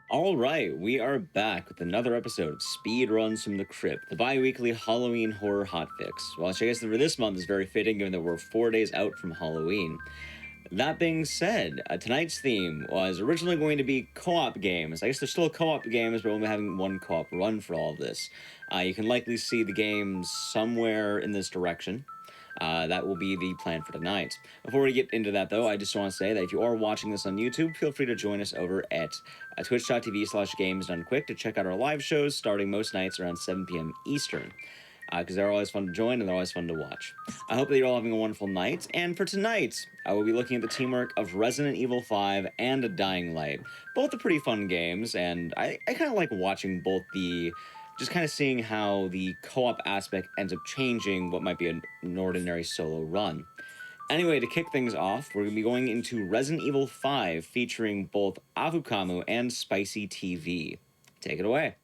All right, we are back with another episode of Speedruns from the Crypt, the bi-weekly Halloween horror hotfix. Well, I guess for this month is very fitting given that we're 4 days out from Halloween. That being said, tonight's theme was originally going to be co-op games. I guess there's still co-op games, but we'll be having one co-op run for all of this. You can likely see the games somewhere in this direction. That will be the plan for tonight. Before we get into that, though, I just want to say that if you are watching this on YouTube, feel free to join us over at twitch.tv/gamesdonequick to check out our live shows starting most nights around 7 p.m. Eastern. Because they're always fun to join and they're always fun to watch. I hope that you're all having a wonderful night. And for tonight, I will be looking at the teamwork of Resident Evil 5 and A Dying Light. Both are pretty fun games, and I kind of like watching both just kind of seeing how the co-op aspect ends up changing what might be an ordinary solo run. Anyway, to kick things off, we're going to be going into Resident Evil 5 featuring both Avukamu and Spicy TV. Take it away.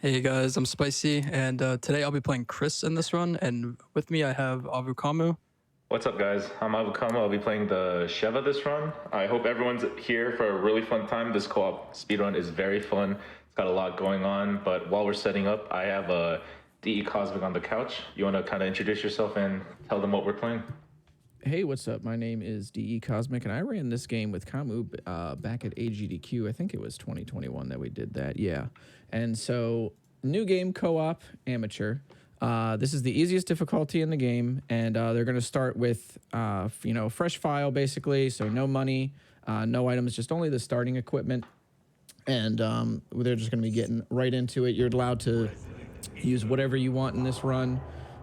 Hey guys, I'm Spicy, and today I'll be playing Chris in this run, and with me I have Avukamu. What's up, guys? I'm Avukamu. I'll be playing the Sheva this run. I hope everyone's here for a really fun time. This co-op speedrun is very fun. It's got a lot going on, but while we're setting up, I have a DE Cosmic on the couch. You want to kind of introduce yourself and tell them what we're playing? Hey, what's up? My name is DE Cosmic, and I ran this game with Kamu back at AGDQ. I think it was 2021 that we did that, yeah. And so, new game, co-op, amateur. This is the easiest difficulty in the game, and they're going to start with, fresh file, basically, so no money, no items, just only the starting equipment. And they're just going to be getting right into it. You're allowed to use whatever you want in this run.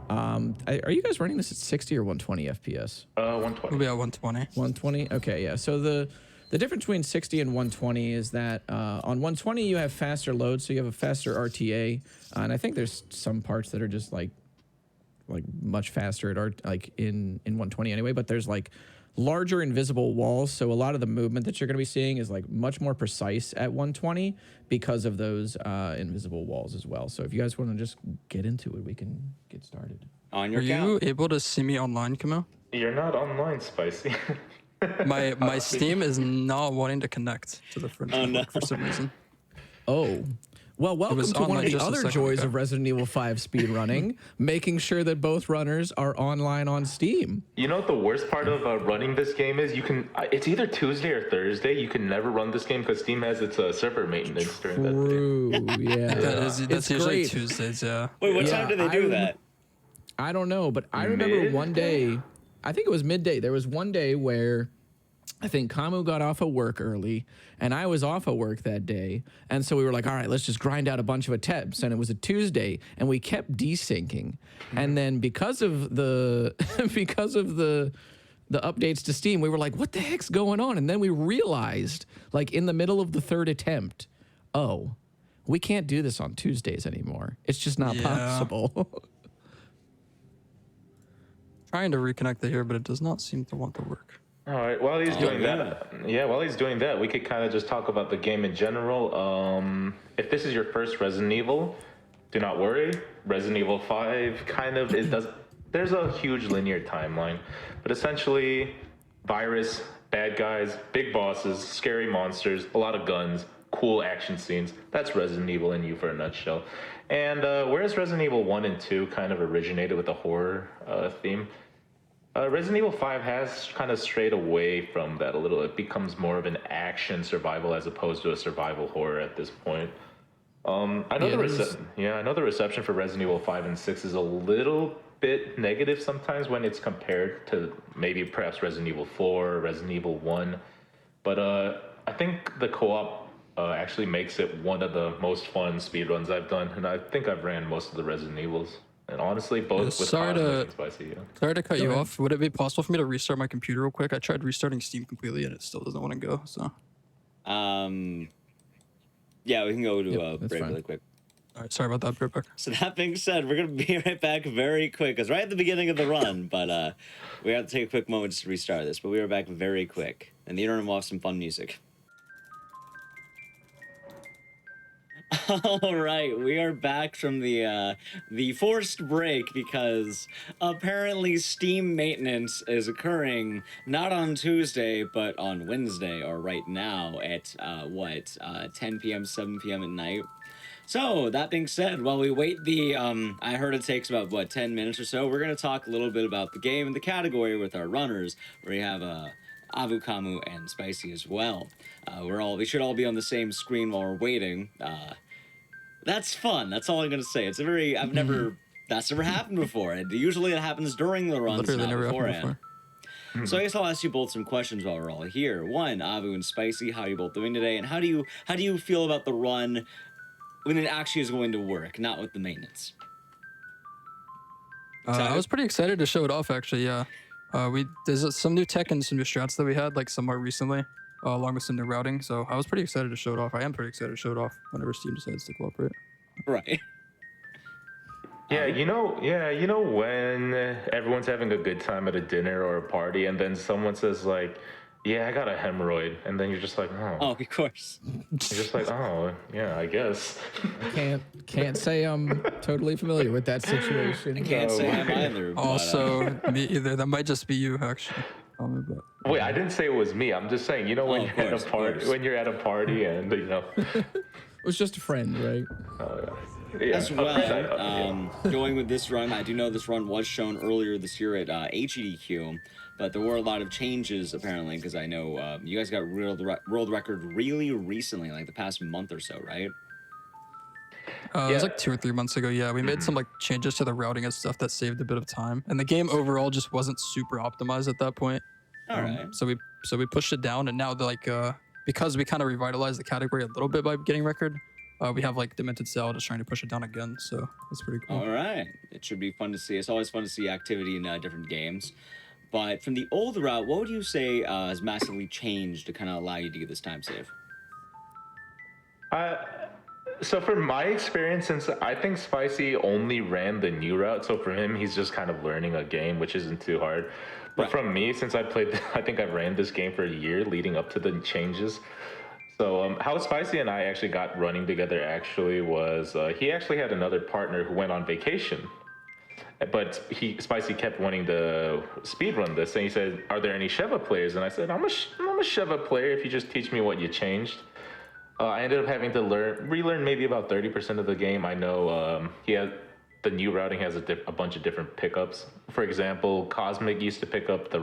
Are you guys running this at 60 or 120 FPS? 120. We'll be at 120. 120? Okay, yeah. So the difference between 60 and 120 is that on 120 you have faster load, so you have a faster RTA, and I think there's some parts that are just like much faster at in 120 anyway. But there's like larger invisible walls, so a lot of the movement that you're going to be seeing is like much more precise at 120 because of those invisible walls as well. So if you guys want to just get into it, we can get started. On your Are count. you able to see me online, Camille? You're not online, Spicy. My Steam is not wanting to connect to the front network for some reason. Oh. Well, welcome was to one of online the just a other second joys ago. of Resident Evil 5 speedrunning, making sure that both runners are online on Steam. You know what the worst part of running this game is? It's either Tuesday or Thursday. You can never run this game because Steam has its server maintenance during that day. True, yeah. That's It's usually great. Tuesdays, yeah. Wait, what Yeah, time do they do that? I don't know, but I remember one day, I think it was midday. There was one day where I think Kamu got off of work early, and I was off of work that day. And so we were like, all right, let's just grind out a bunch of attempts. And it was a Tuesday, and we kept desyncing. And then because of the the updates to Steam, we were like, what the heck's going on? And then we realized, like in the middle of the third attempt, oh, we can't do this on Tuesdays anymore. It's just not Yeah. possible. Trying to reconnect it here, but it does not seem to want to work. All right. While he's doing yeah. that, while he's doing that, we could kind of just talk about the game in general. If this is your first Resident Evil, do not worry. Resident Evil 5 kind of there's a huge linear timeline, but essentially, virus, bad guys, big bosses, scary monsters, a lot of guns, cool action scenes. That's Resident Evil in you for a nutshell. And whereas Resident Evil 1 and 2 kind of originated with a horror theme, Resident Evil 5 has kind of strayed away from that a little. It becomes more of an action survival as opposed to a survival horror at this point. I know the reception for Resident Evil 5 and 6 is a little bit negative sometimes when it's compared to maybe perhaps Resident Evil 4 or Resident Evil 1. But I think the co-op actually makes it one of the most fun speedruns I've done, and I think I've ran most of the Resident Evils. And honestly, both with sorry Cosmic to- and Spicy. Yeah. Sorry to cut you off. Would it be possible for me to restart my computer real quick? I tried restarting Steam completely, and it still doesn't want to go, so. Yeah, we can go to that's break fine. really quick. All right, sorry about that, Brit Beck. So that being said, we're going to be right back very quick. It's right at the beginning of the run, but we have to take a quick moment just to restart this. But we are back very quick. And the interim will have some fun music. All right, we are back from the forced break because apparently Steam maintenance is occurring not on Tuesday but on Wednesday, or right now at 10 p.m., 7 p.m. at night. So that being said, while we wait I heard it takes about 10 minutes or so. We're gonna talk a little bit about the game and the category with our runners, where we have Avu, Kamu, and Spicy as well. We should all be on the same screen while we're waiting. That's fun. That's all I'm gonna say. It's a very that's never happened before. Usually it happens during the runs, Literally not never happened beforehand. before. So I guess I'll ask you both some questions while we're all here. One, Avu and Spicy, how are you both doing today? And how do you feel about the run when it actually is going to work, not with the maintenance? I was pretty excited to show it off, actually. Yeah, there's some new tech and some new strats that we had like somewhat recently, along with some new routing. So I was pretty excited to show it off. I am pretty excited to show it off whenever Steam decides to cooperate. Right. Yeah, you know when everyone's having a good time at a dinner or a party, and then someone says like, "Yeah, I got a hemorrhoid," and then you're just like, "Oh," Oh, of course. you're just like, "Oh, yeah, I guess." Can't say I'm totally familiar with that situation. Can't say I'm either. But, Also, me either. That might just be you, actually. Wait, I didn't say it was me. I'm just saying, when of you're course, at of a party, course. when you're at a party, and It was just a friend, right? yeah, as well, going with this run, I do know this run was shown earlier this year at HEDQ, but there were a lot of changes apparently, because I know you guys got world record really recently, like the past month or so, right? It was like 2 or 3 months ago. Yeah, we made some like changes to the routing and stuff that saved a bit of time, and the game overall just wasn't super optimized at that point. All right. So we pushed it down, and now because we kind of revitalized the category a little bit by getting record, we have like Demented Cell just trying to push it down again. So that's pretty cool. All right. It should be fun to see. It's always fun to see activity in different games. But from the old route, what would you say has massively changed to kind of allow you to get this time save? So for my experience, since I think Spicy only ran the new route, so for him, he's just kind of learning a game, which isn't too hard. But Right. from me, since I think I've ran this game for a year leading up to the changes. So how Spicy and I actually got running together actually was he actually had another partner who went on vacation. But Spicy kept wanting to speedrun this, and he said, "Are there any Sheva players?" And I said, I'm a Sheva player if you just teach me what you changed." I ended up having to relearn maybe about 30% of the game. I know the new routing has a bunch of different pickups. For example, Cosmic used to pick up the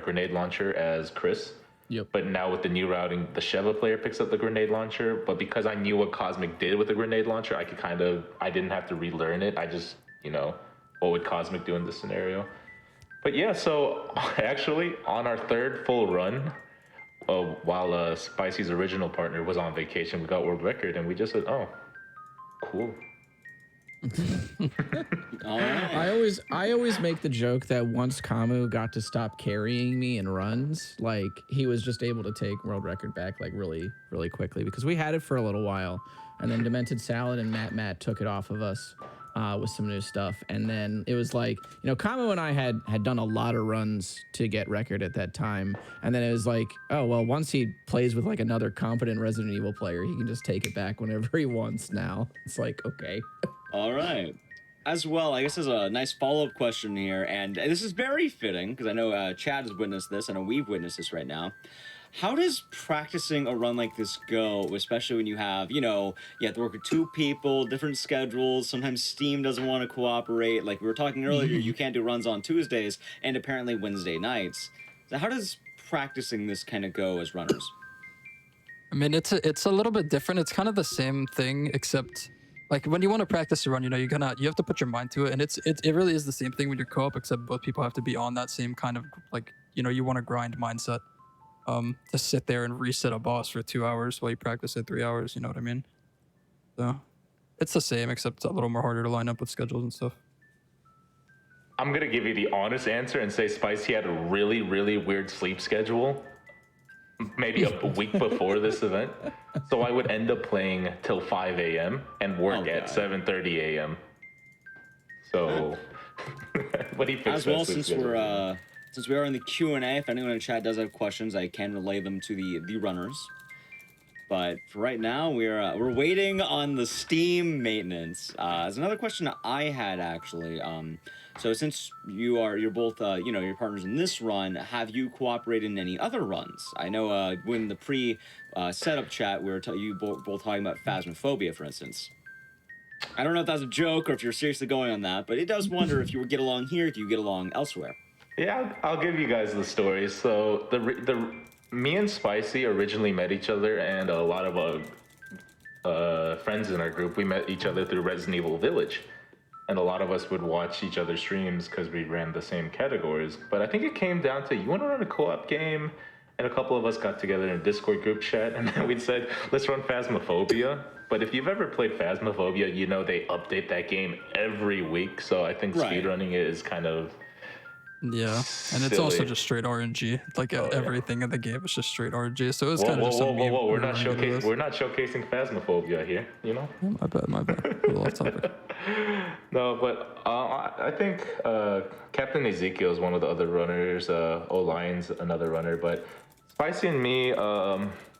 grenade launcher as Chris. Yep. But now with the new routing, the Sheva player picks up the grenade launcher. But because I knew what Cosmic did with the grenade launcher, I didn't have to relearn it. I just, what would Cosmic do in this scenario? But yeah, so actually on our third full run, while Spicy's original partner was on vacation, we got world record, and we just said, "Oh, cool." All right. I always make the joke that once Kamu got to stop carrying me in runs, like he was just able to take world record back like really, really quickly, because we had it for a little while, and then Demented Salad and Matt took it off of us with some new stuff, and then it was like, Kamu and I had done a lot of runs to get record at that time, and then it was like, oh well, once he plays with like another competent Resident Evil player, he can just take it back whenever he wants. Now it's like, okay. All right. As well, I guess there's a nice follow-up question here, and this is very fitting because I know Chad has witnessed this. I know we've witnessed this right now. How does practicing a run like this go, especially when you have, you have to work with two people, different schedules. Sometimes Steam doesn't want to cooperate. Like we were talking earlier, you can't do runs on Tuesdays and apparently Wednesday nights. So how does practicing this kind of go as runners? I mean, it's a little bit different. It's kind of the same thing, except like when you want to practice a run, you have to put your mind to it, and it really is the same thing when you're co-op, except both people have to be on that same kind of like, you want to grind mindset. To sit there and reset a boss for 2 hours while you practice it 3 hours, you know what I mean? So it's the same, except it's a little more harder to line up with schedules and stuff. I'm going to give you the honest answer and say Spicy had a really, really weird sleep schedule, maybe a week before this event. So I would end up playing till 5 a.m. and work at 7:30 a.m. So, but he fixed As well, that sleep schedule. since we are in the Q&A, if anyone in chat does have questions, I can relay them to the runners. But for right now, we're waiting on the Steam maintenance. As another question I had actually. So since you're both your partners in this run, have you cooperated in any other runs? I know when the pre setup chat we were you both talking about Phasmophobia, for instance. I don't know if that's a joke or if you're seriously going on that, but it does wonder if you would get along here, if you get along elsewhere. Yeah, I'll give you guys the story. So the me and Spicy originally met each other, and a lot of friends in our group. We met each other through Resident Evil Village, and a lot of us would watch each other's streams because we ran the same categories. But I think it came down to, you want to run a co-op game, and a couple of us got together in a Discord group chat, and then we said, let's run Phasmophobia. But if you've ever played Phasmophobia, you know they update that game every week. So I think Right. speedrunning it is kind of Yeah, and it's also silly. just straight RNG. Like yeah. everything in the game is just straight RNG. So it's Whoa, kind of whoa, just a whoa, whoa, meme. whoa! we were running into this. We're not showcasing Phasmophobia here. You know. My bad. A little off topic. No, but I think Captain Ezekiel is one of the other runners. Lion's another runner, but Spicy and me,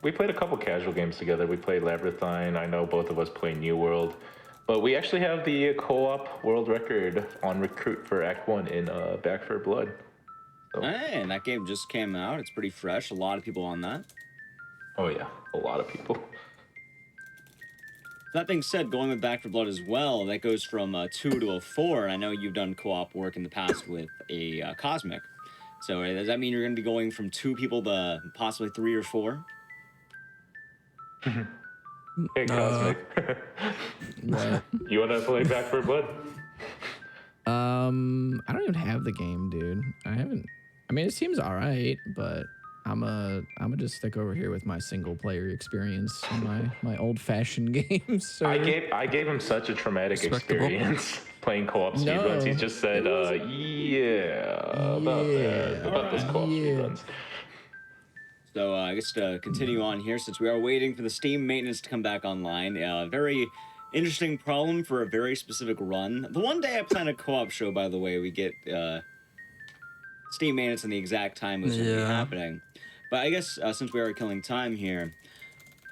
we played a couple casual games together. We played Labyrinthine. I know both of us play New World, but we actually have the co-op world record on Recruit for Act 1 in Back for Blood. Hey, and that game just came out. It's pretty fresh. A lot of people on that. Oh yeah, a lot of people. That being said, going with Back for Blood as well, that goes from a 2 to a 4. And I know you've done co-op work in the past with a Cosmic. So does that mean you're going to be going from 2 people to possibly 3 or 4? Hey, Cosmic. What? You want to play Back for Blood? I don't even have the game, dude. I haven't. I mean, it seems all right, but I'm just stick over here with my single player experience and my old fashioned games. So I gave him such a traumatic Respectable. experience playing co-op No, speedruns. He just said, about those co-op speedruns. So I guess to continue on here, since we are waiting for the Steam maintenance to come back online, very interesting problem for a very specific run. The one day I plan a co-op show, by the way, we get Steam maintenance and the exact time it's going to be Yeah. happening. But I guess since we are killing time here,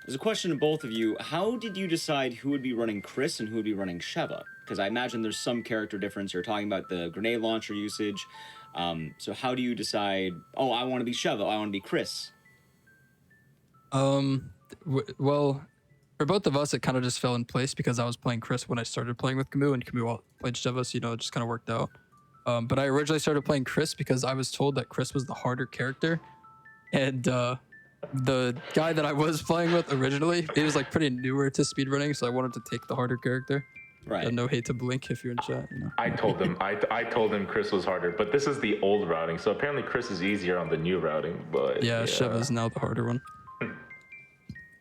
there's a question to both of you. How did you decide who would be running Chris and who would be running Sheva? Because I imagine there's some character difference. You're talking about the grenade launcher usage. So how do you decide, oh, I want to be Sheva, I want to be Chris? Well, for both of us, it kind of just fell in place because I was playing Chris when I started playing with Camus, and Camus played Sheva, so it just kind of worked out. But I originally started playing Chris because I was told that Chris was the harder character, and the guy that I was playing with originally, he was like pretty newer to speedrunning, so I wanted to take the harder character. Right. And no hate to Blink if you're in chat. I told him Chris was harder, but this is the old routing, so apparently Chris is easier on the new routing. But Yeah, Sheva's now the harder one.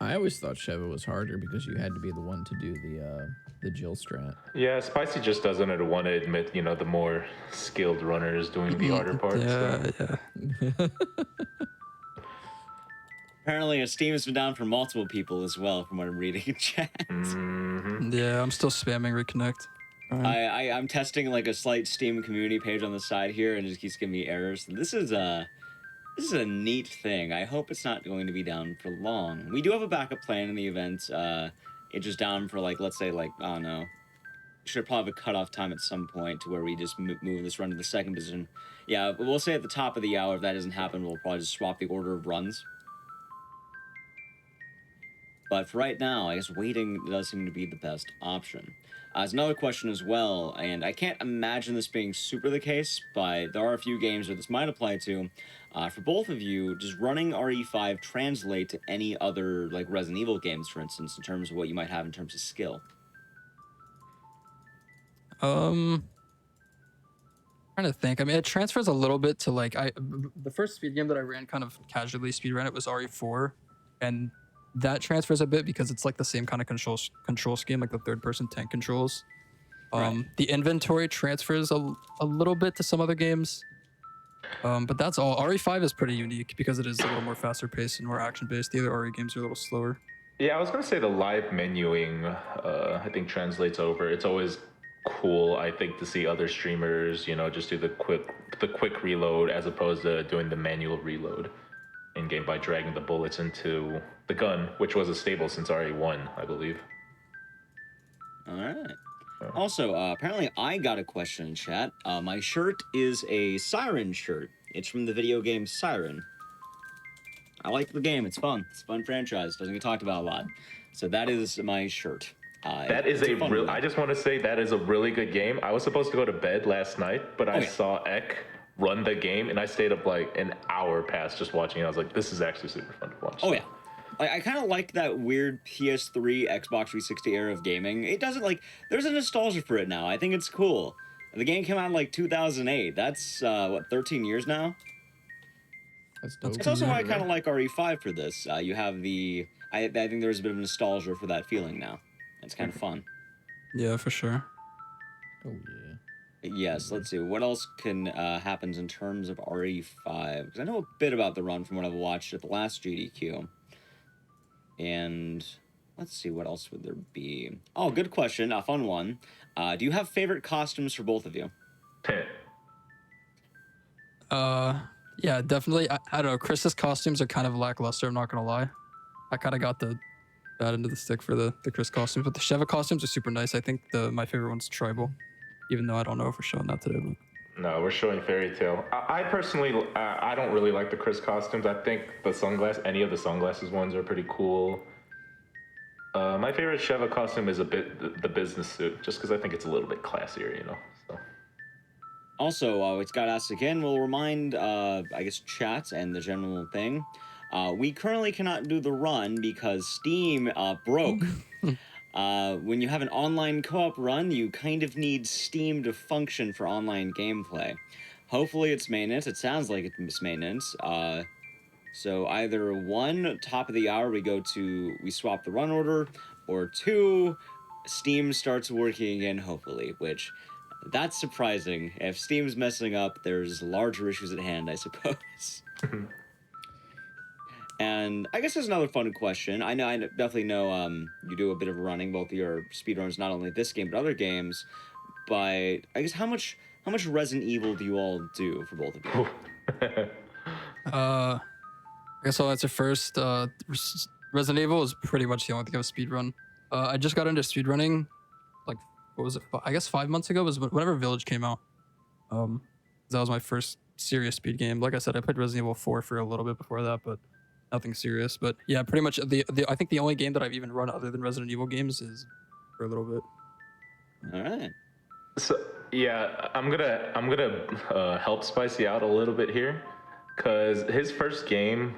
I always thought Sheva was harder because you had to be the one to do the Jill strat. Yeah, Spicy just doesn't want to admit, the more skilled runners doing the harder parts. Yeah. Apparently, Steam has been down for multiple people as well, from what I'm reading in chat. Yeah, I'm still spamming reconnect. I'm testing like a slight Steam community page on the side here, and it just keeps giving me errors. This is a neat thing. I hope it's not going to be down for long. We do have a backup plan in the event. It's just down for let's say I don't know. Should probably have a cutoff time at some point to where we just move this run to the second position. Yeah, we'll say at the top of the hour. If that doesn't happen, we'll probably just swap the order of runs. But for right now, I guess waiting does seem to be the best option. There's another question as well, and I can't imagine this being super the case, but there are a few games where this might apply to. For both of you, does running RE5 translate to any other Resident Evil games, for instance, in terms of what you might have in terms of skill? Trying to think. I mean, it transfers a little bit to the first speed game that I ran kind of casually speed ran it was RE4, and that transfers a bit because it's the same kind of control scheme, like the third person tank controls. Right. The inventory transfers a little bit to some other games. But that's all. RE5 is pretty unique because it is a little more faster paced and more action based. The other RE games are a little slower. Yeah, I was gonna say the live menuing, I think translates over. It's always cool, I think, to see other streamers, just do the quick reload as opposed to doing the manual reload. in game by dragging the bullets into the gun, which was a stable since RE1, I believe. All right. Also, apparently I got a question in chat. My shirt is a Siren shirt. It's from the video game Siren. I like the game. It's fun. It's a fun franchise. Doesn't get talked about a lot. So that is my shirt. That is it's a fun real. one. I just want to say that is a really good game. I was supposed to go to bed last night, but I yeah. saw Ek run the game, and I stayed up like an hour past just watching it. I was like, this is actually super fun to watch. Oh yeah. I kind of like that weird PS3, Xbox 360 era of gaming. It doesn't there's a nostalgia for it now. I think it's cool. The game came out in like 2008. That's what 13 years now. That's dope. It's also why I kind of like RE5 for this. You have the I think there's a bit of nostalgia for that feeling now. It's kind of fun. Yeah, for sure. Oh yeah. Yes, let's see. What else can happens in terms of RE5? Because I know a bit about the run from what I've watched at the last GDQ. And let's see, what else would there be? Oh, good question. A fun one. Do you have favorite costumes for both of you? Yeah, definitely. I don't know. Chris's costumes are kind of lackluster. I'm not gonna lie. I kind of got the bad end of the stick for the Chris costumes, but the Sheva costumes are super nice. I think my favorite one's Tribal, even though I don't know if we're showing that today. But No, we're showing Fairy Tale. I personally, I don't really like the Chris costumes. I think any of the sunglasses ones are pretty cool. My favorite Sheva costume is the business suit, just because I think it's a little bit classier, you know. So. Also, it's got asked again. We'll remind, I guess, chat and the general thing. We currently cannot do the run because Steam broke. When you have an online co-op run, you kind of need Steam to function for online gameplay. Hopefully it's maintenance. It sounds like it's maintenance. So either one, top of the hour, we swap the run order, or two, Steam starts working again, hopefully, which that's surprising. If Steam's messing up, there's larger issues at hand, I suppose. And I guess there's another fun question. I definitely know you do a bit of running, both of your speedruns, not only this game but other games. But I guess how much Resident Evil do you all do for both of you? I guess I'll answer first. Resident Evil is pretty much the only thing I've speedrun. I just got into speedrunning, like, what was it? I guess 5 months ago was whenever Village came out. That was my first serious speed game. Like I said, I played Resident Evil 4 for a little bit before that, but nothing serious. But yeah, pretty much I think the only game that I've even run other than Resident Evil games is for a little bit. All right. So yeah, I'm gonna help Spicy out a little bit here, cause his first game,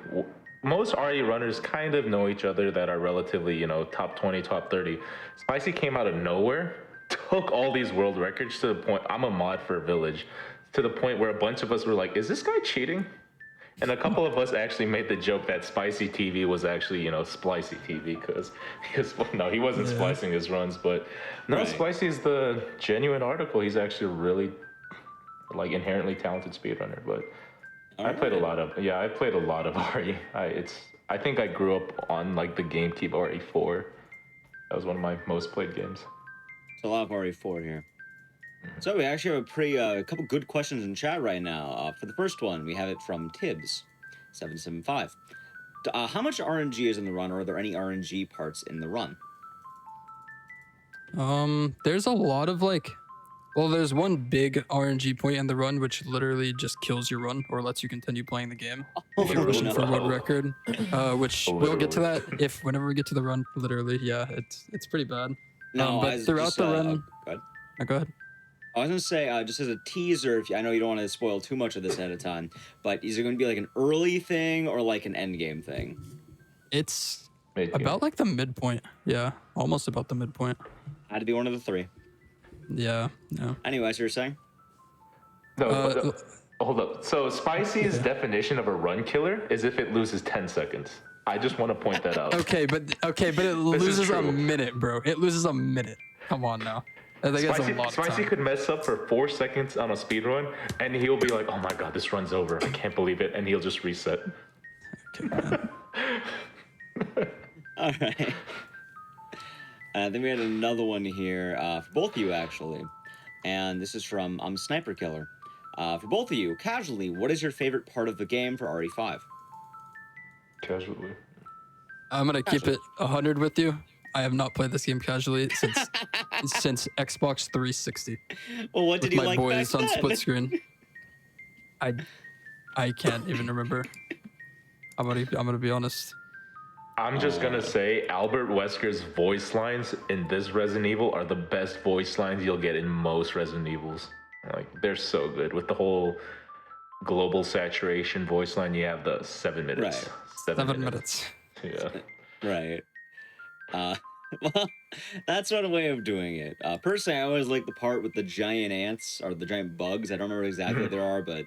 most RE runners kind of know each other that are relatively, you know, top 20, top 30. Spicy came out of nowhere, took all these world records to the point. I'm a mod for Village, to the point where a bunch of us were like, "Is this guy cheating?" And a couple of us actually made the joke that Spicy TV was actually, you know, Splicey TV, because he wasn't splicing his runs, but no, Right. Spicy is the genuine article. He's actually really, like, inherently talented speedrunner. But I played a lot of RE. I think I grew up on like the GameCube RE4. That was one of my most played games. It's a lot of RE4 here. So we actually have a couple good questions in chat right now. For the first one, we have it from Tibbs775. How much RNG is in the run, or are there any RNG parts in the run? There's a lot of there's one big RNG point in the run which literally just kills your run or lets you continue playing the game if you're pushing for world record. Which we'll get to that whenever we get to the run. Literally, yeah, it's pretty bad. No, but throughout the run, go ahead. Go ahead. I was gonna say, just as a teaser, I know you don't want to spoil too much of this ahead of time, but is it going to be like an early thing or like an end game thing? It's about like the midpoint. Yeah, almost about the midpoint. Had to be one of the three. Yeah. Anyways, you were saying? No, hold up. So Spicy's definition of a run killer is if it loses 10 seconds. I just want to point that out. Okay, but it loses a minute, bro. It loses a minute. Come on now. I think that's a lot of time. Spicy could mess up for 4 seconds on a speed run, and he'll be like, "Oh my god, this run's over. I can't believe it," and he'll just reset. Okay, man. All right. Then we had another one here for both of you, actually. And this is from Sniper Killer. For both of you, casually, what is your favorite part of the game for RE5? Casually. I'm gonna keep it 100 with you. I have not played this game casually since Xbox 360 Well, what with did you my like back boys on then? split screen. I can't even remember. I'm gonna be honest. I'm just gonna say Albert Wesker's voice lines in this Resident Evil are the best voice lines you'll get in most Resident Evils. Like they're so good with the whole global saturation voice line. You have the 7 minutes. Right. 7 minutes. Yeah. Right. Well, that's one way of doing it. Personally, I always like the part with the giant ants or the giant bugs. I don't remember exactly what they are, but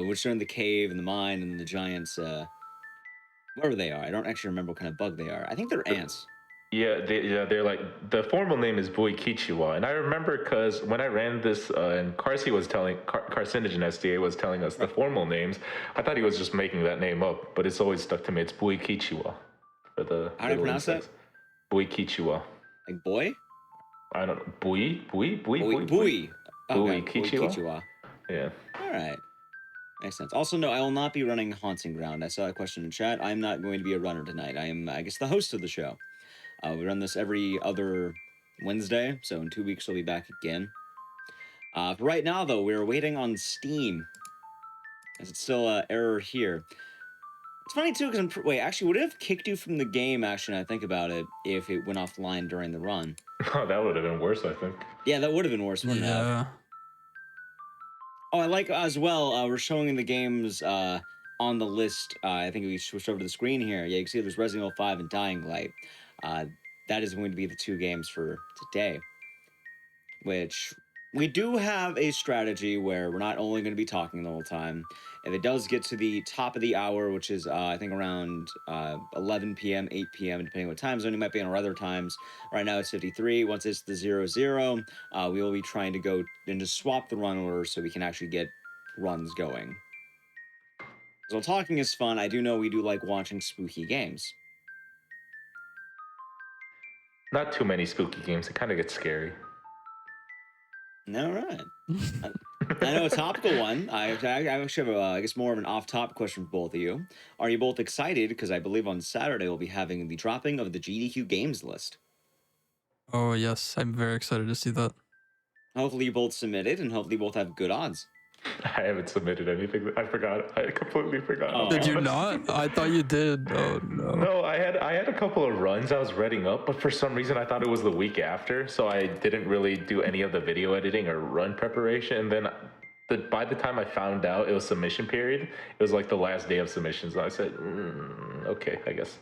which are in the cave and the mine and the giants, wherever they are. I don't actually remember what kind of bug they are. I think they're ants. Yeah, they're like the formal name is Buikichiwa, and I remember because when I ran this, and Carcy was telling Carcinogen SDA was telling us the formal names. I thought he was just making that name up, but it's always stuck to me. It's Buikichiwa for the. How do you pronounce that? Buikichiwa. Like boy? I don't know. Bui. Bui. Buikichiwa. Kichiwa. Yeah. All right. Makes sense. Also, no, I will not be running Haunting Ground. I saw that question in chat. I'm not going to be a runner tonight. I am, I guess, the host of the show. We run this every other Wednesday, so in 2 weeks we'll be back again. For right now, though, we're waiting on Steam, as it's still error here. It's funny, too, because wait, actually, would it have kicked you from the game, actually, now I think about it, if it went offline during the run? Oh, that would have been worse, I think. Yeah, that would have been worse, wouldn't it have? Yeah. Oh, I like, as well, we're showing the games on the list. I think we switched over to the screen here. Yeah, you can see there's Resident Evil 5 and Dying Light. That is going to be the 2 games for today, which we do have a strategy where we're not only going to be talking the whole time. If it does get to the top of the hour, which is, I think, around 11 p.m., 8 p.m., depending what time zone you might be on, or other times. Right now it's 53. Once it's the 00, we will be trying to go and just swap the run order so we can actually get runs going. So talking is fun. I do know we do like watching spooky games. Not too many spooky games. It kind of gets scary. All right. I know a topical one. I actually have, I guess, more of an off-topic question for both of you. Are you both excited? Because I believe on Saturday we'll be having the dropping of the GDQ games list. Oh yes, I'm very excited to see that. Hopefully you both submitted, and hopefully you both have good odds. I haven't submitted anything. I forgot. I completely forgot. Oh. Did you not? I thought you did. Oh no. No, I had a couple of runs I was reading up, but for some reason I thought it was the week after, so I didn't really do any of the video editing or run preparation. And then by the time I found out it was submission period, it was like the last day of submissions, and I said, okay, I guess.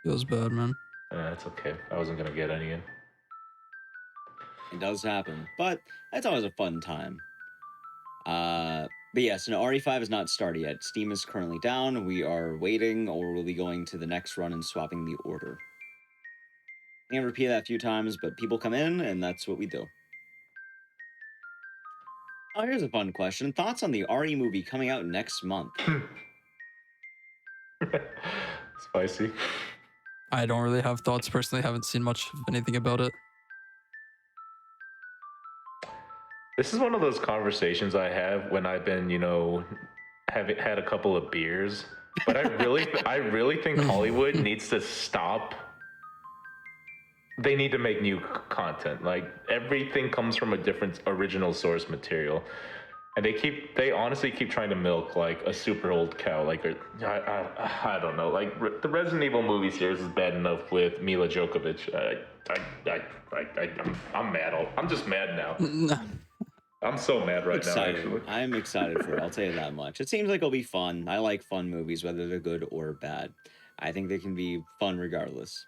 Feels bad, man. It's okay. I wasn't gonna get any in. It does happen, but it's always a fun time. But yes, no, RE5 is not started yet. Steam is currently down. We are waiting, or we'll be going to the next run and swapping the order. I can't repeat that a few times, but people come in, and that's what we do. Oh, here's a fun question. Thoughts on the RE movie coming out next month? Spicy. I don't really have thoughts personally. Haven't seen much of anything about it. This is one of those conversations I have when I've been, having had a couple of beers. But I really think Hollywood needs to stop. They need to make new content. Like everything comes from a different original source material, and they honestly keep trying to milk like a super old cow. Like I don't know. Like the Resident Evil movie series is bad enough with Mila Djokovic. I'm mad. I'm just mad now. I'm so mad right now, actually. I'm excited for it. I'll tell you that much. It seems like it'll be fun. I like fun movies, whether they're good or bad. I think they can be fun regardless.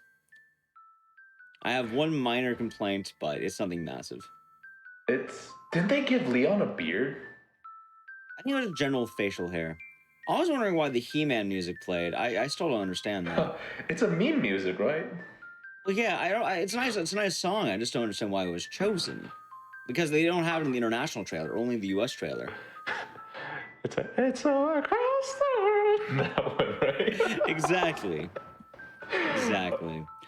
I have one minor complaint, but it's something massive. Didn't they give Leon a beard? I think it was general facial hair. I was wondering why the He-Man music played. I still don't understand that. It's a meme music, right? Well, yeah, it's nice. It's a nice song. I just don't understand why it was chosen. Because they don't have it in the international trailer, only the US trailer. It's so across the world. That one, right? Exactly.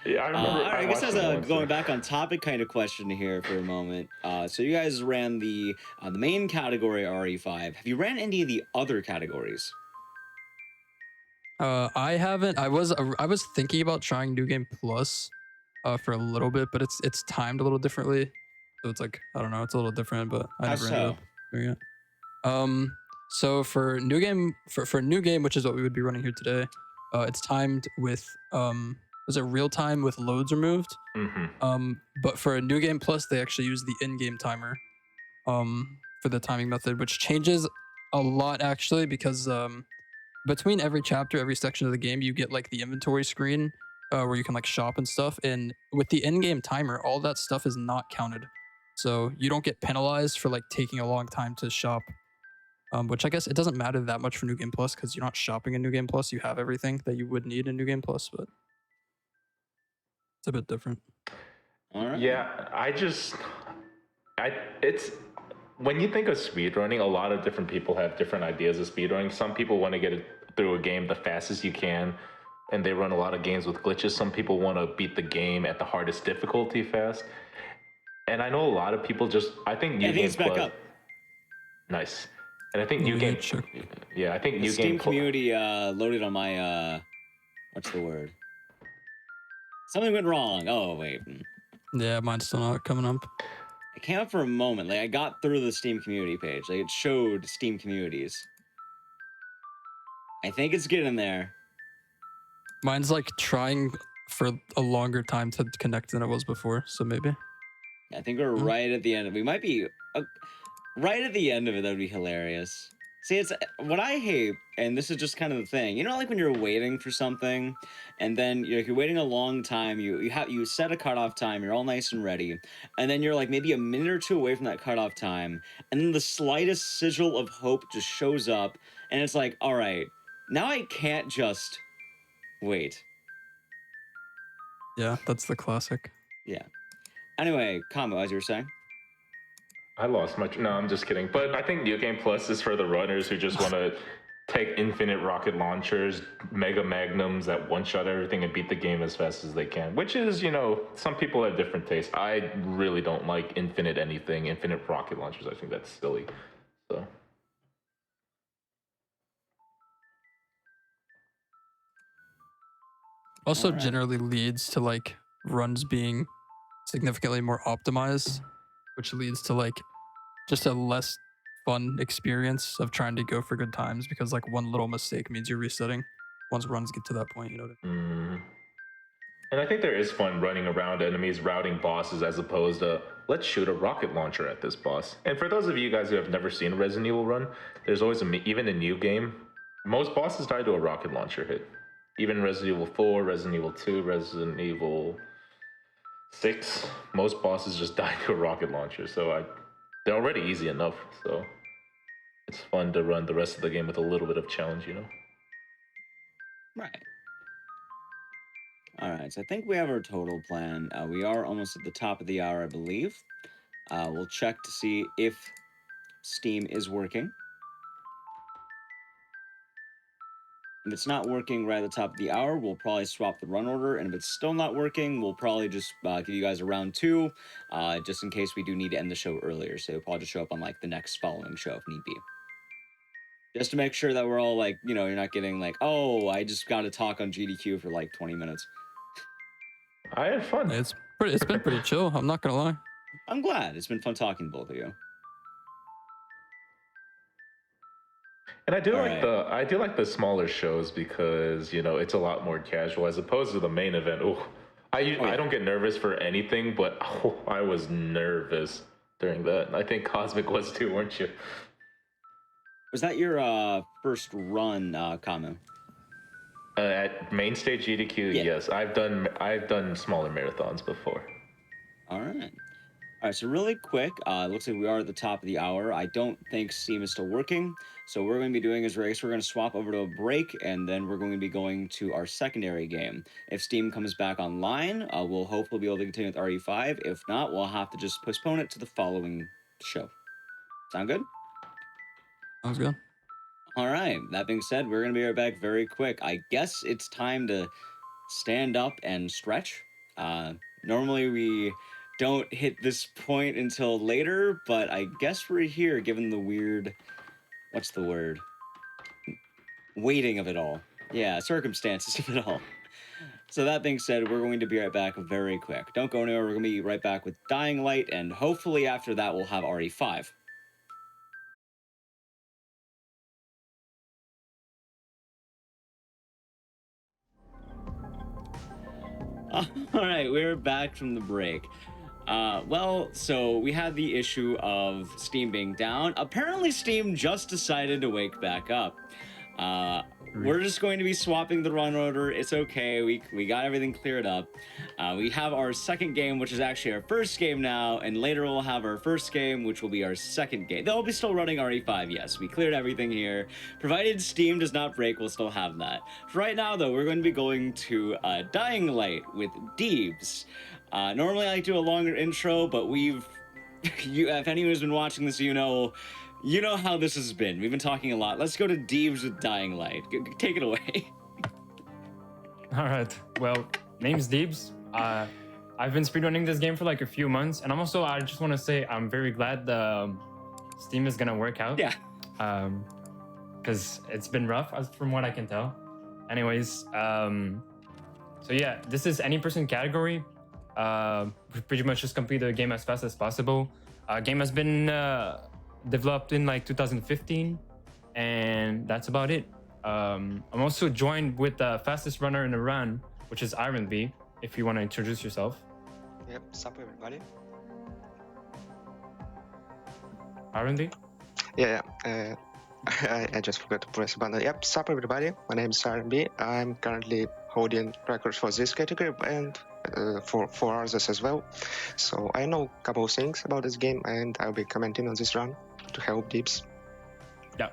Yeah, I remember. I guess as a going back on topic kind of question here for a moment. So you guys ran the main category RE5. Have you ran any of the other categories? I haven't. I was thinking about trying New Game Plus, for a little bit, but it's timed a little differently, so it's like I don't know. It's a little different, but I How never ended so? up doing it. So for new game, which is what we would be running here today, it's timed with was it real time with loads removed? But for a new game plus, they actually use the in-game timer, for the timing method, which changes a lot actually because between every chapter, every section of the game, you get like the inventory screen, where you can like shop and stuff. And with the in-game timer, all that stuff is not counted, so you don't get penalized for like taking a long time to shop. Which I guess it doesn't matter that much for New Game Plus because you're not shopping in New Game Plus. You have everything that you would need in New Game Plus, but it's a bit different. All right. Yeah, it's when you think of speedrunning, a lot of different people have different ideas of speedrunning. Some people want to get it through a game the fastest you can, and they run a lot of games with glitches. Some people want to beat the game at the hardest difficulty fast. And I know a lot of people I think New I think Game it's back Plus. up. Nice. And I think Let New me Game. check. Yeah, I think The New Steam Game Plus. community loaded on my what's the word? Something went wrong. Oh wait. Yeah, mine's still not coming up. It came up for a moment. Like I got through the Steam community page. Like it showed Steam communities. I think it's getting there. Mine's like trying for a longer time to connect than it was before, so maybe. I think we're right at the end. We might be right at the end of it. That would be hilarious. See, it's what I hate, and this is just kind of the thing. You know, like when you're waiting for something, and then you're waiting a long time. You set a cutoff time. You're all nice and ready, and then you're like maybe a minute or two away from that cutoff time, and then the slightest sigil of hope just shows up, and it's like, all right, now I can't just wait. Yeah, that's the classic. Yeah. Anyway, Kamo, as you were saying. I lost my. No, I'm just kidding. But I think New Game Plus is for the runners who just want to take infinite rocket launchers, mega magnums that one shot everything and beat the game as fast as they can. Which is, some people have different tastes. I really don't like infinite anything, infinite rocket launchers. I think that's silly. So. Also, Alright. generally leads to like runs being significantly more optimized, which leads to like just a less fun experience of trying to go for good times because like one little mistake means you're resetting once runs get to that point, you know what I mean? And I think there is fun running around enemies, routing bosses, as opposed to let's shoot a rocket launcher at this boss. And for those of you guys who have never seen a Resident Evil run, there's always even a new game. Most bosses die to a rocket launcher hit. Even Resident Evil 4, Resident Evil 2, Resident Evil 6, most bosses just die to a rocket launcher. So they're already easy enough. So it's fun to run the rest of the game with a little bit of challenge, Right. All right, so I think we have our total plan. We are almost at the top of the hour, I believe. We'll check to see if Steam is working. If it's not working right at the top of the hour, we'll probably swap the run order. And if it's still not working, we'll probably just give you guys a round 2, just in case we do need to end the show earlier. So you'll probably just show up on like the next following show if need be. Just to make sure that we're all like, you're not getting like, oh, I just got to talk on GDQ for like 20 minutes. I had fun. It's been pretty chill, I'm not gonna lie. I'm glad. It's been fun talking to both of you. And I do All like the smaller shows because it's a lot more casual as opposed to the main event. I don't get nervous for anything, but I was nervous during that. I think Cosmic was too, weren't you? Was that your first run, Kamu? At main stage GDQ, Yeah. yes. I've done smaller marathons before. All right. All right, so really quick, it looks like we are at the top of the hour. I don't think Steam is still working. So what we're going to be doing is we're going to swap over to a break, and then we're going to be going to our secondary game. If Steam comes back online, we'll hopefully be able to continue with RE5. If not, we'll have to just postpone it to the following show. Sound good? Sounds good. All right, that being said, we're going to be right back very quick. I guess it's time to stand up and stretch. Normally we don't hit this point until later, but I guess we're here given the weird, what's the word? Waiting of it all. Yeah, circumstances of it all. So that being said, we're going to be right back very quick. Don't go anywhere. We're going to be right back with Dying Light, and hopefully after that we'll have RE5. All right, we're back from the break. Well, so we had the issue of Steam being down. Apparently, Steam just decided to wake back up. We're just going to be swapping the run order. It's okay. We got everything cleared up. We have our second game, which is actually our first game now, and later we'll have our first game, which will be our second game. They'll be still running RE5, yes. We cleared everything here. Provided Steam does not break, we'll still have that. For right now, though, we're going to be going to Dying Light with Deebs. Normally I like to do a longer intro, but if anyone's been watching this, you know how this has been. We've been talking a lot. Let's go to Deebs with Dying Light. Take it away. All right. Well, name's Deebs. I've been speedrunning this game for like a few months, and I just want to say I'm very glad the Steam is gonna work out. Yeah. Because it's been rough, from what I can tell. Anyways, so yeah, this is any person category. Pretty much just complete the game as fast as possible. Game has been developed in like 2015, and that's about it. I'm also joined with the fastest runner in the run, which is Iron B. If you want to introduce yourself. Yep, sup everybody. Iron B. Yeah, I just forgot to press the button. Yep, sup everybody. My name is R&B. I'm currently holding records for this category and for others as well. So I know a couple of things about this game, and I'll be commenting on this run to help Deebs. Yeah,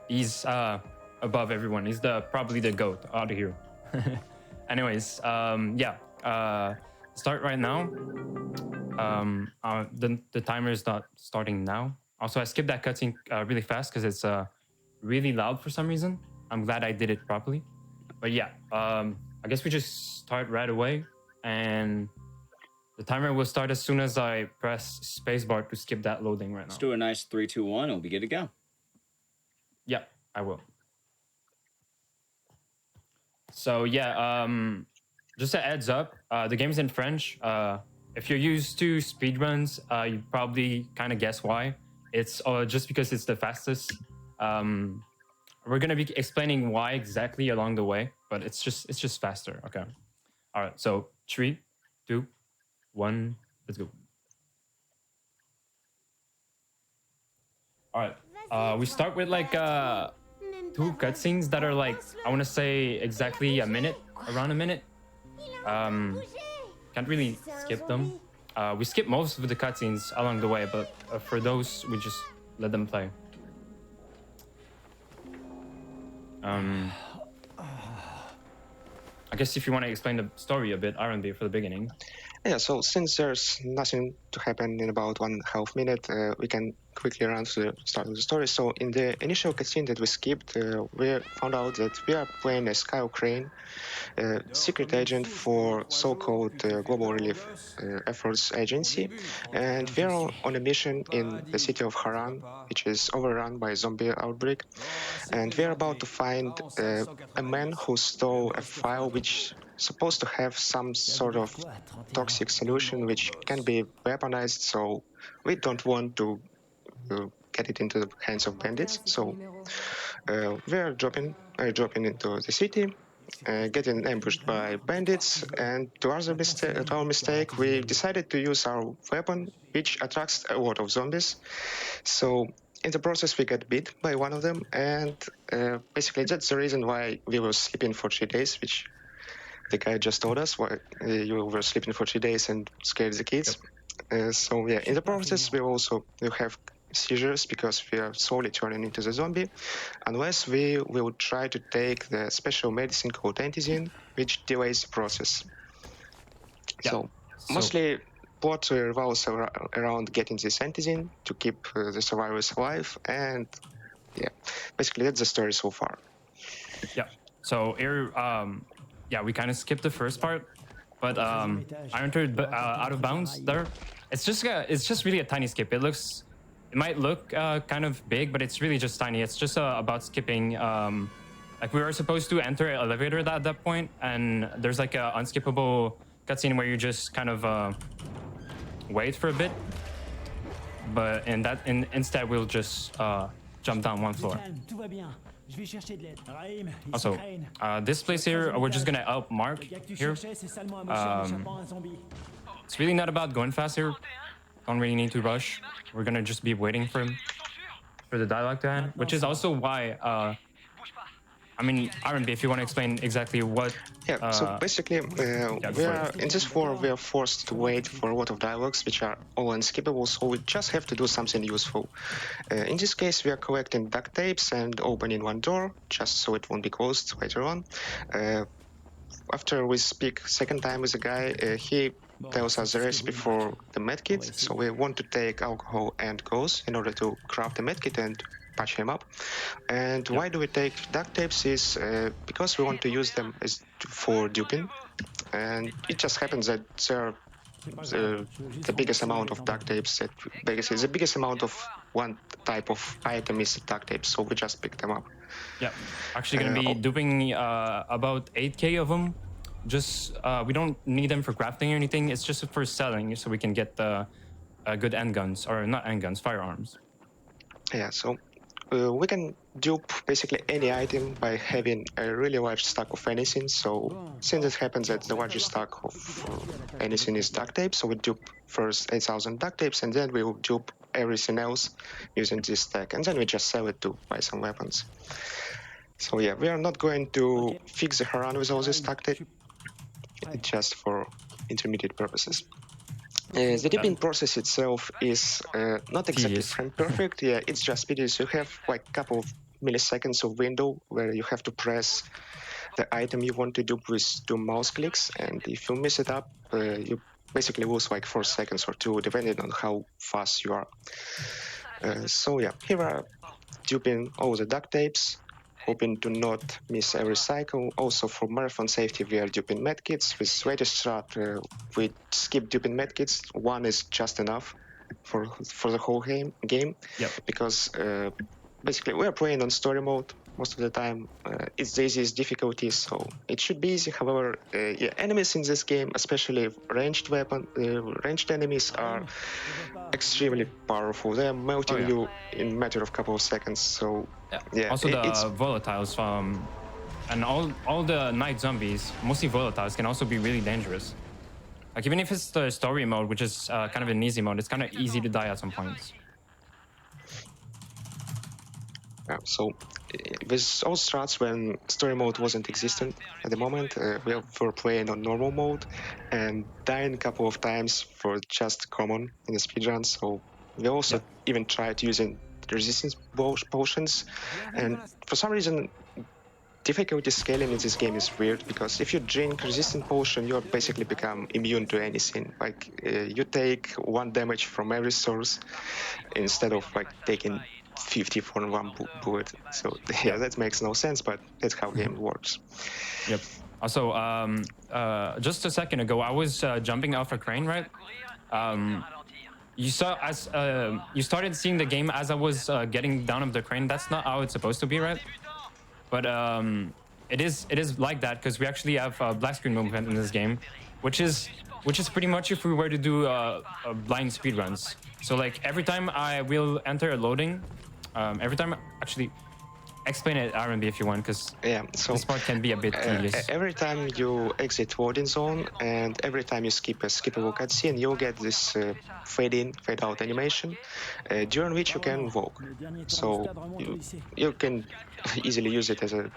he's above everyone. He's probably the GOAT out of here. Anyways, start right now. The timer is not starting now. Also, I skipped that cutscene really fast because it's really loud for some reason. I'm glad I did it properly. But yeah, I guess we just start right away, and the timer will start as soon as I press spacebar to skip that loading right now. Let's do a nice 3, 2, 1, and we'll be good to go. Yeah, I will. So yeah, just a heads up, the game's in French. If you're used to speedruns, you probably kind of guess why. It's just because it's the fastest. We're gonna be explaining why exactly along the way, but it's just faster. Okay. All right. So 3, 2, 1, let's go. All right. We start with like 2 cutscenes that are like, I want to say exactly around a minute. Can't really skip them. We skip most of the cutscenes along the way, but for those, we just let them play. I guess if you want to explain the story a bit, R&B for the beginning. Yeah, so since there's nothing to happen in about 1.5 minutes, we can quickly run to the start of the story. So in the initial cutscene that we skipped, we found out that we are playing a Sky Ukraine, secret agent for so-called Global Relief Efforts Agency, and we are on a mission in the city of Haran, which is overrun by a zombie outbreak, and we are about to find a man who stole a file which supposed to have some sort of toxic solution which can be weaponized, so we don't want to get it into the hands of bandits. So we are dropping into the city, getting ambushed by bandits, and to our mistake, we decided to use our weapon, which attracts a lot of zombies. So in the process, we got bit by one of them, and basically that's the reason why we were sleeping for 3 days, which the guy just told us why you were sleeping for 3 days and scared the kids. Yep. So yeah, in the process, we have seizures because we are slowly turning into the zombie, unless we will try to take the special medicine called antizin, which delays the process. Yep. So mostly plot revolves around getting this antizin to keep the survivors alive, and yeah, basically that's the story so far. Yeah. So here, we kind of skipped the first part, but I entered out of bounds there. It's just really a tiny skip. It might look kind of big, but it's really just tiny. It's just about skipping Like we were supposed to enter an elevator at that point, and there's like a unskippable cutscene where you just kind of wait for a bit. But instead we'll just jump down one floor. Also, this place here, we're just gonna help Mark here. It's really not about going fast here. Don't really need to rush. We're gonna just be waiting for him, for the dialogue to end, which is also why, I mean, RMB, if you want to explain exactly what... Yeah, so basically, we are in this floor, we are forced to wait for a lot of dialogues, which are all unskippable, so we just have to do something useful. In this case, we are collecting duct tapes and opening one door, just so it won't be closed later on. After we speak second time with the guy, he tells us the recipe for the medkit, so we want to take alcohol and gauze in order to craft the medkit and patch him up. And why do we take duct tapes is because we want to use them for duping, and it just happens that there are the biggest amount of duct tapes, that basically the biggest amount of one type of item is duct tapes, so we just pick them up. Yeah, actually gonna be duping about 8k of them. Just we don't need them for crafting or anything. It's just for selling, so we can get the good endguns, or not endguns, firearms. Yeah, so we can dupe basically any item by having a really large stack of anything. So since it happens that the largest stack of anything is duct tape, so we dupe first 8,000 duct tapes, and then we will dupe everything else using this stack, and then we just sell it to buy some weapons. So yeah, we are not going to fix the Haran with all this duct tape, just for intermediate purposes. The dipping process itself is not exactly frame perfect. Yeah, it's just tedious. You have like a couple of milliseconds of window where you have to press the item you want to dupe with 2 mouse clicks, and if you mess it up, you basically lose like 4 seconds or 2, depending on how fast you are. So yeah, here we are duping all the duct tapes, hoping to not miss every cycle. Also for marathon safety, we are duping medkits. With latest strat, we skip duping medkits. 1 is just enough for the whole game. Yep. Because basically we are playing on story mode most of the time. It's the easiest difficulty, so it should be easy. However, yeah, enemies in this game, especially ranged enemies, are extremely powerful. They are melting you in a matter of couple of seconds. So yeah, also the volatiles and all the night zombies, mostly volatiles, can also be really dangerous. Like even if it's the story mode, which is kind of an easy mode, it's kind of easy to die at some points. So with all strats, when story mode wasn't existent at the moment, we were playing on normal mode and dying a couple of times for just common in the speedrun. So we also even tried using resistance potions, and for some reason difficulty scaling in this game is weird, because if you drink resistant potion, you basically become immune to anything. Like you take 1 damage from every source instead of like taking 50 for 1 bullet. So yeah, that makes no sense, but that's how game works. Yep. Also, just a second ago, I was jumping off a crane, right? You saw as you started seeing the game as I was getting down of the crane. That's not how it's supposed to be, right? But it is like that because we actually have black screen movement in this game, which is pretty much if we were to do blind speedruns. So like every time I will enter a loading, every time actually explain it RMB if you want, because this part can be a bit tedious. Every time you exit loading zone and every time you skip a skippable cutscene, you'll get this fade in, fade out animation, during which you can walk. So you can easily use it as a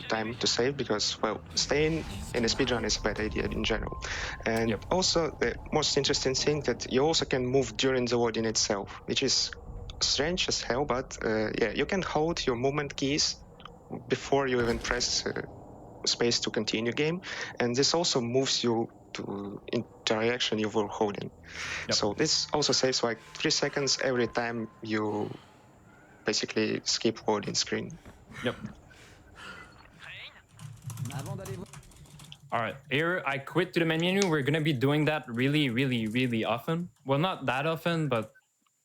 time to save, because, well, staying in a speedrun is a bad idea in general. And also the most interesting thing that you also can move during the loading itself, which is strange as hell, but yeah, you can hold your movement keys before you even press space to continue game, and this also moves you to in direction you were holding. So this also saves like 3 seconds every time you basically skip loading screen. All right, here I quit to the main menu. We're gonna be doing that really often. Well, not that often, but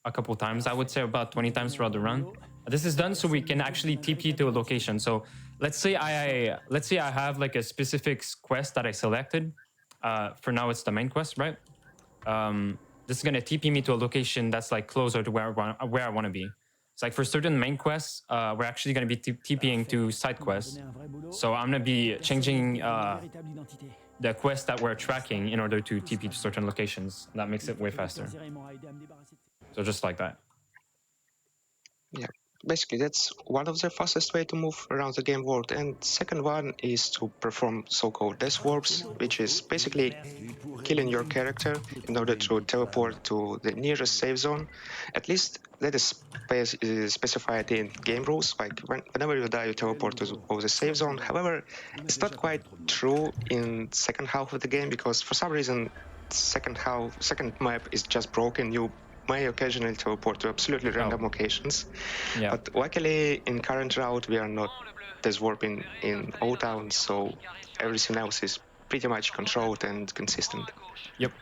a couple times. I would say about 20 times throughout the run. This is done so we can actually TP to a location. So let's say I have like a specific quest that I selected. For now, it's the main quest, right? This is gonna TP me to a location that's like closer to where I want to be. It's like for certain main quests, we're actually gonna be TPing to side quests. So I'm gonna be changing the quest that we're tracking in order to TP to certain locations. That makes it way faster. So just like that. Yeah, basically that's one of the fastest way to move around the game world. And second one is to perform so-called death warps, which is basically killing your character in order to teleport to the nearest safe zone. At least that is specified in game rules, like whenever you die you teleport to the safe zone. However, it's not quite true in second half of the game, because for some reason second map is just broken. You may occasionally teleport to absolutely random locations. Yeah. But luckily in current route we are not death warping in all towns, so everything else is pretty much controlled and consistent. Yep.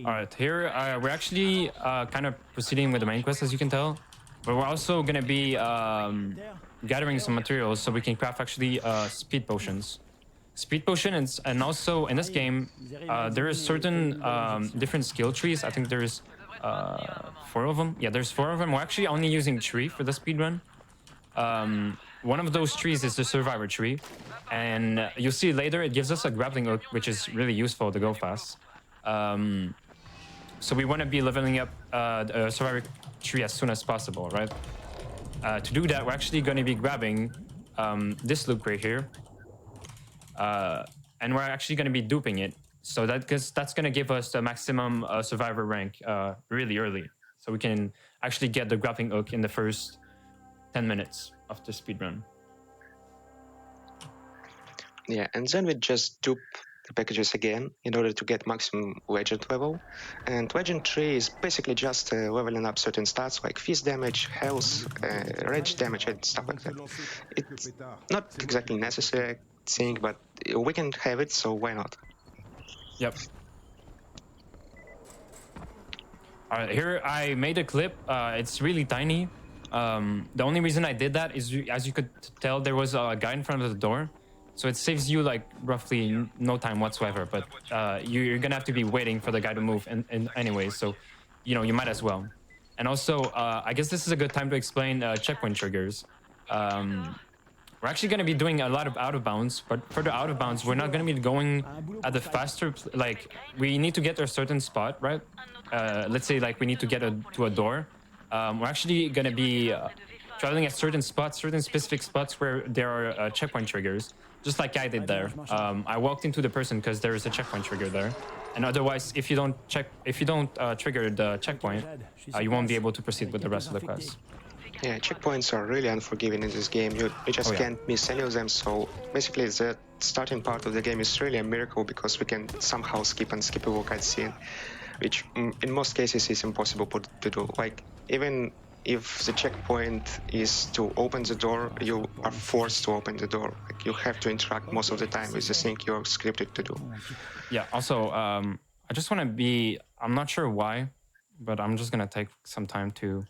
All right, here we're actually kind of proceeding with the main quest, as you can tell, but we're also gonna be gathering some materials so we can craft actually speed potions. Speed potion, and also in this game, there is certain different skill trees. I think there's 4 of them. Yeah, there's 4 of them. We're actually only using 3 for the speed run. One of those trees is the survivor tree, and you'll see later it gives us a grappling hook, which is really useful to go fast. So we want to be leveling up the survivor tree as soon as possible, right? To do that, we're actually going to be grabbing this loop right here, and we're actually going to be duping it. So that's going to give us the maximum survivor rank really early, so we can actually get the grappling hook in the first 10 minutes of the speedrun. Yeah, and then we just dupe the packages again in order to get maximum legend level. And legend 3 is basically just leveling up certain stats like fist damage, health, rage damage, and stuff like that. It's not exactly necessary thing, but we can have it, so why not? Yep. All right, here I made a clip. It's really tiny. The only reason I did that is, as you could tell, there was a guy in front of the door. So it saves you like roughly no time whatsoever, but you're gonna have to be waiting for the guy to move anyway, so you might as well. And also, I guess this is a good time to explain checkpoint triggers. We're actually gonna be doing a lot of out of bounds, but for the out of bounds, we're not gonna be going at the faster, like we need to get to a certain spot, right? Let's say like we need to get to a door. We're actually gonna be traveling at certain spots, certain specific spots where there are checkpoint triggers. Just like I did there. I walked into the person because there is a checkpoint trigger there. And otherwise, if you don't trigger the checkpoint, you won't be able to proceed with the rest of the quest. Yeah, checkpoints are really unforgiving in this game. You just can't miss any of them. So basically, the starting part of the game is really a miracle, because we can somehow skip unskippable cutscene, which in most cases is impossible to do. Like, even if the checkpoint is to open the door, you are forced to open the door. Like, you have to interact most of the time with the thing you're scripted to do. Yeah, also, I just want to be, I'm not sure why, but I'm just going to take some time to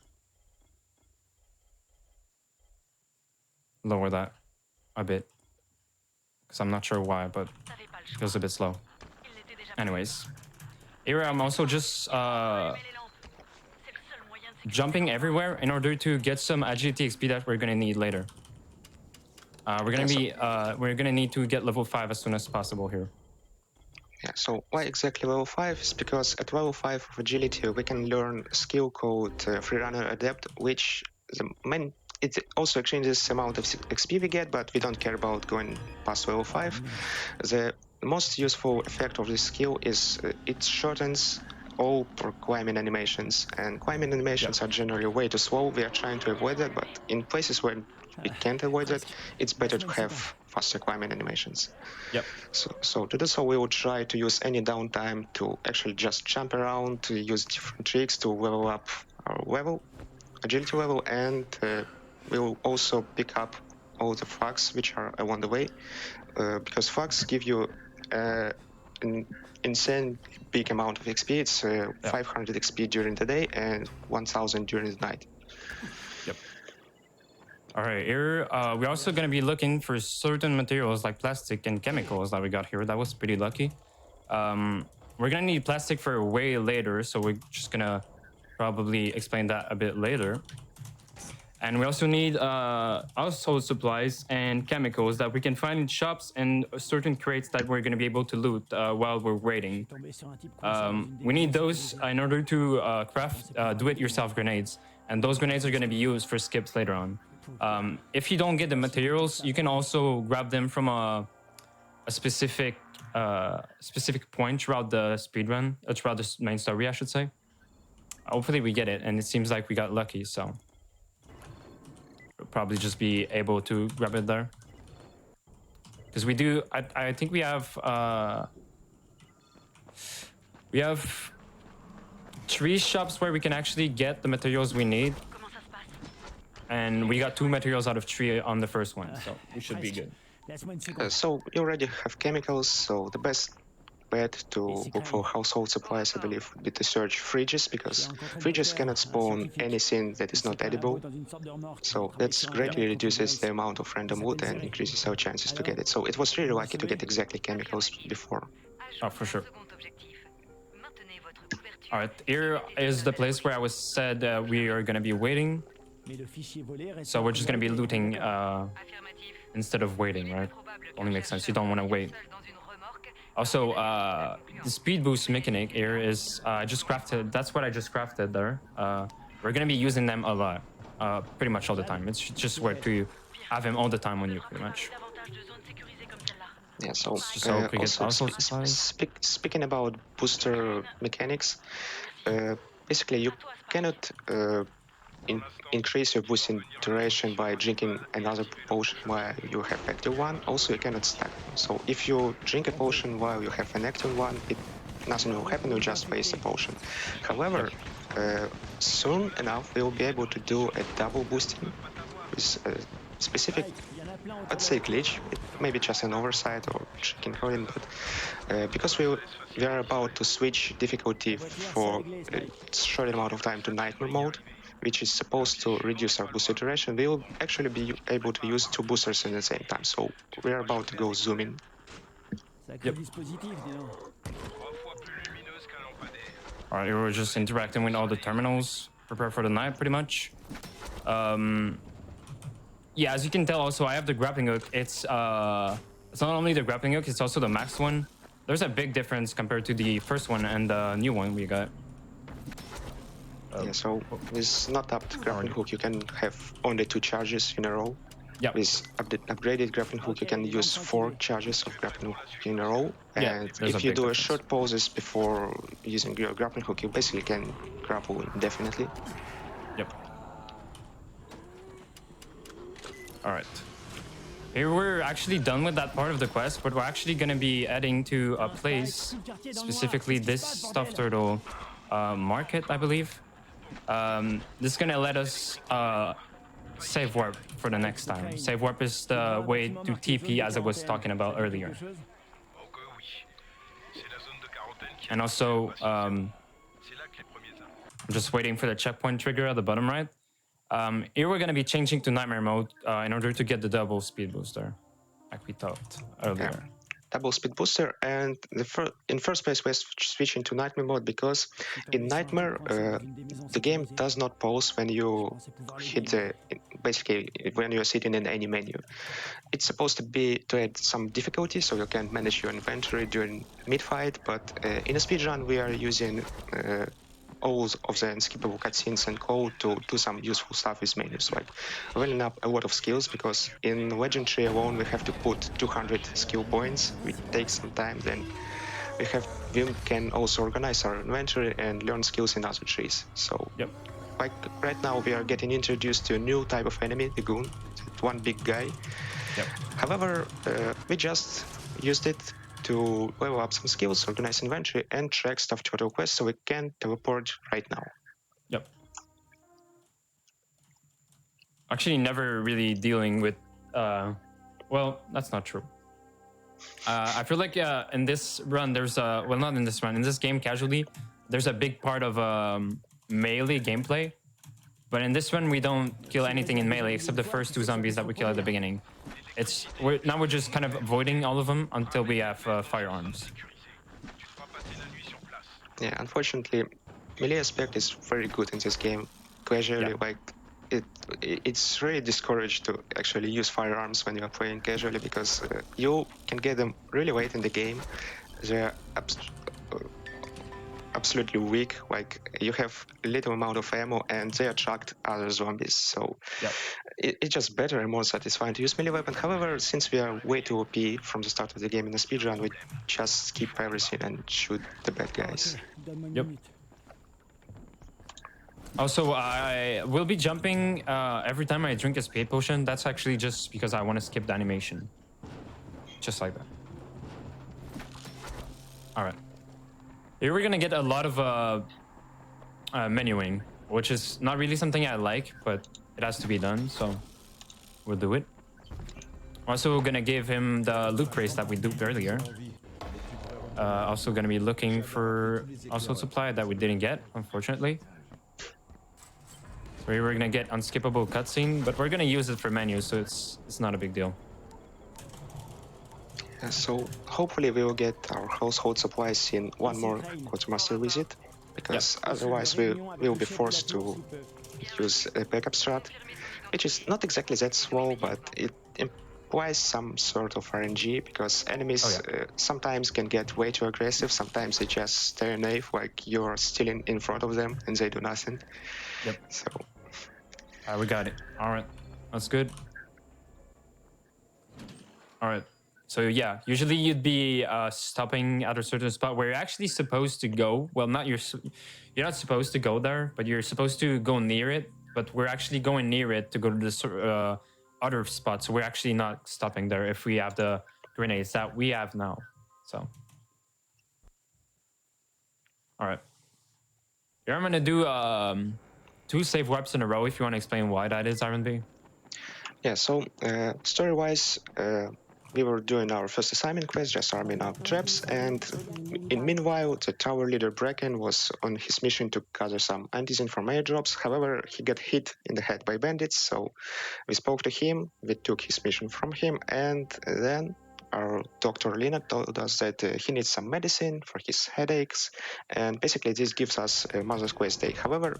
lower that a bit, because I'm not sure why, but it feels a bit slow. Anyways, here I'm also just jumping everywhere in order to get some agility XP that we're gonna need later. We're gonna need to get level 5 as soon as possible here. Yeah, so why exactly level 5? Is because at level 5 of agility we can learn a skill called Freerunner Adept, which it also exchanges the amount of XP we get, but we don't care about going past level 5. The most useful effect of this skill is it shortens all climbing animations, and climbing animations are generally way too slow. We are trying to avoid that, but in places where we can't avoid it, it's better to have faster climbing animations. Yep. So to do so, we will try to use any downtime to actually just jump around, to use different tricks to level up our agility level, and we'll also pick up all the flags which are along the way, because flags give you an insane big amount of XP. It's 500 XP during the day and 1000 during the night. Yep. All right, here we're also gonna be looking for certain materials like plastic and chemicals that we got here. That was pretty lucky. We're gonna need plastic for way later, so we're just gonna probably explain that a bit later. And we also need household supplies and chemicals that we can find in shops and certain crates that we're gonna be able to loot while we're waiting. We need those in order to craft do-it-yourself grenades, and those grenades are gonna be used for skips later on. If you don't get the materials, you can also grab them from a specific point throughout the speedrun, throughout the main story, I should say. Hopefully we get it, and it seems like we got lucky, so we'll probably just be able to grab it there. Because we do, I think we have 3 shops where we can actually get the materials we need. And we got 2 materials out of 3 on the first one, so we should be good. So you already have chemicals, so the best bet to look for household supplies, I believe, would be to search fridges, because fridges cannot spawn anything that is not edible. So that greatly reduces the amount of random loot and increases our chances to get it. So it was really lucky to get exactly chemicals before. Oh, for sure. All right, here is the place where I was said we are gonna be waiting. So we're just gonna be looting instead of waiting, right? Only makes sense. You don't want to wait. Also, the speed boost mechanic here is I just crafted. That's what I just crafted there. We're gonna be using them a lot, pretty much all the time. It's just worth to have them all the time on you, pretty much. Yeah, so So we get also household supplies. speaking about booster mechanics, basically you cannot increase your boosting duration by drinking another potion while you have active one. Also, you cannot stack them. So if you drink a potion while you have an active one, nothing will happen, you just waste a potion. However, soon enough, we will be able to do a double boosting with a specific, let's say, glitch. It may be just an oversight or chicken coding, but because we are about to switch difficulty for a short amount of time to nightmare mode, which is supposed to reduce our booster duration, we will actually be able to use 2 boosters at the same time. So we are about to go zoom in. Yep. All right, we're just interacting with all the terminals. Prepare for the night, pretty much. Yeah, as you can tell, also I have the grappling hook. It's not only the grappling hook; it's also the max one. There's a big difference compared to the first one and the new one we got. Yeah, so with not upped grappling hook, you can have only 2 charges in a row. Yep. With upgraded grappling hook, you can use 4 charges of grappling hook in a row. And if you do a short pauses before using your grappling hook, you basically can grapple indefinitely. Yep. All right. Here we're actually done with that part of the quest, but we're actually going to be heading to a place, specifically this stuffed turtle market, I believe. This is going to let us save warp for the next time. Save warp is the way to TP, as I was talking about earlier. And also, I'm just waiting for the checkpoint trigger at the bottom right. Here we're going to be changing to nightmare mode in order to get the double speed booster, like we talked earlier. Yeah. Double speed booster, and in first place we're switching to nightmare mode because in nightmare the game does not pause when you hit basically when you're sitting in any menu. It's supposed to be to add some difficulty so you can manage your inventory during mid-fight, but in a speedrun we are using all of the unskippable cutscenes and code to do some useful stuff with menus, like leveling up a lot of skills, because in Legendary alone we have to put 200 skill points, which takes some time. Then we can also organize our inventory and learn skills in other trees. So like right now we are getting introduced to a new type of enemy, the goon, one big guy. However, we just used it to level up some skills, organize inventory, and track stuff turtle quests, so we can teleport right now. Yep. Actually, never really dealing with. Well, that's not true. I feel like in this run, there's a well, not in this run, in this game casually, there's a big part of melee gameplay. But in this one, we don't kill anything in melee except the first 2 zombies that we kill at the beginning. Now we're just kind of avoiding all of them until we have firearms. Yeah, unfortunately, melee aspect is very good in this game. Casually, Yeah. like it's really discouraged to actually use firearms when you are playing casually because you can get them really late in the game. They're absolutely weak. Like you have a little amount of ammo and they attract other zombies. So Yep. it's just better and more satisfying to use melee weapon. However, since we are way too OP from the start of the game in the speedrun, we just skip everything and shoot the bad guys. Yep. Also, I will be jumping every time I drink a speed potion. That's actually just because I want to skip the animation. Just like that. All right. Here we're gonna get a lot of menuing, which is not really something I like, but it has to be done, so we'll do it. Also, we're gonna give him the loot crates that we duped earlier. Also gonna be looking for also supply that we didn't get, unfortunately. So here we're gonna get unskippable cutscene, but we're gonna use it for menus, so it's not a big deal. So hopefully we will get our household supplies in one more quartermaster visit, because otherwise we will be forced to use a backup strat, which is not exactly that slow, but it implies some sort of RNG, because enemies sometimes can get way too aggressive, sometimes they just stay naive, like you're still in front of them and they do nothing. Yep. So Alright, we got it. Alright, that's good. Alright. So yeah, usually you'd be stopping at a certain spot where you're actually supposed to go. Well, you're not supposed to go there, but you're supposed to go near it. But we're actually going near it to go to the other spot. So we're actually not stopping there if we have the grenades that we have now. So, all right. Here I'm gonna do 2 save warps in a row. If you want to explain why that is, R&B. yeah, so story-wise, we were doing our first assignment quest, just arming up traps, and in meanwhile, the tower leader Bracken was on his mission to gather some antizen from airdrops. However, he got hit in the head by bandits, so we spoke to him, we took his mission from him, and then our Dr. Lina told us that he needs some medicine for his headaches, and basically this gives us a Mother's Quest day. However,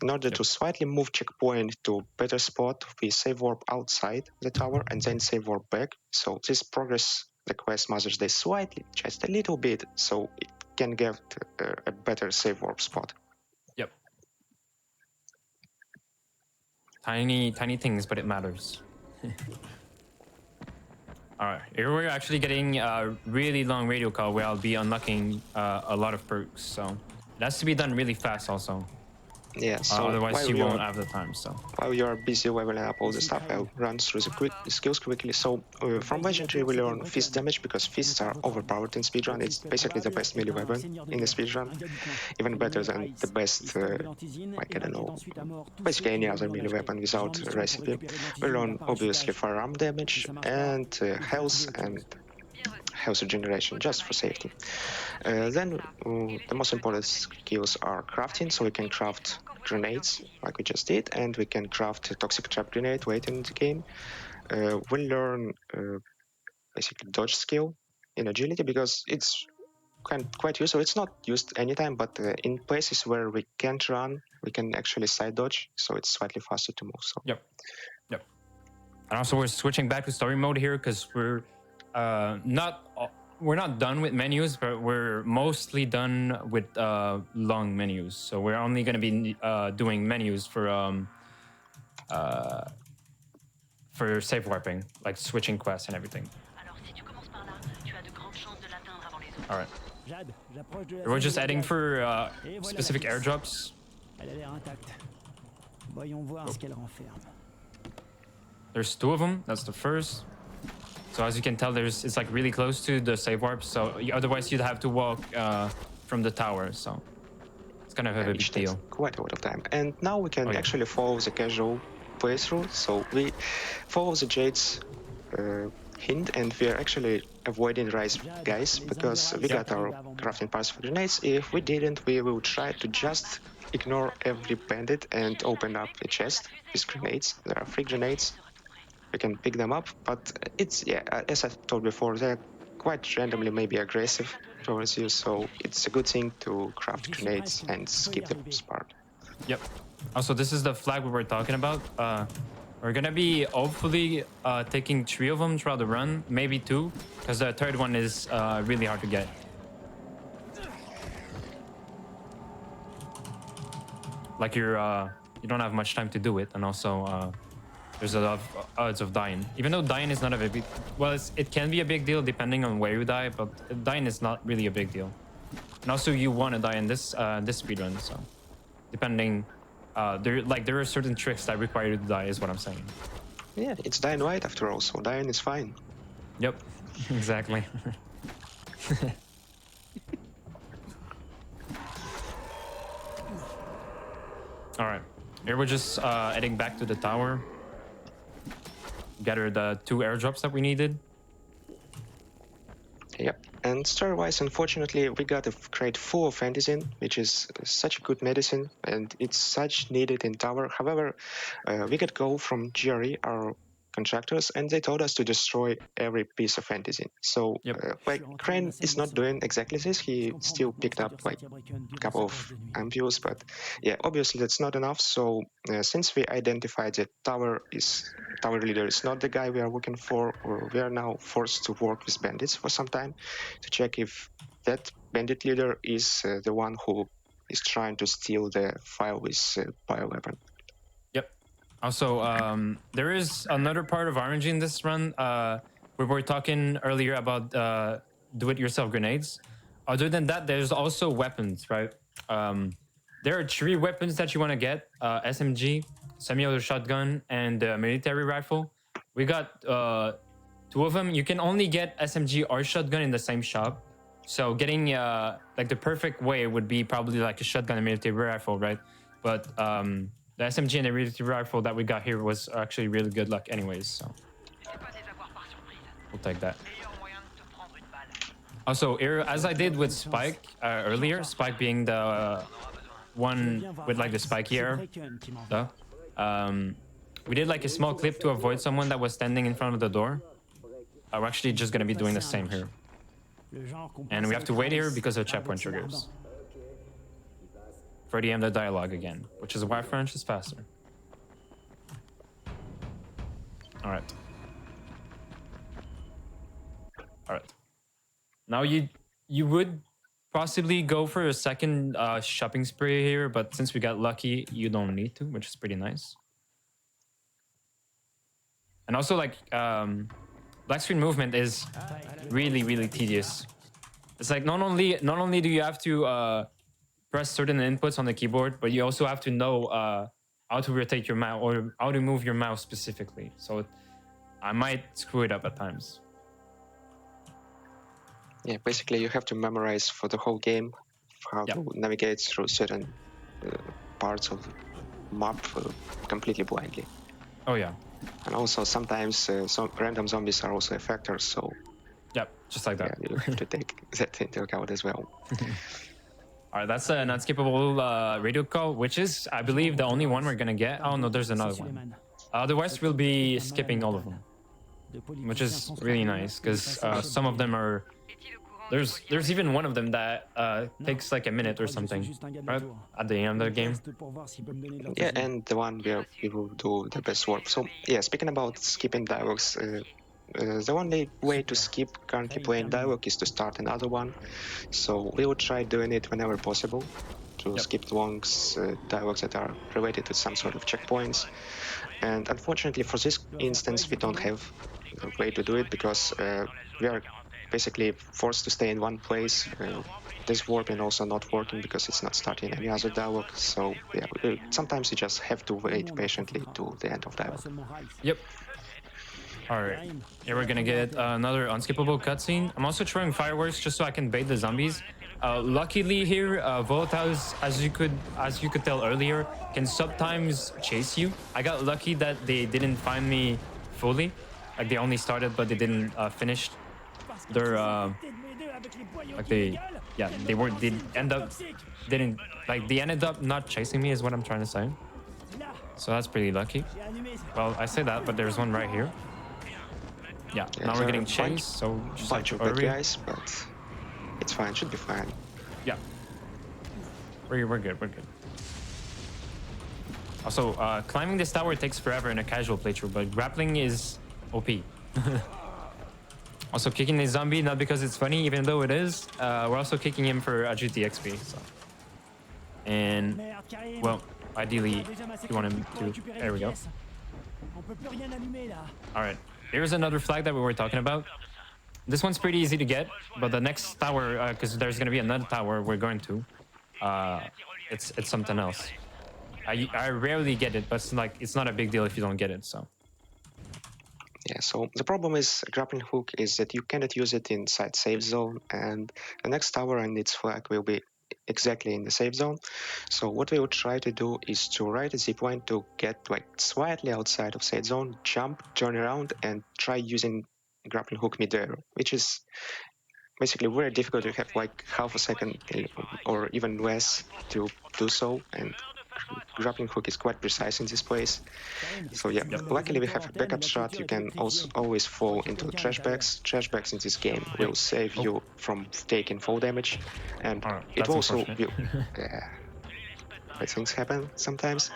in order to slightly move checkpoint to better spot, we save warp outside the tower and then save warp back. So this progress the quest Mother's Day slightly, just a little bit, so it can get a better save warp spot. Yep. Tiny things, but it matters. All right, here we're actually getting a really long radio call where I'll be unlocking a lot of perks. So it has to be done really fast also. Yeah, so otherwise you won't have the time. So while you're busy leveling up all the stuff, I'll run through the skills quickly. So from legendary we learn fist damage, because fists are overpowered in speedrun. It's basically the best melee weapon in the speedrun, even better than the best, like I don't know, basically any other melee weapon without a recipe. We learn obviously firearm damage and health regeneration, just for safety. Then the most important skills are crafting, so we can craft grenades like we just did, and we can craft a toxic trap grenade late in the game. We learn basically dodge skill in agility, because it's quite useful. It's not used anytime, but in places where we can't run, we can actually side dodge, so it's slightly faster to move. So Yep. And also we're switching back to story mode here because we're not done with menus, but we're mostly done with long menus. So we're only going to be doing menus for save warping, like switching quests and everything. All right. We're just heading for specific airdrops. There's 2 of them. That's the first. So as you can tell, it's like really close to the save warp. So otherwise you'd have to walk from the tower. So it's kind of a big deal. Quite a lot of time. And now we can actually follow the casual playthrough. So we follow the Jade's hint, and we are actually avoiding rise guys, because we got our crafting parts for grenades. If we didn't, we will try to just ignore every bandit and open up a chest with grenades. There are 3 grenades. You can pick them up, but it's, yeah, as I told before, they're quite randomly maybe aggressive towards you, so it's a good thing to craft grenades and skip the part. Yep. Also, this is the flag we were talking about. We're gonna be hopefully taking 3 of them throughout the run, maybe 2, because the third one is really hard to get. Like you don't have much time to do it, and also there's a lot of odds of dying. Even though dying is not a big, well, it can be a big deal depending on where you die, but dying is not really a big deal. And also, you want to die in this this speedrun, so depending, there are certain tricks that require you to die, is what I'm saying. Yeah, it's dying right after all, so dying is fine. Yep, exactly. All right, here we're just heading back to the tower. Gather the 2 airdrops that we needed. Yep. And story-wise, unfortunately, we got a crate full of antizin, which is such good medicine, and it's such needed in tower. However, we got go from GRE, our contractors, and they told us to destroy every piece of antizin. So, like, Crane is not doing exactly this. He still picked up like a couple of ampules, but yeah, obviously that's not enough. So, since we identified that tower leader is not the guy we are looking for, or we are now forced to work with bandits for some time to check if that bandit leader is the one who is trying to steal the file with bioweapon. Yep. Also, there is another part of RNG in this run. We were talking earlier about do-it-yourself grenades. Other than that, there's also weapons, right? There are 3 weapons that you want to get: SMG, semi-auto shotgun, and military rifle. We got 2 of them. You can only get SMG or shotgun in the same shop. So getting like the perfect way would be probably like a shotgun and military rifle, right? But the SMG and the military rifle that we got here was actually really good luck anyways, so we'll take that. Also, as I did with Spike earlier, Spike being the one with like the spiky arrow, we did like a small clip to avoid someone that was standing in front of the door. We're actually just gonna be doing the same here. And we have to wait here because of checkpoint triggers. For the end of the dialogue again, which is why French is faster. All right. All right. Now you would possibly go for a second shopping spree here, but since we got lucky, you don't need to, which is pretty nice. And also, like, black screen movement is really, really tedious. It's like not only do you have to press certain inputs on the keyboard, but you also have to know how to rotate your mouse or how to move your mouse specifically. So I might screw it up at times. Yeah, basically you have to memorize for the whole game how to navigate through certain parts of the map completely blindly. Oh yeah. And also sometimes some random zombies are also a factor, so yep, just like that. Yeah, you have to take that into account as well. All right, that's an unskippable radio call, which is, I believe, the only one we're gonna get. Oh no, there's another one. Otherwise, we'll be skipping all of them, which is really nice because some of them are. There's even one of them that takes like a minute or something, right, at the end of the game. Yeah, and the one where we will do the best work. So yeah, speaking about skipping dialogues, the only way to skip currently playing dialogue is to start another one. So we will try doing it whenever possible to skip the long dialogues that are related to some sort of checkpoints. And unfortunately for this instance, we don't have a way to do it because we are basically forced to stay in one place. This warping also not working because it's not starting any other dialogue. So yeah, sometimes you just have to wait patiently to the end of dialogue. Yep. All right, here we're gonna get another unskippable cutscene. I'm also throwing fireworks just so I can bait the zombies. Luckily here, volatiles, as you could tell earlier, can sometimes chase you. I got lucky that they didn't find me fully, like they only started but they didn't finish their Like they ended up not chasing me is what I'm trying to say. So that's pretty lucky. Well, I say that, but there's one right here. Yeah, now we're getting chased, so just have bunch to of bad hurry. guys, but it's fine. Should be fine. Yeah, we're good. We're good. Also, climbing this tower takes forever in a casual playthrough, but grappling is OP. Also, kicking a zombie, not because it's funny, even though it is. We're also kicking him for agility XP. So. And, well, ideally, you want him to... There we go. All right. Here's another flag that we were talking about. This one's pretty easy to get, but the next tower, because there's going to be another tower we're going to, it's something else. I rarely get it, but it's not a big deal if you don't get it, so... Yeah, so the problem is grappling hook is that you cannot use it inside safe zone, and the next tower and its flag will be exactly in the safe zone. So what we will try to do is to ride a zipline to get like slightly outside of safe zone, jump, turn around, and try using grappling hook mid-air, which is basically very difficult. You have like half a second or even less to do so, and grappling hook is quite precise in this place. So yeah, luckily we have a backup shot. You can also always fall into the trash bags. Trash bags in this game will save you from taking fall damage, and it also will, bad things happen sometimes.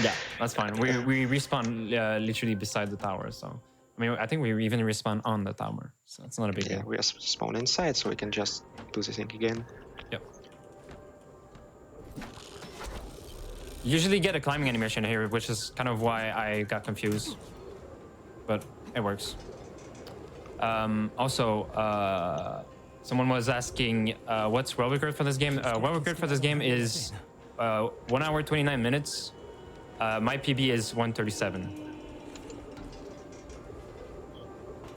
Yeah, that's fine. We respawn literally beside the tower, so I mean I think we even respawn on the tower, so it's not a big deal. Yeah, we are spawned inside, so we can just do the thing again. Yep. Usually get a climbing animation here, which is kind of why I got confused, but it works. Also, someone was asking what's world record for this game. World record for this game is 1 hour 29 minutes. My PB is 137.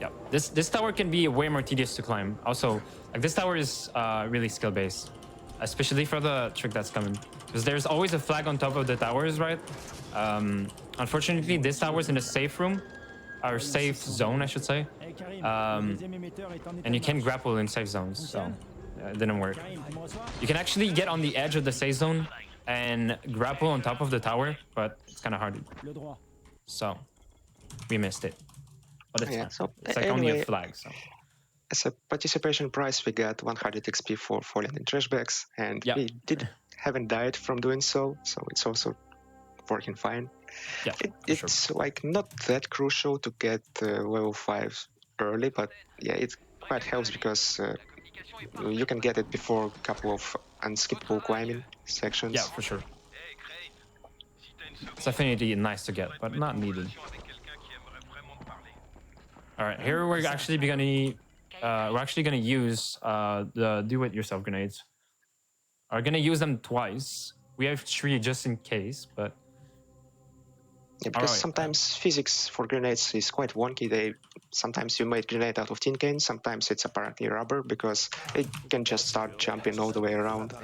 Yeah, this tower can be way more tedious to climb. Also, like this tower is really skill based, especially for the trick that's coming. Because there's always a flag on top of the towers, right? Unfortunately, this tower's in a safe room, or safe zone, I should say. And you can grapple in safe zones, so it didn't work. You can actually get on the edge of the safe zone and grapple on top of the tower, but it's kind of hard. So we missed it. But it's fine. So it's like only a flag, so. As a participation prize, we got 100 XP for falling in trash bags, and we haven't died from doing so it's also working fine. Yeah, it's like not that crucial to get level 5 early, but yeah, it quite helps because you can get it before a couple of unskippable climbing sections. Yeah, for sure. It's definitely nice to get, but not needed. All right, here we're actually gonna use the do-it-yourself grenades. We're gonna use them twice. We have 3 just in case, but yeah, because sometimes physics for grenades is quite wonky. Sometimes you make grenade out of tin cans, sometimes it's apparently rubber, because it can just start jumping all the way around.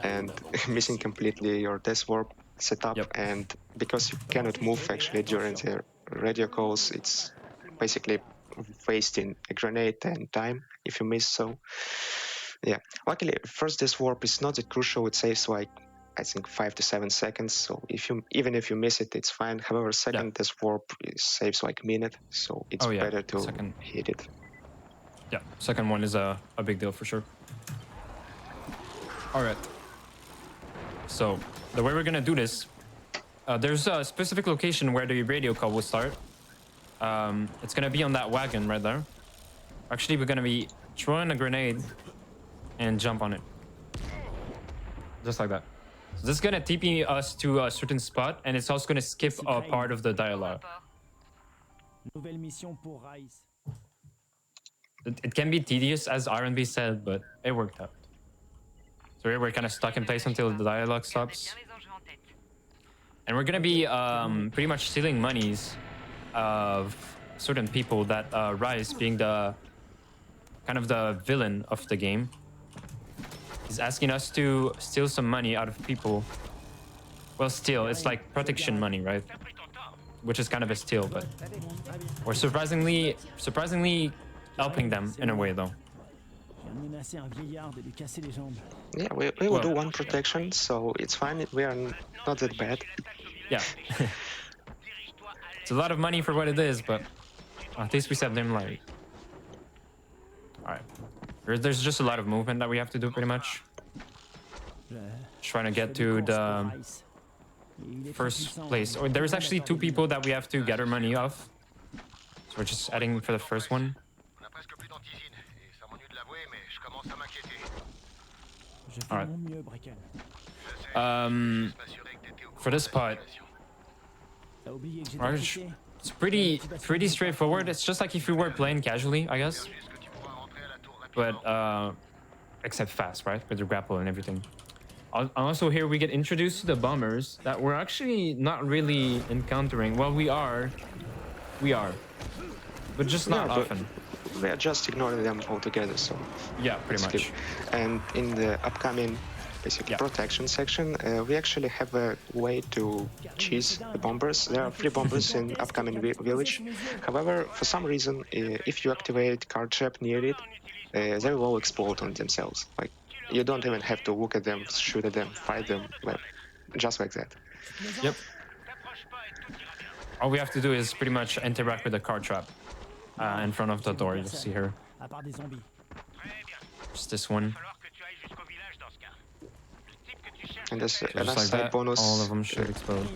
And missing completely your death warp setup. And because you cannot move actually during the radio calls, it's basically wasting a grenade and time if you miss. So yeah, luckily first death warp is not that crucial. It saves like I think 5 to 7 seconds, so even if you miss it, it's fine. However, second death warp saves like a minute, so it's better to hit it. Yeah, second one is a big deal for sure. All right, so the way we're gonna do this, there's a specific location where the radio call will start. It's gonna be on that wagon right there. Actually, we're gonna be throwing a grenade and jump on it, just like that. So this is gonna TP us to a certain spot, and it's also gonna skip a part of the dialogue. It can be tedious, as R&B said, but it worked out. So here we're kind of stuck in place until the dialogue stops. And we're gonna be pretty much stealing monies of certain people that Rise, being the kind of the villain of the game, is asking us to steal some money out of people. Well, steal, it's like protection money, right? Which is kind of a steal, but we're surprisingly helping them in a way, though. Yeah, we will do one protection, so it's fine. We are not that bad. Yeah. It's a lot of money for what it is, but at least we saved him life. All right. There's just a lot of movement that we have to do, pretty much. Trying to get to the first place. Or there's actually 2 people that we have to get our money off. So we're just adding for the first one. All right. For this part, it's pretty straightforward. It's just like if you were playing casually, I guess. But except fast, right? With your grapple and everything. Also here we get introduced to the bombers that we're actually not really encountering. Well, we are, but just not often. We are just ignoring them altogether. So yeah, pretty much. And in the upcoming basically protection section, we actually have a way to cheese the bombers. There are 3 bombers in upcoming village. However, for some reason, if you activate card trap near it, they will all explode on themselves. Like, you don't even have to look at them, shoot at them, fight them, just like that. Yep. All we have to do is pretty much interact with the card trap in front of the door. You'll see here. Just this one. And there's another like side that, bonus. all of them should explode.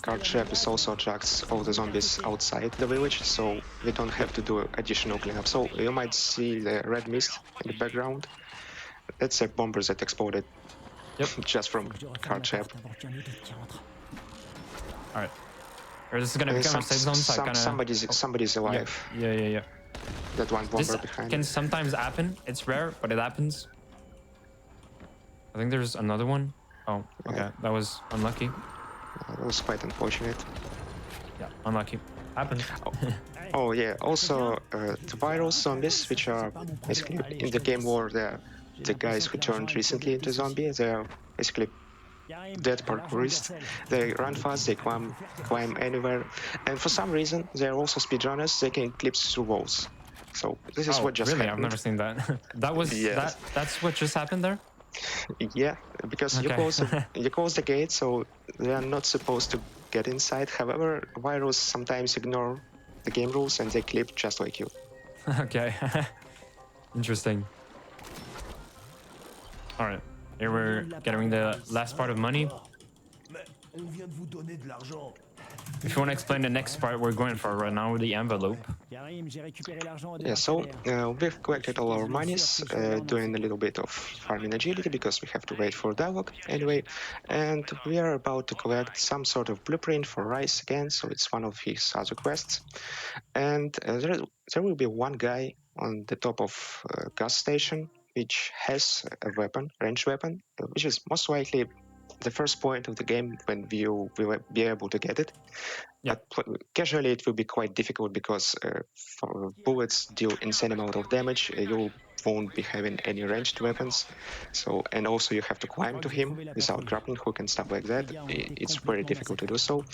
Card trap is also attracts all the zombies outside the village, so we don't have to do additional cleanup. So you might see the red mist in the background. That's a bomber that exploded. Yep. Just from card trap. All right. Or this is gonna become a safe zone, so I kinda... Somebody's alive. Yeah. That one bomber This behind. can sometimes happen. It's rare, but it happens. I think there's another one. Oh, okay. Yeah. That was unlucky. That was quite unfortunate. Yeah, unlucky. Happens. Oh yeah, also the viral zombies, which are basically in the game war, they're the guys who turned recently into zombies. They're basically dead parkourists. They run fast, they climb anywhere, and for some reason they're also speedrunners. They can eclipse through walls. So this is what just really? happened. I've never seen that. That was that's what just happened there? Yeah, because Okay. you close the gate, so they are not supposed to get inside. However, virus sometimes ignore the game rules and they clip just like you. Okay. Interesting. All right. Here we're getting the last part of money. If you want to explain the next part we're going for right now with the envelope. Yeah, so we've collected all our monies, doing a little bit of farming agility because we have to wait for dialogue anyway, and we are about to collect some sort of blueprint for Rice again, so it's one of his other quests. And there will be one guy on the top of a gas station which has a weapon, ranged weapon, which is most likely the first point of the game when you will be able to get it. Yeah. But casually it will be quite difficult because for bullets deal insane amount of damage. You won't be having any ranged weapons. So, and also you have to climb to him without grappling hook and stuff like that. It's very difficult to do so.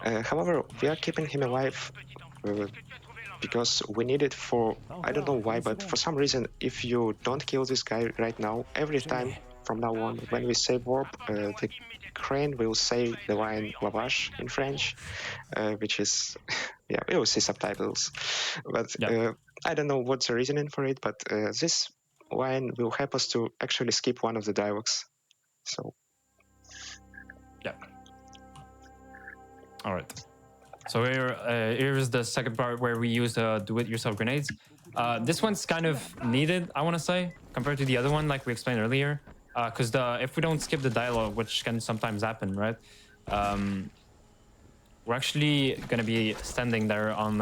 However, we are keeping him alive because we need it for, I don't know why, but for some reason, if you don't kill this guy right now, every time from now on, when we say warp, the crane will say the line lavash in French, which is, yeah, we will see subtitles. But I don't know what's the reasoning for it, but this line will help us to actually skip one of the dialogues. So. Yeah. All right. So here's the second part where we use the do-it-yourself grenades. This one's kind of needed, I want to say, compared to the other one, like we explained earlier. Because if we don't skip the dialogue, which can sometimes happen, right? We're actually going to be standing there on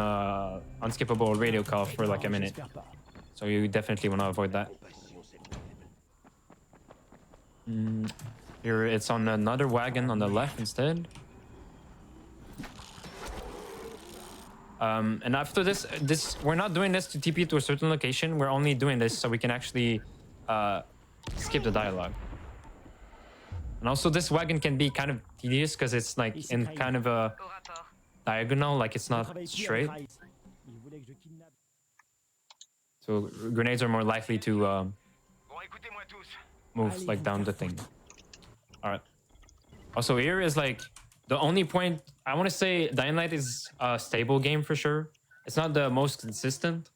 unskippable radio call for like a minute. So you definitely want to avoid that. Here it's on another wagon on the left instead. And after this, we're not doing this to TP to a certain location. We're only doing this so we can actually skip the dialogue. And also this wagon can be kind of tedious because it's like in kind of a diagonal, like it's not straight. So grenades are more likely to move like down the thing. All right. Also, here is like the only point I want to say. Dying Light is a stable game for sure. It's not the most consistent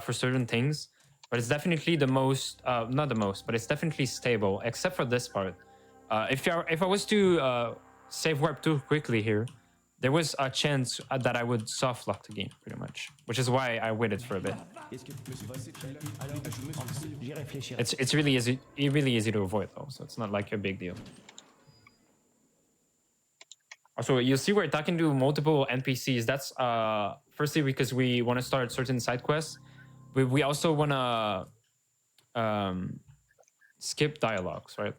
for certain things, but it's definitely the most not the most, but it's definitely stable except for this part. If I was to save warp too quickly here, there was a chance that I would soft lock the game pretty much, which is why I waited for a bit. It's really easy to avoid though, so it's not like a big deal. Also, you see we're talking to multiple NPCs. That's firstly because we want to start certain side quests. We also want to skip dialogues, right?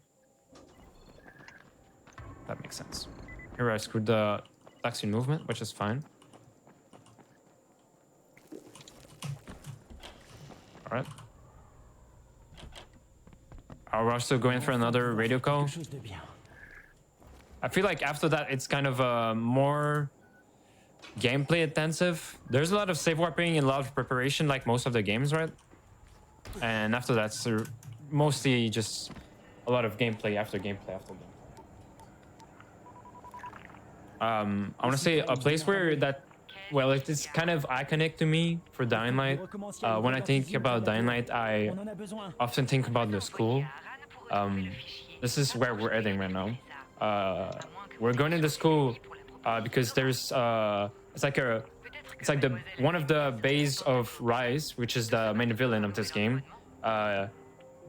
That makes sense. Here I screwed the taxi movement, which is fine. All right. We're also going for another radio call. I feel like after that, it's kind of more gameplay intensive. There's a lot of save warping and a lot of preparation, like most of the games, right? And after that, it's mostly just a lot of gameplay after gameplay after gameplay. I want to say a place where that, well, it's kind of iconic to me for Dying Light. When I think about Dying Light, I often think about the school. This is where we're heading right now. We're going to the school because there's it's like the one of the base of Rise, which is the main villain of this game.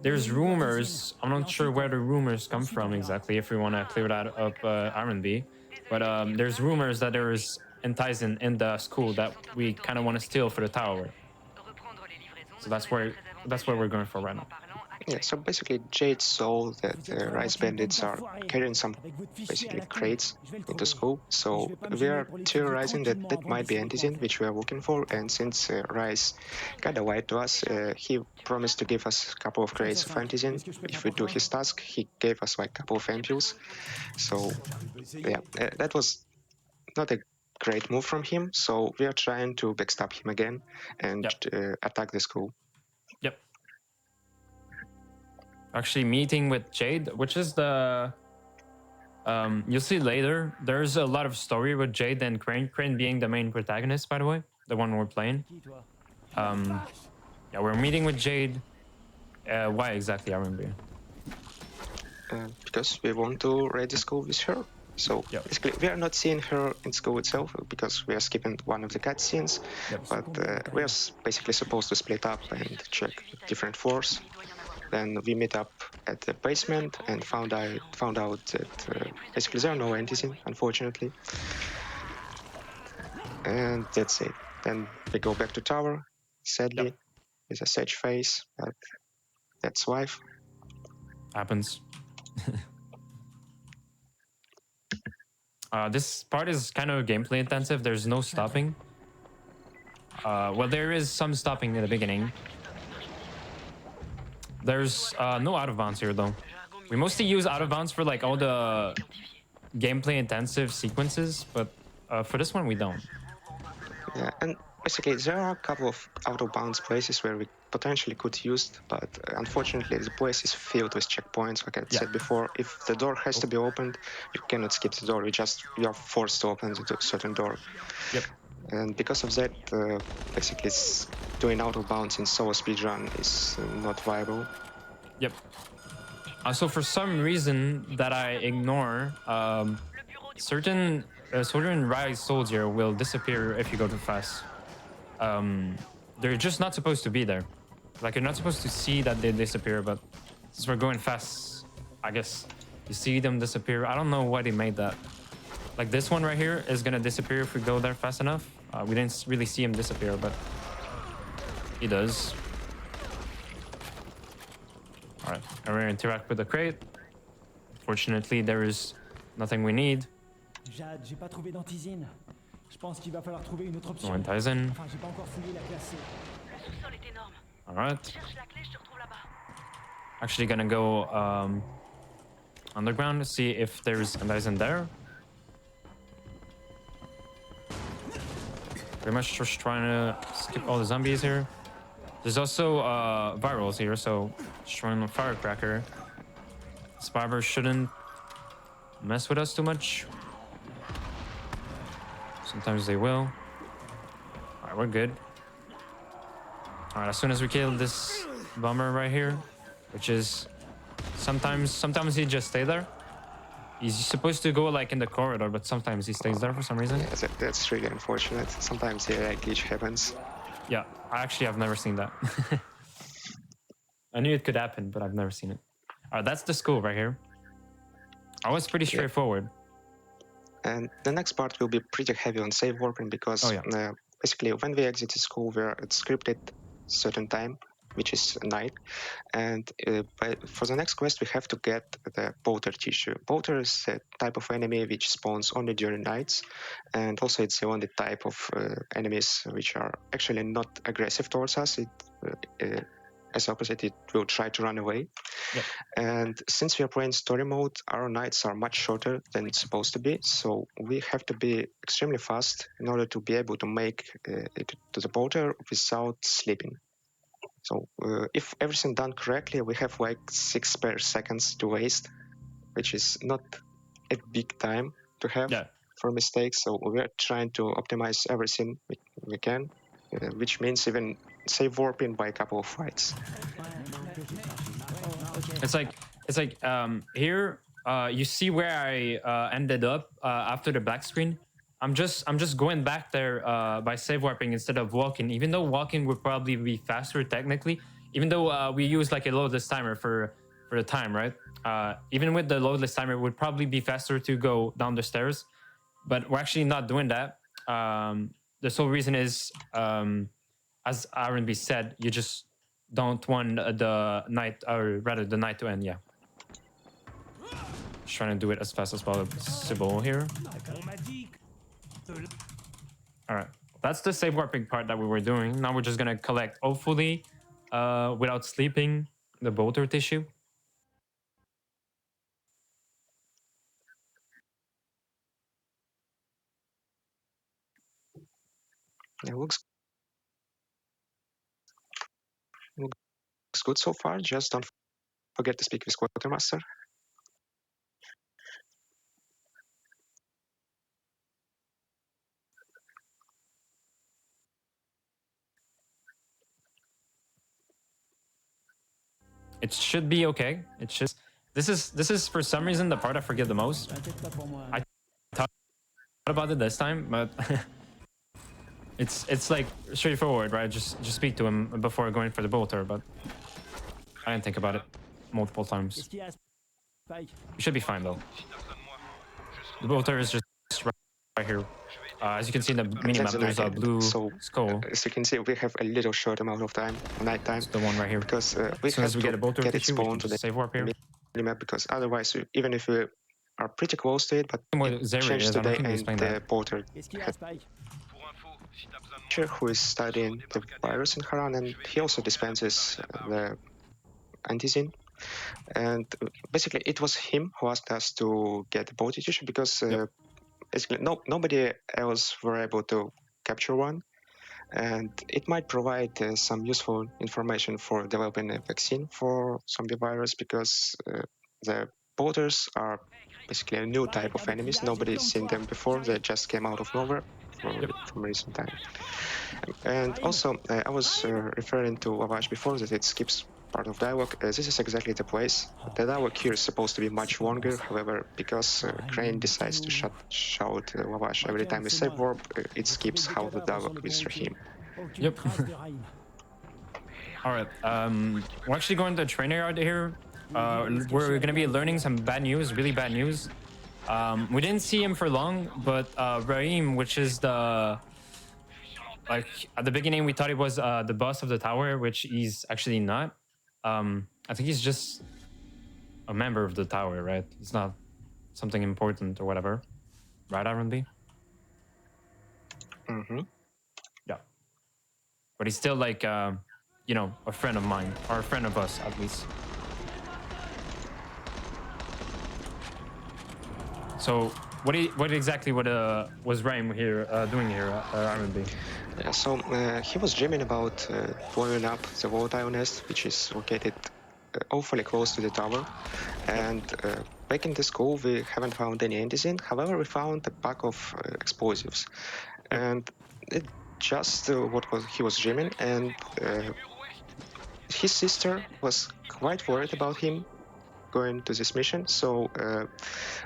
There's rumors. I'm not sure where the rumors come from exactly. If we want to clear that up, R&B, but there's rumors that there is Entizen in the school that we kind of want to steal for the tower. So that's where we're going for right now. Yeah, so basically Jade saw that the Rice Bandits are carrying some basically crates into school, so we are theorizing that that might be Antizen, which we are looking for, and since Rice kinda lied to us, he promised to give us a couple of crates of Antizen. If we do his task, he gave us like a couple of ampules, so yeah, that was not a great move from him, so we are trying to backstab him again and attack the school. Yep. Actually meeting with Jade, which is the you'll see later, there's a lot of story with Jade and Crane being the main protagonist, by the way, the one we're playing. Yeah, we're meeting with Jade. Why exactly, I remember? Because we want to raid the school with her. So basically, we are not seeing her in school itself because we are skipping one of the cutscenes, but we are basically supposed to split up and check different floors. Then we meet up at the basement and found out that basically there are no Antizen, unfortunately. And that's it. Then we go back to tower, sadly, with a sad face, but that's life. Happens. This part is kind of gameplay intensive. There's no stopping. Well, there is some stopping in the beginning. There's no out of bounds here though. We mostly use out of bounds for like all the gameplay intensive sequences, but for this one we don't. Yeah, and basically there are a couple of out of bounds places where we potentially could use it, but unfortunately the place is filled with checkpoints. Like I said before, if the door has to be opened, you cannot skip the door. You are forced to open the certain door. Yep. And because of that, basically doing out of bounds in solo speedrun is not viable. Yep. So for some reason that I ignore, certain Rise soldier will disappear if you go too fast. They're just not supposed to be there. Like, you're not supposed to see that they disappear, but since we're going fast, I guess you see them disappear. I don't know why they made that. Like, this one right here is gonna disappear if we go there fast enough. We didn't really see him disappear, but he does. All right, and we're gonna interact with the crate. Fortunately, there is nothing we need. Jade, j'ai pas trouvé d'antisine. Je pense qu'il va falloir trouver une autre option. No Entizen. Enfin, j'ai pas encore fouillé la classe C. Le sous-sol est énorme. All right. Cherche la clé, je te retrouve là-bas. Actually gonna go underground to see if there's Entizen there. Pretty much just trying to skip all the zombies here. There's also virals here, so destroying a firecracker. Survivors shouldn't mess with us too much. Sometimes they will. All right, we're good. All right, as soon as we kill this bummer right here, which is sometimes he just stay there. He's supposed to go like in the corridor, but sometimes he stays there for some reason. Yeah, that's really unfortunate. Sometimes a glitch happens. Yeah, I actually have never seen that. I knew it could happen, but I've never seen it. All right, that's the school right here. Oh, it's pretty straightforward. And the next part will be pretty heavy on save warping because basically when we exit the school, we're at scripted certain time, which is night. And for the next quest, we have to get the bolter tissue. Bolter is a type of enemy which spawns only during nights. And also it's the only type of enemies which are actually not aggressive towards us. As opposite, it will try to run away. Yep. And since we are playing story mode, our nights are much shorter than it's supposed to be. So we have to be extremely fast in order to be able to make it to the bolter without sleeping. So if everything done correctly, we have like 6 spare seconds to waste, which is not a big time to have for mistakes. So we're trying to optimize everything we can, which means even save warping by a couple of fights. It's like here you see where I ended up after the black screen. I'm just going back there by save warping instead of walking, even though walking would probably be faster technically, even though we use like a loadless timer for the time, right? Even with the loadless timer, it would probably be faster to go down the stairs, but we're actually not doing that. The sole reason is, as R&B said, you just don't want the night, or rather the night to end, yeah. Just trying to do it as fast as possible here. All right, that's the save warping part that we were doing. Now we're just gonna collect, hopefully, without sleeping, the bolter tissue. It looks good so far. Just don't forget to speak with Quartermaster. It should be okay. It's just this is for some reason the part I forget the most. I thought about it this time, but it's like straightforward, right? Just speak to him before going for the bolter, but I didn't think about it multiple times. You should be fine though. The bolter is just right here. As you can see in the minimap, there's a blue skull. As you can see, we have a little short amount of time, night time. It's the one right here. Because we as soon have as we to get a bolter get it tissue, we spawned can to the just save warp here. minimap, because otherwise, even if we are pretty close to it, but it changed today and the bolter had who is studying the virus in Haran, and he also dispenses the antizin. And basically, it was him who asked us to get the bolter tissue because basically nobody else were able to capture one, and it might provide some useful information for developing a vaccine for zombie virus, because the bolters are basically a new type of enemies. Nobody's seen them before. They just came out of nowhere from recent time. And also, I was referring to Lavash before that it skips part of dialogue. This is exactly the place. The dialogue here is supposed to be much longer. However, because Crane decides to shout Lavash every time we save warp, it skips how the dialogue with Rahim. Yep. All right. We're actually going to the trainer yard here. We're gonna be learning some bad news, really bad news. We didn't see him for long, but Rahim, which is the like at the beginning we thought he was the boss of the tower, which he's actually not. I think he's just a member of the tower, right? He's not something important or whatever, right, R&B? Mm-hmm. Yeah, but he's still like you know, a friend of mine, or a friend of us at least. So what exactly was Rahim here doing here, R&B? So he was dreaming about blowing up the volatile nest, which is located awfully close to the tower. And back in the school, we haven't found any antizen. However, we found a pack of explosives, and it just what was he was dreaming. And his sister was quite worried about him going to this mission, so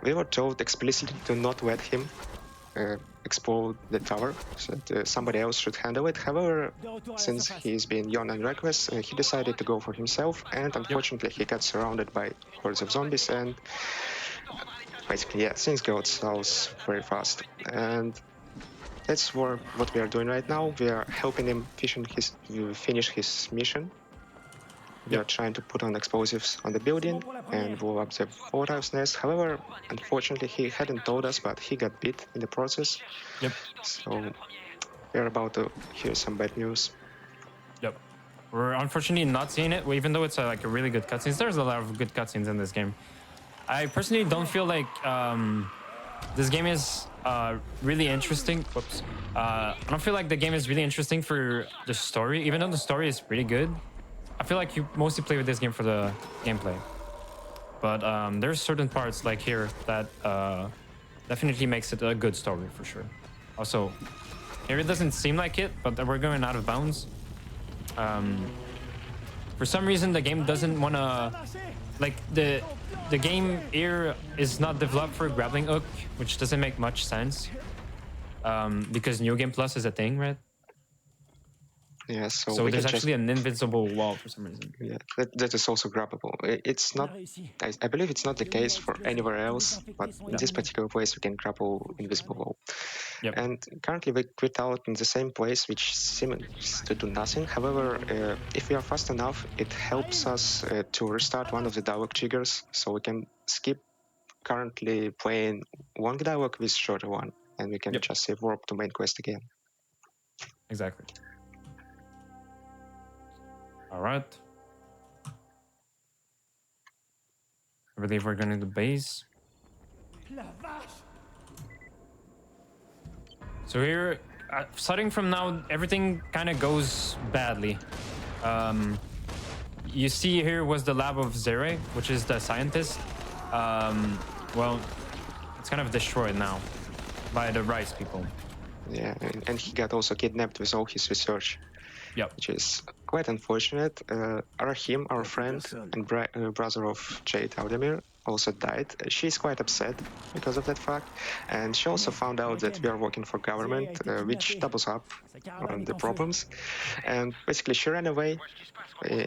we were told explicitly to not let him explode the tower, so that somebody else should handle it. However, since he's been young and reckless, he decided to go for himself, and unfortunately he got surrounded by hordes of zombies, and basically, yeah, things go south very fast. And that's what we are doing right now. We are helping him finish his mission. We are trying to put on explosives on the building and blow up the volatile nest. However, unfortunately, he hadn't told us, but he got bit in the process. Yep. So we're about to hear some bad news. Yep. We're unfortunately not seeing it, even though it's like a really good cutscenes. There's a lot of good cutscenes in this game. I personally don't feel like this game is really interesting. Whoops. I don't feel like the game is really interesting for the story, even though the story is pretty good. I feel like you mostly play with this game for the gameplay. But there's certain parts like here that definitely makes it a good story for sure. Also, here it doesn't seem like it, but we're going out of bounds. For some reason, the game doesn't want to... Like, the game here is not developed for grappling hook, which doesn't make much sense. Because New Game Plus is a thing, right? Yeah, so there's actually an invincible wall for some reason. Yeah, that is also grabbable. It's not. I believe it's not the case for anywhere else, but in this particular place we can grapple invisible wall. Yep. And currently we quit out in the same place, which seems to do nothing. However, if we are fast enough, it helps us to restart one of the dialogue triggers, so we can skip currently playing one dialogue with shorter one, and we can just save warp to main quest again. Exactly. All right. I believe we're going to the base. So here, starting from now, everything kind of goes badly. You see here was the lab of Zere, which is the scientist. Well, it's kind of destroyed now by the Rice people. Yeah, and he got also kidnapped with all his research. Yep. Which is quite unfortunate. Rahim, our friend and brother of Jade Aldemir, also died. She's quite upset because of that fact, and she also found out that we are working for government, which doubles up on the problems. And basically, she ran away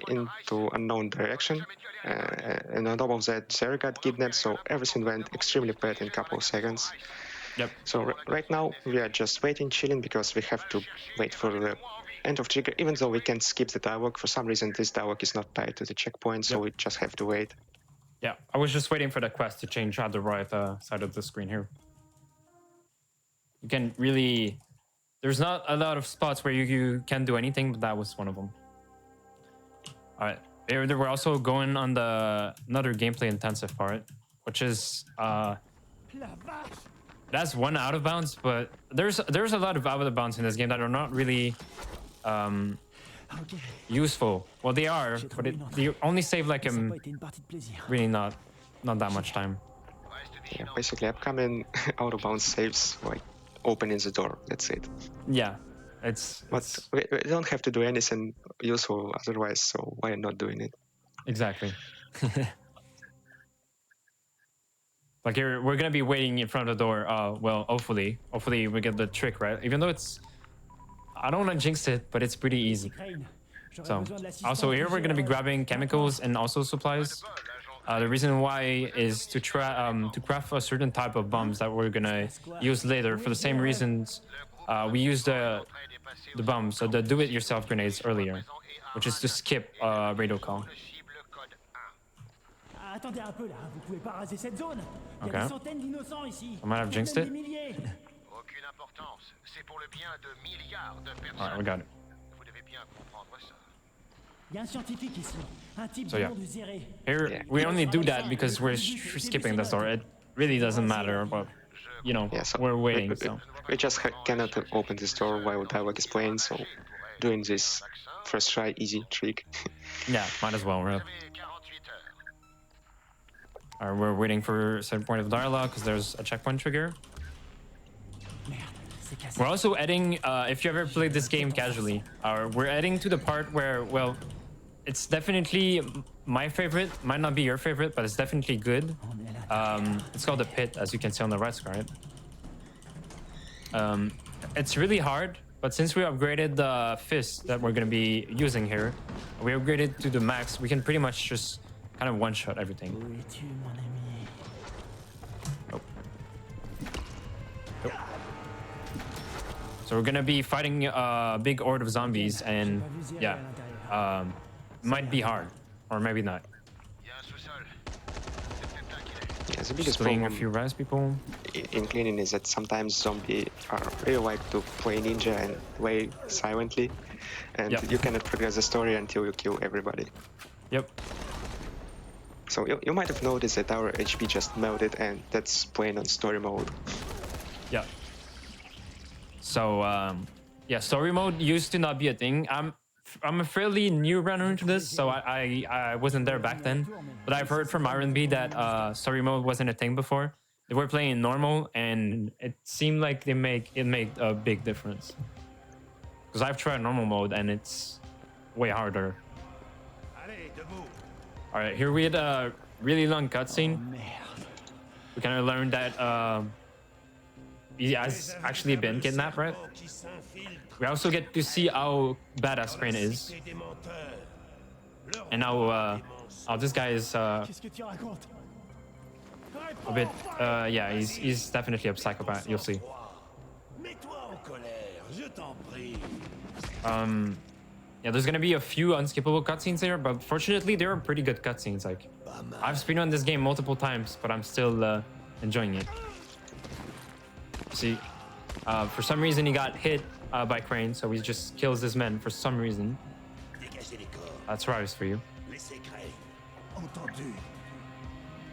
into unknown direction, and on top of that, Zara got kidnapped. So everything went extremely bad in a couple of seconds. Yep. So right now we are just waiting, chilling, because we have to wait for the end of trigger. Even though we can skip the dialogue, for some reason this dialogue is not tied to the checkpoint, so we just have to wait. Yeah, I was just waiting for the quest to change on the right side of the screen here. You can really... There's not a lot of spots where you can do anything, but that was one of them. All right. We're also going on the another gameplay intensive part, which is... That's one out of bounds, but there's a lot of out of bounds in this game that are not really useful. Well, they are, but they only save like really not that much time. Yeah, basically, upcoming out of bounds saves like opening the door. That's it. Yeah, But we don't have to do anything useful otherwise, so why not doing it? Exactly. Like here, we're gonna be waiting in front of the door. Well, hopefully we get the trick right. Even though I don't want to jinx it, but it's pretty easy. So, also here we're gonna be grabbing chemicals and also supplies. The reason why is to craft a certain type of bombs that we're gonna use later. For the same reasons, we used the bombs, so the do-it-yourself grenades earlier, which is to skip radio call. Attendez un peu là, vous pouvez pas raser cette zone. Il y a Okay. des centaines d'innocents ici. I might have jinxed it. Des milliers. Aucune importance. C'est pour le bien de milliards de personnes. All right, we got it. Vous devez bien comprendre ça. Il y a un scientifique ici, un type So du yeah. nom de Zéré. Here we only do that because we're skipping the door. It really doesn't matter, but you know, Yeah, so we're waiting. So we just cannot open this door while dialogue is playing, so doing this first try easy trick. yeah, might as well, right? We're waiting for a certain point of dialogue because there's a checkpoint trigger. Merde, c'est cassé. We're also adding, if you ever played this game casually, we're adding to the part where, well, it's definitely my favorite. Might not be your favorite, but it's definitely good. It's called the pit, as you can see on the right side. It's really hard, but since we upgraded the fist that we're going to be using here, we upgraded to the max, we can pretty much just kind of one-shot everything. Où es-tu, mon ami? So we're going to be fighting a big horde of zombies, and yeah, might be hard, or maybe not. Yeah, the biggest Slaying a problem few res people. in cleaning is that sometimes zombies are really like to play ninja and play silently, and Yep. you cannot progress the story until you kill everybody. Yep. So you might have noticed that our HP just melted, and that's playing on story mode. Yeah. So yeah, story mode used to not be a thing. I'm a fairly new runner into this, so I wasn't there back then. But I've heard from R&B that story mode wasn't a thing before. They were playing normal, and it seemed like it made a big difference. Because I've tried normal mode, and it's way harder. All right, here we had a really long cutscene. We kind of learned that he has actually been kidnapped, right? We also get to see how badass Crane is, and how this guy is Qu'est-ce que tu racontes? a bit. Yeah, he's definitely a psychopath. You'll see. Yeah, there's gonna be a few unskippable cutscenes here, but fortunately, they are pretty good cutscenes. Like, I've speedrun this game multiple times, but I'm still enjoying it. See, for some reason, he got hit by Crane, so he just kills this man for some reason. That's Rise for you.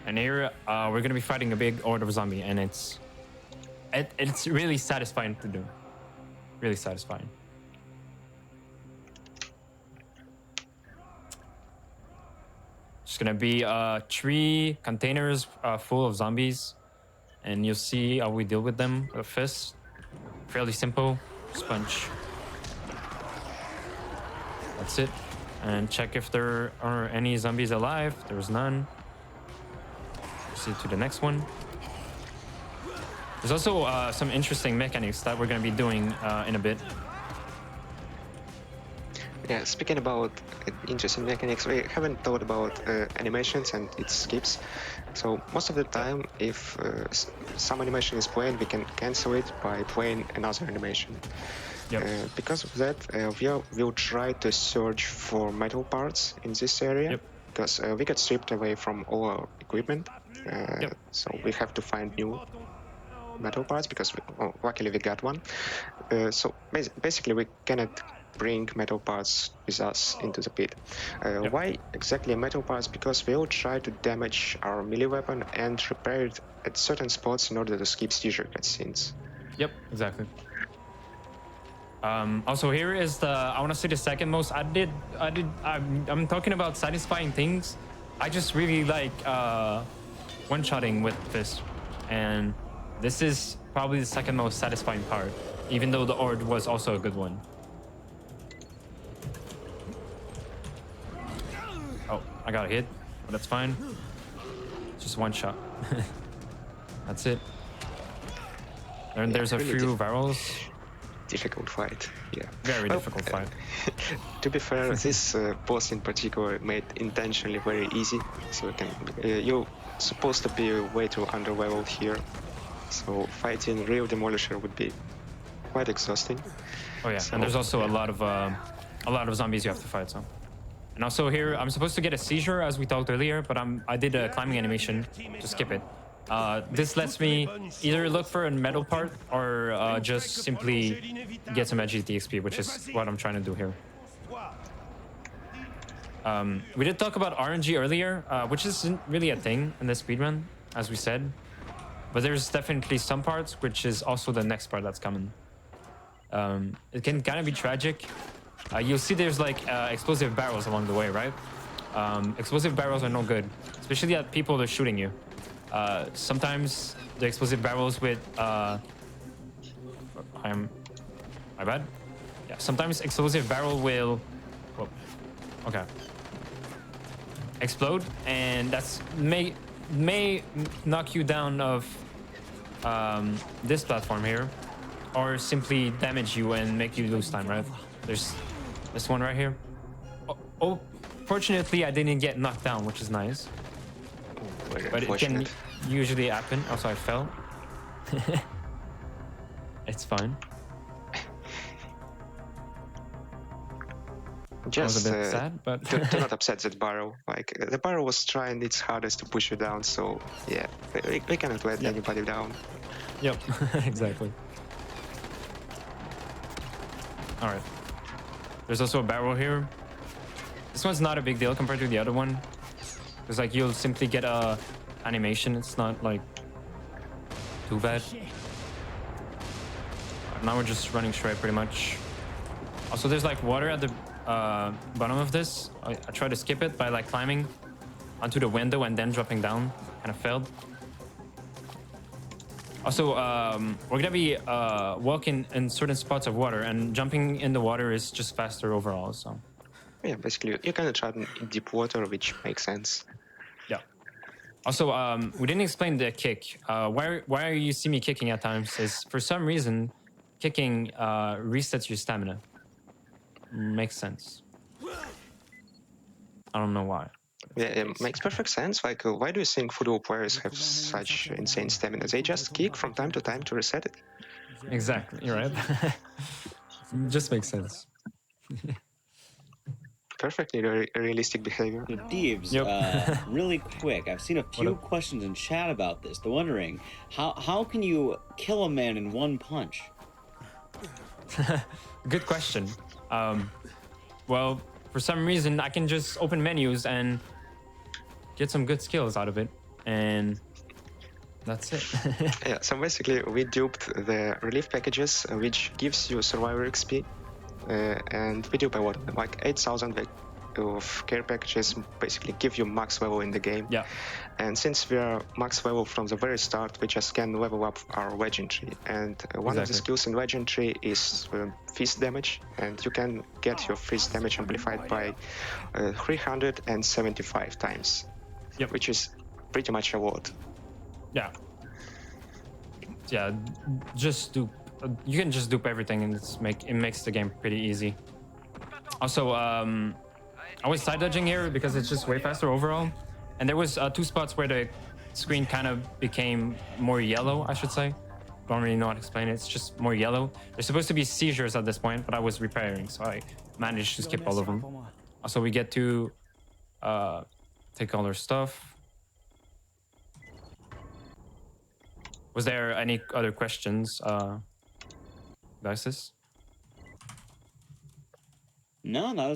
And here, we're gonna be fighting a big horde of zombie, and it's really satisfying to do. Really satisfying. It's gonna be 3 containers full of zombies, and you'll see how we deal with them with a fist. Fairly simple. Sponge. That's it. And check if there are any zombies alive. There's none. Proceed to the next one. There's also some interesting mechanics that we're gonna be doing in a bit. Yeah, speaking about interesting mechanics, we haven't thought about animations and its skips. So most of the time, if some animation is playing, we can cancel it by playing another animation. Yep. Because of that, we'll try to search for metal parts in this area. Yep. Because we get stripped away from all our equipment. Yep. So we have to find new metal parts because luckily we got one. So basically we cannot bring metal parts with us into the pit. Yep. Why exactly metal parts? Because we'll try to damage our melee weapon and repair it at certain spots in order to skip seizure cutscenes. Yep, exactly. Also, here is the, I want to say the second most. I'm talking about satisfying things. I just really like one-shotting with fist, and this is probably the second most satisfying part, even though the Ord was also a good one. Oh, I got a hit, but that's fine. Just one shot. That's it. And there's a really few barrels. Difficult fight, yeah. Very difficult fight. To be fair, this boss in particular made intentionally very easy, so you're supposed to be way too underleveled here, so fighting real Demolisher would be quite exhausting. Oh yeah, So, and there's also a lot of zombies you have to fight. So, and also here I'm supposed to get a seizure as we talked earlier, but I did a climbing animation to skip it. This lets me either look for a metal part or just simply get some edgy XP, which is what I'm trying to do here. We did talk about RNG earlier, which isn't really a thing in this speedrun, as we said. but there's definitely some parts, which is also the next part that's coming. It can kind of be tragic. You'll see there's like explosive barrels along the way, right? Explosive barrels are no good, especially at people that are shooting you. Sometimes the explosive barrels with my bad. Yeah, sometimes explosive barrel will okay, explode, and that's may knock you down of this platform here, or simply damage you and make you lose time, right? There's this one right here. Oh, fortunately I didn't get knocked down, which is nice. Very But it can unfortunate. usually happen. Also, I fell. It's fine. I was Just a bit sad, but do not upset that barrel. Like the barrel was trying its hardest to push you down, so yeah, we cannot let Yeah. anybody down. Yep, exactly. All right. There's also a barrel here. This one's not a big deal compared to the other one. It's like you'll simply get a animation. It's not like too bad. Now we're just running straight pretty much. Also, there's like water at the bottom of this. I tried to skip it by like climbing onto the window and then dropping down. Kind of failed. Also, we're gonna be walking in certain spots of water, and jumping in the water is just faster overall. So Yeah, basically you can try in deep water, which makes sense. yeah. Also, we didn't explain the kick. Why you see me kicking at times is for some reason, kicking resets your stamina. Makes sense. I don't know why. Yeah, it makes perfect sense. Like, why do you think football players have such insane stamina? They just kick from time to time to reset it. Exactly, you're right. Just makes sense. Perfectly realistic behavior. So, Deebs, Yep. really quick, I've seen a few up? questions in chat about this. They're wondering, how can you kill a man in one punch? Good question. Well, for some reason, I can just open menus and get some good skills out of it, and that's it. Yeah, so basically we duped the relief packages, which gives you survivor XP, and we dupe a lot of them, like 8,000 of care packages basically give you max level in the game. Yeah. And since we are max level from the very start, we just can level up our legendary. And one of the Exactly. skills in legendary is fist damage, and you can get your fist damage amplified by 375 times, Yep. which is pretty much a lot. Yeah. Yeah. Just dupe. You can just dupe everything, and it makes the game pretty easy. Also, I was side dodging here because it's just way faster overall. And there was 2 spots where the screen kind of became more yellow, I should say. Don't really know how to explain it. It's just more yellow. There's supposed to be seizures at this point, but I was repairing, so I managed to skip all of them. Also, we get to take all our stuff. Was there any other questions, Dices? No, that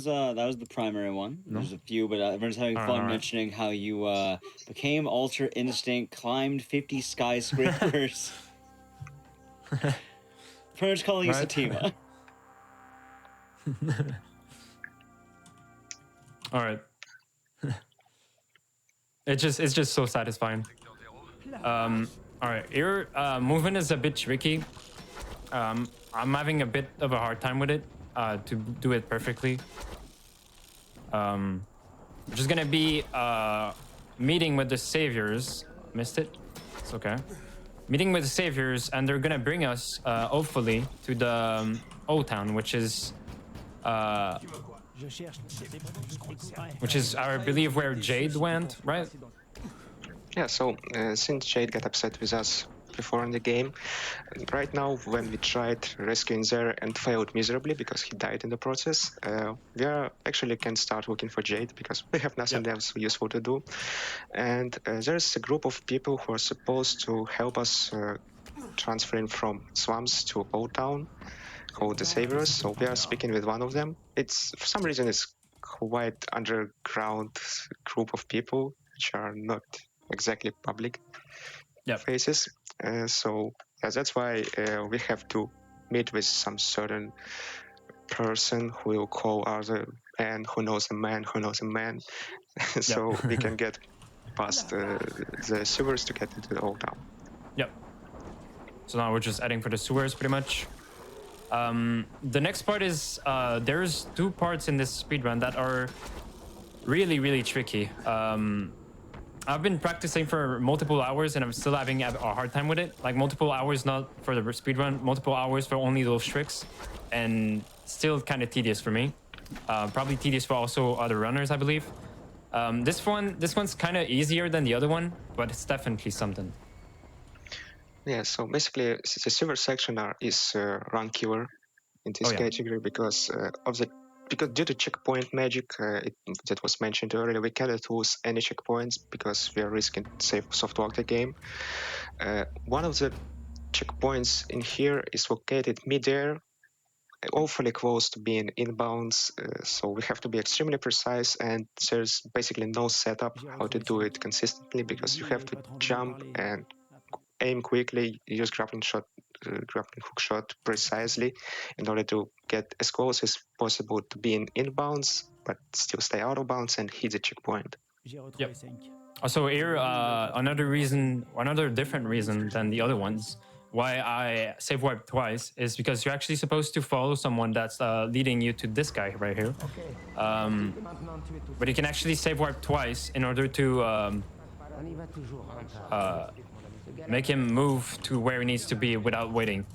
was the primary one. There's a few, but everyone's having fun Alright. mentioning how you became Ultra Instinct, climbed 50 skyscrapers. Pretty much calling you Right. Satima. All right. It's just so satisfying. All right, your movement is a bit tricky. I'm having a bit of a hard time with it to do it perfectly. We're just gonna be meeting with the saviors. Missed it. It's okay. Meeting with the saviors, and they're gonna bring us hopefully to the Old Town, which is I believe where Jade went, right? Yeah, so since Jade got upset with us before in the game, right now when we tried rescuing there and failed miserably because he died in the process, we are actually can start looking for Jade because we have nothing else useful to do. And there's a group of people who are supposed to help us transferring from slums to Old Town, called the Saviors. So we are speaking with one of them. It's for some reason it's quite underground group of people which are not exactly public faces. So yeah, that's why we have to meet with some certain person who will call other man who knows a man who knows a man, so we can get past the sewers to get into the old town. Yep. So now we're just adding for the sewers pretty much. The next part is there's 2 parts in this speedrun that are really, really tricky. I've been practicing for multiple hours and I'm still having a hard time with it. Like multiple hours, not for the speedrun, multiple hours for only those tricks, and still kind of tedious for me. Probably tedious for also other runners, I believe. This one's kind of easier than the other one, but it's definitely something. Yeah, so basically the silver section is run killer in this category because due to checkpoint magic that was mentioned earlier, we cannot lose any checkpoints because we are risking safe soft lock the game. One of the checkpoints in here is located mid-air, awfully close to being inbounds, so we have to be extremely precise, and there's basically no setup how to do it consistently because you have to jump and aim quickly, use grappling hook shot precisely in order to get as close as possible to being inbounds, but still stay out of bounds and hit the checkpoint. Yep. Also here, another different reason than the other ones, why I save wipe twice is because you're actually supposed to follow someone that's leading you to this guy right here. But you can actually save wipe twice in order to make him move to where he needs to be without waiting.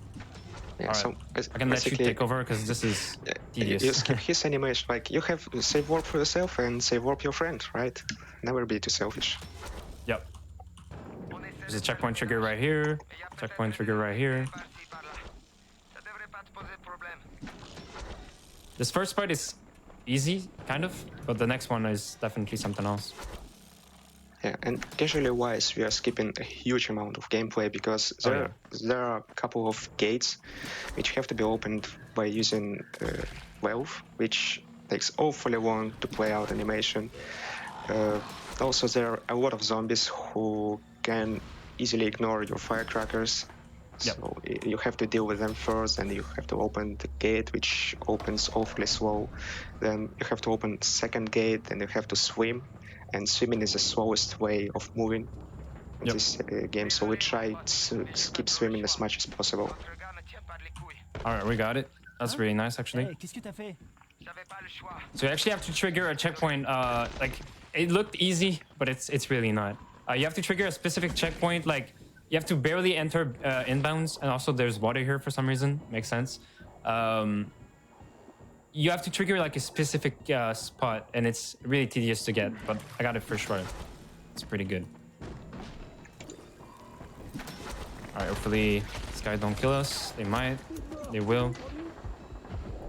Yeah, so I can let you take over because this is tedious. You skip his animation. Like, you have save warp for yourself and save warp your friend, right? Never be too selfish. Yep. There's a checkpoint trigger right here. Checkpoint trigger right here. This first part is easy, kind of, but the next one is definitely something else. Yeah, and casually wise, we are skipping a huge amount of gameplay because there are a couple of gates which have to be opened by using Valve, which takes awfully long to play out animation. Also, there are a lot of zombies who can easily ignore your firecrackers. So you have to deal with them first, and you have to open the gate, which opens awfully slow. Then you have to open the second gate, and you have to swim. And swimming is the slowest way of moving in this game, so we try to skip swimming as much as possible. Alright, we got it. That's really nice, actually. So you actually have to trigger a checkpoint. Like, it looked easy, but it's really not. You have to trigger a specific checkpoint. Like, you have to barely enter inbounds, and also there's water here for some reason. Makes sense. You have to trigger like a specific spot, and it's really tedious to get, but I got it for sure. It's pretty good. All right, hopefully this guy don't kill us. They might. They will.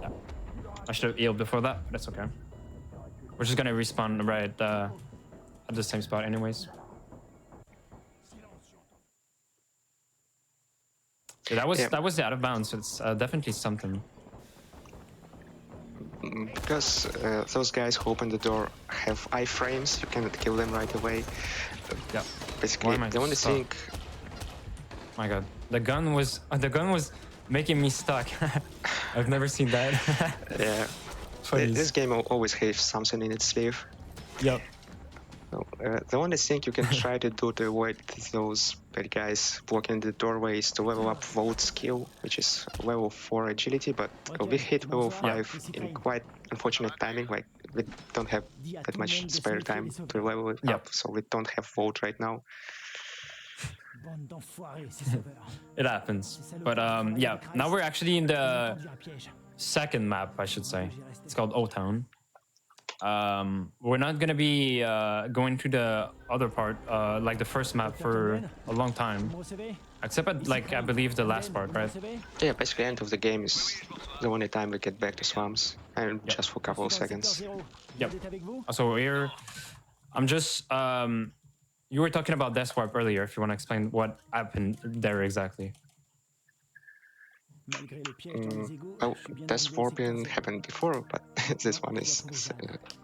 Yeah. I should have healed before that, but that's okay. We're just gonna respawn right at the same spot anyways. Yeah, that was the out of bounds, so it's definitely something. Because those guys who open the door have iframes, you cannot kill them right away. Yeah. Basically, the only thing. My God, the gun was making me stuck. I've never seen that. Yeah. This game always has something in its sleeve. Yep. So, the only thing you can try to do to avoid those bad guys blocking the doorway is to level up Vault skill, which is level 4 agility, but we hit level 5 in quite unfortunate timing. Like, we don't have that much spare time to level it up, so we don't have Vault right now. It happens. But yeah, now we're actually in the second map, I should say. It's called Old Town. We're not gonna be going to the other part, like the first map, for a long time, except at, like, I believe the last part, right? Yeah, basically end of the game is the only time we get back to swamps, and just for a couple of seconds. Yep. So here, I'm just you were talking about Death Warp earlier. If you want to explain what happened there exactly. Malgré les pièges dans les égouts, Oh, je suis bien that arrivé à scorpion cette happened before, but this one is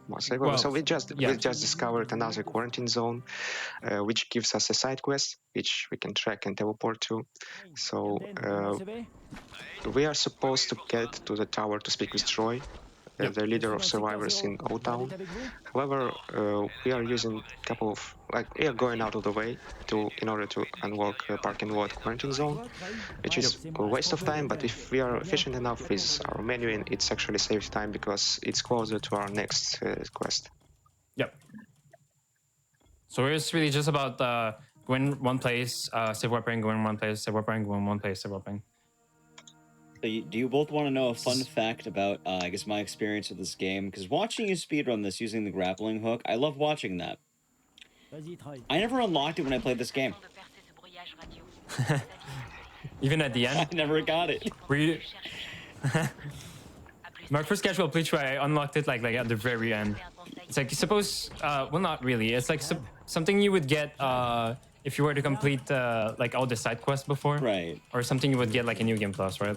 more safe. Well, So we just yeah. discovered another quarantine zone, which gives us a side quest, which we can track and teleport to. So we are supposed to get to the tower to speak with Troy, Yep. the leader of survivors in Old Town. However, we are using a couple of we are going out of the way in order to unlock parking lot quarantine zone, which is a waste of time. But if we are efficient enough with our menuing, it's actually saves time because it's closer to our next quest. Yep. So it's really just about going one place, save weapon, going one place, save weapon, going one place, save weapon. So do you both want to know a fun fact about, I guess, my experience with this game? Because watching you speedrun this using the grappling hook, I love watching that. I never unlocked it when I played this game. Even at the I end, never got it. were you? My first casual playthrough, I unlocked it like at the very end. It's like you suppose, well, not really. It's like something you would get if you were to complete like all the side quests before, Right? Or something you would get like a New Game Plus, right?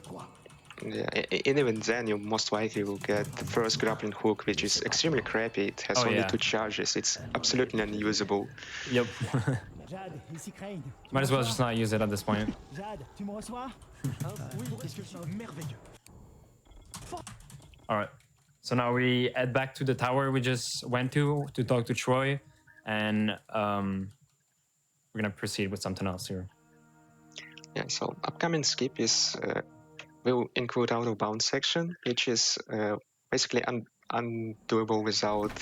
Yeah, and even then, you most likely will get the first grappling hook, which is extremely crappy. It has only 2 charges. It's absolutely unusable. Yep. Jade, ici Crane. Might as well just not use it at this point. Jade, tu me reçois? Oui, qu'est-ce que c'est merveilleux. All right. So now we head back to the tower we just went to talk to Troy, and we're gonna proceed with something else here. Yeah, so upcoming skip is will include out of bounds section, which is basically undoable without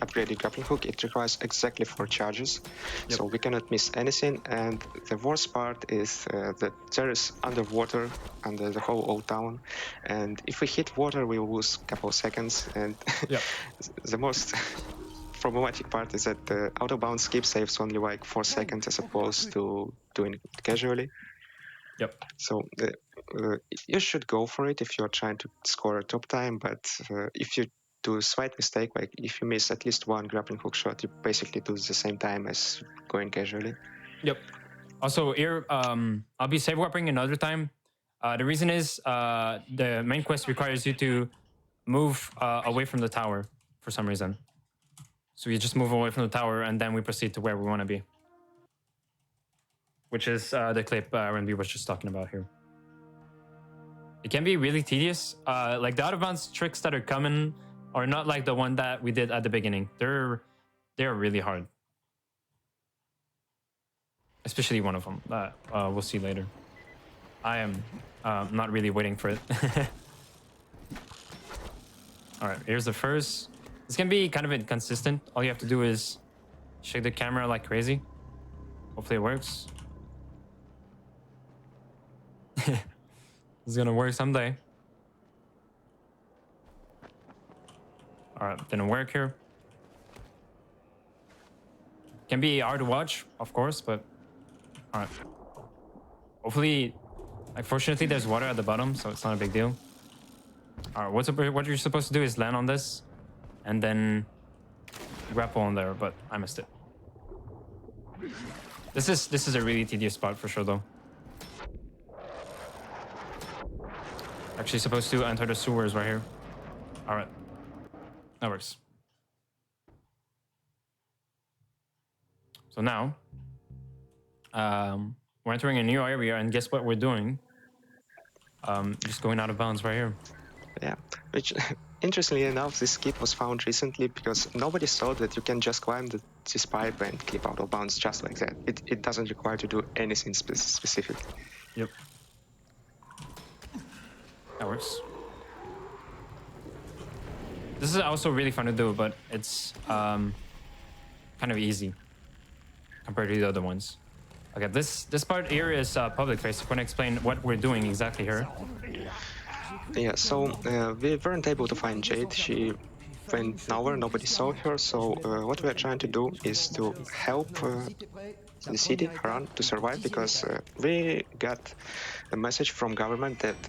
upgraded grappling hook. It requires exactly 4 charges, so we cannot miss anything. And the worst part is that there is underwater under the whole old town, and if we hit water, we will lose a couple of seconds. And the most problematic part is that the out of bounds skip saves only like 4 seconds as opposed to doing it casually. Yep. So you should go for it if you're trying to score a top time, but if you do a slight mistake, like if you miss at least 1 grappling hook shot, you basically do the same time as going casually. Yep. Also, here, I'll be save warping another time. The reason is the main quest requires you to move away from the tower for some reason. So you just move away from the tower, and then we proceed to where we want to be. Which is the clip R&B was just talking about here. It can be really tedious. Like the out-of-bounds tricks that are coming are not like the one that we did at the beginning. They're really hard. Especially one of them that we'll see later. I am not really waiting for it. All right, here's the first. This can be kind of inconsistent. All you have to do is shake the camera like crazy. Hopefully it works. It's gonna work someday. All right, didn't work here. Can be hard to watch, of course, but all right. Hopefully, like fortunately, there's water at the bottom, so it's not a big deal. All right, what you're supposed to do is land on this, and then grapple on there, but I missed it. This is a really tedious spot for sure, though. Actually supposed to enter the sewers right here. All right, that works. So now, we're entering a new area, and guess what we're doing? Just going out of bounds right here. Yeah, which interestingly enough, this skip was found recently because nobody thought that you can just climb this pipe and clip out of bounds just like that. It doesn't require to do anything specific. Yep. That works. This is also really fun to do, but it's kind of easy compared to the other ones. Okay, this part here is public, right? So I'm gonna explain what we're doing exactly here. Yeah, so we weren't able to find Jade. She went nowhere, nobody saw her. So what we're trying to do is to help the city run to survive, because we got a message from government that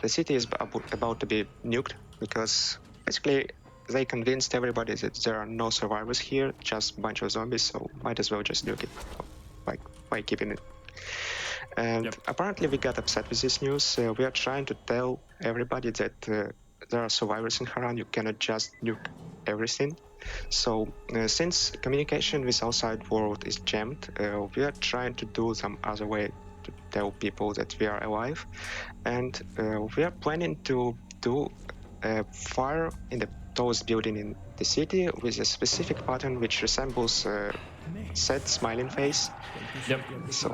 the city is about to be nuked, because basically they convinced everybody that there are no survivors here, just a bunch of zombies, so might as well just nuke it, like by keeping it. And Yep. apparently we got upset with this news. We are trying to tell everybody that there are survivors in Haran. You cannot just nuke everything. So since communication with outside world is jammed, we are trying to do some other way to tell people that we are alive. And we are planning to do a fire in the tallest building in the city with a specific pattern which resembles sad smiling face. Yep. So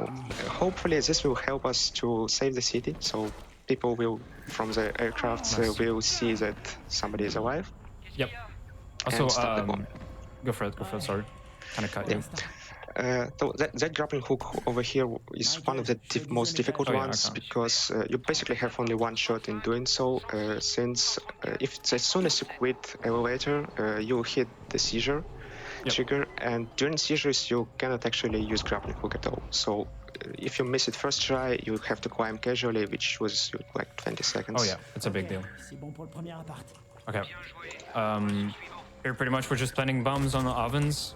hopefully this will help us to save the city. So people will, from the aircrafts, Nice. will see that somebody is alive. Yep. Also, And stop the bomb. go for it. Go for it. Sorry, kind of cut you. So that grappling hook over here is one of the most difficult Oh, yeah, ones okay. because you basically have only one shot in doing so. Since if as soon as you quit elevator, you hit the seizure Yep. trigger, and during seizures you cannot actually use grappling hook at all. So if you miss it first try, you have to climb casually, which was like 20 seconds. Oh yeah, it's a big deal. C'est bon pour le premier appart. Okay. Here pretty much we're just planting bombs on the ovens.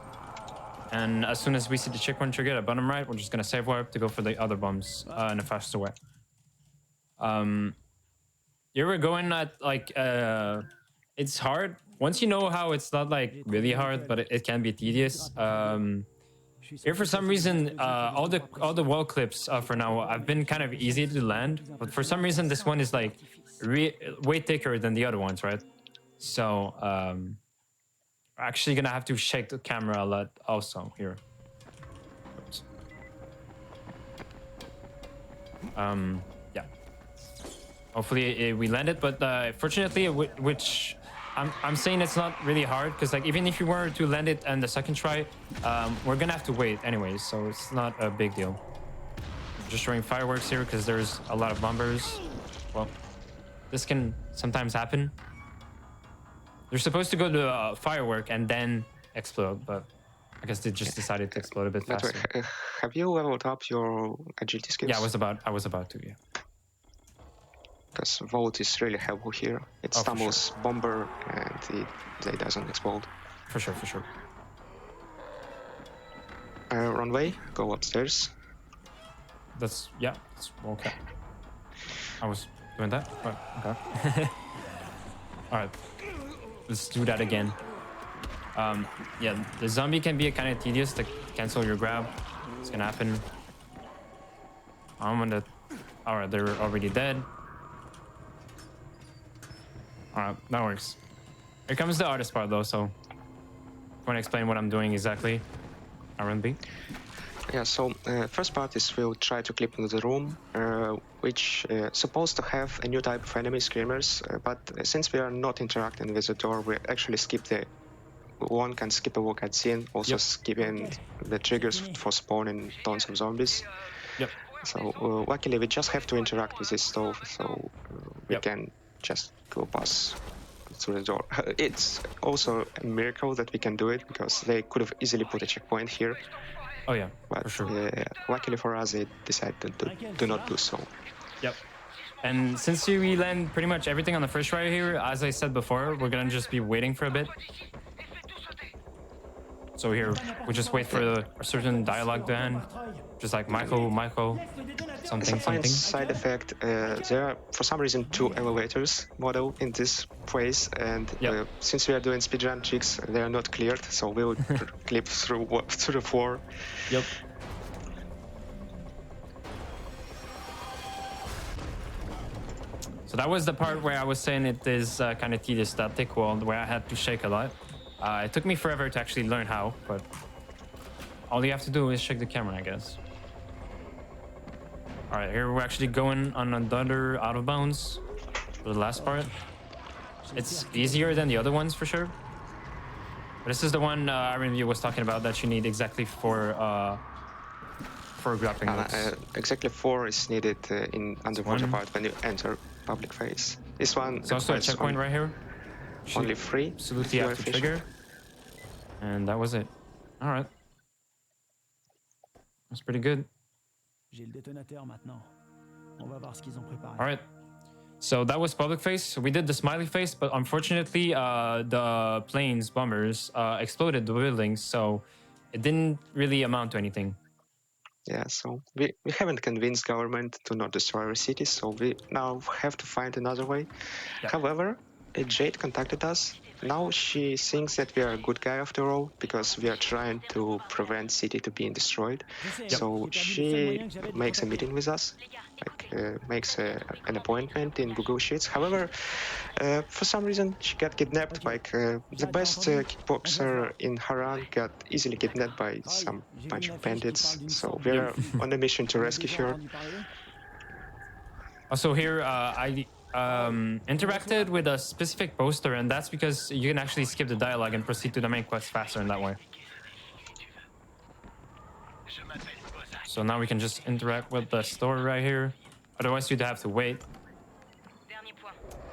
And as soon as we see the checkpoint trigger at bottom right, we're just gonna save warp to go for the other bombs in a faster way. You were going at like it's hard. Once you know how it's not like really hard, but it can be tedious. Here for some reason, all the wall clips for now have been kind of easy to land, but for some reason this one is like way thicker than the other ones, right? So we're actually gonna have to shake the camera a lot also here. Oops. Yeah. Hopefully we land it, but fortunately, which I'm saying it's not really hard because like even if you were to land it on the second try, we're gonna have to wait anyways, so it's not a big deal. Just showing fireworks here because there's a lot of bombers. Well, this can sometimes happen. They're supposed to go to firework and then explode, but I guess they just decided to explode a bit But faster. wait, have you leveled up your agility skills? Yeah, I was about to, yeah. Because Volt is really helpful here. It Oh, for stumbles bomber and it doesn't explode. For sure, for sure. Runway, go upstairs. That's okay. I was doing that, but okay. All right, let's do that again. Yeah, the zombie can be kind of tedious to cancel your grab. It's gonna happen. I'm gonna. All right, they're already dead. All right, that works. Here comes the hardest part though, so I want to explain what I'm doing exactly. R&B. Yeah, so first part is we'll try to clip into the room, which supposed to have a new type of enemy, screamers, but since we are not interacting with the door, we actually skip the one can skip a walk cutscene, also skipping the triggers for spawning tons of zombies. Yep. So luckily we just have to interact with this stove, so we can just go pass through the door. It's also a miracle that we can do it because they could have easily put a checkpoint here. Oh yeah, But for sure. luckily for us, they decided to do not do so. Yep. And since we land pretty much everything on the first try here, as I said before, we're gonna just be waiting for a bit. So here, we just wait for a certain dialogue to end, just like Michael, As something, a fine something. side effect, there are for some reason 2 elevators model in this place, and since we are doing speedrun tricks, they are not cleared, so we'll clip through the floor. Yep. So that was the part where I was saying it is kind of tedious, that thick wall, where I had to shake a lot. It took me forever to actually learn how, but all you have to do is shake the camera, I guess. All right, here we're actually going on another out of bounds for the last part. It's easier than the other ones for sure. But this is the one R&B was talking about that you need exactly for grappling hooks. Exactly 4 is needed in underwater one. part when you enter public phase. This one It's also a requires checkpoint right here. only 3. Absolutely if you are have to efficient. trigger. And that was it. All right. That's pretty good. J'ai le détonateur maintenant. On va voir ce qu'ils ont préparé. All right. So that was public face. So we did the smiley face, but unfortunately, the planes, bombers, exploded the buildings, so it didn't really amount to anything. Yeah, so we haven't convinced government to not destroy our cities, so we now have to find another way. Yeah. However, Jade contacted us. Now she thinks that we are a good guy after all, because we are trying to prevent city to being destroyed. Je sais, So j'ai perdu le seul she moyen que j'avais de makes a contacter. meeting with us, like makes an appointment in Google Sheets. However, for some reason she got kidnapped. Ok. Like the T'as best entendu? On se kickboxer voit. in Haran got easily kidnapped by Troy, some j'ai vu bunch une of affiche qui bandits. parle d'une So sorte we're de défi. on a mission to T'en as rescue déjà her. entendu parler? Also here, I interacted with a specific poster, and that's because you can actually skip the dialogue and proceed to the main quest faster in that way. So now we can just interact with the story right here. Otherwise, you'd have to wait.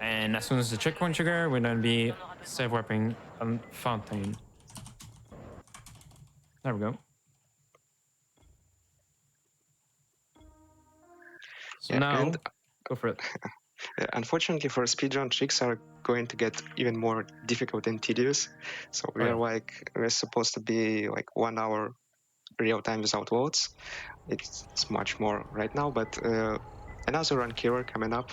And as soon as the checkpoint trigger, we're gonna be save warping on Fountain. There we go. So Yeah, now, and go for it. unfortunately for speedrun, tricks are going to get even more difficult and tedious. So we Oh, are yeah. like, we're supposed to be like 1 hour real time without votes. It's much more right now, but another run killer coming up.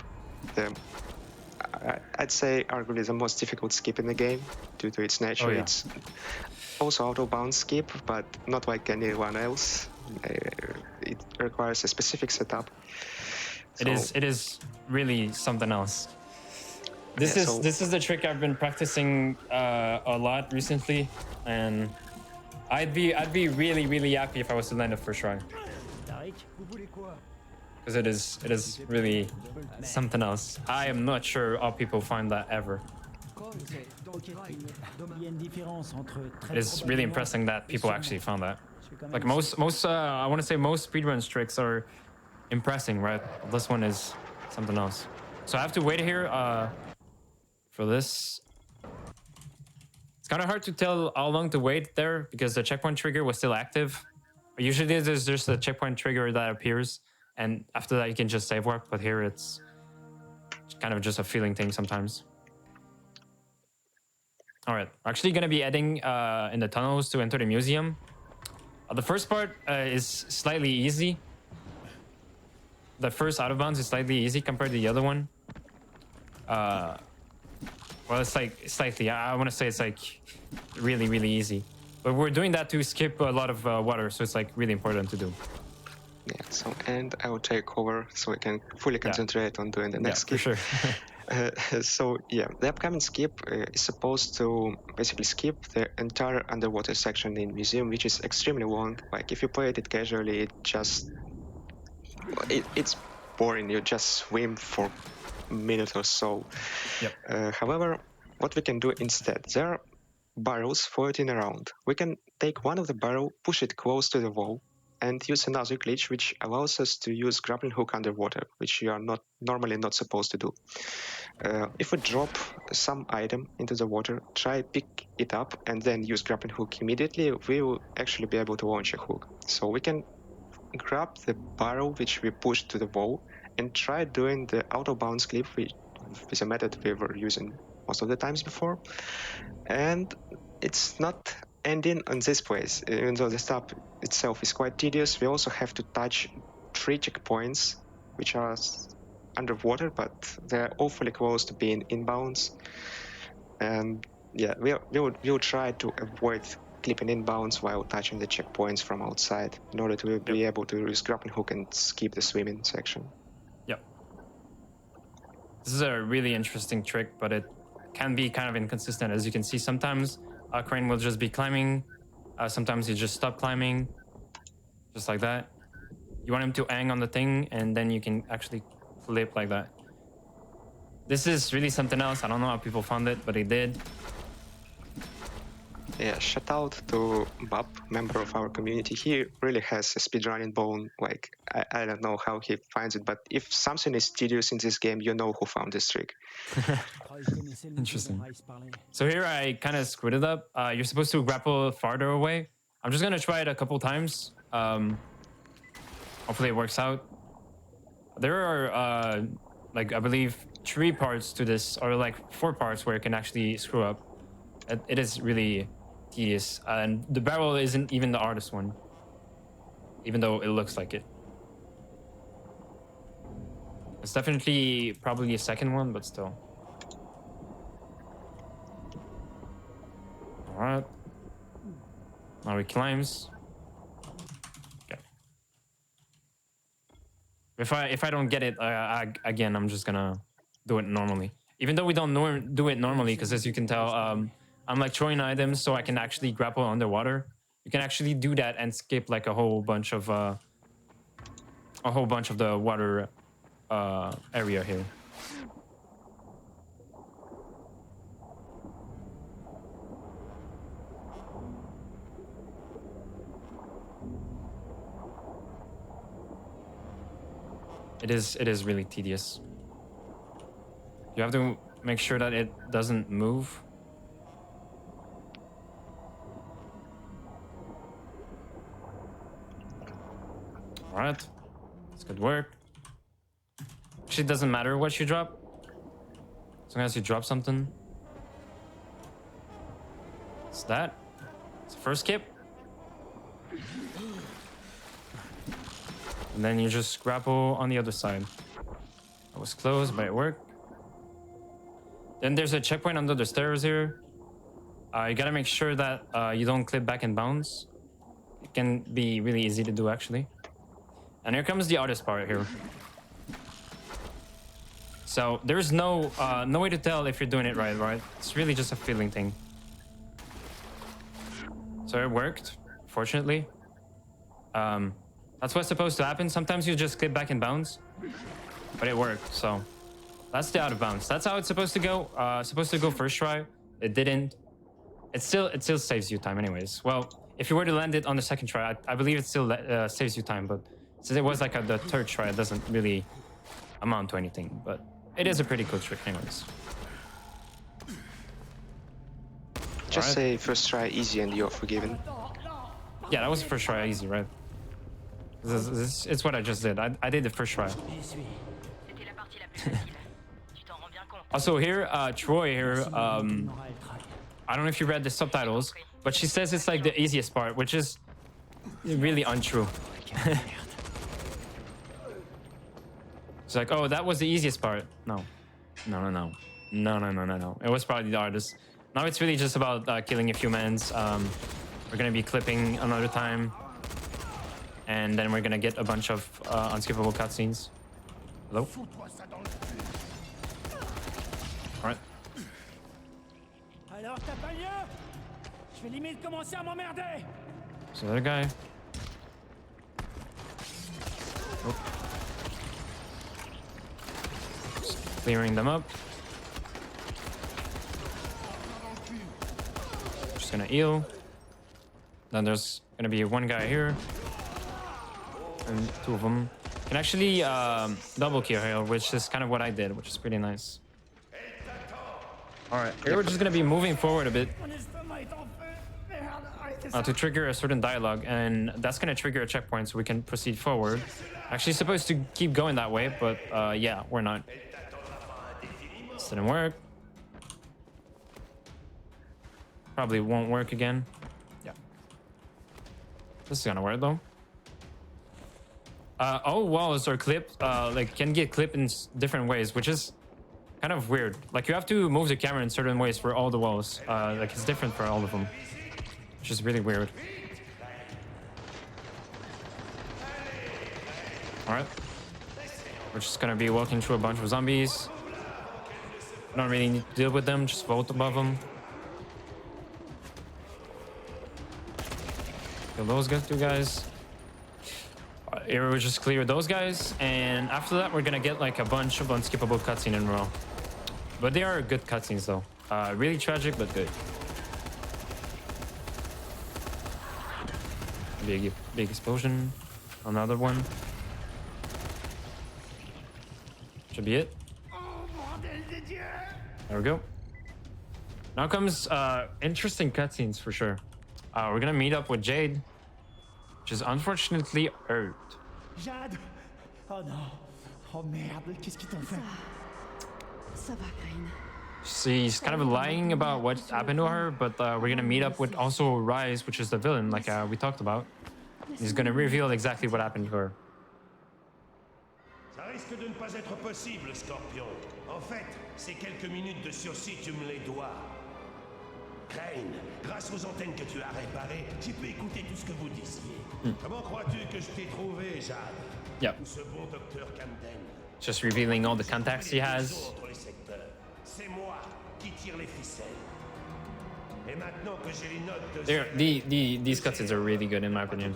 I'd say arguably the most difficult skip in the game due to its nature. Oh, yeah. It's also auto-bound skip, but not like anyone else. It requires a specific setup. It is really something else. This Yeah, this is the trick I've been practicing a lot recently, and I'd be really happy if I was to land it first try, Tariq, vous voulez quoi? because it is really something else. I am not sure how people find that ever. Ok, il y a une différence entre très It is really impressive that people actually found that. Je vais quand même Like most I want to say most speedruns tricks are impressing, right? This one is something else. So I have to wait here for this. It's kind of hard to tell how long to wait there because the checkpoint trigger was still active. Usually there's just a checkpoint trigger that appears, and after that you can just save warp, but here it's kind of just a feeling thing sometimes. All right, we're actually gonna be heading in the tunnels to enter the museum. The first part is slightly easy. The first out of bounds is slightly easy compared to the other one. Well, it's like slightly. I want to say it's like really easy. But we're doing that to skip a lot of water, so it's like really important to do. yeah. So and I will take over so we can fully concentrate on doing the next skip. For sure. So yeah, the upcoming skip is supposed to basically skip the entire underwater section in museum, which is extremely long. Like if you play it casually, it's boring. You just swim for a minute or so. Yep. However, what we can do instead, there are barrels floating around. We can take one of the barrel, push it close to the wall, and use another glitch which allows us to use grappling hook underwater, which you are normally not supposed to do. If we drop some item into the water, try pick it up and then use grappling hook immediately, we will actually be able to launch a hook. So we can grab the barrel which we pushed to the wall and try doing the auto bounce clip with a method we were using most of the times before. And it's not ending on this place. Even though the stop itself is quite tedious, we also have to touch 3 checkpoints which are underwater, but they're awfully close to being inbounds. And yeah, we'll try to avoid clipping inbounds while touching the checkpoints from outside in order to be able to use grappling hook and skip the swimming section. Yep. This is a really interesting trick, but it can be kind of inconsistent. As you can see, sometimes Crane will just be climbing. Sometimes he just stop climbing, just like that. You want him to hang on the thing, and then you can actually flip like that. This is really something else. I don't know how people found it, but they did. Yeah, shout out to Bob, member of our community. He really has a speedrunning bone. Like, I don't know how he finds it, but if something is tedious in this game, you know who found this trick. Interesting. So here I kind of screwed it up. You're supposed to grapple farther away. I'm just gonna try it a couple times. Hopefully it works out. There are like I believe 3 parts to this, or like 4 parts where you can actually screw up. It is really tedious, and the barrel isn't even the hardest one. even though it looks like it. It's definitely probably a second one, but still. All right. Now he climbs. Okay. If I don't get it again, I'm just gonna do it normally. Even though we don't do it normally, because as you can tell, I'm like throwing items so I can actually grapple underwater. You can actually do that and skip like a whole bunch of the water area here. It is really tedious. You have to make sure that it doesn't move. All right, it's good work. Actually, it doesn't matter what you drop, as long as you drop something. It's that. It's the first skip. And then you just grapple on the other side. That was close, but it worked. Then there's a checkpoint under the stairs here. You gotta make sure that you don't clip back and bounce. It can be really easy to do, actually. And here comes the hardest part here. So there's no way to tell if you're doing it right? It's really just a feeling thing. So it worked, fortunately. That's what's supposed to happen. Sometimes you just clip back and bounce, but it worked. So that's the out of bounds. That's how it's supposed to go. Supposed to go first try. It didn't. It still saves you time, anyways. Well, if you were to land it on the second try, I believe it still saves you time. But since it was like the third try, it doesn't really amount to anything. But it is a pretty cool trick, anyways. Just say first try easy and you're forgiven. Yeah, that was the first try easy, right? It's what I just did. I did the first try. Also here, Troy here, I don't know if you read the subtitles, but she says it's like the easiest part, which is really untrue. It's like, oh, that was the easiest part. No. It was probably the hardest. Now it's really just about killing a few mans. We're gonna be clipping another time. And then we're gonna get a bunch of unskippable cutscenes. Hello? Alright. Alors, t'as pas mieux? Je vais limite commencer à m'emmerder. So the other guy. Oh. Just clearing them up. Just gonna heal. Then there's gonna be one guy here. And two of them can actually double kill here, which is kind of what I did, which is pretty nice. All right, here we're just gonna be moving forward a bit to trigger a certain dialogue, and that's gonna trigger a checkpoint so we can proceed forward. Actually supposed to keep going that way, but yeah, we're not. This didn't work. Probably won't work again. Yeah. This is gonna work though. All walls are clipped, like can get clipped in different ways, which is kind of weird. Like you have to move the camera in certain ways for all the walls. Like it's different for all of them, which is really weird. All right, we're just gonna be walking through a bunch of zombies. Don't really need to deal with them, just vault above them. Kill those two guys. Here we just clear those guys, and after that we're gonna get like a bunch of unskippable cutscenes in a row. But they are good cutscenes though. Really tragic, but good. Big explosion. Another one. Should be it. There we go. Now comes interesting cutscenes for sure. We're gonna meet up with Jade, which is unfortunately hurt. Jade! Oh non! Oh merde, qu'est-ce qu'ils t'ont fait? Ça va, Crane. She's kind of lying about what happened to her, but we're gonna meet up with also Rise, which is the villain, like we talked about. He's gonna reveal exactly what happened to her. Ça risque de ne pas être possible, Scorpion. En fait, ces quelques minutes de sursis, tu me les dois. Crane, grâce aux antennes que tu as réparées, j'ai pu écouter tout ce que vous disiez. Comment crois-tu que je t'ai trouvé, Jade? Yep. Ou ce bon docteur Camden? Just revealing all the contacts he has. Entre les secteurs. C'est moi qui tire les ficelles. Et maintenant que j'ai les notes de These cutscenes are really good in my opinion.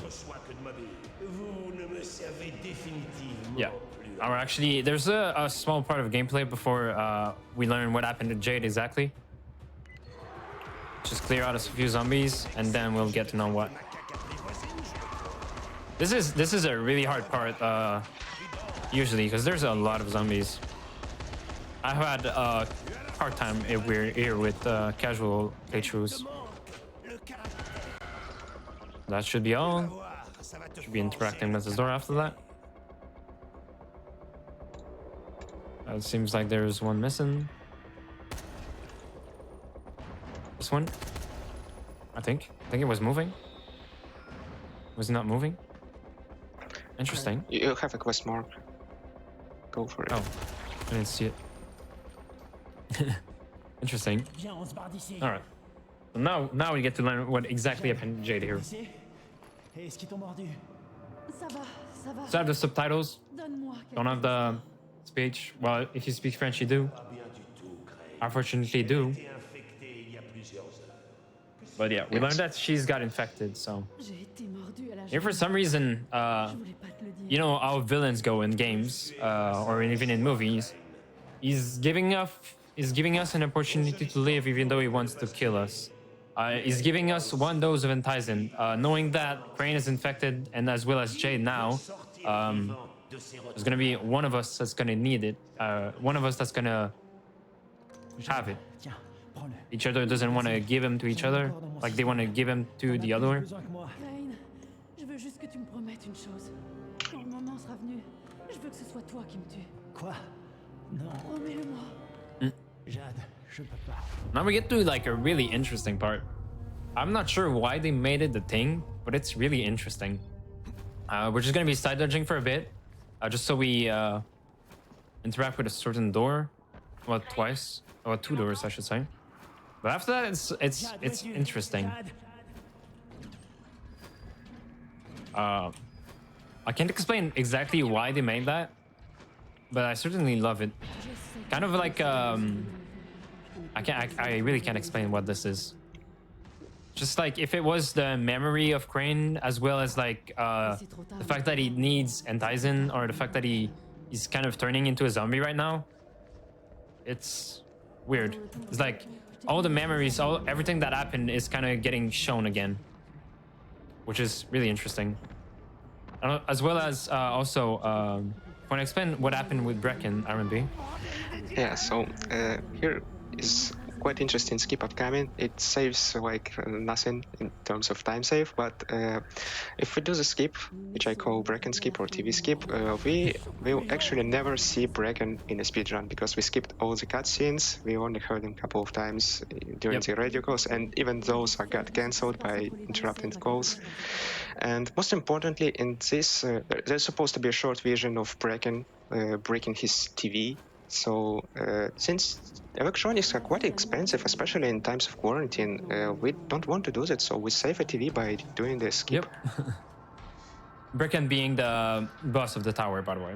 vous ne me servez définitivement Yeah. plus. Or actually, there's a small part of gameplay before we learn what happened to Jade exactly. Just clear out a few zombies, and then we'll get to know what. This is a really hard part, usually, because there's a lot of zombies. I've had a hard time here with casual playthroughs. That should be all. Should be interacting with the door after that. It seems like there's one missing. This one? I think it was moving. Was it not moving? Interesting. You have a quest mark. Go for it. Oh, I didn't see it. Interesting. Viens, on se barre d'ici. All right. So now we get to learn what exactly happened to Jade here. Ici. Et est-ce qu'ils t'ont mordu? Ça va, ça va. So I have the subtitles. Donne-moi Don't have the speech. Well, if you speak French, you do. Unfortunately, do. Infecté il y a plusieurs heures. But yeah, we learned that she's got infected. So J'ai été mordue à la here, for jambe. some reason, Je voulais pas te le dire. you know how villains go in games or even in movies. He's giving us an opportunity to live, even though he wants to kill us. He's giving us one dose of Enticin, knowing that Crane is infected, and as well as Jade now. There's gonna be one of us that's gonna need it. One of us that's gonna have it. Tiens, prends-le. Each other doesn't want to give him to each other, like they want to give him to the other. Besoin que moi. Crane, je veux juste que tu me promettes une chose. Quand le moment sera venu, je veux que ce soit toi qui me tue. Quoi? Non, Promets-le-moi. Jade, je peux pas. Now we get to like a really interesting part. I'm not sure why they made it the thing, but it's really interesting. We're just gonna be side dodging for a bit, just so we interact with a certain door, well, twice, or two doors, I should say. But after that, it's interesting. I can't explain exactly why they made that, but I certainly love it. Kind of like I really can't explain what this is. Just like if it was the memory of Crane, as well as like the fact that he needs Enticin, or the fact that he's kind of turning into a zombie right now. It's weird. It's like all the memories, everything that happened is kind of getting shown again, which is really interesting. As well as also, want to explain what happened with Brecken, R&B? Yeah, so here is quite interesting skip upcoming. It saves like nothing in terms of time save, but if we do the skip, which I call Brecken skip or TV skip, we will actually never see Brecken in a speedrun because we skipped all the cutscenes. We only heard him a couple of times during the radio calls, and even those got cancelled by interrupting the calls. And most importantly, in this, there's supposed to be a short version of Brecken breaking his TV. So since electronics are quite expensive, especially in times of quarantine, we don't want to do that, so we save a TV by doing the skip. Yep. Brecken being the boss of the tower, by the way,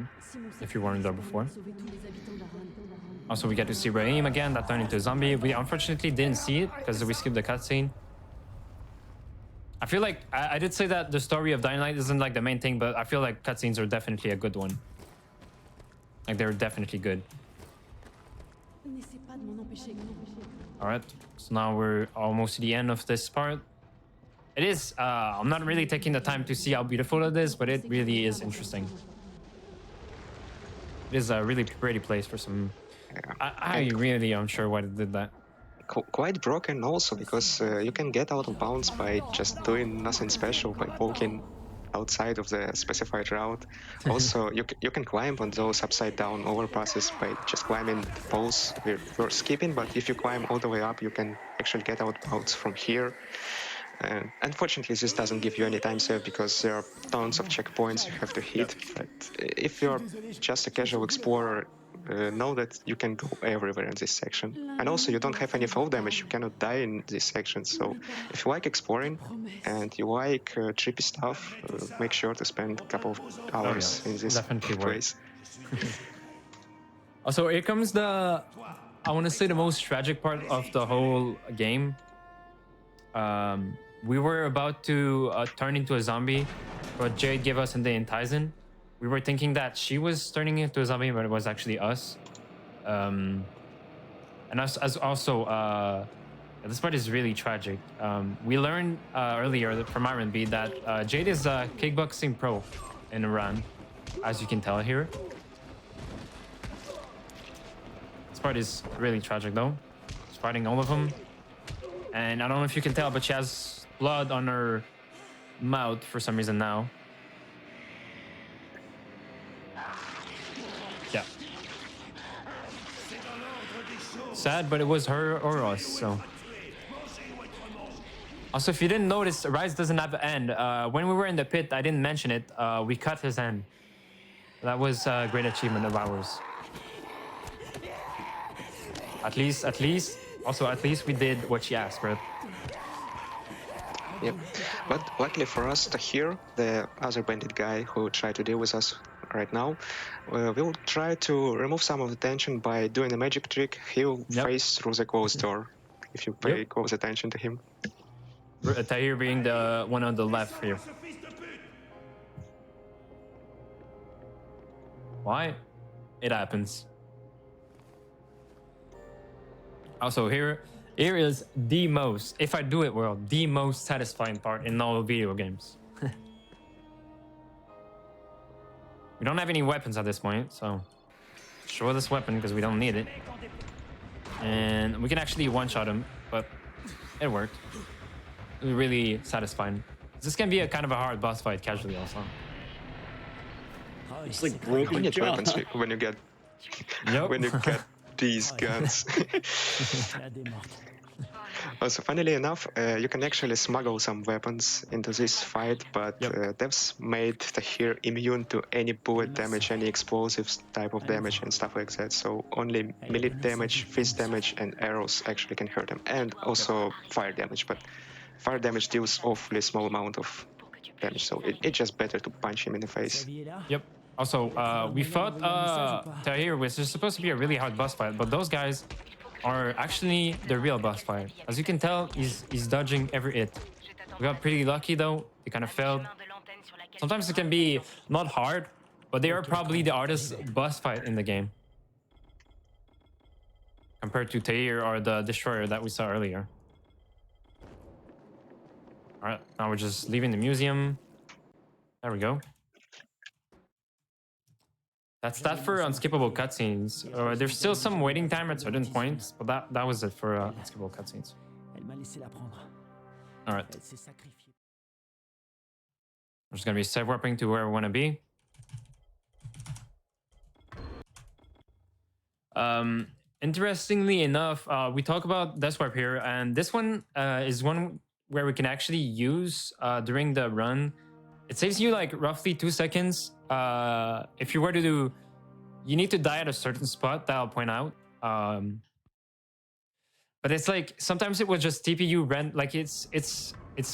if you weren't there before. Also, we get to see Raheem again, that turned into a zombie. We unfortunately didn't see it because we skipped the cutscene. I feel like I did say that the story of Dying Light isn't like the main thing, but I feel like cutscenes are definitely a good one. Like they're definitely good. Alright, so now we're almost to the end of this part. It is, I'm not really taking the time to see how beautiful it is, but it really is interesting. It is a really pretty place for some... I really am unsure why they did that. Quite broken also, because you can get out of bounds by just doing nothing special, by poking outside of the specified route. Also, you can climb on those upside down overpasses by just climbing the poles we're skipping, but if you climb all the way up, you can actually get out bounds from here. And unfortunately, this doesn't give you any time save because there are tons of checkpoints you have to hit. But if you're just a casual explorer, know that you can go everywhere in this section. And also, you don't have any fall damage. You cannot die in this section. So if you like exploring and you like trippy stuff, make sure to spend a couple of hours in this definitely worth. place. Also, here comes the, I want to say, the most tragic part of the whole game. We were about to turn into a zombie, but Jade gave us a day in Tizen. We were thinking that she was turning into a zombie, but it was actually us. And as also, this part is really tragic. We learned earlier from Iron B that Jade is a kickboxing pro in Iran, as you can tell here. This part is really tragic though. She's fighting all of them. And I don't know if you can tell, but she has blood on her mouth for some reason now. Yeah. Sad, but it was her or us, so. Also, if you didn't notice, Rise doesn't have an end. When we were in the pit, I didn't mention it, we cut his end. That was a great achievement of ours. At least we did what she asked, right? Yep. But luckily for us, Tahir, the other bandit guy who tried to deal with us right now, will try to remove some of the tension by doing a magic trick. He'll face through the closed door, if you pay close attention to him. Tahir being the one on the left here. Why? It happens. Also, here is the most, if I do it well, the most satisfying part in all video games. We don't have any weapons at this point, so show this weapon because we don't need it. And we can actually one-shot him, but it worked. It was really satisfying. This can be a kind of a hard boss fight casually also. It's like broken jaw. when you get when you get these guns. Also, funnily enough, you can actually smuggle some weapons into this fight, but devs made Tahir immune to any bullet damage, any explosives type of damage and stuff like that. So only melee damage, fist damage, and arrows actually can hurt him, and also fire damage. But fire damage deals awfully small amount of damage, so it's just better to punch him in the face. Yep. Also, we fought Tahir, which is supposed to be a really hard boss fight, but those guys are actually the real boss fight. As you can tell, he's dodging every hit. We got pretty lucky though. He kind of failed. Sometimes it can be not hard, but they are probably the hardest boss fight in the game compared to Tahir or the Destroyer that we saw earlier. All right, now we're just leaving the museum. There we go. That's that for unskippable cutscenes. There's still some waiting time at certain points, but that was it for unskippable cutscenes. All right. We're just gonna be save warping to where we want to be. Interestingly enough, we talk about death warp here, and this one is one where we can actually use during the run. It saves you like roughly 2 seconds. If you were to do, you need to die at a certain spot that I'll point out. But it's like sometimes it will just TP you like it's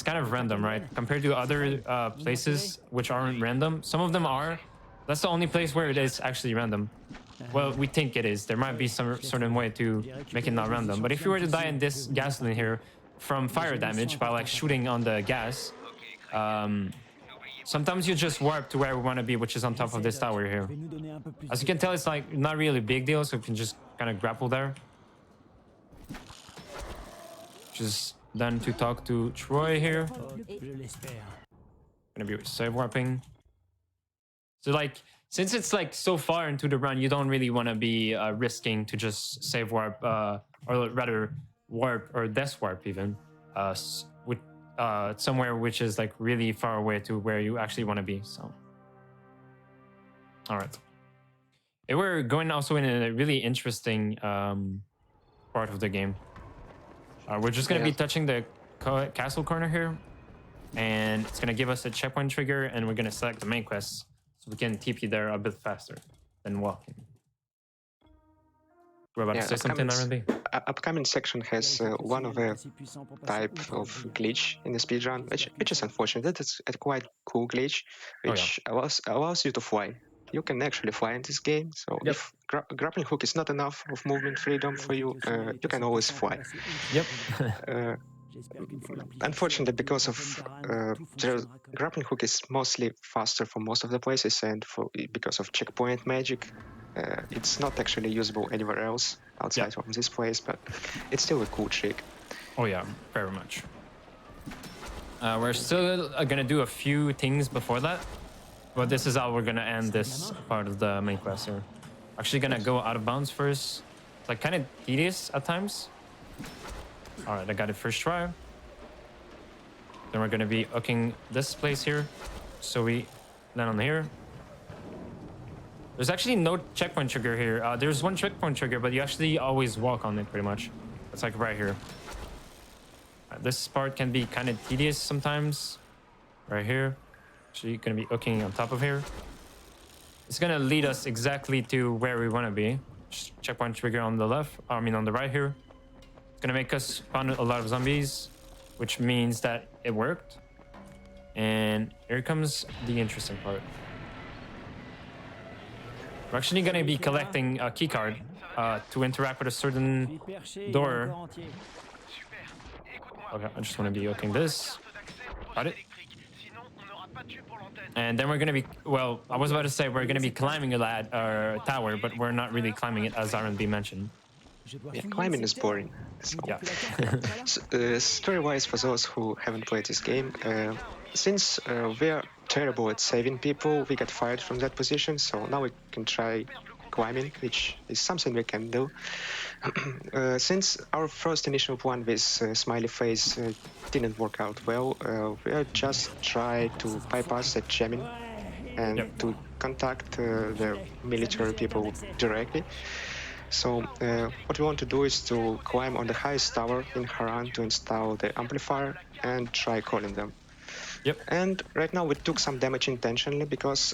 kind of random, right? Compared to other places which aren't random. Some of them are. That's the only place where it is actually random. Well, we think it is. There might be some certain way to make it not random. But if you were to die in this gasoline here from fire damage by like shooting on the gas, sometimes you just warp to where we want to be, which is on top of this tower here. As you can tell, it's like not really a big deal, so we can just kind of grapple there. Just done to talk to Troy here. Gonna be save warping. So like, since it's like so far into the run, you don't really want to be risking to just save warp, or rather warp or death warp even, with somewhere which is like really far away to where you actually want to be. So, all right. And we're going also in a really interesting part of the game. We're just going to be touching the castle corner here, and it's gonna give us a checkpoint trigger, and we're gonna select the main quest so we can TP there a bit faster than walking. We're about to say something, Narundi? Upcoming section has one of the type of glitch in the speedrun, which is unfortunate. It's a quite cool glitch, which allows you to fly. You can actually fly in this game, so if grappling hook is not enough of movement freedom for you, you can always fly. Yep. Unfortunately, because of grappling hook is mostly faster for most of the places, and because of checkpoint magic, it's not actually usable anywhere else outside of this place, but it's still a cool trick. Oh yeah, very much. We're still gonna do a few things before that, but this is how we're gonna end this part of the main quest here. Actually gonna go out of bounds first. It's like kind of tedious at times. All right, I got it first try. Then we're gonna be hooking this place here, so we land on here. There's actually no checkpoint trigger here. There's one checkpoint trigger, but you actually always walk on it pretty much. It's like right here. This part can be kind of tedious sometimes. Right here. So you're gonna be hooking on top of here. It's gonna lead us exactly to where we wanna be. Just checkpoint trigger on the left, on the right here. It's gonna make us spawn a lot of zombies, which means that it worked. And here comes the interesting part. We're actually going to be collecting a keycard to interact with a certain door. Okay, I just want to be hooking this. Got it. And then we're going to be, well, I was about to say we're going to be climbing a tower, but we're not really climbing it, as R&B mentioned. Yeah, climbing is boring. So, story-wise, for those who haven't played this game, since we are terrible at saving people, we got fired from that position, so now we can try climbing, which is something we can do. Since our first initial plan with Smiley Face didn't work out well, we just try to bypass that jamming and to contact the military people directly. So what we want to do is to climb on the highest tower in Haran to install the amplifier and try calling them. Yep. And right now we took some damage intentionally because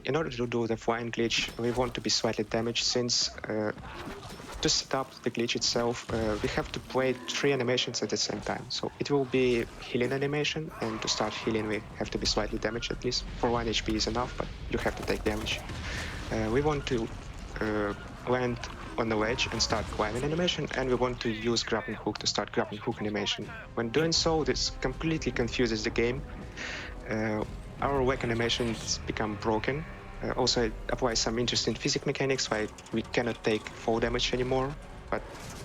in order to do the flying glitch, we want to be slightly damaged since to set up the glitch itself, we have to play 3 animations at the same time. So it will be healing animation, and to start healing we have to be slightly damaged at least. For 1 HP is enough, but you have to take damage. We want to land on the ledge and start climbing animation, and we want to use grappling hook to start grappling hook animation. When doing so, this completely confuses the game. Our whack animations become broken. Also, it applies some interesting physics mechanics, like we cannot take fall damage anymore, but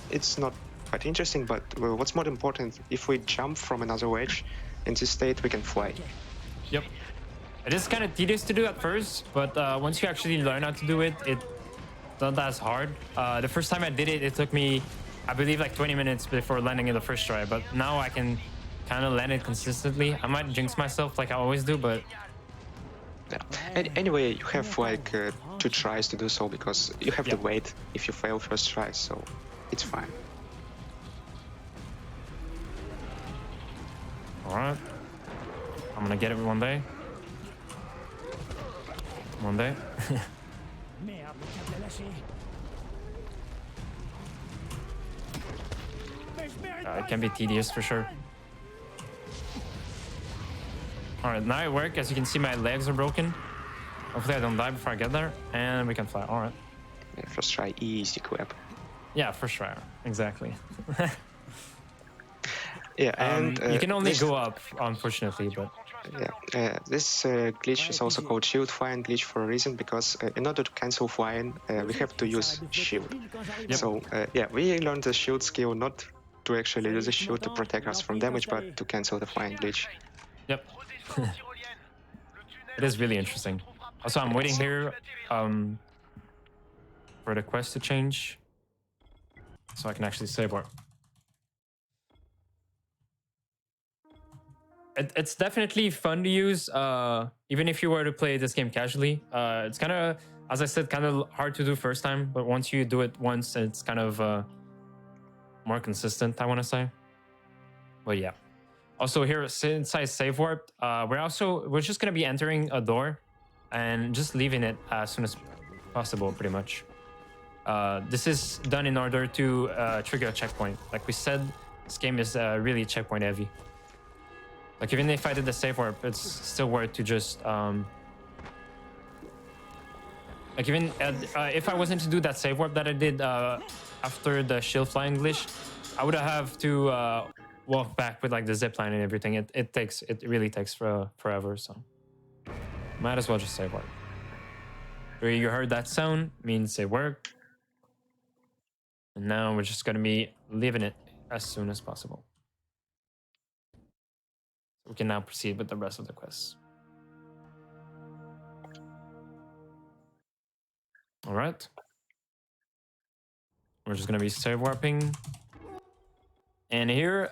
it's not quite interesting. But what's more important, if we jump from another wedge, in this state we can fly. Yep. It is kind of tedious to do at first, but once you actually learn how to do it, it's not as hard. The first time I did it, it took me, I believe, like 20 minutes before landing in the first try, but now I can kind of land it consistently. I might jinx myself like I always do, but... Yeah. Anyway, you have like 2 tries to do so, because you have to wait if you fail first try, so it's fine. Alright. I'm gonna get it one day. One day. It can be tedious for sure. Alright, now it worked. As you can see, my legs are broken. Hopefully I don't die before I get there. And we can fly. Alright. Yeah, first try, easy clap. Yeah, first try. Exactly. Yeah, and you can only go up, unfortunately, but... Yeah, this glitch is also called shield flying glitch for a reason, because in order to cancel flying, we have to use shield. Yep. So, yeah, we learned the shield skill not to actually use a shield to protect us from damage, but to cancel the flying glitch. Yep. It is really interesting. Also, I'm waiting here for the quest to change, so I can actually save more. It's definitely fun to use, even if you were to play this game casually. It's kind of, as I said, kind of hard to do first time, but once you do it once, it's kind of more consistent, I want to say. But yeah, Also here, inside save warp, we're just gonna be entering a door and just leaving it as soon as possible, pretty much. This is done in order to trigger a checkpoint. Like we said, this game is really checkpoint heavy. Like even if I did the save warp, it's still worth to just like even if I wasn't to do that save warp that I did after the shield flying glitch, I would have to walk back with like the zip line and everything. It really takes forever. So might as well just save warp. You heard that sound, means it worked. And now we're just gonna be leaving it as soon as possible. We can now proceed with the rest of the quests. All right. We're just gonna be save warping. And here,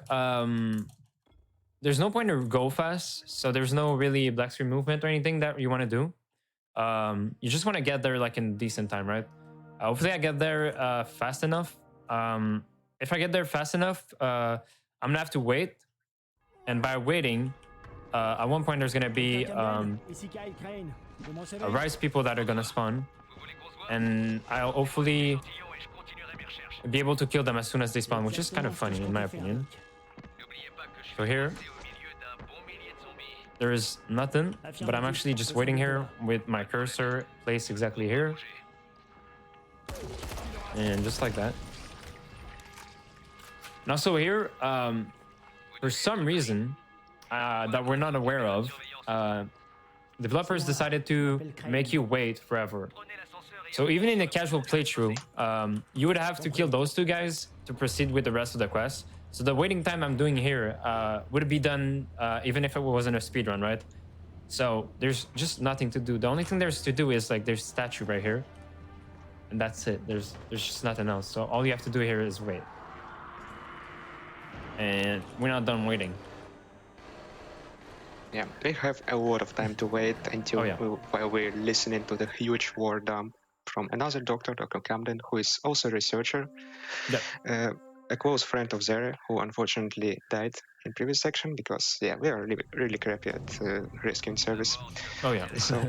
there's no point to go fast, so there's no really black screen movement or anything that you want to do. You just want to get there like in decent time, right? Hopefully I get there fast enough. If I get there fast enough, I'm gonna have to wait. And by waiting, at one point there's gonna be rise people that are gonna spawn. And I'll hopefully be able to kill them as soon as they spawn, which is kind of funny in my opinion. So here, there is nothing, but I'm actually just waiting here with my cursor placed exactly here. And just like that. And also here, for some reason that we're not aware of, developers decided to make you wait forever. So even in a casual playthrough, you would have to kill those two guys to proceed with the rest of the quest. So the waiting time I'm doing here would be done even if it wasn't a speedrun, right? So there's just nothing to do. The only thing there's to do is like there's a statue right here. And that's it. There's just nothing else. So all you have to do here is wait. And we're not done waiting. Yeah, we have a lot of time to wait until while we're listening to the huge war dump from another doctor, Dr. Camden, who is also a researcher, a close friend of Zara, who unfortunately died in previous section because, yeah, we are really, really crappy at rescuing service. Oh, yeah. So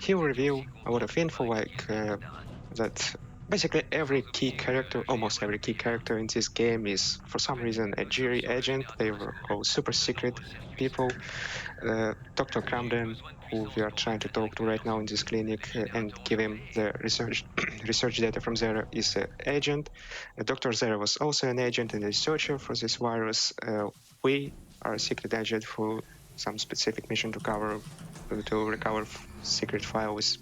he will reveal a lot of info, like that basically every key character, almost every key character in this game is, for some reason, a jury agent. They were all super secret people. Dr. Camden, who we are trying to talk to right now in this clinic and give him the research data from Zara, is an agent. Dr. Zara was also an agent and a researcher for this virus. We are a secret agent for some specific mission to recover secret files.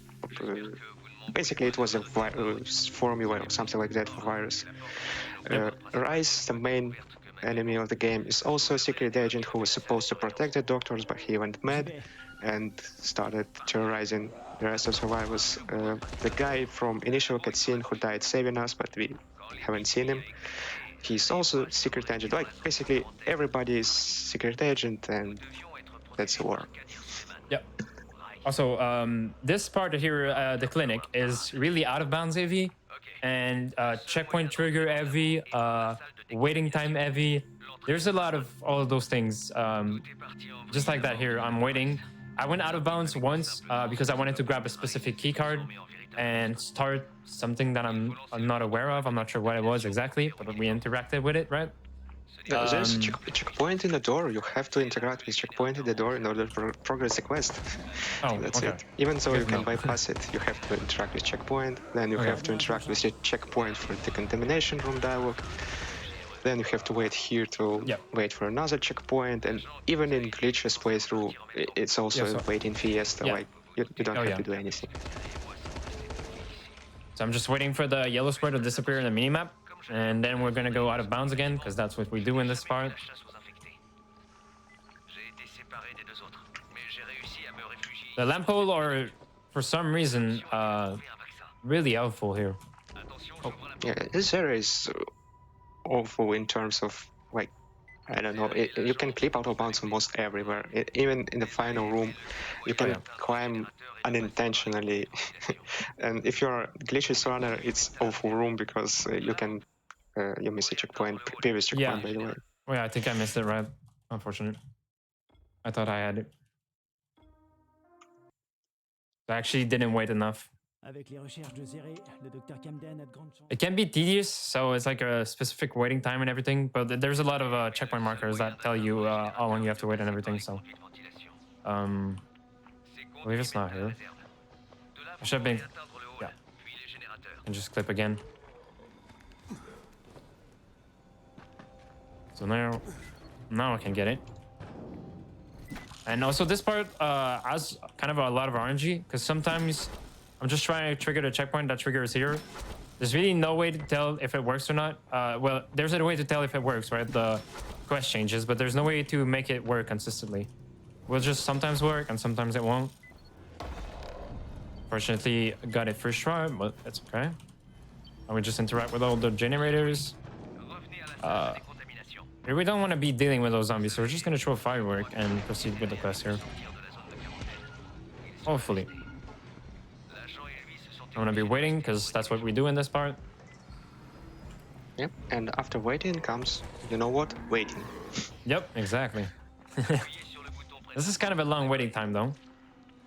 Basically, it was a formula or something like that for virus. Rice, the main enemy of the game, is also a secret agent who was supposed to protect the doctors, but he went mad and started terrorizing the rest of survivors. The guy from initial cutscene who died saving us, but we haven't seen him, he's also secret agent. Like, basically, everybody is secret agent, and that's the war. Yep. Also, this part here, the clinic, is really out of bounds heavy, and checkpoint trigger heavy, waiting time heavy. There's a lot of all of those things. Just like that here, I'm waiting. I went out of bounds once because I wanted to grab a specific key card and start something that I'm not aware of. I'm not sure what it was exactly, but we interacted with it, right? There's a checkpoint in the door. You have to interact with checkpoint in the door in order to progress the quest. Oh, that's okay. it. Even though you can bypass it, you have to interact with checkpoint. Then you have to interact with the checkpoint for the contamination room dialogue. Then you have to wait here to wait for another checkpoint. And even in glitches playthrough, it's also a waiting fiesta. Like you don't have to do anything. So I'm just waiting for the yellow square to disappear in the minimap. And then we're gonna go out of bounds again, because that's what we do in this part. The lamp pole are, for some reason, really helpful here. Oh. Yeah, this area is awful in terms of, like, I don't know, you can clip out of bounds almost everywhere. Even in the final room, you can climb unintentionally. And if you're a glitches runner, it's awful room because you can you miss a checkpoint, previous checkpoint, by the way. Oh yeah, I think I missed it, right? Unfortunate. I thought I had it. I actually didn't wait enough. Avec les recherches de Zéré, le docteur Camden a de grandes chances. It can be tedious, so it's like a specific waiting time and everything, but there's a lot of checkpoint markers that tell you how long you have to wait and everything, so. I believe it's not here. I should have been. Yeah. And just clip again. So now I can get it. And also this part has kind of a lot of RNG, because sometimes I'm just trying to trigger the checkpoint, that trigger is here. There's really no way to tell if it works or not. Well, there's a way to tell if it works, right? The quest changes, but there's no way to make it work consistently. It will just sometimes work and sometimes it won't. Fortunately, I got it first try, but it's okay. I would just interact with all the generators. We don't want to be dealing with those zombies, so we're just going to throw a firework and proceed with the quest here. Hopefully. I'm going to be waiting, because that's what we do in this part. Yep, and after waiting comes, you know what? Waiting. Yep, exactly. This is kind of a long waiting time, though.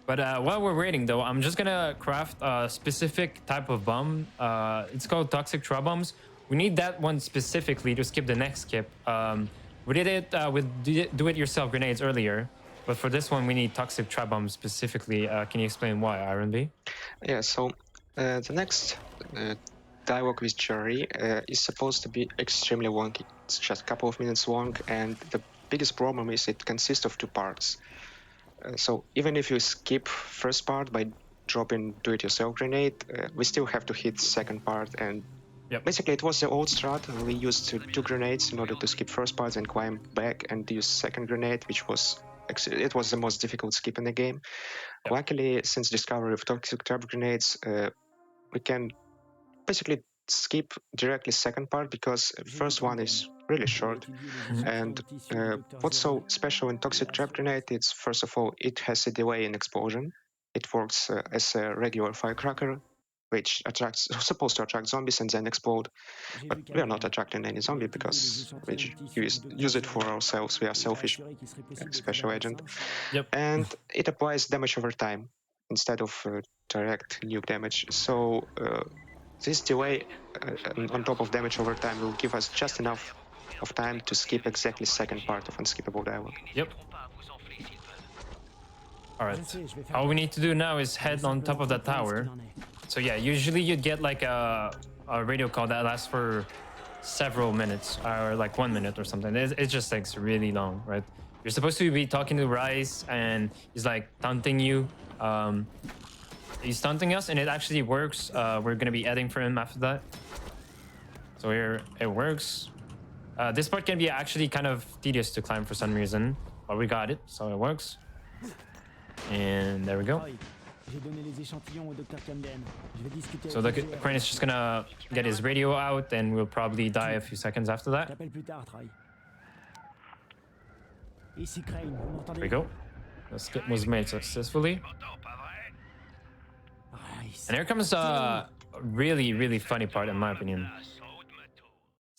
But while we're waiting, though, I'm just going to craft a specific type of bomb. It's called toxic trap bombs. We need that one specifically to skip the next skip. We did it with do-it-yourself grenades earlier, but for this one, we need toxic trap bombs specifically. Can you explain why, Iron B? Yeah, so the next dialogue with Jerry is supposed to be extremely long. It's just a couple of minutes long, and the biggest problem is it consists of two parts. So even if you skip first part by dropping do-it-yourself grenade, we still have to hit second part. And basically it was the old strat. We used two grenades in order to skip first part and climb back and use second grenade, which was it was the most difficult skip in the game. Luckily, since discovery of toxic trap grenades, we can basically skip directly second part, because first one is really short. And what's so special in toxic trap grenade is, first of all, it has a delay in explosion. It works as a regular firecracker, which supposed to attract zombies and then explode. But we are not attracting any zombie because we use it for ourselves. We are selfish special agent. And it applies damage over time instead of direct nuke damage. So this delay on top of damage over time will give us just enough of time to skip exactly second part of unskippable dialogue. Yep. Alright. All we need to do now is head on top of that tower. So yeah, usually you'd get like a radio call that lasts for several minutes, or like 1 minute or something. It just takes really long, right? You're supposed to be talking to Rice, and he's like taunting you. He's taunting us, and it actually works. We're gonna be adding for him after that. So here it works. This part can be actually kind of tedious to climb for some reason, but we got it, so it works. And there we go. So the crane is just gonna get his radio out, and we'll probably die a few seconds after that. There we go. The skip was made successfully. And here comes a really, really funny part, in my opinion.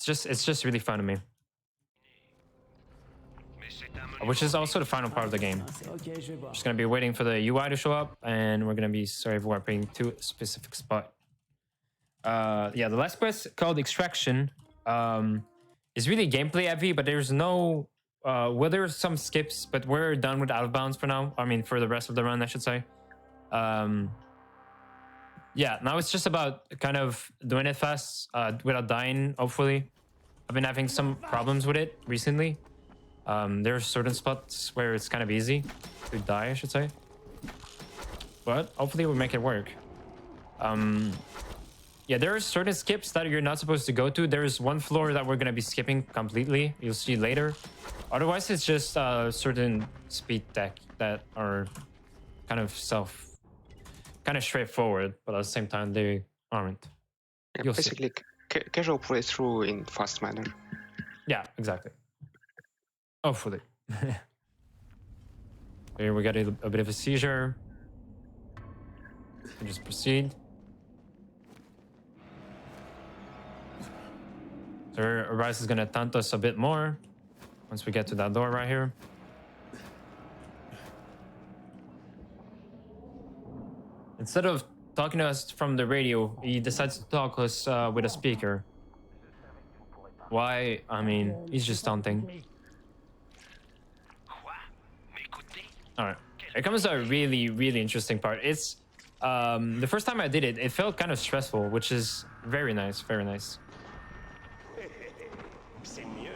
It's just really fun to me. Which is also the final part of the game. Just gonna be waiting for the UI to show up, and we're gonna be serve warping to a specific spot. Yeah, the last quest called Extraction is really gameplay heavy, but there's no well, there's some skips, but we're done with out of bounds for now. I mean, for the rest of the run, I should say. Yeah, now it's just about kind of doing it fast without dying, hopefully. I've been having some problems with it recently. There are certain spots where it's kind of easy to die, I should say. But hopefully we'll make it work. Yeah, there are certain skips that you're not supposed to go to. There's one floor that we're going to be skipping completely. You'll see later. Otherwise, it's just certain speed tech that are kind of straightforward, but at the same time, they aren't. Yeah, basically, casual playthrough in fast manner. Yeah, exactly. Hopefully. Here we got a bit of a seizure. We'll just proceed. So Rice is gonna taunt us a bit more. Once we get to that door right here. Instead of talking to us from the radio, he decides to talk to us with a speaker. Why? I mean, he's just taunting. Alright. Here comes a really, really interesting part. It's the first time I did it, it felt kind of stressful, which is very nice, very nice.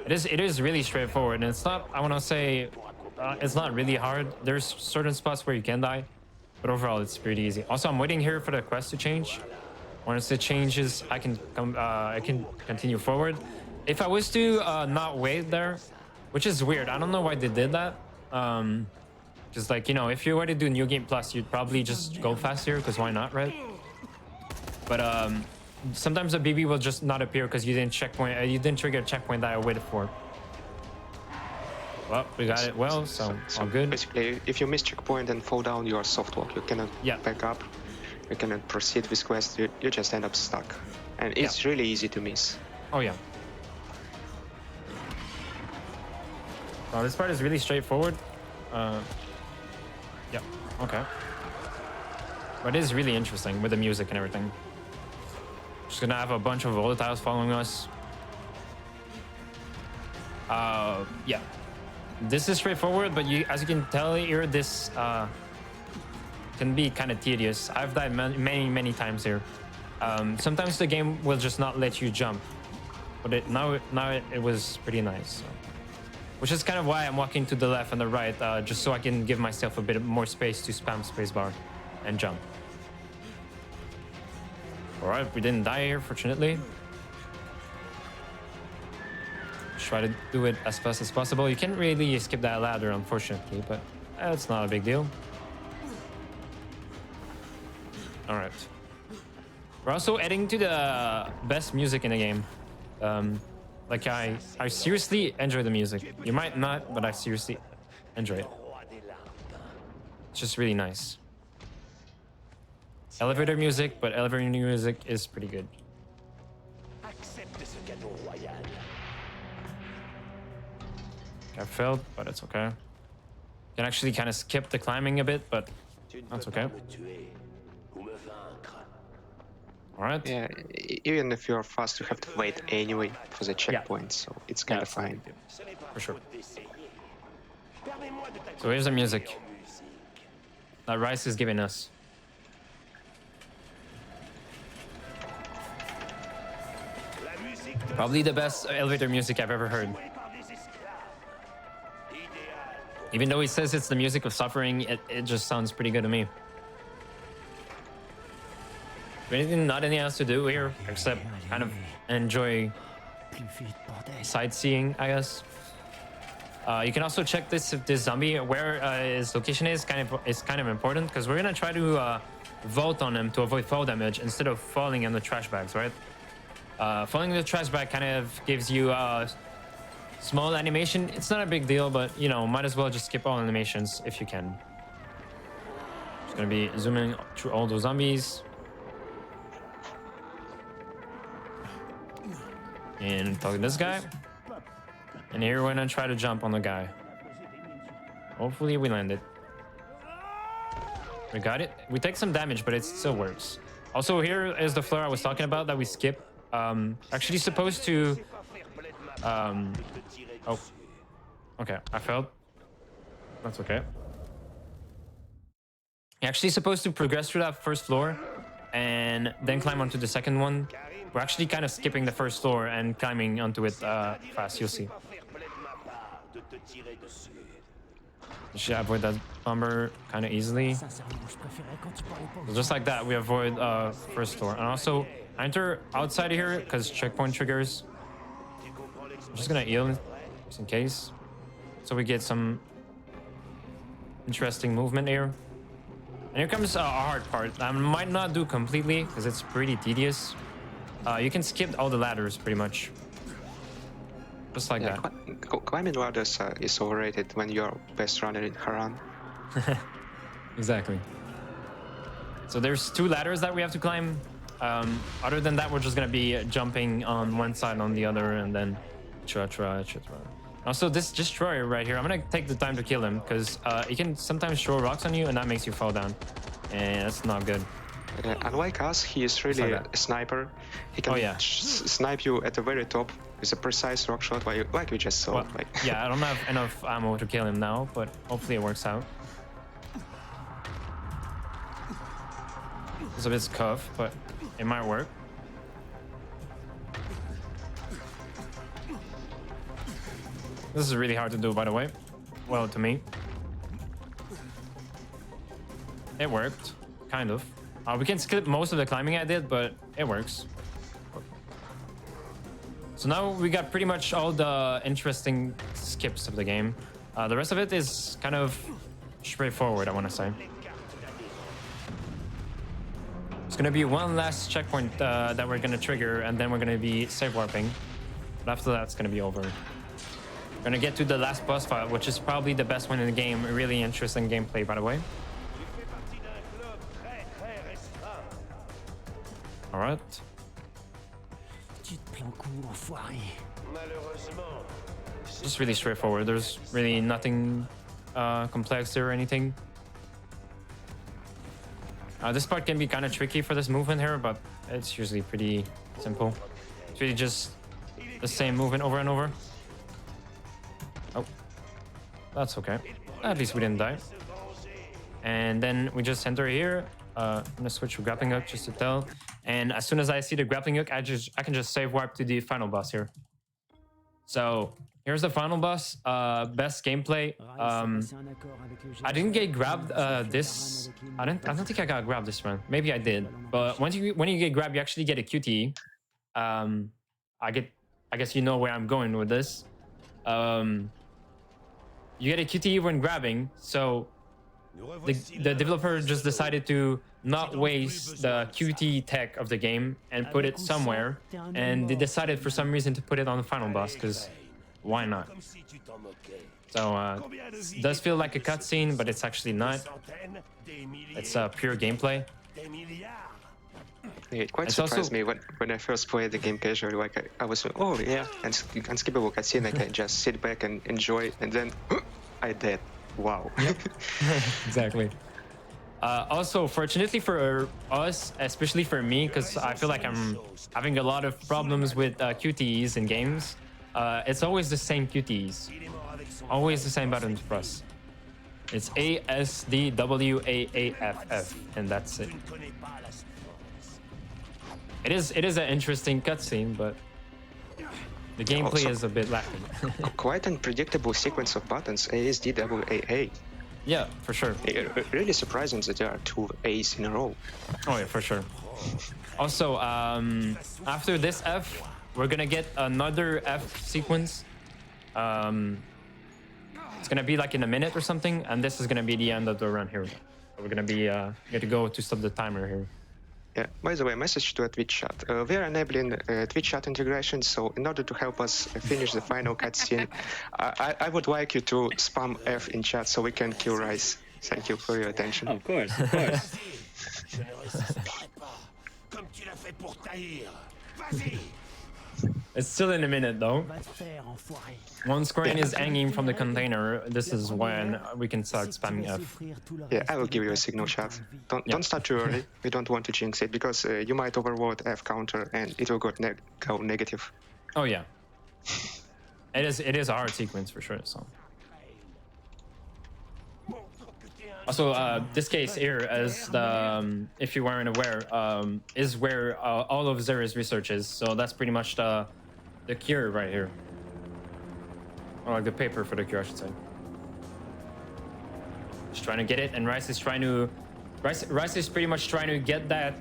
It is really straightforward, and it's not, I want to say, it's not really hard. There's certain spots where you can die, but overall it's pretty easy. Also, I'm waiting here for the quest to change. Once it changes, I can continue forward. If I was to not wait there, which is weird, I don't know why they did that. Just like, you know, if you were to do New Game Plus, you'd probably just go faster, because why not, right? But sometimes the BB will just not appear because you didn't trigger a checkpoint that I waited for. Well, we got it well, so all good. Basically, if you miss checkpoint and fall down, you are soft walk. You cannot back up. You cannot proceed with quest. You just end up stuck, and it's really easy to miss. Oh yeah. Well, this part is really straightforward. Yeah. Okay. But it is really interesting with the music and everything. Just gonna have a bunch of volatiles following us. Yeah. This is straightforward, but as you can tell here, this can be kind of tedious. I've died many times here. Sometimes the game will just not let you jump, but now it was pretty nice. So. Which is kind of why I'm walking to the left and the right, just so I can give myself a bit more space to spam spacebar and jump. Alright, we didn't die here, fortunately. Try to do it as fast as possible. You can't really skip that ladder, unfortunately, but it's not a big deal. Alright. We're also adding to the best music in the game. Like, I seriously enjoy the music. You might not, but I seriously enjoy it. It's just really nice. Elevator music, but elevator music is pretty good. I failed, but it's okay. You can actually kind of skip the climbing a bit, but that's okay. Alright. Yeah, even if you're fast, you have to wait anyway for the checkpoint, so it's kind of fine. For sure. So here's the music that Rice is giving us. Probably the best elevator music I've ever heard. Even though he says it's the music of suffering, it just sounds pretty good to me. Not anything else to do here except kind of enjoy sightseeing, I guess. You can also check this zombie where his location is kind of important, because we're gonna try to vault on him to avoid fall damage instead of falling in the trash bags, right? Falling in the trash bag kind of gives you a small animation. It's not a big deal, but you know, might as well just skip all animations if you can. Just gonna be zooming through all those zombies. And talking to this guy. And here we're gonna try to jump on the guy. Hopefully we land it. We got it. We take some damage, but it still works. Also, here is the floor I was talking about that we skip. Actually supposed to... Oh. Okay, I failed. That's okay. You're actually supposed to progress through that first floor and then climb onto the second one. We're actually kind of skipping the first floor and climbing onto it fast, you'll see. You should avoid that bomber kind of easily. So just like that, we avoid first floor. And also, I enter outside here because checkpoint triggers. I'm just gonna heal just in case. So we get some interesting movement here. And here comes a hard part. I might not do completely because it's pretty tedious. You can skip all the ladders pretty much. Just like that. Climbing ladders is overrated when you're best runner in Haran. Exactly. So there's 2 ladders that we have to climb. Other than that, we're just gonna be jumping on one side on the other, and then etc. Also, this destroyer right here, I'm gonna take the time to kill him because he can sometimes throw rocks on you and that makes you fall down. And that's not good. Unlike us, he is really like a sniper. He can snipe you at the very top with a precise rock shot, like we just saw. Well, yeah, I don't have enough ammo to kill him now, but hopefully it works out. It's a bit scuffed, but it might work. This is really hard to do, by the way. Well, to me. It worked, kind of. We can skip most of the climbing I did, but it works. So now we got pretty much all the interesting skips of the game. The rest of it is kind of straightforward, I want to say. It's going to be one last checkpoint that we're going to trigger, and then we're going to be save warping. But after that, it's going to be over. We're going to get to the last boss fight, which is probably the best one in the game. Really interesting gameplay, by the way. All right. Just really straightforward. There's really nothing complex or anything. This part can be kind of tricky for this movement here, but it's usually pretty simple. It's really just the same movement over and over. Oh, that's okay. At least we didn't die. And then we just enter here. I'm gonna switch to grappling hook just to tell. And as soon as I see the grappling hook, I can just save warp to the final boss here. So here's the final boss. Best gameplay. I didn't get grabbed this. I don't think I got grabbed this run. Maybe I did. But when you get grabbed, you actually get a QTE. I guess you know where I'm going with this. You get a QTE when grabbing, so the developer just decided to not waste the QTE tech of the game and put it somewhere, and they decided for some reason to put it on the final boss, because why not? So it does feel like a cutscene, but it's actually not. It's pure gameplay. It quite surprised me when I first played the game casually. Like I was, oh yeah, unskippable cutscene. I can just sit back and enjoy, and then I did. Wow. Yep. Exactly. Also, fortunately for us, especially for me, because I feel like I'm having a lot of problems with QTEs in games, it's always the same QTEs. Always the same buttons for us. It's A, S, D, W, A, A, F, F, and that's it. It is an interesting cutscene, but the gameplay is a bit lacking. Quite unpredictable sequence of buttons: A, S, D, W, A, A. Yeah, for sure. Really surprising that there are 2 A's in a row. Oh yeah, for sure. Also, after this F, we're gonna get another F sequence. It's gonna be like in a minute or something, and this is gonna be the end of the run here. So we're gonna be get to go to stop the timer here. Yeah. By the way, message to a Twitch chat. We are enabling Twitch chat integration, so in order to help us finish the final cutscene, I would like you to spam F in chat so we can kill Rice. Thank you for your attention. Of course, of course. It's still in a minute though. Once Corin is hanging from the container, this is when we can start spamming F. Yeah, I will give you a signal, chat. Don't start too early. We don't want to jinx it, because you might overload F counter and it will go negative. Oh yeah. It is a hard sequence for sure. So. Also, this case here, as the if you weren't aware, is where all of Zera's research is. So that's pretty much the cure right here, or like the paper for the cure, I should say. Just trying to get it, and Rice is trying to. Rice is pretty much trying to get that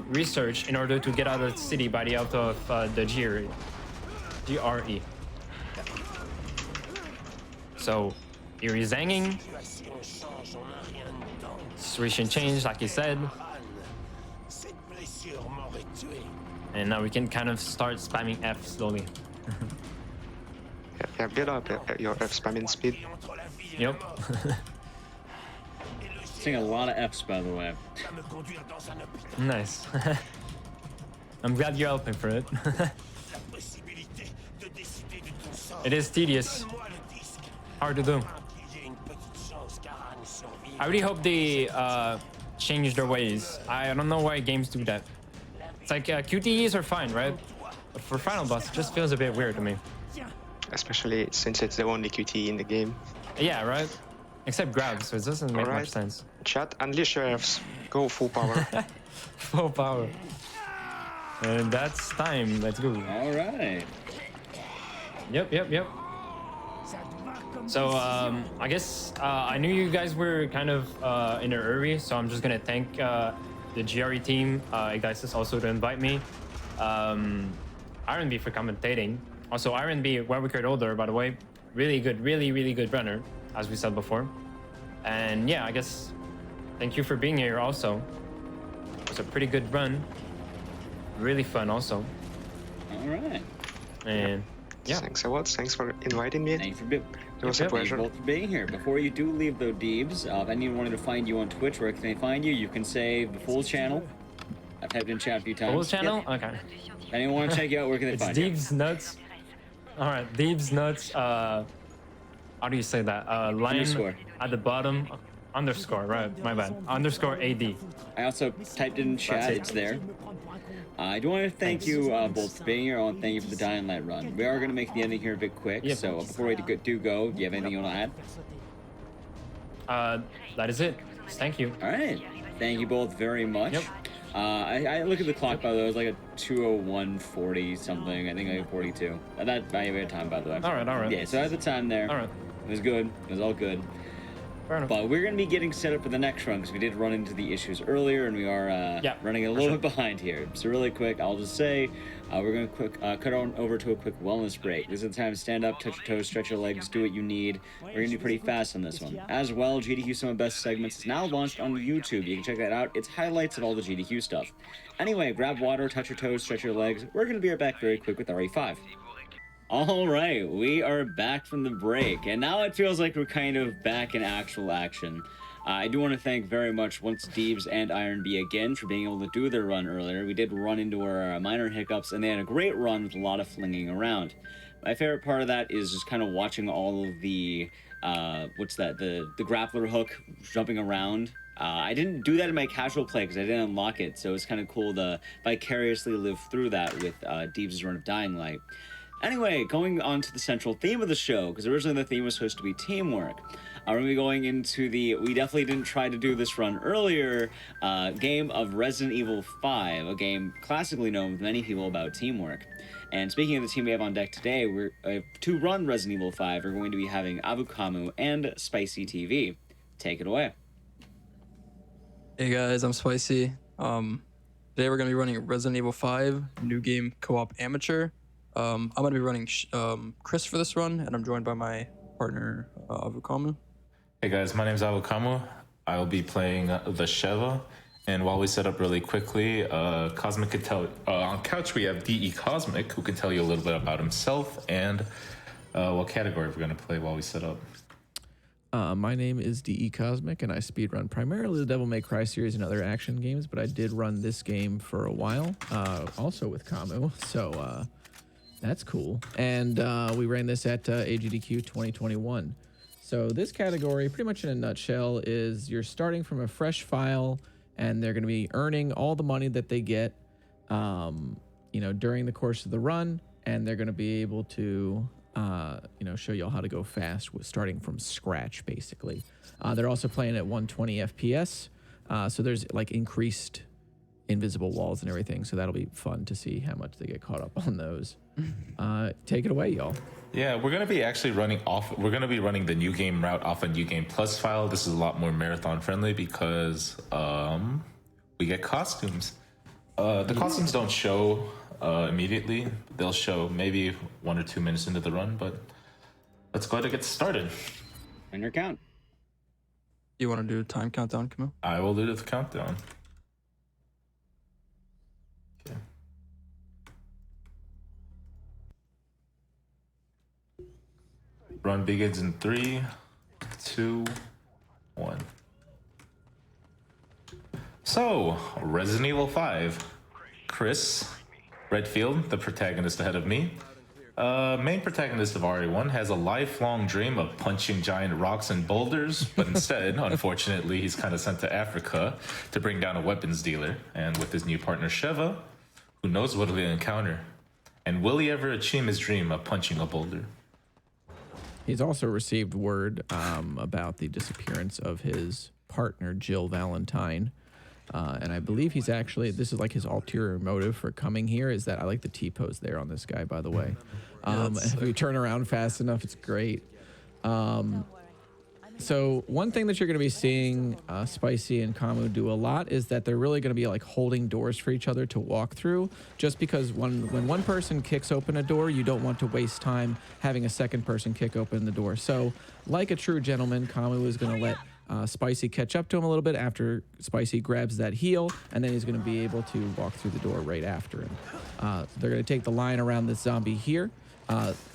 research in order to get out of the city by the help of the GRE. GRE. So here he's hanging. Situation changed, like he said. And now we can kind of start spamming F slowly. Yeah, build up your F spamming speed. Yep. Seeing a lot of Fs, by the way. Nice. I'm glad you're helping for it. It is tedious. Hard to do. I really hope they change their ways. I don't know why games do that. It's like QTEs are fine, right? But for final boss, it just feels a bit weird to me. Especially since it's the only QT in the game. Yeah, right? Except grab, so it doesn't make Alright. much sense. Chat, unleash your Fs. Go full power. Full power. And that's time. Let's go. All right. Yep. So I guess I knew you guys were kind of in a hurry, so I'm just gonna thank the GRE team, Igdisis, also to invite me. Iron B for commentating. Also, Iron B, 1 record older, by the way. Really good runner, as we said before. And yeah, I guess thank you for being here also. It was a pretty good run. Really fun also. All right. And yeah. Thanks a lot. Thanks for inviting me. Thanks for being. It was a pleasure. Both for being here. Before you do leave, though, Deebs, if anyone wanted to find you on Twitch, where can they find you? You can say the full channel. I've typed in chat a few times. Full channel? Yep. Okay. If anyone want to check you out, where can they It's find you? Deeb's Nuts. All right, Deeb's Nuts. How do you say that? Line Underscore. at the bottom. Underscore, right? My bad. Underscore AD. I also typed in chat. it. It's there. I do want to thank you both for being here. I want to thank you for the Dying Light run. We are going to make the ending here a bit quick. Yep. So before we do go, do you have anything you want to add? That is it. Thank you. All right. Thank you both very much. Yep. I look at the clock, by the way. It was like a 2:01:40 something. I think like 42. That I had time, by the way. All right. Yeah, so I had the time there. All right. It was good. It was all good. Fair enough. But we're going to be getting set up for the next run because we did run into the issues earlier and we are running a little bit behind here. So really quick, I'll just say we're going to cut on over to a quick wellness break. This is the time to stand up, touch your toes, stretch your legs, do what you need. We're going to do pretty fast on this one. As well, GDQ Some of the Best Segments is now launched on YouTube. You can check that out. It's highlights of all the GDQ stuff. Anyway, grab water, touch your toes, stretch your legs. We're going to be right back very quick with RE5. All right, we are back from the break, and now it feels like we're kind of back in actual action. I do want to thank very much once Deebs and Iron B again for being able to do their run earlier. We did run into our minor hiccups, and they had a great run with a lot of flinging around. My favorite part of that is just kind of watching all of the, the grappler hook jumping around. I didn't do that in my casual play because I didn't unlock it, so it's kind of cool to vicariously live through that with Deebs' run of Dying Light. Anyway, going on to the central theme of the show, because originally the theme was supposed to be teamwork. We're going to be going into we definitely didn't try to do this run earlier, game of Resident Evil 5, a game classically known with many people about teamwork. And speaking of the team we have on deck today, to run Resident Evil 5, we're going to be having Avukamu and Spicy TV. Take it away. Hey guys, I'm Spicy. Today we're gonna be running Resident Evil 5, new game co-op amateur. I'm gonna be running Chris for this run, and I'm joined by my partner Avukamu. Hey guys, my name is Avukamu. I'll be playing the Sheva. And while we set up really quickly, Cosmic could tell. On couch we have DE Cosmic, who can tell you a little bit about himself and what category we're gonna play while we set up. My name is DE Cosmic, and I speedrun primarily the Devil May Cry series and other action games, but I did run this game for a while, also with Kamu, so that's cool. And we ran this at AGDQ 2021. So this category, pretty much in a nutshell, is you're starting from a fresh file, and they're going to be earning all the money that they get, during the course of the run, and they're going to be able to show y'all how to go fast with starting from scratch, basically. They're also playing at 120 FPS, so there's like increased invisible walls and everything, so that'll be fun to see how much they get caught up on those. Take it away, y'all. Yeah, we're gonna be actually running the new game route off a new game plus file. This is a lot more marathon friendly because we get costumes. The costumes don't show immediately. They'll show maybe 1 or 2 minutes into the run, but let's go ahead and get started. On your count. You want to do a time countdown, Camille? I will do the countdown. Okay. Run begins in 3, 2, 1. So, Resident Evil 5. Chris Redfield, the protagonist ahead of me. Main protagonist of RE1 has a lifelong dream of punching giant rocks and boulders, but instead, unfortunately, he's kind of sent to Africa to bring down a weapons dealer. And with his new partner Sheva, who knows what he'll encounter? And will he ever achieve his dream of punching a boulder? He's also received word about the disappearance of his partner, Jill Valentine. And I believe he's actually, this is like his ulterior motive for coming here, is that I like the T-pose there on this guy, by the way. If you turn around fast enough, it's great. So one thing that you're going to be seeing Spicy and Kamu do a lot is that they're really going to be like holding doors for each other to walk through, just because when one person kicks open a door, you don't want to waste time having a second person kick open the door. So like a true gentleman, Kamu is going to let Spicy catch up to him a little bit after Spicy grabs that heel, and then he's going to be able to walk through the door right after him. They're going to take the line around this zombie here.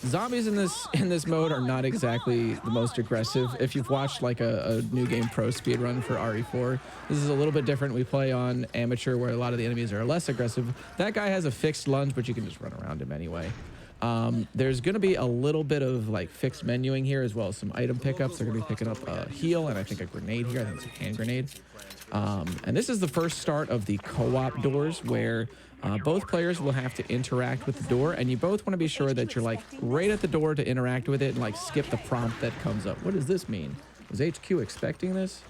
Zombies in this mode are not exactly the most aggressive. If you've watched like a New Game Pro speedrun for RE4, this is a little bit different. We play on amateur where a lot of the enemies are less aggressive. That guy has a fixed lunge, but you can just run around him anyway. There's going to be a little bit of like fixed menuing here, as well as some item pickups. They're going to be picking up a heal and I think a grenade here. I think it's a hand grenade. And this is the first start of the co-op doors, where both players will have to interact with the door, and you both want to be sure that you're like right at the door to interact with it and like skip the prompt that comes up. What does this mean? Was HQ expecting this?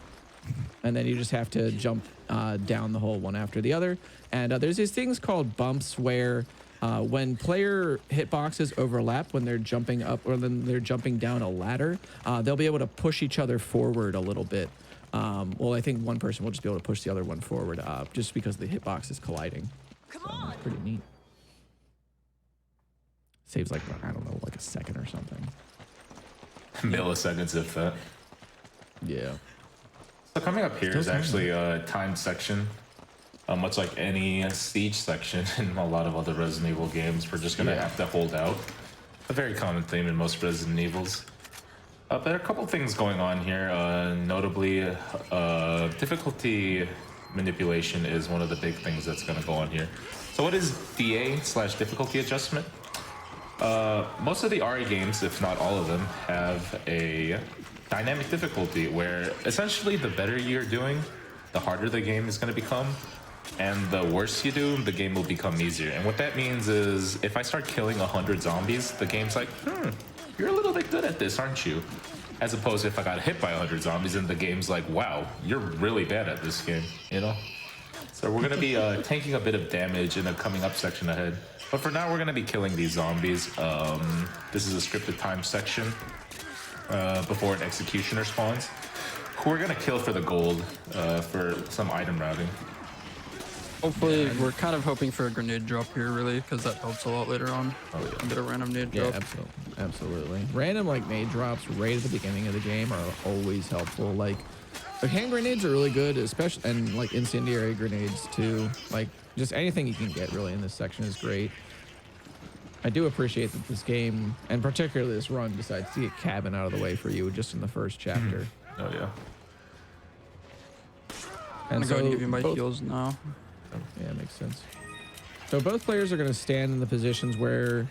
And then you just have to jump down the hole one after the other. And there's these things called bumps where when player hitboxes overlap, when they're jumping up or then they're jumping down a ladder, they'll be able to push each other forward a little bit. Well, I think one person will just be able to push the other one forward just because the hitbox is colliding. Come on. Pretty neat. Saves like, I don't know, like a second or something. Milliseconds, if that. Yeah. So coming up here is actually a timed section. Much like any siege section in a lot of other Resident Evil games, we're just going to have to hold out. A very common theme in most Resident Evils. There are a couple things going on here. Notably, difficulty manipulation is one of the big things that's going to go on here. So what is DA/difficulty adjustment? Most of the RE games, if not all of them, have a dynamic difficulty where essentially the better you're doing, the harder the game is going to become. And the worse you do, the game will become easier. And what that means is if I start killing 100 zombies, the game's like, you're a little bit good at this, aren't you? As opposed to if I got hit by 100 zombies and the game's like, wow, you're really bad at this game, you know? So we're gonna be tanking a bit of damage in a coming up section ahead. But for now, we're gonna be killing these zombies. This is a scripted time section before an executioner spawns, who we're gonna kill for the gold for some item routing. Hopefully, we're kind of hoping for a grenade drop here, really, because that helps a lot later on. Oh, yeah. A bit of random nade drop. Yeah, absolutely. Random like nade drops right at the beginning of the game are always helpful. Like, the hand grenades are really good, especially, and like incendiary grenades too. Like, just anything you can get really in this section is great. I do appreciate that this game, and particularly this run, decides to get cabin out of the way for you just in the first chapter. Oh yeah. And I'm going to give you my heals now. Yeah, makes sense. So both players are going to stand in the positions where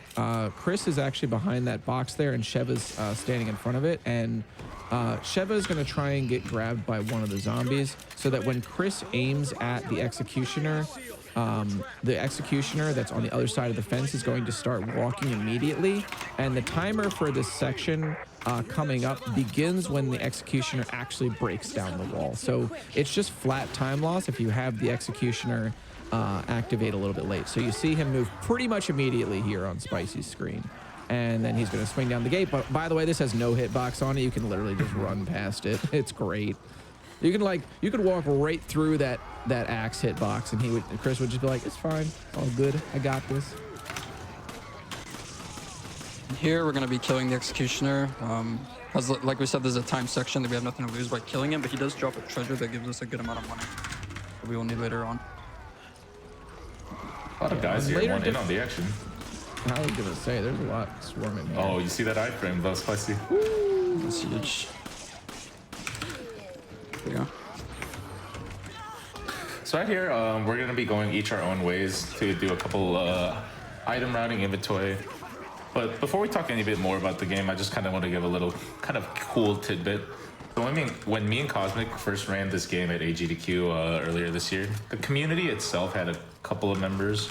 Chris is actually behind that box there and Sheva's standing in front of it. And Sheva is going to try and get grabbed by one of the zombies so that when Chris aims at the executioner that's on the other side of the fence is going to start walking immediately. And the timer for this section coming up begins when the executioner actually breaks down the wall. So it's just flat time loss if you have the executioner activate a little bit late. So you see him move pretty much immediately here on Spicy's screen. And then he's going to swing down the gate. But by the way, this has no hitbox on it. You can literally just run past it. It's great. You could walk right through that axe hitbox, and Chris would just be like, "It's fine, all good. I got this." Here we're going to be killing the executioner. As like we said, there's a time section that we have nothing to lose by killing him, but he does drop a treasure that gives us a good amount of money that we will need later on. A lot of guys here want in on the action. I was gonna say, there's a lot swarming here. Oh, you see that iframe, though, Spicy? That's huge. There we go. So right here, we're gonna be going each our own ways to do a couple item routing inventory. But before we talk any bit more about the game, I just kind of want to give a little kind of cool tidbit. So when me and Cosmic first ran this game at AGDQ earlier this year, the community itself had a couple of members,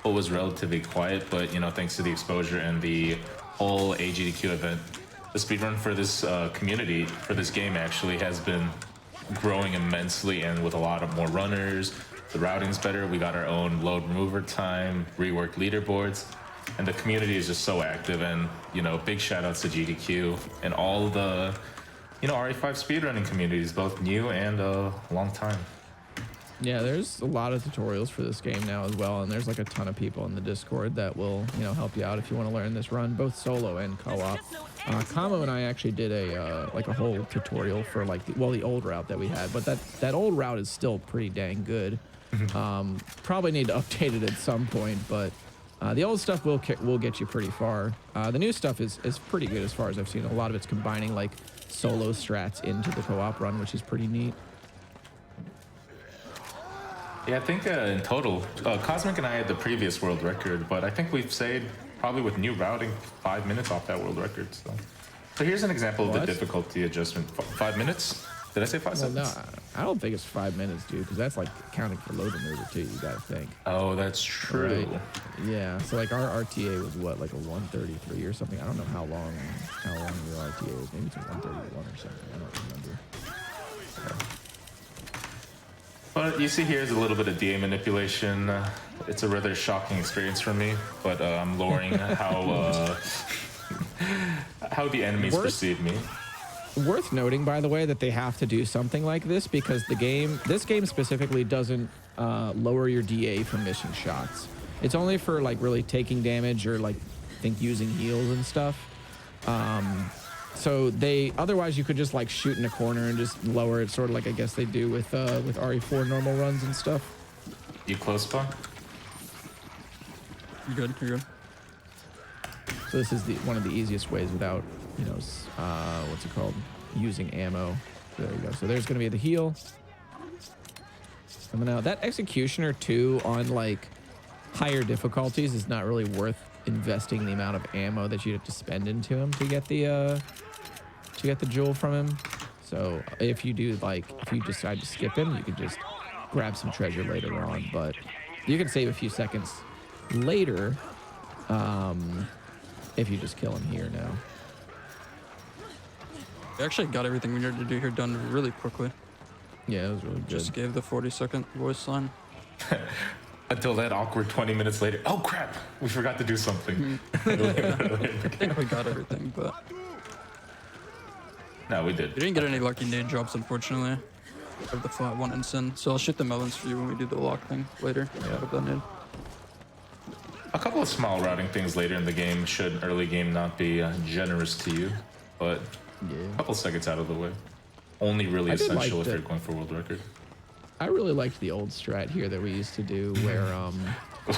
but was relatively quiet. But you know, thanks to the exposure and the whole AGDQ event, the speedrun for this community for this game actually has been growing immensely, and with a lot of more runners. The routing's better. We got our own load remover time, reworked leaderboards, and the community is just so active. And you know, big shout outs to GDQ and all the RE5 speedrunning communities, both new and long time. Yeah, there's a lot of tutorials for this game now as well, and there's like a ton of people in the Discord that will, help you out if you want to learn this run, both solo and co-op. Kamo and I actually did a whole tutorial for the old route that we had, but that old route is still pretty dang good. Probably need to update it at some point, but the old stuff will get you pretty far. The new stuff is pretty good as far as I've seen. A lot of it's combining like solo strats into the co-op run, which is pretty neat. Yeah, I think in total, Cosmic and I had the previous world record, but I think we've saved, probably with new routing, 5 minutes off that world record. So here's an example of the difficulty adjustment. 5 minutes? Did I say 5 seconds? No, I don't think it's 5 minutes, dude, because that's like counting for load remover too. You gotta think. Oh, that's true. Right? Yeah. So like our RTA was what, like a 133 or something. I don't know how long your RTA was. Maybe it's a 131 or something. I don't remember. Yeah. But you see here is a little bit of DA manipulation. It's a rather shocking experience for me, but I'm lowering how the enemies perceive me. Worth noting, by the way, that they have to do something like this because this game specifically doesn't lower your DA for missing shots. It's only for like really taking damage or like using heals and stuff. So otherwise you could just like shoot in a corner and just lower it, sort of like I guess they do with RE4 normal runs and stuff. You close, Spawn? You're good. So this is one of the easiest ways without, what's it called? Using ammo. There you go. So there's going to be the heal. And now that Executioner too on like higher difficulties is not really worth investing the amount of ammo that you'd have to spend into him to get the jewel from him. So if you decide to skip him, you can just grab some treasure later on, but you can save a few seconds later if you just kill him here now. We actually got everything we needed to do here done really quickly. Yeah, it was really good. Just gave the 40-second voice line. Until that awkward 20 minutes later. Oh crap! We forgot to do something. I think we got everything, but no, we did. We didn't get any lucky nade drops, unfortunately. Of the flat one and sin. So I'll shoot the melons for you when we do the lock thing later. Yeah. A couple of small routing things later in the game should early game not be generous to you, but a couple seconds out of the way. Only really essential if you're going for world record. I really liked the old strat here that we used to do where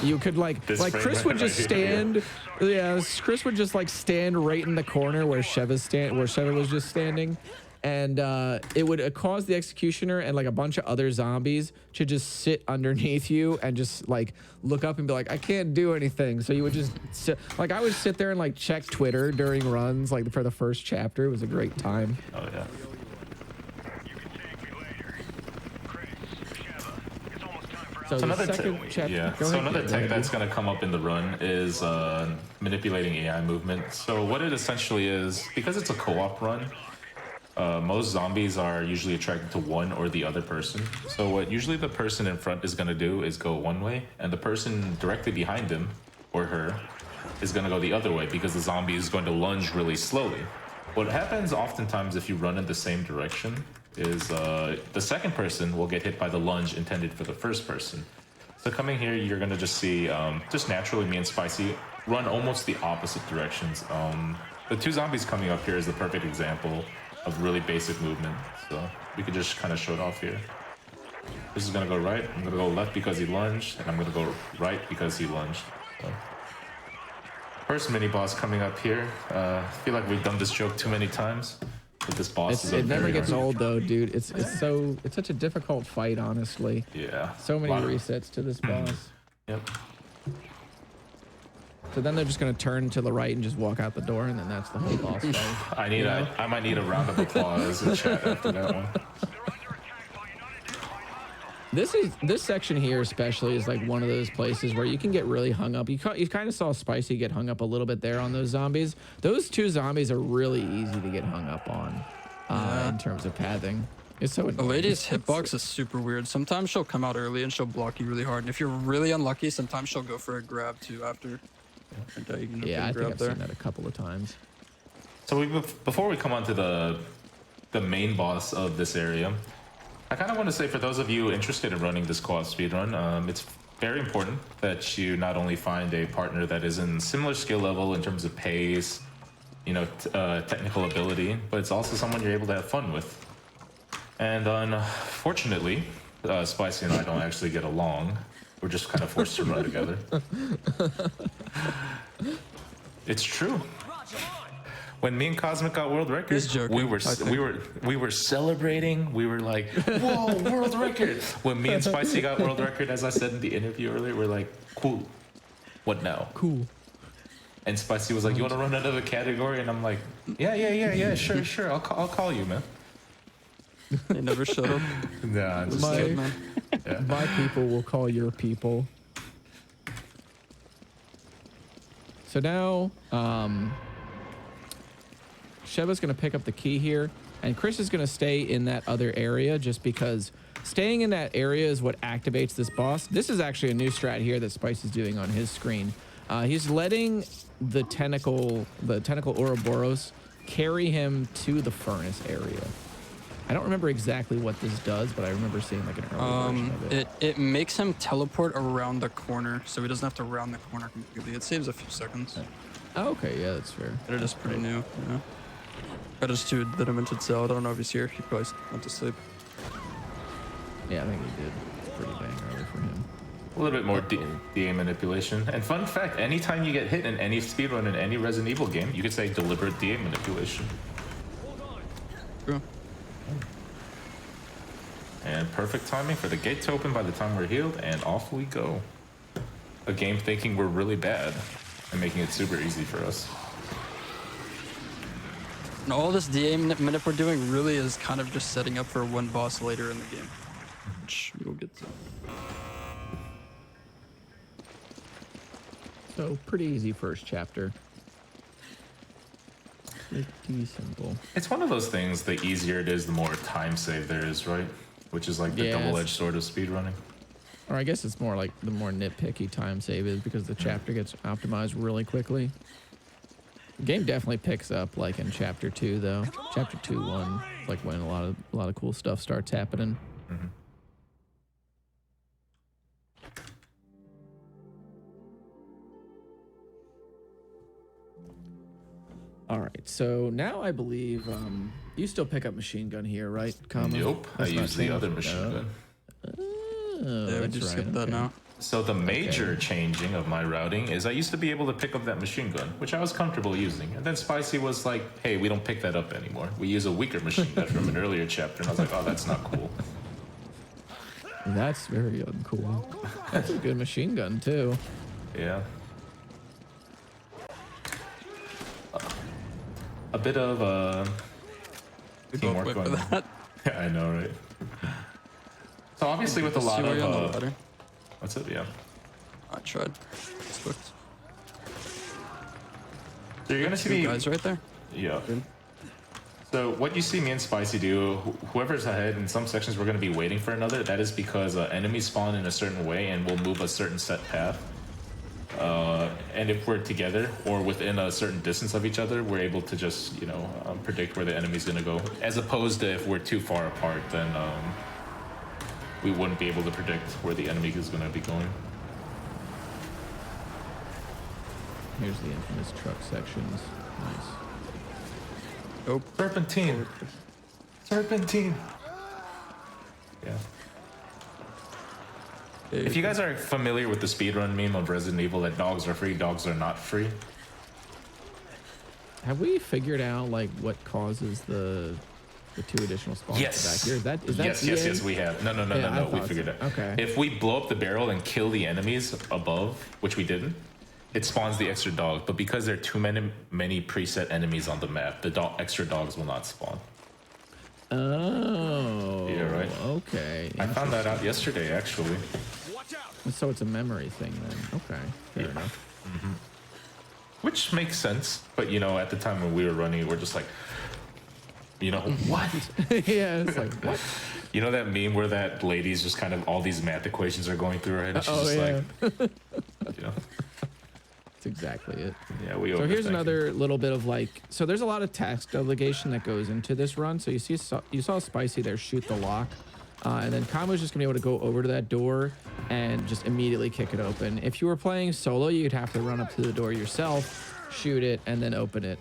you could Chris would just stand. Yeah, Chris would just like stand right in the corner where Sheva was just standing, and it would cause the Executioner and like a bunch of other zombies to just sit underneath you and just like look up and be like, I can't do anything. So you would just sit, like I would sit there and like check Twitter during runs like for the first chapter. It was a great time. Oh yeah. So another tech that's going to come up in the run is manipulating AI movement. So what it essentially is, because it's a co-op run, most zombies are usually attracted to one or the other person. So what usually the person in front is going to do is go one way, and the person directly behind him or her is going to go the other way because the zombie is going to lunge really slowly. What happens oftentimes if you run in the same direction is the second person will get hit by the lunge intended for the first person. So coming here, you're gonna just see, just naturally me and Spicy run almost the opposite directions. The two zombies coming up here is the perfect example of really basic movement. So we could just kind of show it off here. This is gonna go right, I'm gonna go left because he lunged, and I'm gonna go right because he lunged. So. First mini boss coming up here. I feel like we've done this joke too many times. But this boss it never gets old though, dude. It's such a difficult fight, honestly. Yeah. So many resets to this boss. Yep. So then they're just gonna turn to the right and just walk out the door, and then that's the whole boss fight. I might need a round of applause in chat after that one. This section here especially is like one of those places where you can get really hung up. You kind of saw Spicy get hung up a little bit there on those zombies. Those two zombies are really easy to get hung up on in terms of pathing. It's so annoying. The lady's hitbox is super weird. Sometimes she'll come out early and she'll block you really hard. And if you're really unlucky, sometimes she'll go for a grab too after. Yeah, I think I've seen that a couple of times. So before we come on to the main boss of this area, I kind of want to say for those of you interested in running this co-op speedrun, it's very important that you not only find a partner that is in similar skill level in terms of pace, technical ability, but it's also someone you're able to have fun with. And unfortunately, Spicy and I don't actually get along. We're just kind of forced to run together. It's true. When me and Cosmic got world record, we were celebrating. We were like, "Whoa, world record!" When me and Spicy got world record, as I said in the interview earlier, we're like, "Cool, what now?" Cool. And Spicy was like, "You want to run another category?" And I'm like, "Yeah, sure. I'll call you, man." They never showed up. Nah, I'm just my, kidding. Yeah. My people will call your people. So now, Sheba's going to pick up the key here, and Chris is going to stay in that other area just because staying in that area is what activates this boss. This is actually a new strat here that Spice is doing on his screen. He's letting the tentacle Ouroboros carry him to the furnace area. I don't remember exactly what this does, but I remember seeing like an early version of it. It makes him teleport around the corner, so he doesn't have to round the corner completely. It saves a few seconds. Oh, okay, yeah, that's fair. They're just pretty new, you know. Got us to the Demented Cell. I don't know if he's here. He probably went to sleep. Yeah, I think he did. It's pretty dang early for him. A little bit more DA manipulation. And fun fact, anytime you get hit in any speedrun in any Resident Evil game, you could say deliberate DA manipulation. True. And perfect timing for the gate to open by the time we're healed, and off we go. A game thinking we're really bad and making it super easy for us. And all this DA manip we're doing really is kind of just setting up for one boss later in the game, which we will get to. So pretty easy first chapter. Pretty simple. It's one of those things, the easier it is, the more time save there is, right? Which is like the double-edged sword of speedrunning. Or I guess it's more like the more nitpicky time save is because the chapter gets optimized really quickly. The game definitely picks up like in chapter 2 though. Chapter 2-1, like when a lot of cool stuff starts happening. Mm-hmm. All right, so now I believe you still pick up machine gun here, right, Kama? Nope, I use the other machine gun. Oh, Yeah, we just skip that now. So the major changing of my routing is I used to be able to pick up that machine gun, which I was comfortable using. And then Spicy was like, hey, we don't pick that up anymore. We use a weaker machine gun from an earlier chapter. And I was like, oh, that's not cool. That's very uncool. That's a good machine gun, too. Yeah. A bit of teamwork going on. Yeah, I know, right? So obviously with a lot of... what's up? Yeah. I tried. It's worked. So you're going to see the... guys right there? Yeah. So what you see me and Spicy do, whoever's ahead, in some sections we're going to be waiting for another. That is because enemies spawn in a certain way and will move a certain set path. And if we're together or within a certain distance of each other, we're able to just, predict where the enemy's going to go. As opposed to if we're too far apart, then we wouldn't be able to predict where the enemy is going to be going. Here's the infamous truck sections. Nice. Oh, Serpentine. Serpentine. Yeah. If you guys are familiar with the speedrun meme of Resident Evil that dogs are free, dogs are not free. Have we figured out like what causes the 2 additional spawns back here? Is that yes, we have. No. We figured it out. Okay. If we blow up the barrel and kill the enemies above, which we didn't, it spawns the extra dog, but because there are too many preset enemies on the map, the extra dogs will not spawn. Oh. Yeah, right. Okay. I found that out yesterday, actually. So it's a memory thing then. Okay. Fair enough. Which makes sense, but you know, at the time when we were running, we're just like, you know, what? Yeah, it's like, what? You know that meme where that lady's just kind of all these math equations are going through her head, and she's just like, you know. That's exactly it. Yeah, we. So here's another little bit of like, so there's a lot of task delegation that goes into this run. So you saw Spicy there shoot the lock, and then Kamu's just gonna be able to go over to that door and just immediately kick it open. If you were playing solo, you'd have to run up to the door yourself, shoot it, and then open it.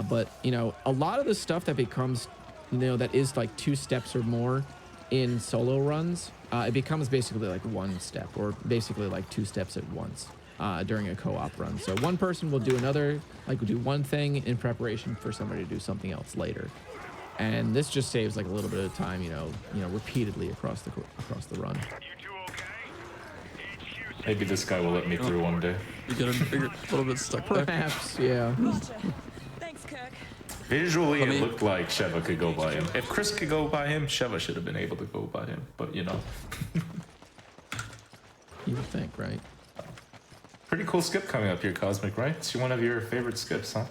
But you know, a lot of the stuff that becomes, you know, that is like 2 steps or more in solo runs, it becomes basically like 1 step, or basically like 2 steps at once during a co-op run. So one person will do do one thing in preparation for somebody to do something else later, and this just saves like a little bit of time, you know, repeatedly across the run. Maybe this guy will let me through one day. You get a little bit stuck there. Perhaps, yeah. Thanks, Kirk. Visually, it looked like Sheva could go by him. If Chris could go by him, Sheva should have been able to go by him. But you know, you would think, right? Pretty cool skip coming up here, Cosmic, right? It's one of your favorite skips, huh?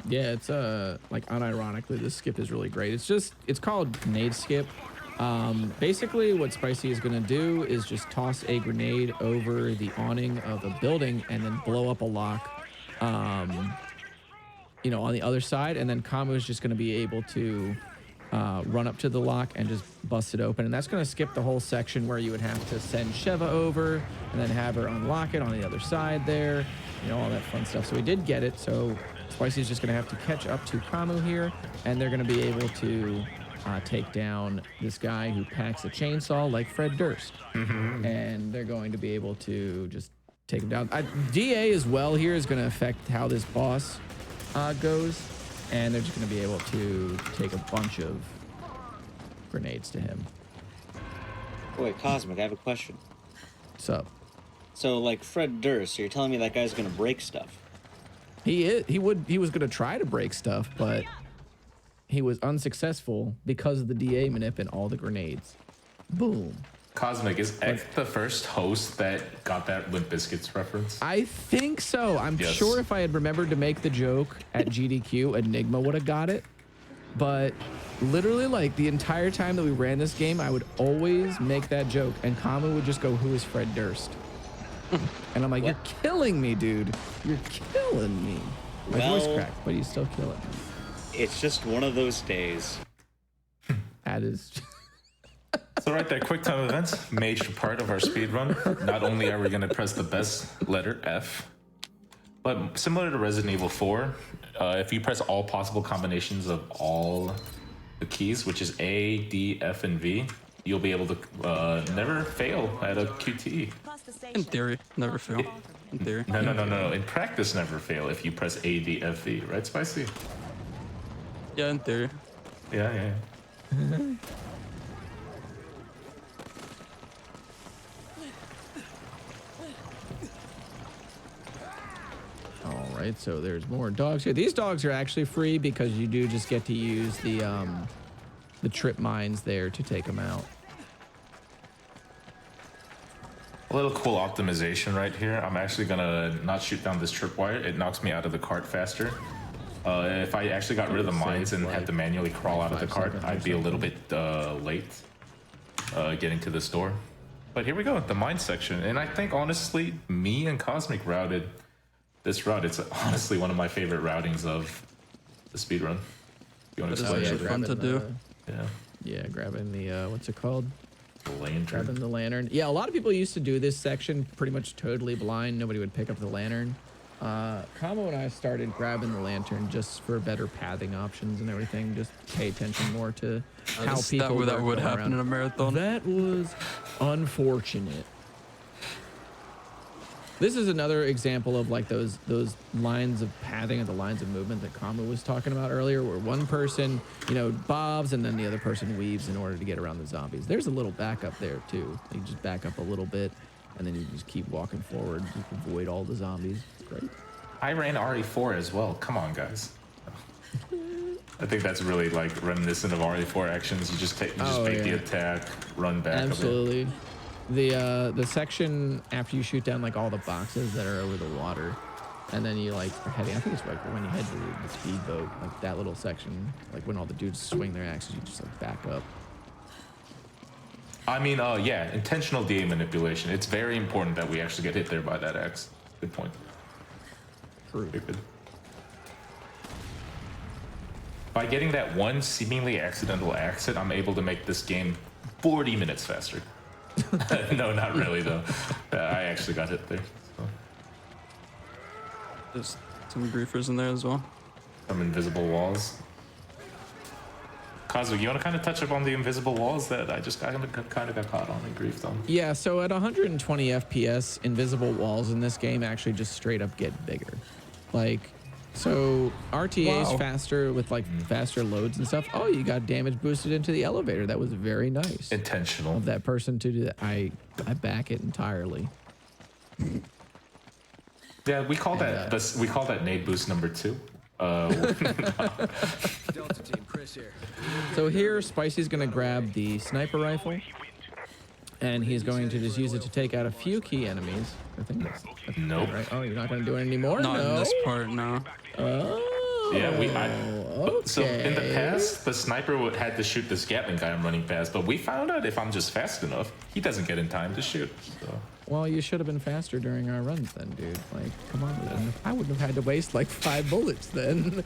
Yeah, it's like unironically, this skip is really great. It's called grenade skip. Basically what Spicy is gonna do is just toss a grenade over the awning of a building and then blow up a lock, you know, on the other side, and then Kamu is just gonna be able to run up to the lock and just bust it open, and that's gonna skip the whole section where you would have to send Sheva over and then have her unlock it on the other side there, you know, all that fun stuff. So we did get it, so Spicy's just gonna have to catch up to Kamu here, and they're gonna be able to take down this guy who packs a chainsaw like Fred Durst. And they're going to be able to just take him down. DA as well here is going to affect how this boss goes, and they're just going to be able to take a bunch of grenades to him. Wait, Cosmic, I have a question. What's up? So, like Fred Durst, so you're telling me that guy's gonna break stuff? He was going to try to break stuff, but he was unsuccessful because of the DA manip and all the grenades. Boom. Cosmic, is X the first host that got that Limp Bizkit's reference? I think so. I'm sure if I had remembered to make the joke at GDQ, Enigma would have got it. But literally, like, the entire time that we ran this game, I would always make that joke, and Kamu would just go, "Who is Fred Durst?" And I'm like, "You're killing me, dude. You're killing me." My voice cracked, but he's still killing me. It's just one of those days. That is. So right there, quick time events, major part of our speed run. Not only are we going to press the best letter F, but similar to Resident Evil 4, if you press all possible combinations of all the keys, which is A, D, F, and V, you'll be able to never fail at a QTE. In theory, never fail. In theory. No. In practice, never fail if you press A, D, F, V. Right, Spicy? Yeah, in theory. Yeah. All right, so there's more dogs here. These dogs are actually free because you do just get to use the trip mines there to take them out. A little cool optimization right here. I'm actually gonna not shoot down this tripwire. It knocks me out of the cart faster. If I actually got rid of the mines and had to manually crawl out of the cart, I'd be a little bit late getting to this door. But here we go, the mine section. And I think, honestly, me and Cosmic routed this route. It's honestly one of my favorite routings of the speedrun. You want to explain actually fun to do. Yeah, grabbing the, what's it called? The lantern. Grabbing the lantern. Yeah, a lot of people used to do this section pretty much totally blind. Nobody would pick up the lantern. Kamo and I started grabbing the lantern just for better pathing options and everything. Just pay attention more to how people that would happen in a marathon. That was unfortunate. This is another example of like those lines of pathing and the lines of movement that Kamo was talking about earlier, where one person, you know, bobs and then the other person weaves in order to get around the zombies. There's a little backup there too. You just back up a little bit and then you just keep walking forward. You can avoid all the zombies. It's great. I ran RE4 as well. Come on, guys. I think that's really like reminiscent of RE4 actions. You just take, the attack, run back. Absolutely. The section after you shoot down like all the boxes that are over the water, and then you like are heading. I think it's like when you head to the speedboat, like that little section, like when all the dudes swing their axes, you just like back up. I mean, yeah, intentional DA manipulation. It's very important that we actually get hit there by that axe. Good point. True. Good. By getting that one seemingly accidental exit, I'm able to make this game 40 minutes faster. No, not really though. I actually got hit there. So. There's some griefers in there as well. Some invisible walls. Kazu, you want to kind of touch up on the invisible walls that I just kind of got caught on and griefed on? Yeah, so at 120 FPS, invisible walls in this game actually just straight up get bigger. Like, so RTA is faster with like faster loads and stuff. Oh, you got damage boosted into the elevator. That was very nice. Intentional. Of that person to do that. I back it entirely. Yeah, we call that nade boost number 2. Delta team, Chris here. So here, Spicy's gonna grab the sniper rifle, and he's going to just use it to take out a few key enemies. I think that's nope. Right. Oh, you're not gonna do it anymore? Not no? in this part, no. Oh. Yeah, okay. So in the past, the sniper had to shoot this Gatling guy I'm running past, but we found out if I'm just fast enough, he doesn't get in time to shoot. So. Well, you should have been faster during our runs then, dude. Like, come on. I wouldn't have had to waste like 5 bullets then.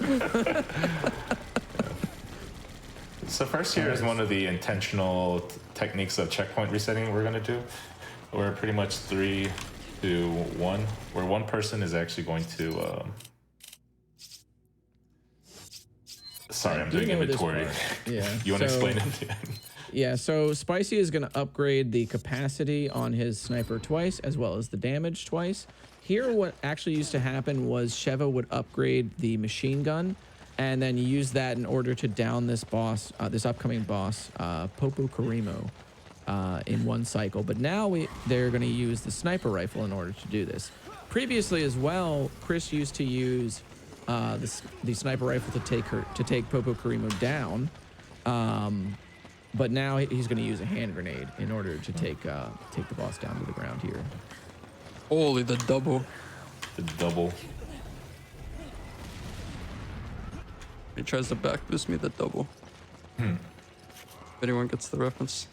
So first here is one of the intentional techniques of checkpoint resetting we're going to do. We're pretty much 3, 2, 1, where one person is actually going to... Sorry, I'm doing inventory. Yeah. You want to explain it? Yeah, so Spicy is going to upgrade the capacity on his sniper twice, as well as the damage twice. Here, what actually used to happen was Sheva would upgrade the machine gun, and then use that in order to down this boss, this upcoming boss, Popo Karimo, in one cycle. But now they're going to use the sniper rifle in order to do this. Previously as well, Chris used to use the sniper rifle to take Popo Karimo down. But now he's going to use a hand grenade in order to take the boss down to the ground here. Holy, the double. The double. He tries to back boost me the double. If anyone gets the reference.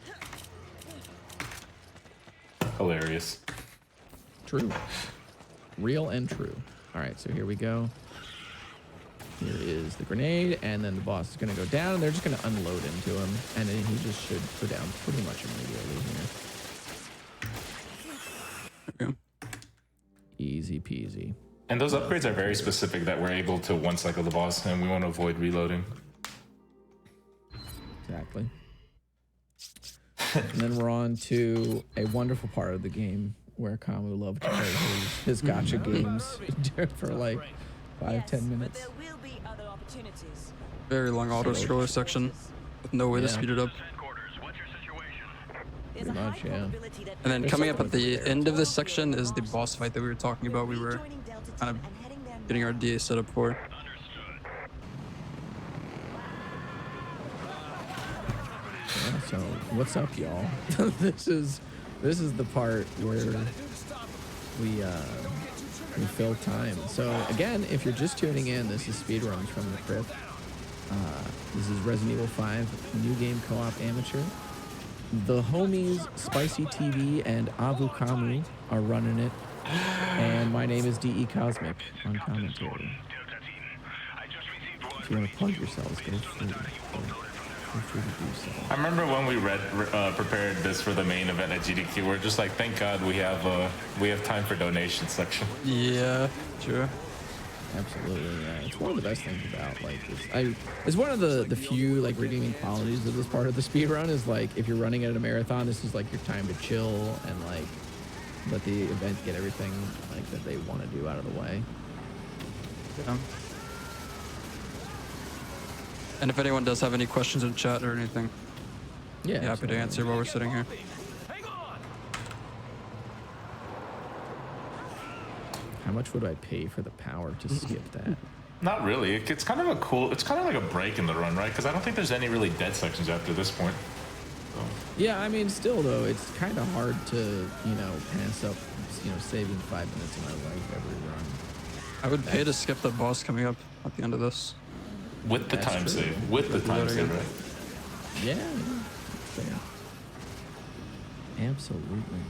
Hilarious. True. Real and true. All right, so here we go. Here is the grenade, and then the boss is going to go down, and they're just going to unload into him, and then he just should go down pretty much immediately here. Okay. Easy peasy. And those upgrades are very specific that we're able to one-cycle the boss, and we want to avoid reloading. Exactly. And then we're on to a wonderful part of the game where Kamu loved to play his gotcha games for like 5-10 minutes. Very long auto scroller section with no way to speed it up. Pretty much, yeah. And then coming up at the end of this section is the boss fight that we were talking about. We were kind of getting our DA set up for. Yeah, so what's up, y'all? This is the part where we fill time. So again, if you're just tuning in, this is Speedruns from the Crypt. This is Resident Evil 5 new game co-op amateur. The homies Spicy TV and Avu Kamu are running it, and my name is DE Cosmic on commentary. If you want to plug yourselves, go free to do so. I remember when we prepared this for the main event at GDQ, we're just like, thank God we have time for donation section. Yeah, sure. Absolutely, yeah. It's one of the best things about like this. It's one of the few like redeeming qualities of this part of the speedrun is like if you're running at a marathon, this is like your time to chill and like let the event get everything like that they want to do out of the way. Yeah. And if anyone does have any questions in chat or anything, yeah, happy to answer while we're sitting here. How much would I pay for the power to skip that? Not really. It's kind of a cool. It's kind of like a break in the run, right? Because I don't think there's any really dead sections after this point. So. Yeah, I mean, still though, it's kind of hard to pass up saving 5 minutes of my life every run. I would pay to skip the boss coming up at the end of this. With the time save. With the time save, right? Yeah, fair. Absolutely.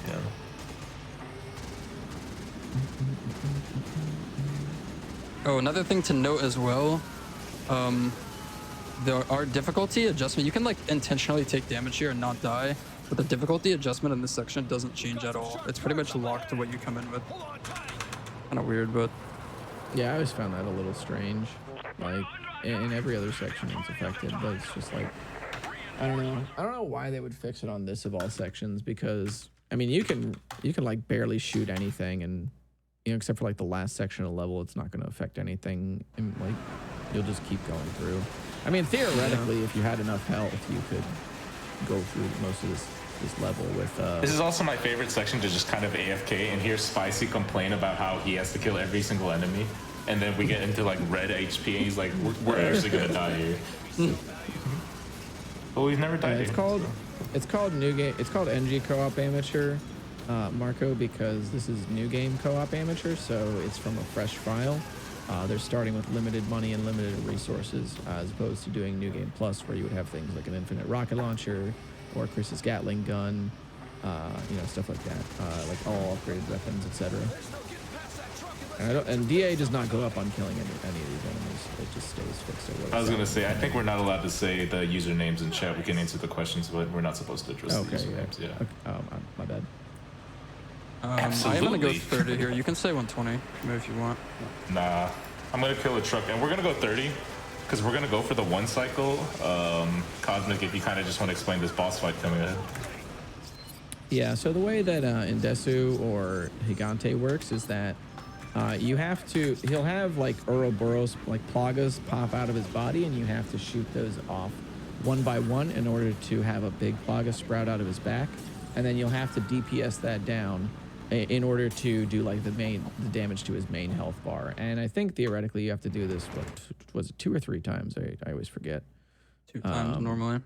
Yeah. Oh, another thing to note as well, there are difficulty adjustment. You can like intentionally take damage here and not die, but the difficulty adjustment in this section doesn't change at all. It's pretty much locked to what you come in with. Kind of weird, but yeah, I always found that a little strange. Like in every other section it's affected, but it's just like I don't know why they would fix it on this of all sections, because I mean you can like barely shoot anything, and except for like the last section of the level, it's not going to affect anything, and like you'll just keep going through. I mean, theoretically, if you had enough health, you could go through most of this level with This is also my favorite section to just kind of AFK and hear Spicy complain about how he has to kill every single enemy, and then we get into like red HP and he's like, we're actually gonna die here. But we've never died here. It's called new game. It's called NG Co-op Amateur, Marco, because this is new game Co-op Amateur, so it's from a fresh file. They're starting with limited money and limited resources, as opposed to doing New Game Plus, where you would have things like an infinite rocket launcher or Chris's Gatling gun, stuff like that, like all upgraded weapons, etc. And DA does not go up on killing any of these enemies. It just stays fixed. I was gonna say, I think we're not allowed to say the usernames in chat. We can answer the questions, but we're not supposed to address the usernames. Yeah. Okay. My bad. I'm gonna go 30 here. You can say 120 if you want. Nah, I'm gonna kill a truck, and we're gonna go 30 because we're gonna go for the one cycle. Cosmic, if you kind of just want to explain this boss fight coming ahead. Yeah. So the way that Indesu or Gigante works is that he'll have like Ouroboros, like plagas pop out of his body, and you have to shoot those off one by one in order to have a big plaga sprout out of his back, and then you'll have to DPS that down in order to do like the damage to his main health bar. And I think theoretically you have to do this, what was it, 2 or 3 times? I always forget. 2 times normally.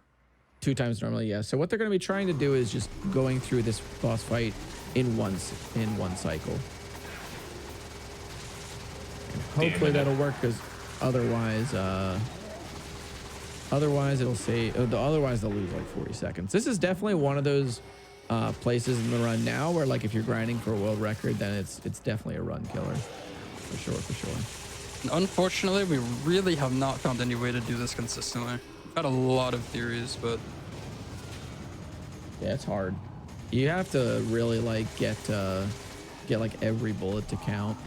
2 times normally, yeah. So what they're going to be trying to do is just going through this boss fight in one cycle. And hopefully that'll work, because otherwise it'll say otherwise they'll lose like 40 seconds. This is definitely one of those places in the run now where, like, if you're grinding for a world record, then it's definitely a run killer, for sure. Unfortunately, we really have not found any way to do this consistently. We've had a lot of theories, but yeah, it's hard. You have to really like get like every bullet to count.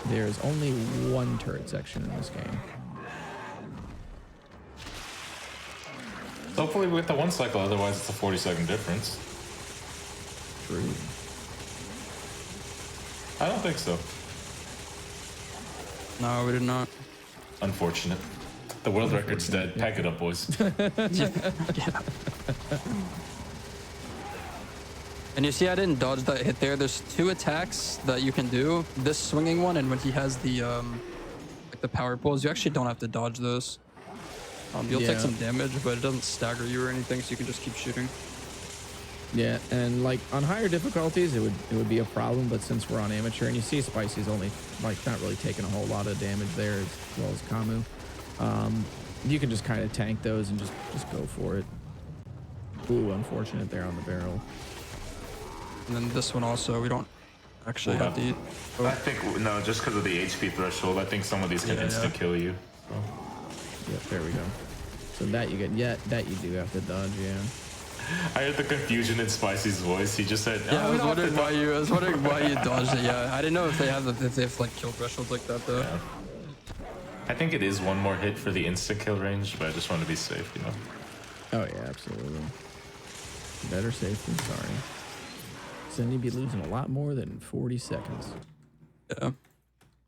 There's only one turret section in this game. Hopefully we get the one cycle, otherwise it's a 40-second difference. True. I don't think so. No, we did not. Unfortunate. The world record's dead. Yeah. Pack it up, boys. Yeah. And you see I didn't dodge that hit there. There's 2 attacks that you can do. This swinging one, and when he has the like the power pulls, you actually don't have to dodge those. You'll take some damage, but it doesn't stagger you or anything, so you can just keep shooting. Yeah, and like on higher difficulties, it would be a problem, but since we're on amateur, and you see Spicy's only like not really taking a whole lot of damage there, as well as Camu, you can just kind of tank those and just go for it. Ooh, unfortunate there on the barrel. And then this one also, we don't actually have to eat. I think, no, just because of the HP threshold, I think some of these can insta-kill you. So. Yep, there we go. So that you get, that you do have to dodge, yeah. I heard the confusion in Spicy's voice. He just said, "Yeah, I was wondering why you dodged it." Yeah, I didn't know if they have like kill thresholds like that though. Yeah. I think it is one more hit for the insta kill range, but I just want to be safe, you know. Oh yeah, absolutely. Better safe than sorry. So then you'd be losing a lot more than 40 seconds. Yeah,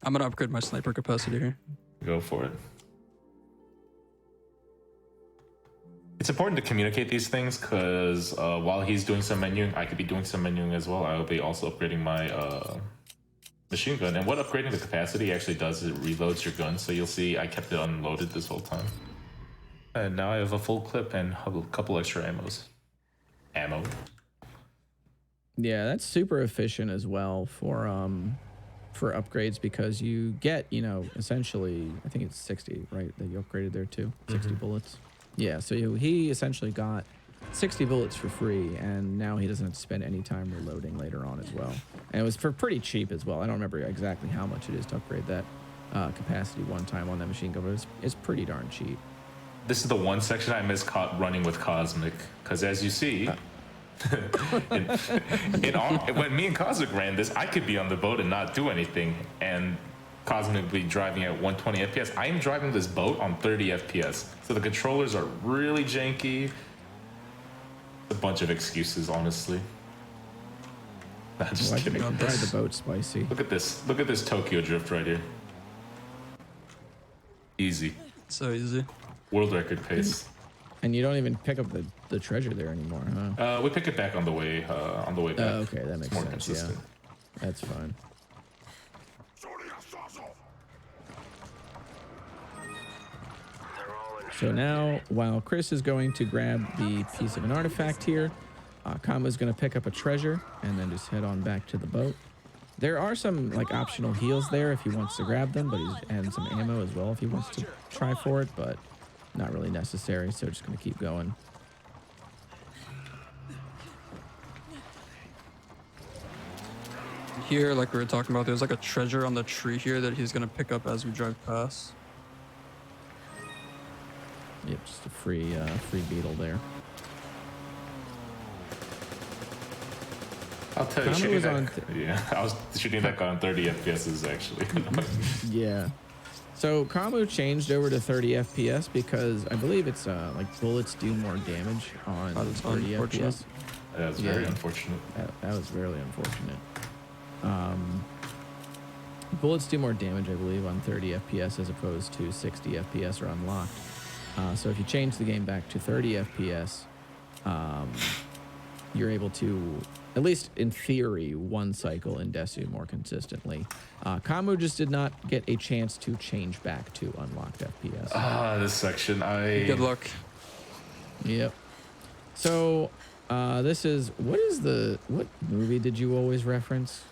I'm gonna upgrade my sniper capacity here. Go for it. it's important to communicate these things because while he's doing some menuing, I could be doing some menuing as well. I will be also upgrading my machine gun. And what upgrading the capacity actually does is it reloads your gun. So you'll see I kept it unloaded this whole time. And now I have a full clip and a couple extra ammo. Yeah, that's super efficient as well for upgrades because you get, you know, essentially, I think it's 60, right? That you upgraded there too, 60 bullets. Yeah, so he essentially got 60 bullets for free, and now he doesn't have to spend any time reloading later on as well. And it was for pretty cheap as well. I don't remember exactly how much it is to upgrade that capacity one time on that machine gun, but it's pretty darn cheap. This is the one section I miss running with Cosmic, because as you see, when me and Cosmic ran this, I could be on the boat and not do anything, and Cosmic would be driving at 120 FPS. I am driving this boat on 30 FPS, so the controllers are really janky. A bunch of excuses, honestly. Nah, just kidding. I'll drive the boat spicy. Look at this. Look at this Tokyo drift right here. Easy. So easy. World record pace. And you don't even pick up the treasure there anymore, huh? We pick it back on the way back. Oh, okay, that makes more sense. consistent. Yeah, that's fine. So now, while Chris is going to grab the piece of an artifact here, Kama's going to pick up a treasure and then just head on back to the boat. There are some like optional heals there if he wants to grab them, but and some ammo as well if he wants to try for it, but not really necessary, so just going to keep going. Here, like we were talking about, there's like a treasure on the tree here that he's going to pick up as we drive past. Yep, just a free beetle there. I'll tell you, shooting that, I was shooting that guy on 30 FPS actually. Yeah. So Kamu changed over to 30 FPS because I believe it's like bullets do more damage on 30 FPS. That's very unfortunate. That was really unfortunate. Bullets do more damage, I believe, on 30 FPS as opposed to 60 FPS or unlocked. So if you change the game back to 30 FPS, you're able to, at least in theory, one cycle in Desu more consistently. Kamu just did not get a chance to change back to unlocked FPS. This section, Good luck. Yep. So this is, what movie did you always reference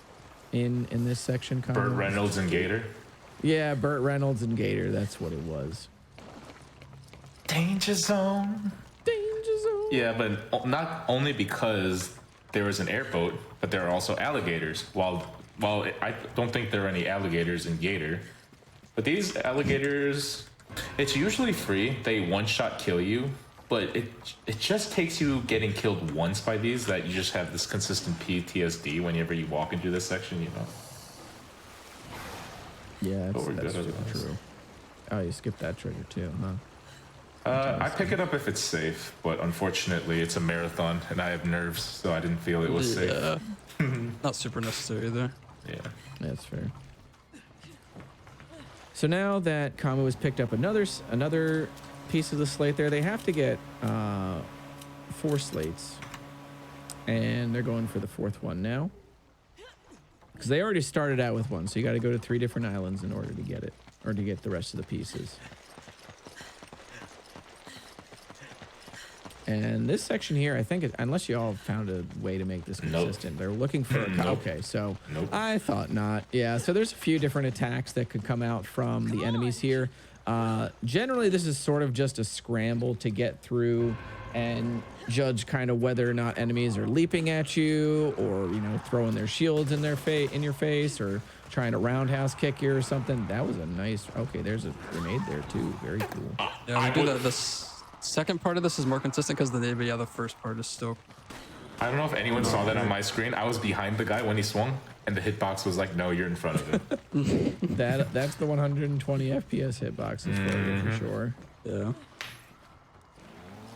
in this section, Kamu? Burt Reynolds and Gator? Yeah, Burt Reynolds and Gator, that's what it was. Danger zone. Danger zone. Yeah, but not only because there was an airboat, but there are also alligators. While I don't think there are any alligators in Gator, but these alligators, it's usually free. They one-shot kill you, but it just takes you getting killed once by these that you just have this consistent PTSD whenever you walk into this section, you know. Yeah, that's true. Oh, you skipped that trigger too, huh? I pick it up if it's safe, but unfortunately it's a marathon and I have nerves, so I didn't feel it was safe. Not super necessary there. Yeah. That's fair. So now that Kamu has picked up another piece of the slate there, they have to get 4 slates. And they're going for the 4th one now. Because they already started out with 1, so you got to go to 3 different islands in order to get it, or to get the rest of the pieces. And this section here, I think, unless you all found a way to make this consistent, they're looking for a... Okay, so I thought not. Yeah, so there's a few different attacks that could come out from the enemies here. Generally, this is sort of just a scramble to get through and judge kind of whether or not enemies are leaping at you or, you know, throwing their shields in your face or trying to roundhouse kick you or something. That was a nice... Okay, there's a grenade there, too. Very cool. Yeah, we do that. The second part of this is more consistent because the first part is still... I don't know if anyone saw that on my screen. I was behind the guy when he swung, and the hitbox was like, no, you're in front of him. That's the 120 FPS hitbox for sure. Yeah.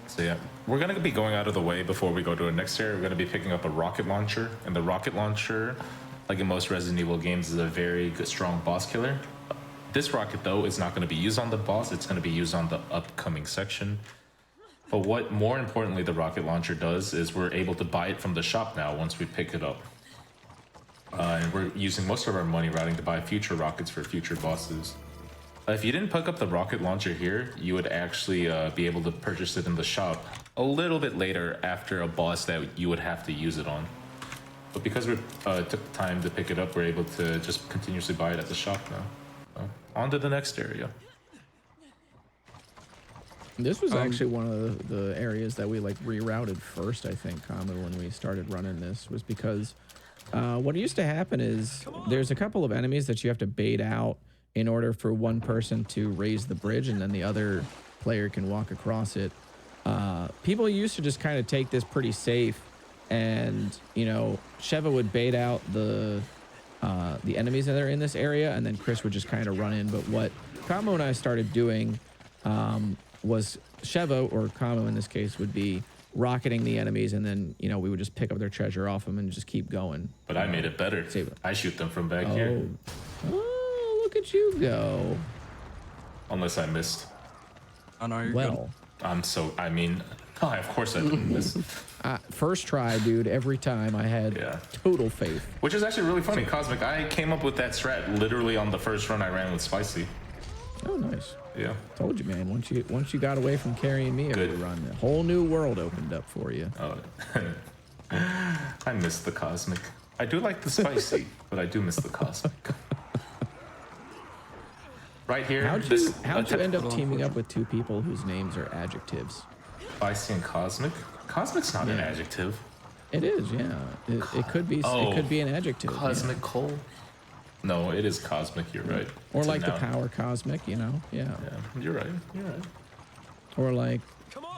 So yeah, we're going to be going out of the way before we go to our next area. We're going to be picking up a rocket launcher, and the rocket launcher, like in most Resident Evil games, is a very good, strong boss killer. This rocket, though, is not going to be used on the boss. It's going to be used on the upcoming section. But what more importantly the rocket launcher does is we're able to buy it from the shop now once we pick it up. And we're using most of our money routing to buy future rockets for future bosses. If you didn't pick up the rocket launcher here, you would actually be able to purchase it in the shop a little bit later after a boss that you would have to use it on. But because we took time to pick it up, we're able to just continuously buy it at the shop now. So, on to the next area. This was actually one of the areas that we like rerouted first, I think, Kamu, when we started running this, was because what used to happen is there's a couple of enemies that you have to bait out in order for one person to raise the bridge and then the other player can walk across it. People used to just kind of take this pretty safe, and you know, Sheva would bait out the enemies that are in this area, and then Chris would just kind of run in. But what Kamu and I started doing was Sheva, or Kamu in this case, would be rocketing the enemies, and then, you know, we would just pick up their treasure off them and just keep going. But I made it better. I shoot them from back here. Oh, look at you go. Unless I missed. Oh, no, you're well, good. Of course I didn't miss. First try, dude. Every time I had total faith. Which is actually really funny. Cosmic, I came up with that strat literally on the first run I ran with Spicy. Oh, nice. Yeah. Told you, man. Once you got away from carrying me every run, a whole new world opened up for you. Oh, I miss the Cosmic. I do like the Spicy, but I do miss the Cosmic. Right here. How'd you end up teaming up with two people whose names are adjectives? Spicy and Cosmic? Cosmic's not an adjective. It is, yeah. It could be. It could be an adjective. Cosmic Coal. No, it is Cosmic. You're right. Or like the power Cosmic, you know? Yeah. Yeah, you're right. You're right. Or like,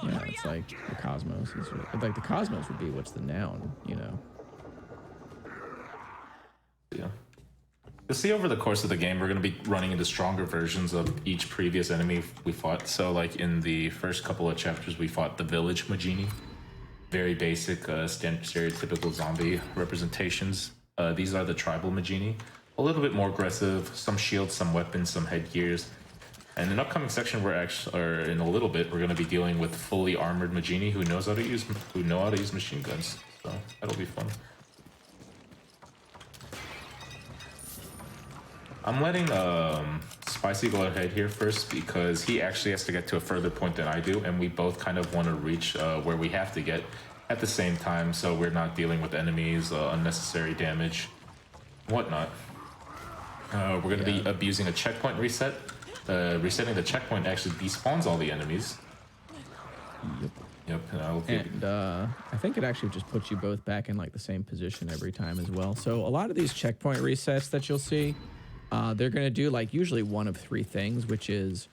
it's like the cosmos. Like the cosmos would be what's the noun, you know? Yeah. You'll see over the course of the game, we're going to be running into stronger versions of each previous enemy we fought. So, like in the first couple of chapters, we fought the village Majini. Very basic, stereotypical zombie representations. These are the tribal Majini. A little bit more aggressive, some shields, some weapons, some headgears. And in an upcoming section, in a little bit, we're going to be dealing with fully armored Majini who know how to use machine guns. So that'll be fun. I'm letting Spicy go ahead here first because he actually has to get to a further point than I do, and we both kind of want to reach where we have to get at the same time, so we're not dealing with enemies, unnecessary damage, whatnot. We're going to be abusing a checkpoint reset. Resetting the checkpoint actually despawns all the enemies. Yep. And I think it actually just puts you both back in like the same position every time as well. So a lot of these checkpoint resets that you'll see, they're going to do like usually one of three things, which is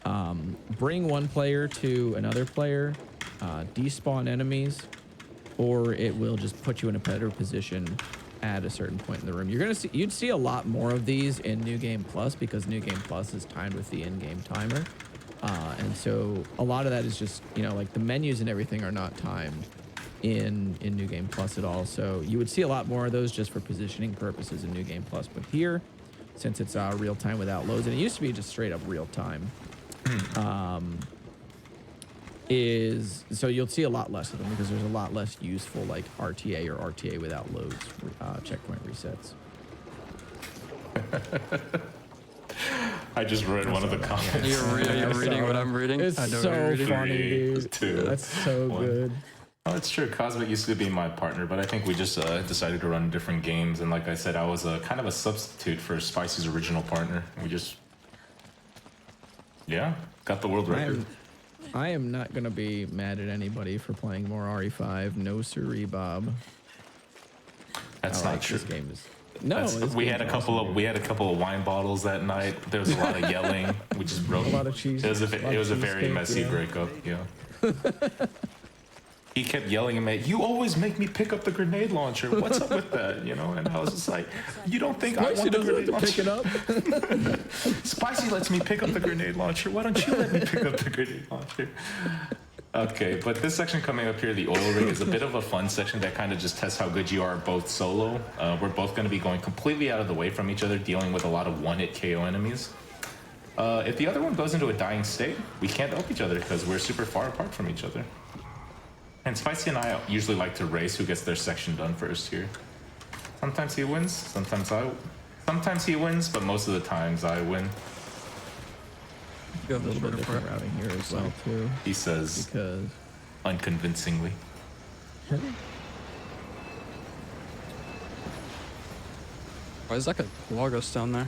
bring one player to another player, despawn enemies, or it will just put you in a better position at a certain point in the room. You'd see a lot more of these in New Game Plus because New Game Plus is timed with the in-game timer. And so a lot of that is just, you know, like the menus and everything are not timed in New Game Plus at all. So you would see a lot more of those just for positioning purposes in New Game Plus. But here, since it's real time without loads, and it used to be just straight up real time, so you'll see a lot less of them because there's a lot less useful like RTA or RTA without loads checkpoint resets. I just read one of the comments. You're reading what I'm reading? It's so funny, dude. That's so good. Oh, it's true. Cosmic used to be my partner, but I think we just decided to run different games. And like I said, I was kind of a substitute for Spicy's original partner. We just, got the world record. I am not going to be mad at anybody for playing more RE5. No siree, Bob. That's not true. This game is... we had a couple of wine bottles that night. There was a lot of yelling. We just broke. A lot of cheese. It was a very messy breakup. Yeah. He kept yelling at me, "You always make me pick up the grenade launcher. What's up with that?" You know, and I was just like, "You don't think I want the grenade launcher? Pick it up? Spicy lets me pick up the grenade launcher. Why don't you let me pick up the grenade launcher?" Okay, but this section coming up here, the oil rig, is a bit of a fun section that kind of just tests how good you are both solo. We're both going to be going completely out of the way from each other, dealing with a lot of one-hit KO enemies. If the other one goes into a dying state, we can't help each other because we're super far apart from each other. And Spicy and I usually like to race who gets their section done first here. Sometimes he wins, sometimes he wins, but most of the times I win. You have a little bit different routing here as well too. He says, because unconvincingly. Why is that a Lagos down there?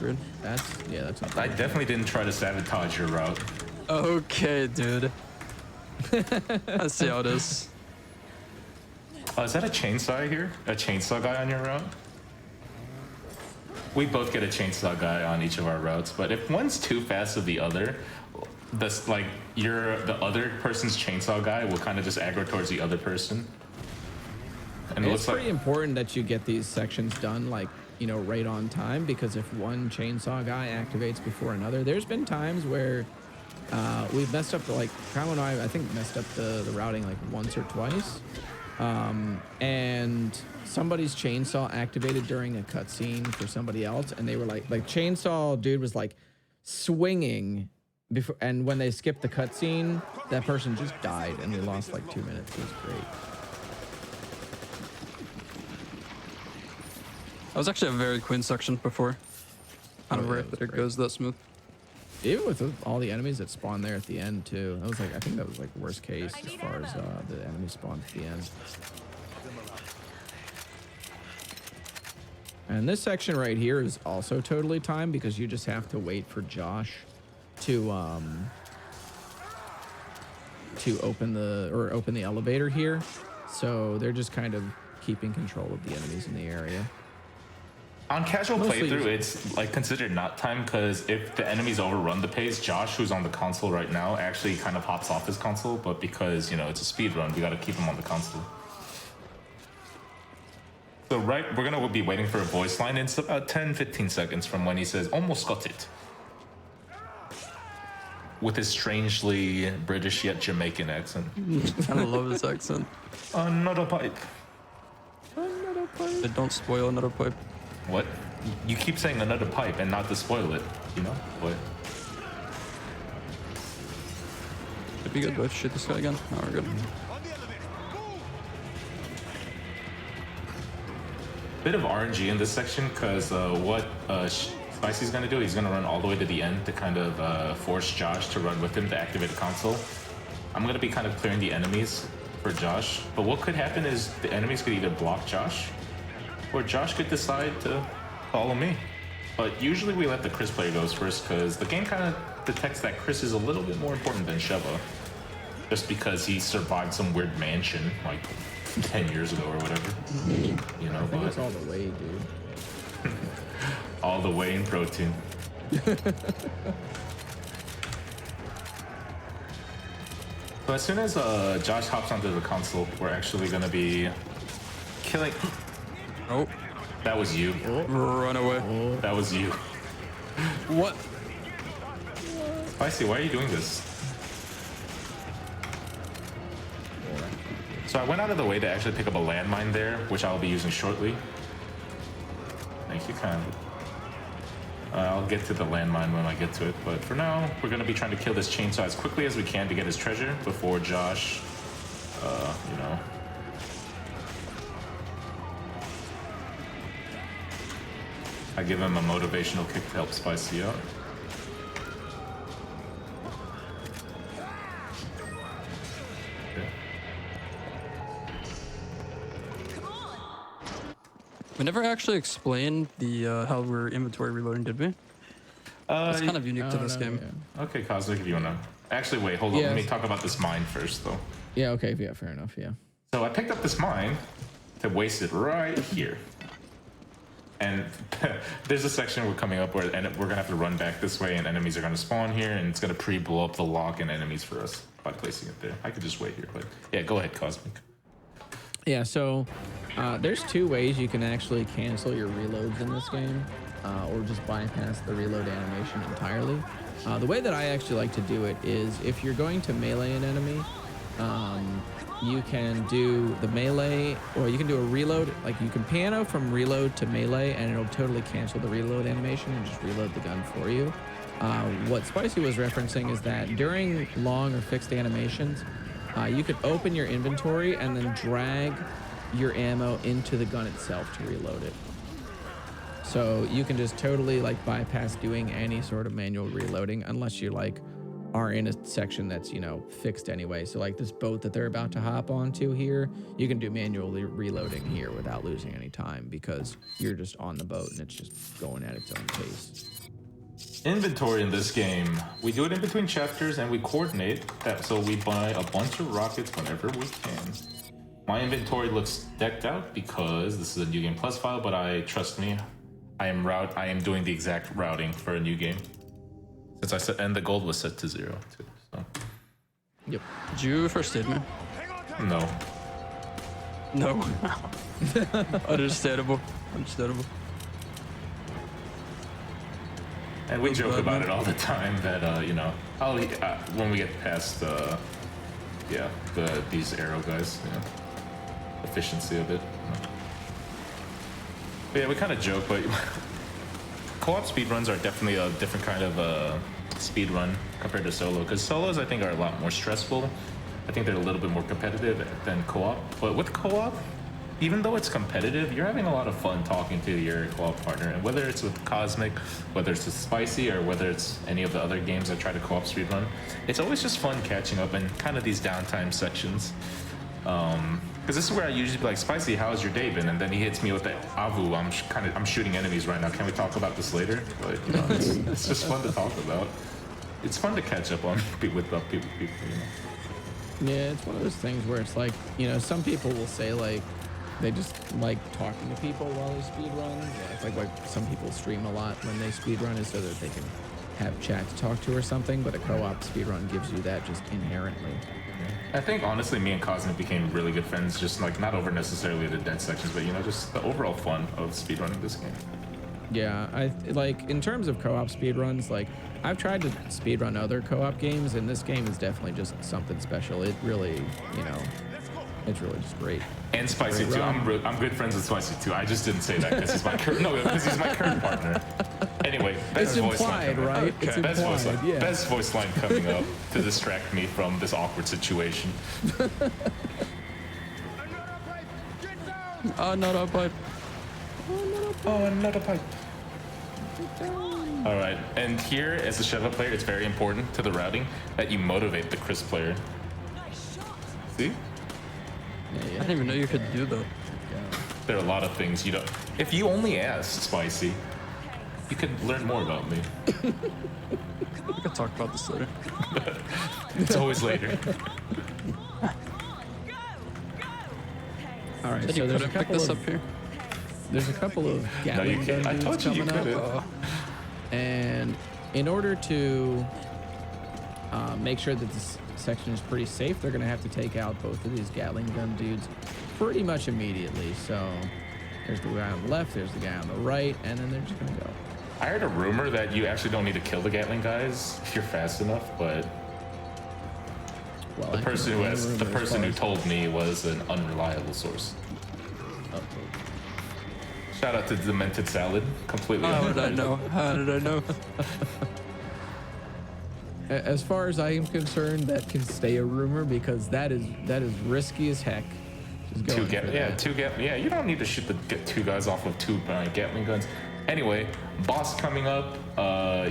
Weird. That's not I definitely didn't try to sabotage your route. Okay, dude. I see how it is. Is that a chainsaw here? A chainsaw guy on your route? We both get a chainsaw guy on each of our routes, but if one's too fast of the other, that's like the other person's chainsaw guy will kind of just aggro towards the other person. And it's pretty important that you get these sections done, like, you know, right on time, because if one chainsaw guy activates before another, there's been times where we've messed up, like Kyle and I think messed up the routing like once or twice, and somebody's chainsaw activated during a cutscene for somebody else, and they were like chainsaw dude was like swinging before, and when they skipped the cutscene, that person just died, and we lost like 2 minutes. It was great. That was actually a very clean section before. I don't know that that it goes that smooth. Even with all the enemies that spawn there at the end too. That was like, I think that was like worst case as far as the enemy spawn at the end. And this section right here is also totally timed because you just have to wait for Josh to open the elevator here. So they're just kind of keeping control of the enemies in the area. On casual playthrough, it's like considered not time because if the enemies overrun the pace, Josh, who's on the console right now, actually kind of hops off his console. But because, you know, it's a speed run, we got to keep him on the console. So we're going to be waiting for a voice line. It's about 10-15 seconds from when he says, almost got it. With his strangely British yet Jamaican accent. I love his accent. Another pipe. Another pipe. They don't spoil another pipe. What? You keep saying another pipe and not to spoil it, you know? What? It'd be good, but shoot this guy again. Oh, we're good. Bit of RNG in this section, because what Spicy's gonna do, he's gonna run all the way to the end to kind of force Josh to run with him to activate the console. I'm gonna be kind of clearing the enemies for Josh, but what could happen is the enemies could either block Josh, or Josh could decide to follow me. But usually we let the Chris player goes first because the game kind of detects that Chris is a little bit more important than Sheva. Just because he survived some weird mansion like 10 years ago or whatever. You know, I think it's all the way, dude. All the way in protein. So as soon as Josh hops onto the console, we're actually gonna be killing. Oh, that was you. Run away. That was you. What? Spicy, why are you doing this? So I went out of the way to actually pick up a landmine there, which I'll be using shortly. Thank you kindly. I'll get to the landmine when I get to it, but for now, we're gonna be trying to kill this chainsaw as quickly as we can to get his treasure before Josh, you know. I give him a motivational kick to help Spicy out. Okay. We never actually explained the how we're inventory reloading, did we? It's kind of unique to this game. Yeah. Okay, Cosmic, if you wanna. Actually, wait, hold on. Let me talk about this mine first, though. Yeah. Okay. Yeah. Fair enough. Yeah. So I picked up this mine to waste it right here. And there's a section we're coming up where we're gonna have to run back this way and enemies are gonna spawn here and it's gonna pre-blow up the lock and enemies for us by placing it there. I could just wait here, but yeah, go ahead, Cosmic. Yeah, so there's two ways you can actually cancel your reloads in this game, or just bypass the reload animation entirely. The way that I actually like to do it is if you're going to melee an enemy, you can do the melee, or you can do a reload. Like you can piano from reload to melee, and it'll totally cancel the reload animation and just reload the gun for you. What Spicy was referencing is that during long or fixed animations, you could open your inventory and then drag your ammo into the gun itself to reload it. So you can just totally like bypass doing any sort of manual reloading unless you like are in a section that's, you know, fixed anyway. So like this boat that they're about to hop onto here, you can do manually reloading here without losing any time because you're just on the boat and it's just going at its own pace. Inventory in this game, we do it in between chapters and we coordinate that so we buy a bunch of rockets whenever we can. My inventory looks decked out because this is a New Game Plus file, but trust me, I am doing the exact routing for a new game. Since I said, and the gold was set to 0 too. So. Yep. Did you first aid me? No. No. Understandable. Understandable. And we joke about it all the time that you know, when we get past these arrow guys, you know, efficiency of it. But yeah, we kind of joke, but co-op speedruns are definitely a different kind of speedrun compared to solo, because solos I think are a lot more stressful. I think they're a little bit more competitive than co-op, but with co-op, even though it's competitive, you're having a lot of fun talking to your co-op partner, and whether it's with Cosmic, whether it's with Spicy, or whether it's any of the other games I try to co-op speedrun, it's always just fun catching up in kind of these downtime sections. Because this is where I usually be like, Spicy, how's your day been? And then he hits me with the Avu, I'm shooting enemies right now. Can we talk about this later? But you know, it's just fun to talk about. It's fun to catch up on with people, you know. Yeah, it's one of those things where it's like, you know, some people will say like they just like talking to people while they speedrun. Yeah, it's like some people stream a lot when they speedrun is so that they can have chat to talk to or something, but a co-op speedrun gives you that just inherently. I think honestly me and Cosmic became really good friends, just like not over necessarily the dead sections, but you know, just the overall fun of speedrunning this game. Yeah, I like in terms of co-op speedruns, like I've tried to speedrun other co-op games and this game is definitely just something special. It really, you know, it's really just great. And Spicy too. I'm good friends with Spicy too. I just didn't say that because he's my because he's my current partner. Anyway, best voice line, right? Okay. It's best implied, voice line. yeah. Best voice line coming up to distract me from this awkward situation. Another pipe. Oh, another pipe. All right, and here as a Sheva player, it's very important to the routing that you motivate the Chris player. See? Yeah. I didn't even know you could do that. There are a lot of things you don't. If you only asked, Spicy, you could learn more about me. We could talk about this later. It's always later. All right, Said so you there's a couldn't pick couple this of up here. there's a couple of Gatling gun can't. I dudes told you you coming couldn't. up, and in order to make sure that this section is pretty safe, they're gonna have to take out both of these Gatling gun dudes pretty much immediately. So there's the guy on the left, there's the guy on the right, and then they're just gonna go. I heard a rumor that you actually don't need to kill the Gatling guys if you're fast enough, but Well, the person who told me was an unreliable source. Shout out to Demented Salad, completely. How did I know? How did I know? As far as I am concerned, that can stay a rumor because that is risky as heck. Just going for that. Yeah, you don't need to shoot get two guys off of two Gatling guns. Anyway, boss coming up.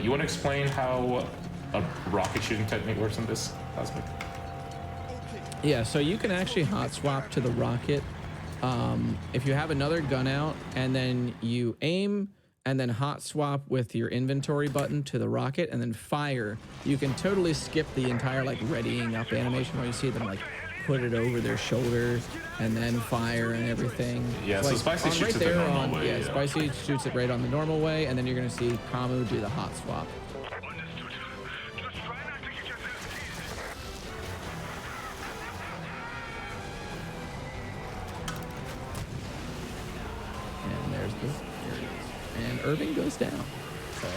You want to explain how a rocket shooting technique works in this, Cosmic? Yeah, so you can actually hot swap to the rocket if you have another gun out and then you aim and then hot swap with your inventory button to the rocket and then fire. You can totally skip the entire like readying up animation where you see them like put it over their shoulder and then fire and everything. Yeah, so like, Spicy shoots right it the there normal way. Yeah, Spicy shoots it right on the normal way, and then you're gonna see Kamu do the hot swap. And there it is. And Irving goes down. So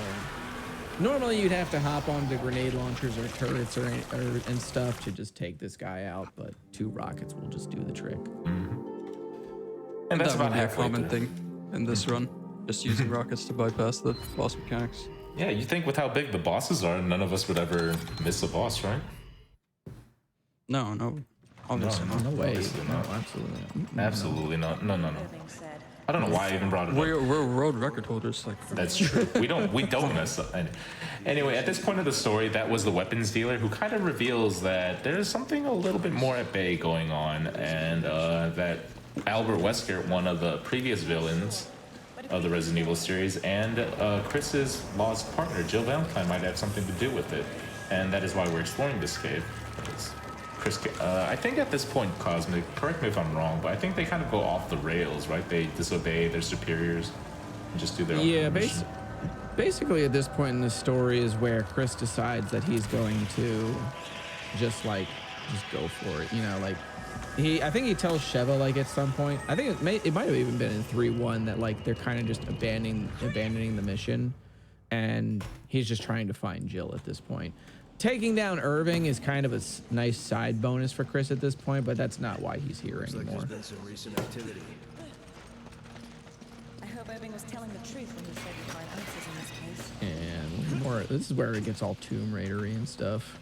normally you'd have to hop onto grenade launchers or turrets and stuff to just take this guy out, but 2 rockets will just do the trick. And that's that about would be a halfway common through. thing in this run. Just using rockets to bypass the boss mechanics. Yeah, you think with how big the bosses are, none of us would ever miss a boss, right? No, obviously No, not. No way. Obviously No, not. absolutely not. Absolutely not. No. I don't know why I even brought it up. We're world record holders. Like That's true. We don't mess up. Anyway, at this point of the story, that was the weapons dealer who kind of reveals that there's something a little bit more at bay going on, and that Albert Wesker, one of the previous villains of the Resident Evil series, and Chris's lost partner, Jill Valentine, might have something to do with it, and that is why we're exploring this cave. Chris, I think at this point, Cosmic, correct me if I'm wrong, but I think they kind of go off the rails, right? They disobey their superiors and just do their own. Yeah, basically at this point in the story is where Chris decides that he's going to just go for it. You know, like I think he tells Sheva like at some point. I think it might have even been in 3-1 that like they're kind of just abandoning the mission, and he's just trying to find Jill at this point. Taking down Irving is kind of a nice side bonus for Chris at this point, but that's not why he's here anymore. Like there's been some recent activity. I hope Irving was telling the truth when he said you'd find answers in this case. And more. This is where it gets all Tomb Raidery and stuff.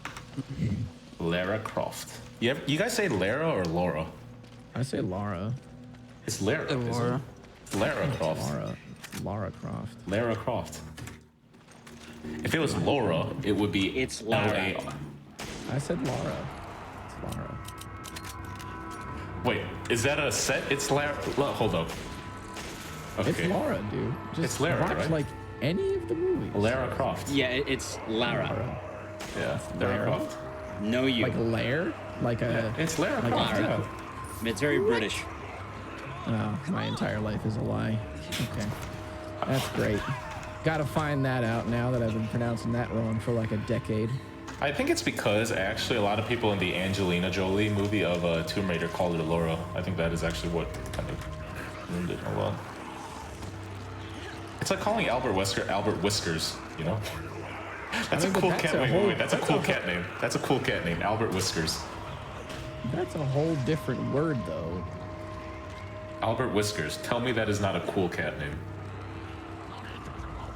Lara Croft. You guys say Lara or Laura? I say Lara. It's Lara. Laura. It's Lara Croft. Lara Croft. Lara Croft. If it was Laura, it would be It's Lara. L-A-R. I said Lara. It's Lara. Wait, is that a set? It's Lara. Hold up. Okay. It's Lara, dude. Just It's Lara, watch right? like any of the movies. Lara Croft. Yeah, it's Lara. Lara. Yeah, Lara Croft. No, you. Like Lair? Like a. It's Lara like Croft. Lara. It's very British. Oh, my entire life is a lie. Okay. That's great. Gotta find that out now that I've been pronouncing that wrong for like a decade. I think it's because actually a lot of people in the Angelina Jolie movie of Tomb Raider called her Laura. I think that is actually what kind of ruined it a lot. It's like calling Albert Wesker Albert Whiskers, you know? That's a cool cat name. Wait, that's a cool cat name. That's a cool cat name, Albert Whiskers. That's a whole different word, though. Albert Whiskers. Tell me that is not a cool cat name.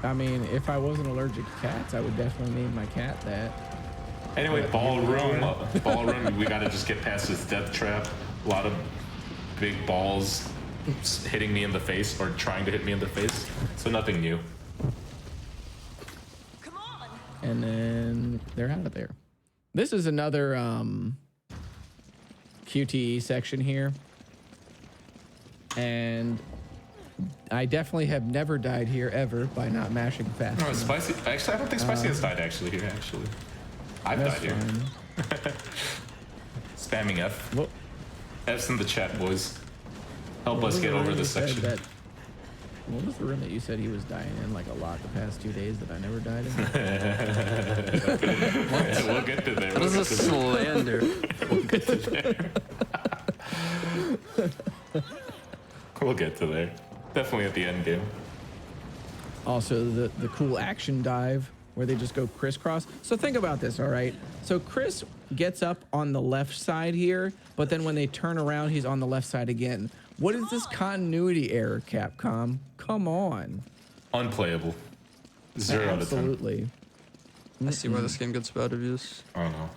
I mean, if I wasn't allergic to cats, I would definitely name my cat that. Anyway, ballroom. We gotta just get past this death trap. A lot of big balls hitting me in the face or trying to hit me in the face. So nothing new. Come on! And then they're out of there. This is another QTE section here. And I definitely have never died here ever by not mashing fast. No, Spicy. Actually, I don't think Spicy has died actually here. Actually, I've died here. Spamming F. Well, F's in the chat, boys. Help us get over this section. What was the room that you said he was dying in like a lot the past 2 days that I never died in? Yeah, we'll get to there. That is a slander. We'll get to there. We'll get to there. Definitely at the end game. Also, the cool action dive where they just go crisscross. So think about this, all right? So Chris gets up on the left side here, but then when they turn around, he's on the left side again. What is this continuity error, Capcom? Come on. Unplayable. 0 out of 10. Absolutely. I see why this game gets bad reviews. I don't know.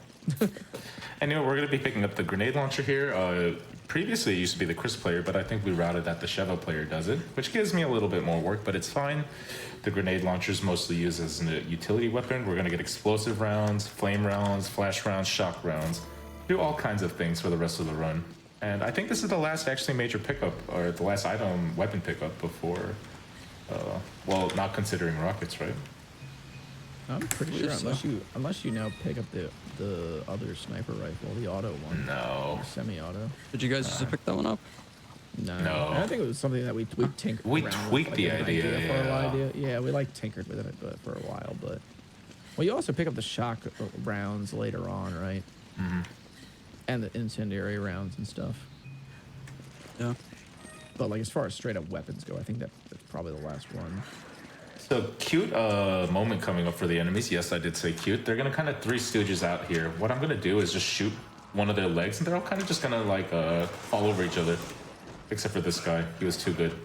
Anyway, we're going to be picking up the grenade launcher here. Previously, it used to be the Chris player, but I think we routed that the Sheva player does it, which gives me a little bit more work, but it's fine. The grenade launcher is mostly used as a utility weapon. We're going to get explosive rounds, flame rounds, flash rounds, shock rounds. Do all kinds of things for the rest of the run. And I think this is the last actually major pickup, or the last item weapon pickup before, well, not considering rockets, right? I'm pretty sure unless you now pick up the other sniper rifle, the auto one. No. Semi-auto. Did you guys just pick that one up? No. I think it was something that we tinkered We around tweaked with, the like, an idea, for a yeah. idea. Yeah, we like tinkered with it for a while, but well, you also pick up the shock rounds later on, right? Mm-hmm. And the incendiary rounds and stuff. Yeah. But like as far as straight up weapons go, I think that's probably the last one. So cute moment coming up for the enemies. Yes, I did say cute. They're gonna kind of Three Stooges out here. What I'm gonna do is just shoot one of their legs, and they're all kind of just gonna like fall over each other, except for this guy. He was too good.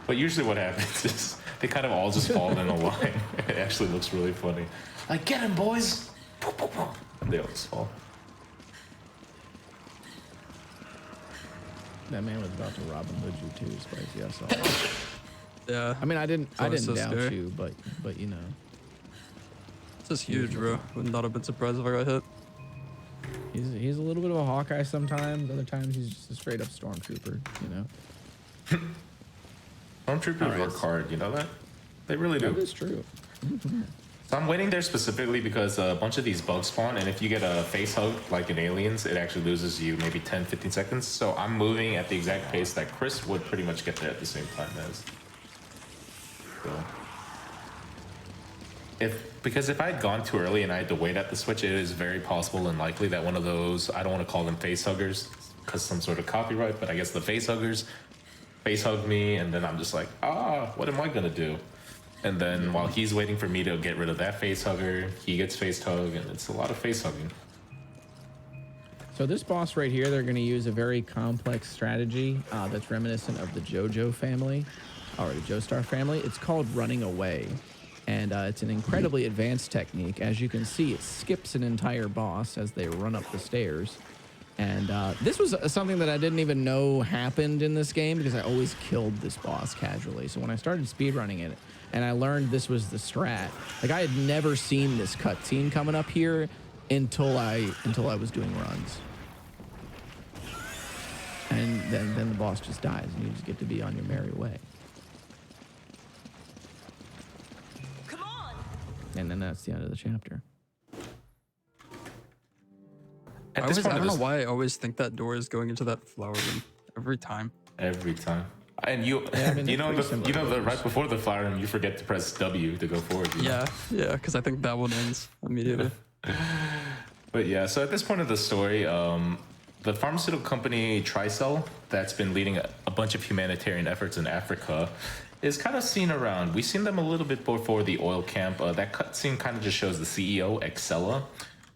But usually what happens is they kind of all just fall in a line. It actually looks really funny. Like, get him, boys! And they all just fall. That man was about to Robin Hood you too, Spicy. I saw that. Yeah. I mean, I didn't so doubt scary. you, but you know. This is huge, bro. Would not have been surprised if I got hit. He's a little bit of a Hawkeye sometimes. Other times he's just a straight up stormtrooper. You know. Stormtroopers work hard. You know that? They really do. That is true. So I'm waiting there specifically because a bunch of these bugs spawn, and if you get a face hug like in Aliens, it actually loses you maybe 10-15 seconds. So I'm moving at the exact pace that Chris would pretty much get there at the same time as. So. Because if I had gone too early and I had to wait at the switch, it is very possible and likely that one of those, I don't want to call them face huggers because some sort of copyright, but I guess the face huggers face hug me, and then I'm just like, what am I gonna do? And then while he's waiting for me to get rid of that face hugger, he gets face hugged, and it's a lot of face hugging. So this boss right here, they're going to use a very complex strategy that's reminiscent of the JoJo family, or the Joestar family. It's called running away. And it's an incredibly advanced technique. As you can see, it skips an entire boss as they run up the stairs. And this was something that I didn't even know happened in this game because I always killed this boss casually. So when I started speedrunning it and I learned this was the strat, like I had never seen this cutscene coming up here until I was doing runs. And then the boss just dies and you just get to be on your merry way. And then that's the end of the chapter. At I this point don't of know this- why I always think that door is going into that flower room every time. Every time. And you, Yeah, I mean, you know, they're pretty similar the right before the flower room, you forget to press W to go forward. You know? Yeah, because I think that one ends immediately. But yeah, so at this point of the story, the pharmaceutical company Tricell, that's been leading a bunch of humanitarian efforts in Africa, is kind of seen around. We've seen them a little bit before the oil camp. That cutscene kind of just shows the CEO, Excella,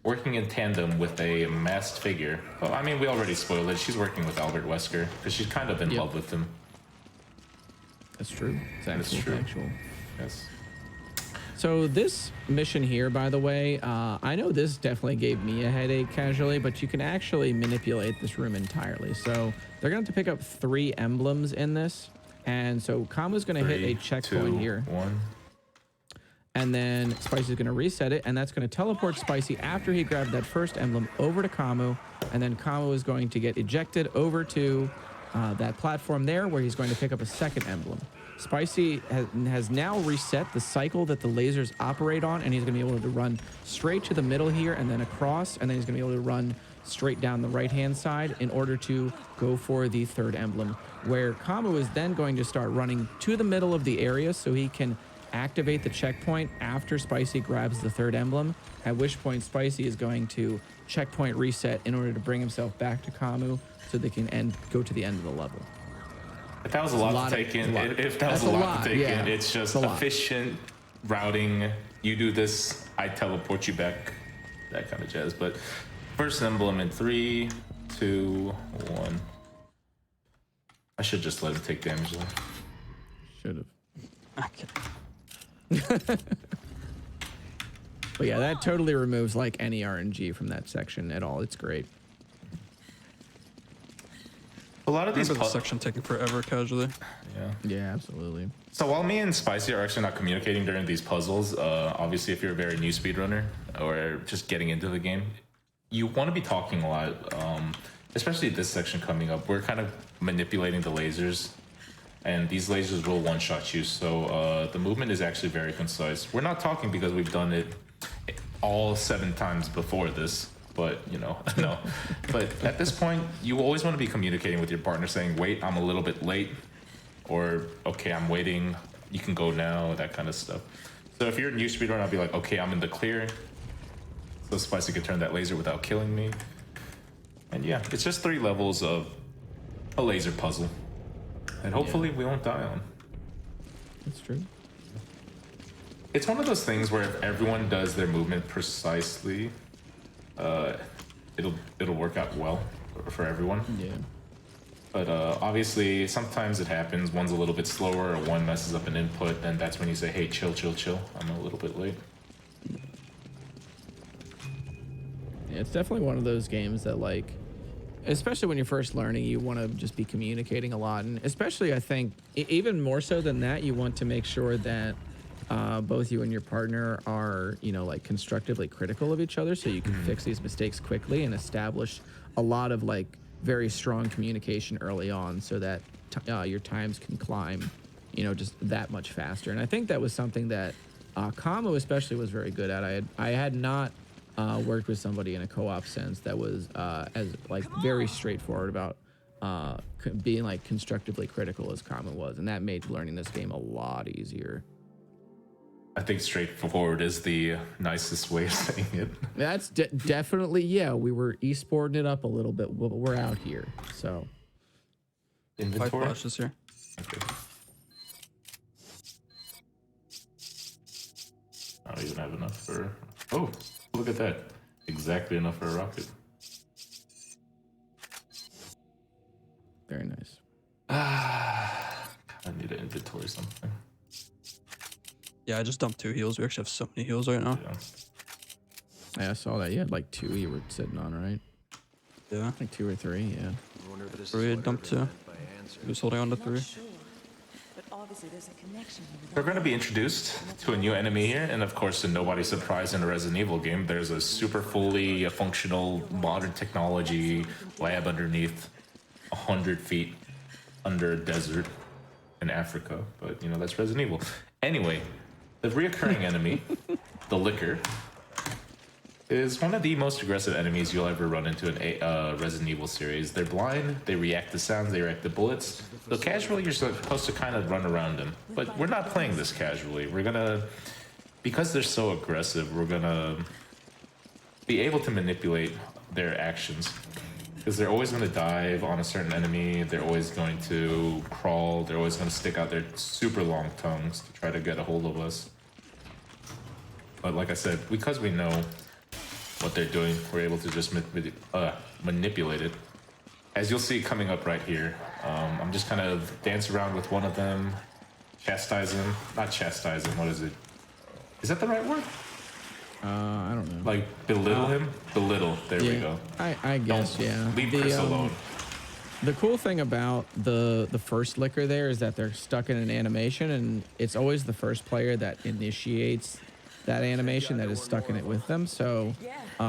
working in tandem with a masked figure. Well, I mean, we already spoiled it. She's working with Albert Wesker because she's kind of in love with him. That's true. It's That's true. actual. Yes. So this mission here, by the way, I know this definitely gave me a headache casually, but you can actually manipulate this room entirely. So they're going to have to pick up 3 emblems in this. And so Kamu's going to hit a checkpoint here. 1. And then Spicy's going to reset it, and that's going to teleport Spicy after he grabbed that first emblem over to Kamu. And then Kamu is going to get ejected over to that platform there where he's going to pick up a second emblem. Spicy has now reset the cycle that the lasers operate on, and he's going to be able to run straight to the middle here and then across, and then he's going to be able to run straight down the right-hand side in order to go for the third emblem, where Kamu is then going to start running to the middle of the area so he can activate the checkpoint after Spicy grabs the third emblem, at which point Spicy is going to checkpoint reset in order to bring himself back to Kamu so they can go to the end of the level. If that was a lot to take in, if that was a lot to take in, it's just efficient routing. You do this, I teleport you back, that kind of jazz. But first emblem in 3, 2, 1. I should just let him take damage though. Should have. Okay. But yeah, that totally removes like any RNG from that section at all. It's great. A lot of these Remember the section taking forever casually. Yeah, absolutely. So while me and Spicy are actually not communicating during these puzzles, obviously if you're a very new speedrunner or just getting into the game, you want to be talking a lot, especially this section coming up. We're kind of manipulating the lasers, and these lasers will one-shot you, so the movement is actually very concise. We're not talking because we've done it all 7 times before this. But, you know, no. But at this point, you always want to be communicating with your partner saying, wait, I'm a little bit late. Or, okay, I'm waiting. You can go now, that kind of stuff. So if you're a new speedrunner, I'll be like, okay, I'm in the clear. So Spicy could turn that laser without killing me. And yeah, it's just 3 levels of a laser puzzle. And hopefully we won't die on. That's true. It's one of those things where if everyone does their movement precisely, it'll work out well for everyone. Yeah. But obviously, sometimes it happens. One's a little bit slower, or one messes up an input, and that's when you say, "Hey, chill, chill, chill. I'm a little bit late." Yeah, it's definitely one of those games that, like, especially when you're first learning, you want to just be communicating a lot, and especially I think even more so than that, you want to make sure that both you and your partner are, you know, like constructively critical of each other, so you can fix these mistakes quickly and establish a lot of like very strong communication early on, so that your times can climb, you know, just that much faster. And I think that was something that Kamo especially was very good at. I had not worked with somebody in a co-op sense that was as like very straightforward about being like constructively critical as Kamo was, and that made learning this game a lot easier. I think straightforward is the nicest way of saying it. That's definitely, yeah. We were esporting it up a little bit, but we're out here, so. Inventory? Flashes here. Okay. I don't even have enough for... Oh, look at that. Exactly enough for a rocket. Very nice. I need to inventory something. Yeah, I just dumped 2 heals. We actually have so many heals right now. Yeah. I saw that. You had like 2 you were sitting on, right? Yeah. Like 2 or 3, yeah. 3, dumped 2. He was holding on to 3. We're going to be introduced to a new enemy here, and of course, to nobody's surprise in a Resident Evil game, there's a super fully functional modern technology lab underneath 100 feet under a desert in Africa. But, you know, that's Resident Evil. Anyway, the reoccurring enemy, the Licker, is one of the most aggressive enemies you'll ever run into in a Resident Evil series. They're blind, they react to sounds, they react to bullets. So casually, you're supposed to kind of run around them. But we're not playing this casually. We're gonna, because they're so aggressive, we're gonna be able to manipulate their actions. Because they're always gonna dive on a certain enemy, they're always going to crawl, they're always gonna stick out their super long tongues to try to get a hold of us. But like I said, because we know what they're doing, we're able to just manipulate it. As you'll see coming up right here, I'm just kind of dance around with one of them, chastise him. Not chastise him, what is it? Is that the right word? I don't know. Like belittle him? Belittle, there we go. I guess, yeah. Leave Chris alone. The cool thing about the first Licker there is that they're stuck in an animation, and it's always the first player that initiates that animation that is stuck in it with them. So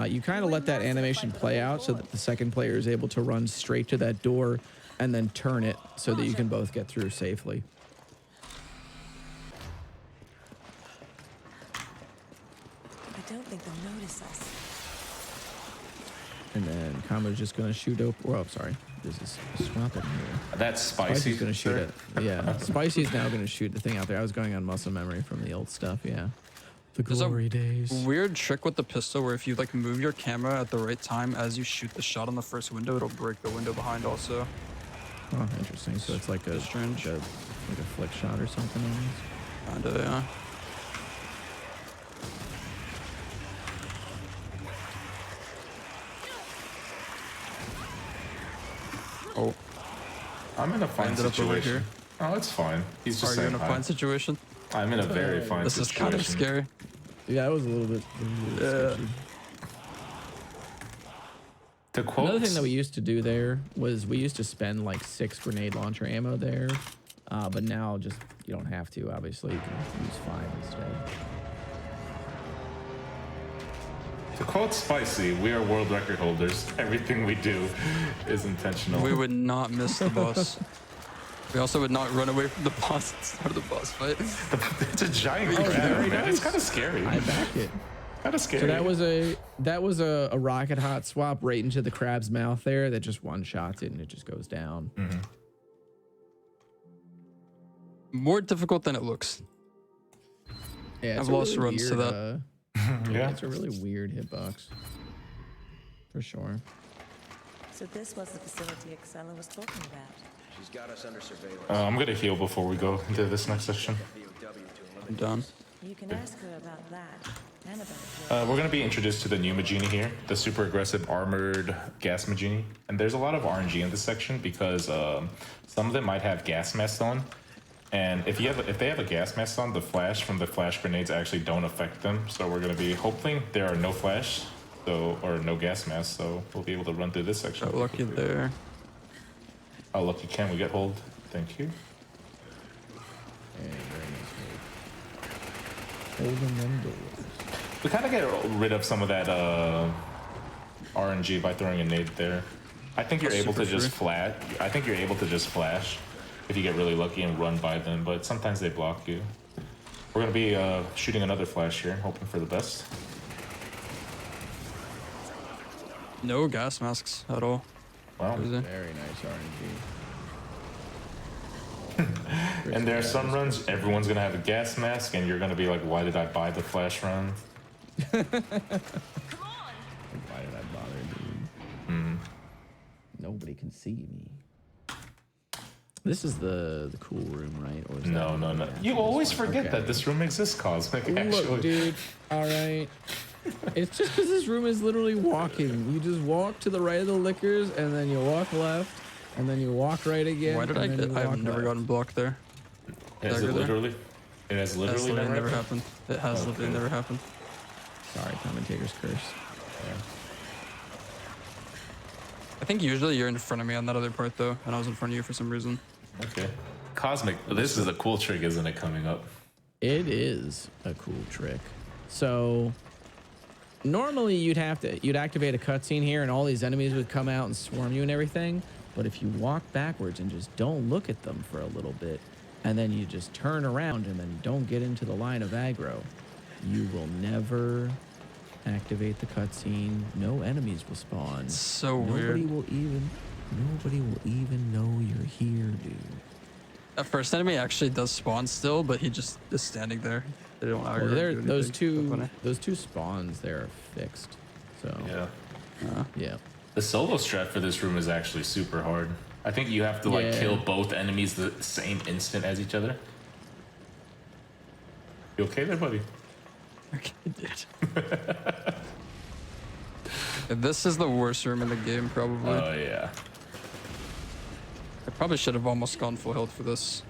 you kind of let that animation play out so that the second player is able to run straight to that door and then turn it so that you can both get through safely. I don't think they'll notice us. And then Kamo's just going to shoot up. Oh, sorry. There's this swap in here. That's Spicy. Spicy's going to shoot it. Yeah. Spicy's now going to shoot the thing out there. I was going on muscle memory from the old stuff. Yeah. The glory days. Weird trick with the pistol where if you like move your camera at the right time as you shoot the shot on the first window, it'll break the window behind also. Oh, interesting. So it's like a strange, like a flick shot or something almost. Kinda, yeah. Oh, I'm in a fine situation. Oh, it's fine. He's just saying Are you in a fine situation? I'm in a very fine situation. This is kind of scary. Yeah, it was a little bit sketchy. To quote, another thing that we used to do there was we used to spend like 6 grenade launcher ammo there, but now just you don't have to. Obviously, you can use 5 instead. To quote Spicy, we are world record holders. Everything we do is intentional. We would not miss the boss. We also would not run away from the boss at the start of the boss fight. It's a giant crab, man. It's kind of scary. I back it. Kind of scary. So that was a rocket hot swap right into the crab's mouth there that just one shots it and it just goes down. Mm-hmm. More difficult than it looks. Yeah, I've lost runs to that. Yeah, it's a really weird hitbox. For sure. So this was the facility Excella was talking about. She's got us under surveillance. I'm gonna heal before we go into this next section. I'm done. You can ask her about that. We're gonna be introduced to the new Magini here, the super aggressive armored gas Magini, and there's a lot of RNG in this section because some of them might have gas masks on, and if they have a gas mask on, the flash from the flash grenades actually don't affect them. So we're gonna be hoping there are no flash, or no gas masks, so we'll be able to run through this section. Got lucky there. How lucky can we get? Hold. Thank you. And very nice move. Holding them doors. We kind of get rid of some of that RNG by throwing a nade there. I think you're able to just I think you're able to just flash if you get really lucky and run by them, but sometimes they block you. We're gonna be shooting another flash here, hoping for the best. No gas masks at all. Wow. Very nice RNG. And there are some runs, everyone's gonna have a gas mask, and you're gonna be like, why did I buy the flash run? Why did I bother, dude? Nobody can see me. This is the cool room, right? Or is No. You always forget that this room exists, Cosmic. Actually. Look, dude. All right. It's just because this room is literally walking. You just walk to the right of the liquors, and then you walk left, and then you walk right again. Why did I get? I've never gotten blocked there. It has literally never happened. It has literally never happened. Sorry, commentator's curse. Yeah. I think usually you're in front of me on that other part though, and I was in front of you for some reason. Okay. Cosmic, this is a cool trick, isn't it, coming up? It is a cool trick. So normally you'd activate a cutscene here and all these enemies would come out and swarm you and everything. But if you walk backwards and just don't look at them for a little bit, and then you just turn around and then don't get into the line of aggro, you will never activate the cutscene. No enemies will spawn. So Nobody weird. will even know you're here, dude. That first enemy actually does spawn still, but he just is standing there. They don't aggro. Well, do those anything. those two spawns there are fixed. So yeah. The solo strat for this room is actually super hard. I think you have to like kill both enemies the same instant as each other. You okay there, buddy? Okay, dude. This is the worst room in the game, probably. Oh yeah. I probably should have almost gone full health for this.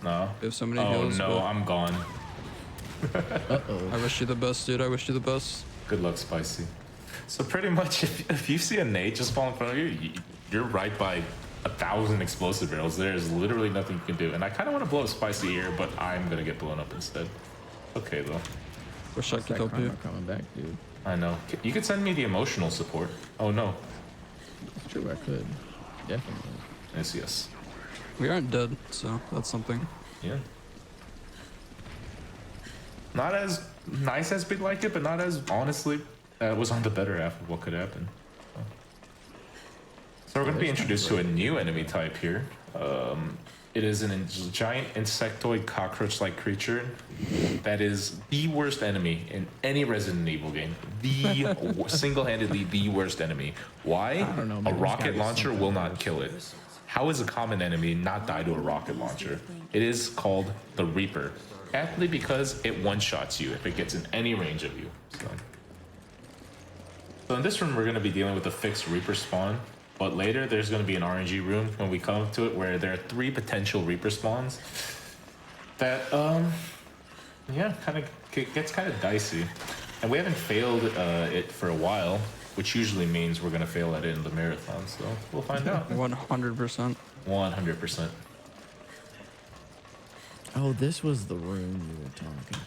No. They have so many Oh heals. no, I'm gone. I wish you the best, dude. I wish you the best. Good luck, Spicy. So pretty much, if you see a nade just fall in front of you, you're right by 1,000 explosive barrels. There's literally nothing you can do. And I kind of want to blow up Spicy here, but I'm gonna get blown up instead. Okay though. Wish I could help you. Coming back, dude. I know. You could send me the emotional support. Oh no. It's true, I could. Definitely. Yes. We aren't dead, so that's something. Yeah. Not as nice as we'd like it, but not as honestly. Was on the better half of what could happen. So we're going to be introduced to a new enemy type here. It is a giant insectoid cockroach-like creature that is the worst enemy in any Resident Evil game. The single-handedly the worst enemy. Why? I don't know, A rocket launcher will not kill it. How is a common enemy not die to a rocket launcher? It is called the Reaper. Aptly because it one-shots you if it gets in any range of you. So in this room, we're going to be dealing with a fixed Reaper spawn. But later, there's going to be an RNG room when we come to it where there are 3 potential Reaper spawns. That, kind of gets kind of dicey. And we haven't failed it for a while, which usually means we're going to fail at it in the marathon. So we'll find out. 100%. 100%. Oh, this was the room you were talking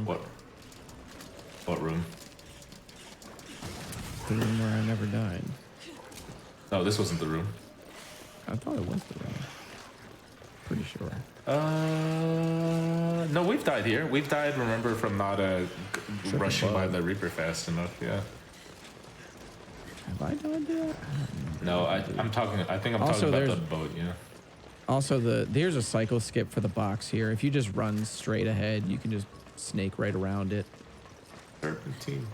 about. What room? The room where I never died. No, this wasn't the room. I thought it was the room. Pretty sure. No, we've died here. We've died, remember, from not rushing by the Reaper fast enough, yeah. Have I died there? No, I think I'm talking about the boat, yeah. Also, there's a cycle skip for the box here. If you just run straight ahead, you can just snake right around it. Serpentine.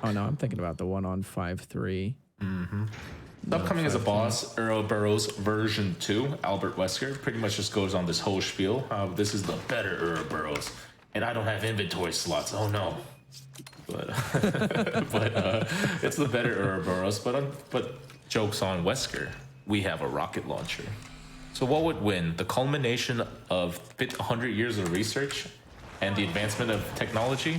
Oh no, I'm thinking about the one on 5-3. Mm-hmm. Upcoming as a boss, Ouroboros version 2, Albert Wesker, pretty much just goes on this whole spiel. This is the better Ouroboros, and I don't have inventory slots. Oh no. But it's the better Ouroboros. But jokes on Wesker, we have a rocket launcher. So what would win? The culmination of 100 years of research and the advancement of technology,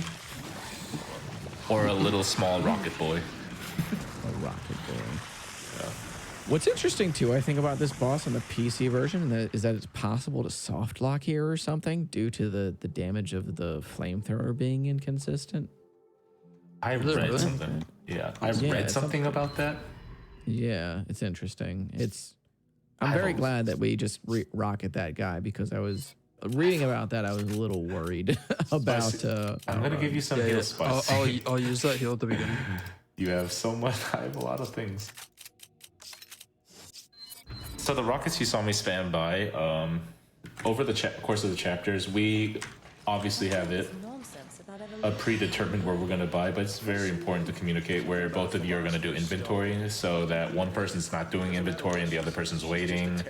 or a little small rocket boy? A rocket boy. Yeah. What's interesting too, I think, about this boss on the PC version is that it's possible to soft lock here or something due to the damage of the flamethrower being inconsistent. I read something. Yeah, I read something about that. Yeah, it's interesting. I'm very glad that we just rocket that guy, because I was reading about that. I was a little worried about. I'm gonna give you some heal spice. I'll use that heal at the beginning. You have so much. I have a lot of things. So the rockets you saw me spam by over the course of the chapters, we obviously have it predetermined where we're going to buy, but it's very important to communicate where both of you are going to do inventory, so that one person's not doing inventory and the other person's waiting,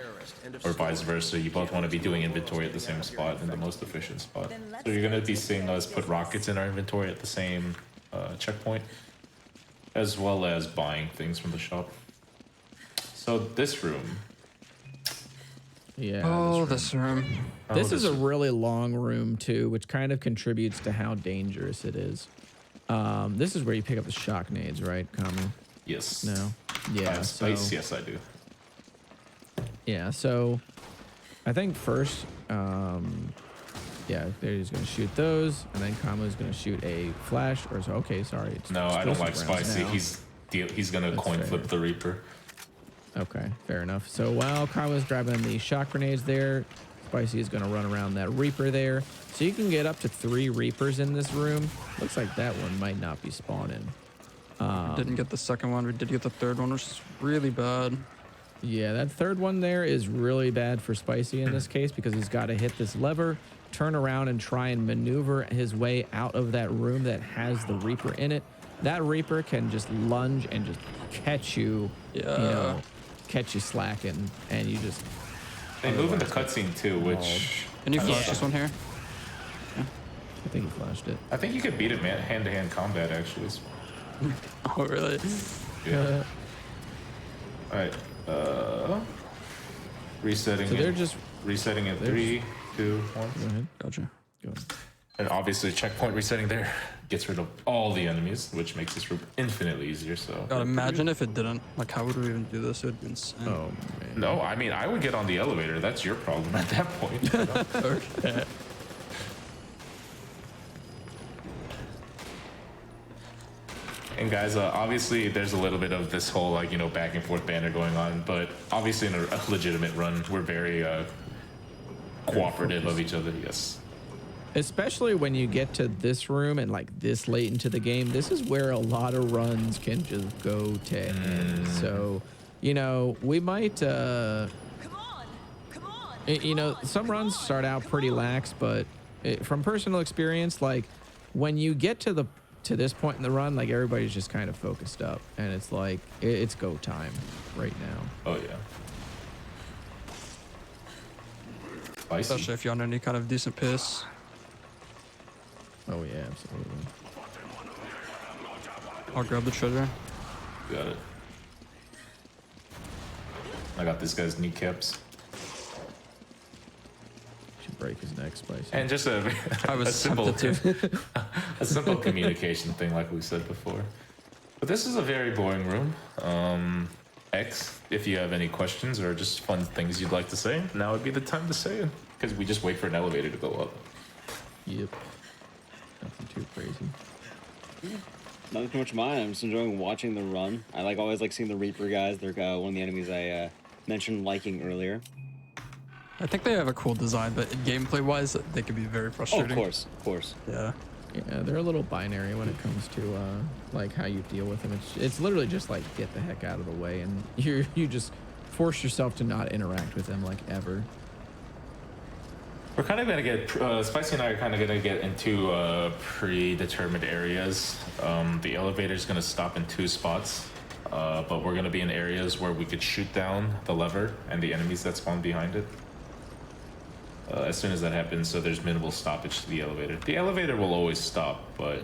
or vice versa. You both want to be doing inventory at the same spot, in the most efficient spot. So you're going to be seeing us put rockets in our inventory at the same checkpoint, as well as buying things from the shop. So this room. Yeah. This room. This is a really long room too, which kind of contributes to how dangerous it is. This is where you pick up the shock nades, right, Kamu? Yes. No. Yeah. Spice. Yes, I do. Yeah. So, I think first, yeah, he's gonna shoot those, and then Kamu's gonna shoot a flash. Or so. Okay, sorry. No, I don't like spicy. Now. He's gonna coin flip the Reaper. Okay, fair enough. So while Kamu's grabbing the shock grenades there, Spicy is going to run around that Reaper there. So you can get up to 3 Reapers in this room. Looks like that one might not be spawning. Didn't get the second one. We did get the third one, which is really bad. Yeah, that third one there is really bad for Spicy in this case, because he's got to hit this lever, turn around, and try and maneuver his way out of that room that has the Reaper in it. That Reaper can just lunge and just catch you, catch you slacking, and you just... They move in the cutscene too, which... Can you flash this one here? Yeah. I think he flashed it. I think you could beat it hand-to-hand combat, actually. Oh, really? Yeah. Alright, resetting. So they're just... Resetting in 3, 2, 1. Go ahead. Gotcha. Go ahead. And obviously checkpoint resetting there gets rid of all the enemies, which makes this room infinitely easier. So God, imagine if it didn't. Like, how would we even do this? It would be insane. Oh, man. No, I mean, I would get on the elevator. That's your problem at that point. You know? Okay. And guys, obviously there's a little bit of this whole, like, you know, back and forth banner going on, but obviously in a legitimate run, we're very cooperative of each other. Yes. Especially when you get to this room and like this late into the game, this is where a lot of runs can just go to end. So, you know, we might, Come on! you know, some runs start out pretty lax, but from personal experience, like when you get to this point in the run, like everybody's just kind of focused up, and it's like it's go time right now. Oh yeah. Spicy. Especially if you're on any kind of decent pace. Oh yeah, absolutely. I'll grab the treasure. Got it. I got this guy's kneecaps. Should break his neck, Spicy. And just a simple a simple communication thing, like we said before. But this is a very boring room. X, if you have any questions or just fun things you'd like to say, now would be the time to say it, because we just wait for an elevator to go up. Yep. Nothing too crazy. Nothing too much mine. I'm just enjoying watching the run. I always like seeing the Reaper guys. They're one of the enemies I mentioned liking earlier. I think they have a cool design, but gameplay-wise, they can be very frustrating. Oh, of course. Yeah. Yeah, they're a little binary when it comes to like how you deal with them. It's literally just like get the heck out of the way, and you just force yourself to not interact with them like ever. We're kind of gonna get Spicy and I are kind of gonna get into predetermined areas. The elevator is gonna stop in 2 spots, but we're gonna be in areas where we could shoot down the lever and the enemies that spawn behind it. As soon as that happens, so there's minimal stoppage to the elevator. The elevator will always stop, but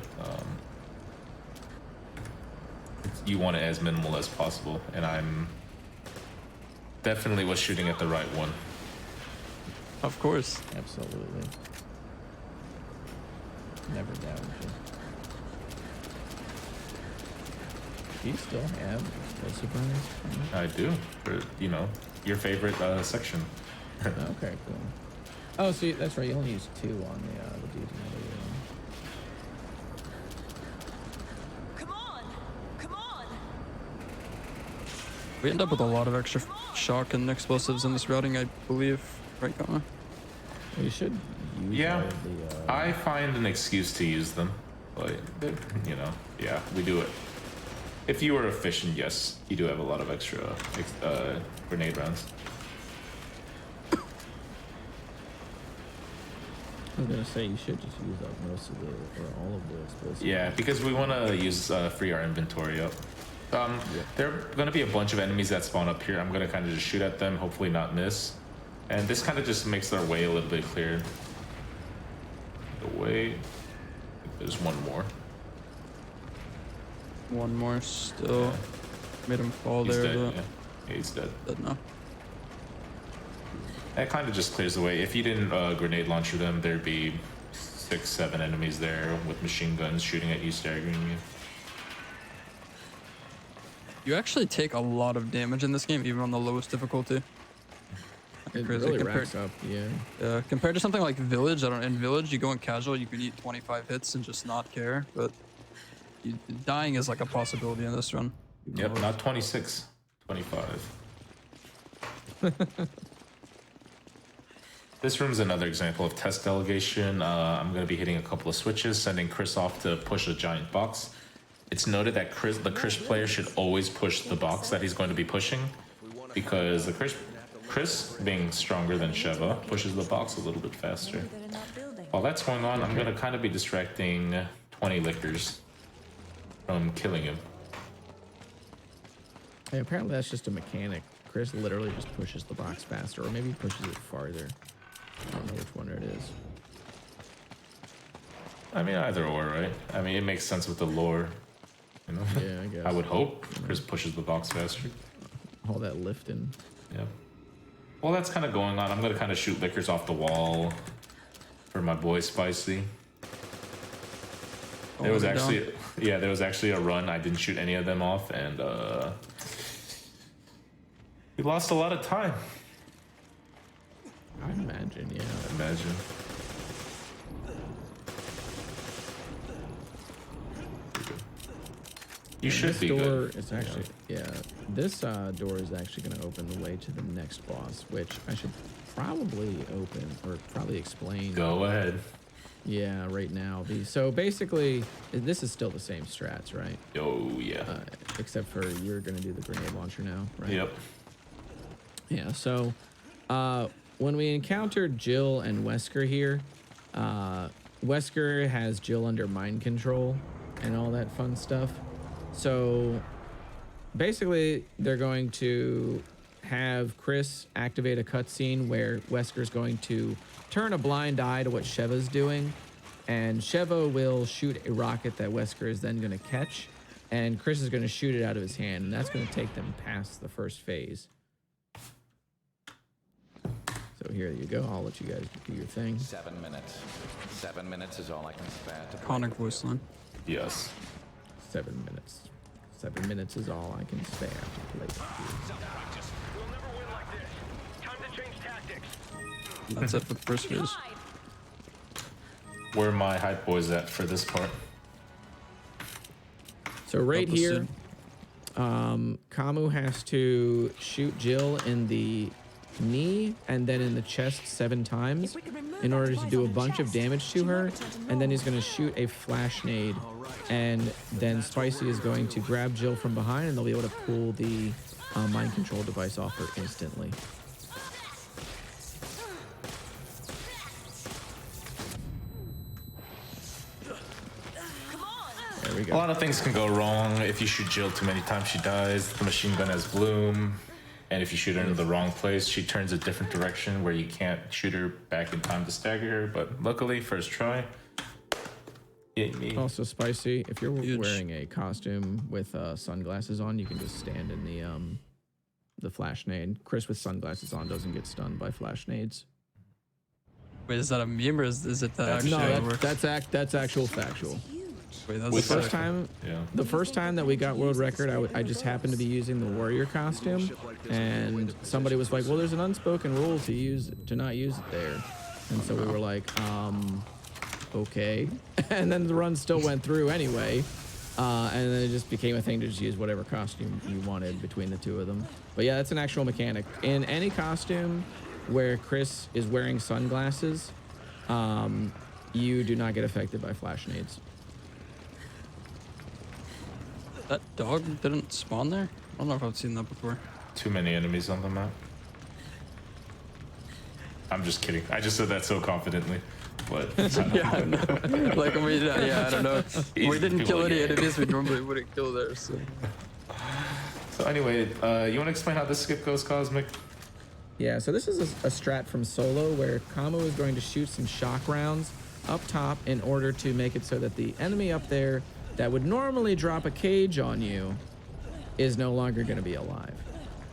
you want it as minimal as possible, and I'm definitely was shooting at the right one. Of course. Absolutely. Never doubted you. Do you still have explosive runners? I do, for, you know, your favorite section. Okay, cool. Oh, so that's right. You only use 2 on the dude in the other room. We end up with a lot of extra shock and explosives in this routing, I believe. Right, Kama? We should use Yeah, all of the, I find an excuse to use them, but you know, yeah, we do it. If you were efficient, yes, you do have a lot of extra grenade rounds. I was gonna say you should just use up most of the or all of the explosives. Yeah, because we want to use free our inventory up. There are going to be a bunch of enemies that spawn up here. I'm going to kind of just shoot at them, hopefully not miss. And this kind of just makes their way a little bit clearer. The way. There's one more. One more still. Yeah. Made him fall He's there. dead, But yeah, he's dead. dead now. That kind of just clears the way. If you didn't grenade launcher them, there'd be 6, 7 enemies there with machine guns shooting at you, staggering you. You actually take a lot of damage in this game, even on the lowest difficulty. It Crazy. really racks up, yeah. Compared to something like Village, in Village, you go in casual, you can eat 25 hits and just not care, but dying is like a possibility in this run. Yep, not 26, 25. This room's another example of test delegation. I'm going to be hitting a couple of switches, sending Chris off to push a giant box. It's noted that the Chris player should always push the box that he's going to be pushing, because the Chris, being stronger than Sheva, pushes the box a little bit faster. While that's going on, I'm going to kind of be distracting 20 lickers from killing him. Hey, apparently that's just a mechanic. Chris literally just pushes the box faster, or maybe he pushes it farther. I don't know which one it is. I mean, either or, right? I mean, it makes sense with the lore. You know? Yeah, I guess. I would hope Chris pushes the box faster. All that lifting. Yeah. Well, that's kind of going on. I'm going to kind of shoot lickers off the wall for my boy Spicy. There was actually, yeah, there was actually a run. I didn't shoot any of them off, and we lost a lot of time. I imagine, yeah. Imagine. You should be door good. is actually, yeah. This door is actually going to open the way to the next boss, which I should probably open or probably explain. Go ahead. Yeah, right now. So basically, this is still the same strats, right? Oh, yeah. Except for you're going to do the grenade launcher now, right? Yep. Yeah, so when we encountered Jill and Wesker here, Wesker has Jill under mind control and all that fun stuff. So basically, they're going to have Chris activate a cutscene where Wesker's going to turn a blind eye to what Sheva's doing, and Sheva will shoot a rocket that Wesker is then going to catch, and Chris is going to shoot it out of his hand, and that's going to take them past the first phase. So here you go. I'll let you guys do your thing. 7 minutes. 7 minutes is all I can spare to Iconic voice line. Yes. 7 minutes. 7 minutes is all I can spare to play with you. We'll never win like this. Time to change tactics. That's it for the first phase. Where are my hype boys at for this part? So right Help us here, Kamu has to shoot Jill in the knee and then in the chest 7 times in order to do a bunch of damage to her, and then he's going to shoot a flash nade, and then Spicy is going to grab Jill from behind, and they'll be able to pull the mind control device off her instantly. There we A go. lot of things can go wrong. If you shoot Jill too many times, she dies. The machine gun has bloom. And if you shoot her in the wrong place, she turns a different direction where you can't shoot her back in time to stagger her. But luckily, first try. Hit me. Also spicy. If you're wearing a costume with sunglasses on, you can just stand in the flash nade. Chris with sunglasses on doesn't get stunned by flash nades. Wait, is that a meme or is it that actually No, works? that's actual factual. Wait, that's The first time that we got world record, I just happened to be using the warrior costume, and somebody was like, "Well, there's an unspoken rule to not use it there," and so we were like, "Okay," and then the run still went through anyway, and then it just became a thing to just use whatever costume you wanted between the two of them. But yeah, that's an actual mechanic in any costume where Chris is wearing sunglasses. You do not get affected by flash nades. That dog didn't spawn there? I don't know if I've seen that before. Too many enemies on the map. I'm just kidding. I just said that so confidently. But yeah, I know. Like, I don't know. We didn't kill any enemies we normally wouldn't kill there, so. So anyway, you want to explain how this skip goes, Cosmic? Yeah, so this is a strat from Solo where Kamo is going to shoot some shock rounds up top in order to make it so that the enemy up there that would normally drop a cage on you is no longer going to be alive.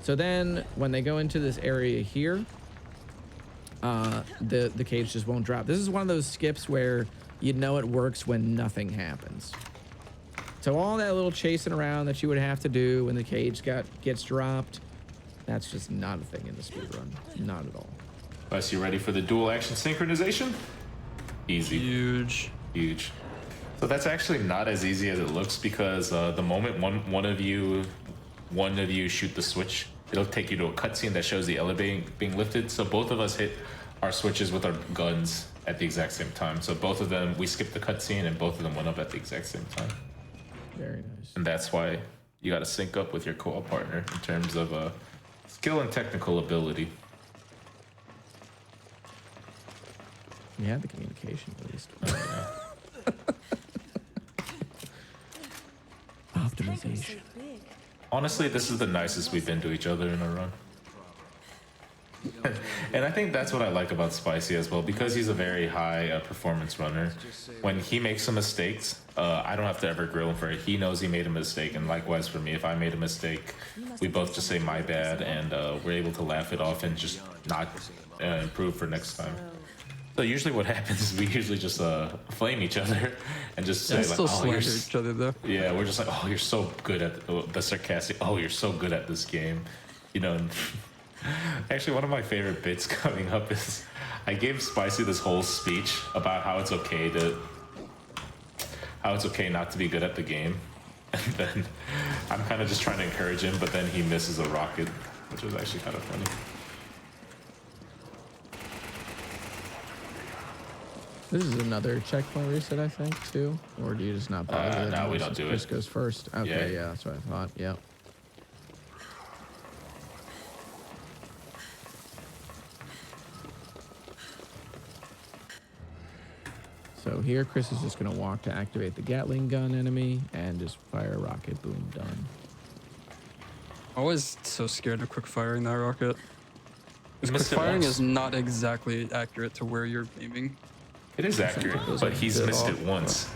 So then when they go into this area here, the cage just won't drop. This is one of those skips where you know it works when nothing happens. So all that little chasing around that you would have to do when the cage gets dropped, that's just not a thing in the speedrun. Not at all. Wes, you ready for the dual action synchronization? Easy. Huge. Huge. So that's actually not as easy as it looks because the moment one of you shoot the switch, it'll take you to a cutscene that shows the elevator being lifted. So both of us hit our switches with our guns at the exact same time. So both of them, we skipped the cutscene and both of them went up at the exact same time. Very nice. And that's why you got to sync up with your co-op partner in terms of skill and technical ability. You had the communication at least. Optimization. Honestly, this is the nicest we've been to each other in a run. And I think that's what I like about Spicy as well, because he's a very high performance runner. When he makes some mistakes, I don't have to ever grill him for it. He knows he made a mistake, and likewise for me, if I made a mistake, we both just say my bad, and we're able to laugh it off and just not improve for next time. So usually what happens is we usually just flame each other and just say like, oh, you're each other though. Yeah, we're just like, oh, you're so good at the sarcastic. Oh, you're so good at this game, you know. And actually, one of my favorite bits coming up is I gave Spicy this whole speech about how it's okay not to be good at the game, and then I'm kind of just trying to encourage him, but then he misses a rocket, which was actually kind of funny. This is another checkpoint reset, I think, too. Or do you just not bother with it? No, we don't do it. Chris goes first. Okay, yeah, that's what I thought. Yep. So here, Chris is just going to walk to activate the Gatling gun enemy and just fire a rocket. Boom, done. Always so scared of quick firing that rocket. Quick missed it firing once. is not exactly accurate to where you're aiming. It is accurate, but he's missed it once.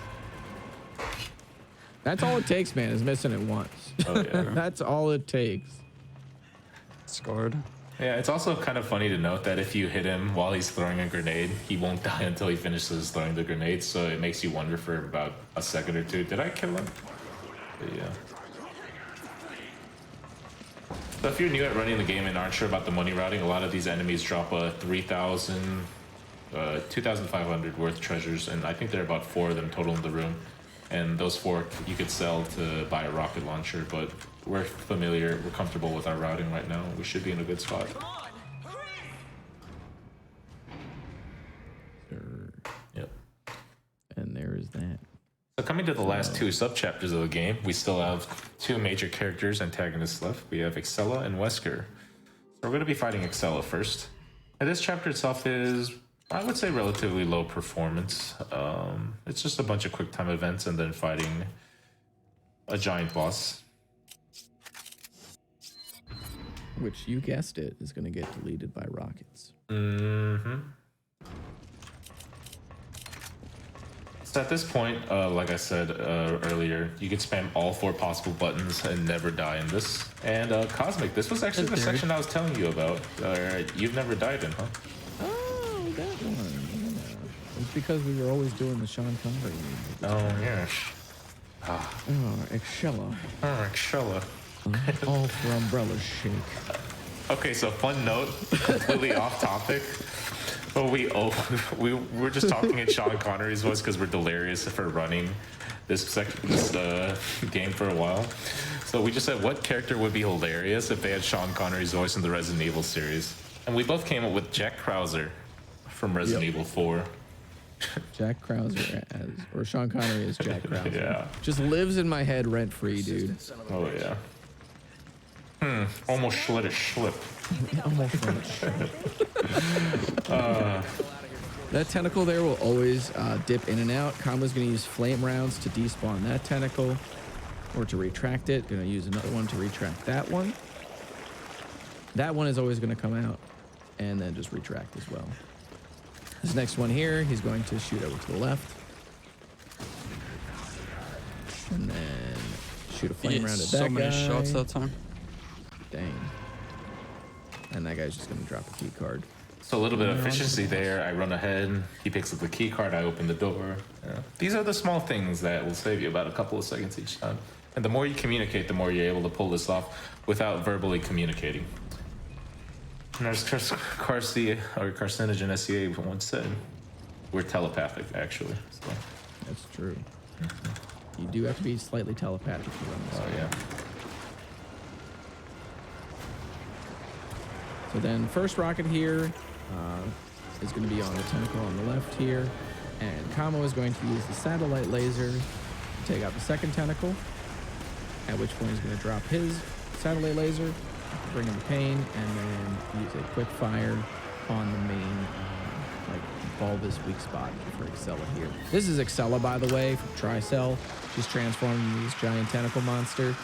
That's all it takes, man, is missing it once. Oh, yeah. That's all it takes. Scarred. Yeah, it's also kind of funny to note that if you hit him while he's throwing a grenade, he won't die until he finishes throwing the grenade, so it makes you wonder for about a second or two, did I kill him? But yeah. So if you're new at running the game and aren't sure about the money routing, a lot of these enemies drop a 3,000, 2,500 worth treasures, and I think there are about 4 of them total in the room. And those 4 you could sell to buy a rocket launcher, but we're comfortable with our routing right now. We should be in a good spot. Yep. And there is that. So coming to the last 2 sub-chapters of the game, we still have 2 major characters, antagonists left. We have Excella and Wesker. So we're going to be fighting Excella first. And this chapter itself is I would say relatively low performance. It's just a bunch of quick time events and then fighting a giant boss. Which, you guessed it, is going to get deleted by rockets. Mm-hmm. So at this point, like I said earlier, you could spam all 4 possible buttons and never die in this. And Cosmic, this was actually the section I was telling you about. You've never died in, huh? Oh, that one. Yeah. It's because we were always doing the Sean Connery. Oh, yes. Oh, Excella. Oh, Excella. All for Umbrella Shake. Okay, so fun note, completely off topic. But we're just talking in Sean Connery's voice because we're delirious for running this game for a while. So we just said, what character would be hilarious if they had Sean Connery's voice in the Resident Evil series? And we both came up with Jack Krauser from Resident Evil 4. Jack Krauser or Sean Connery as Jack Krauser. Yeah. Just lives in my head rent free, dude. Oh, yeah. Almost let it slip. Almost let it slip. That tentacle there will always dip in and out. Combo's going to use flame rounds to despawn that tentacle or to retract it. Going to use another one to retract that one. That one is always going to come out and then just retract as well. This next one here, he's going to shoot over to the left. And then shoot a flame round at that guy. So many shots that time. Dang. And that guy's just going to drop a key card. So a little bit of efficiency there. I run ahead. He picks up the key card. I open the door. Yeah. These are the small things that will save you about a couple of seconds each time. And the more you communicate, the more you're able to pull this off without verbally communicating. And as Carcinogen SCA once said, we're telepathic, actually. So. That's true. You do have to be slightly telepathic to run this. Oh, yeah. So then first rocket here is going to be on the tentacle on the left here. And Kamo is going to use the satellite laser to take out the second tentacle. At which point he's going to drop his satellite laser, bring him to pain, and then use a quick fire on the main bulbous weak spot for Excella here. This is Excella, by the way, from Tricell. She's transformed into this giant tentacle monster.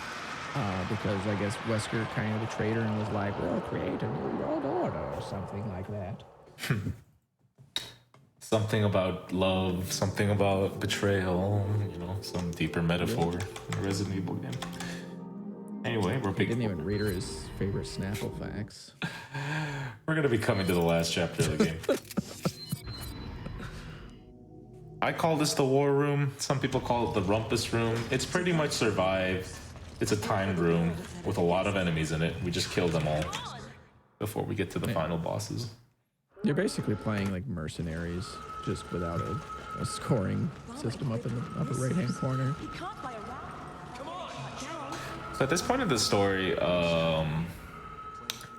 Because I guess Wesker kind of the traitor and was like, we'll create a new world order or something like that. Something about love, something about betrayal, some deeper metaphor in the Resident Evil game. Anyway, He didn't even read her his favorite Snapple facts. We're going to be coming to the last chapter of the game. I call this the war room. Some people call it the rumpus room. It's pretty much survive. It's a timed room with a lot of enemies in it. We just kill them all before we get to the final bosses. You're basically playing like mercenaries, just without a scoring system up in the upper right-hand corner. So at this point in the story,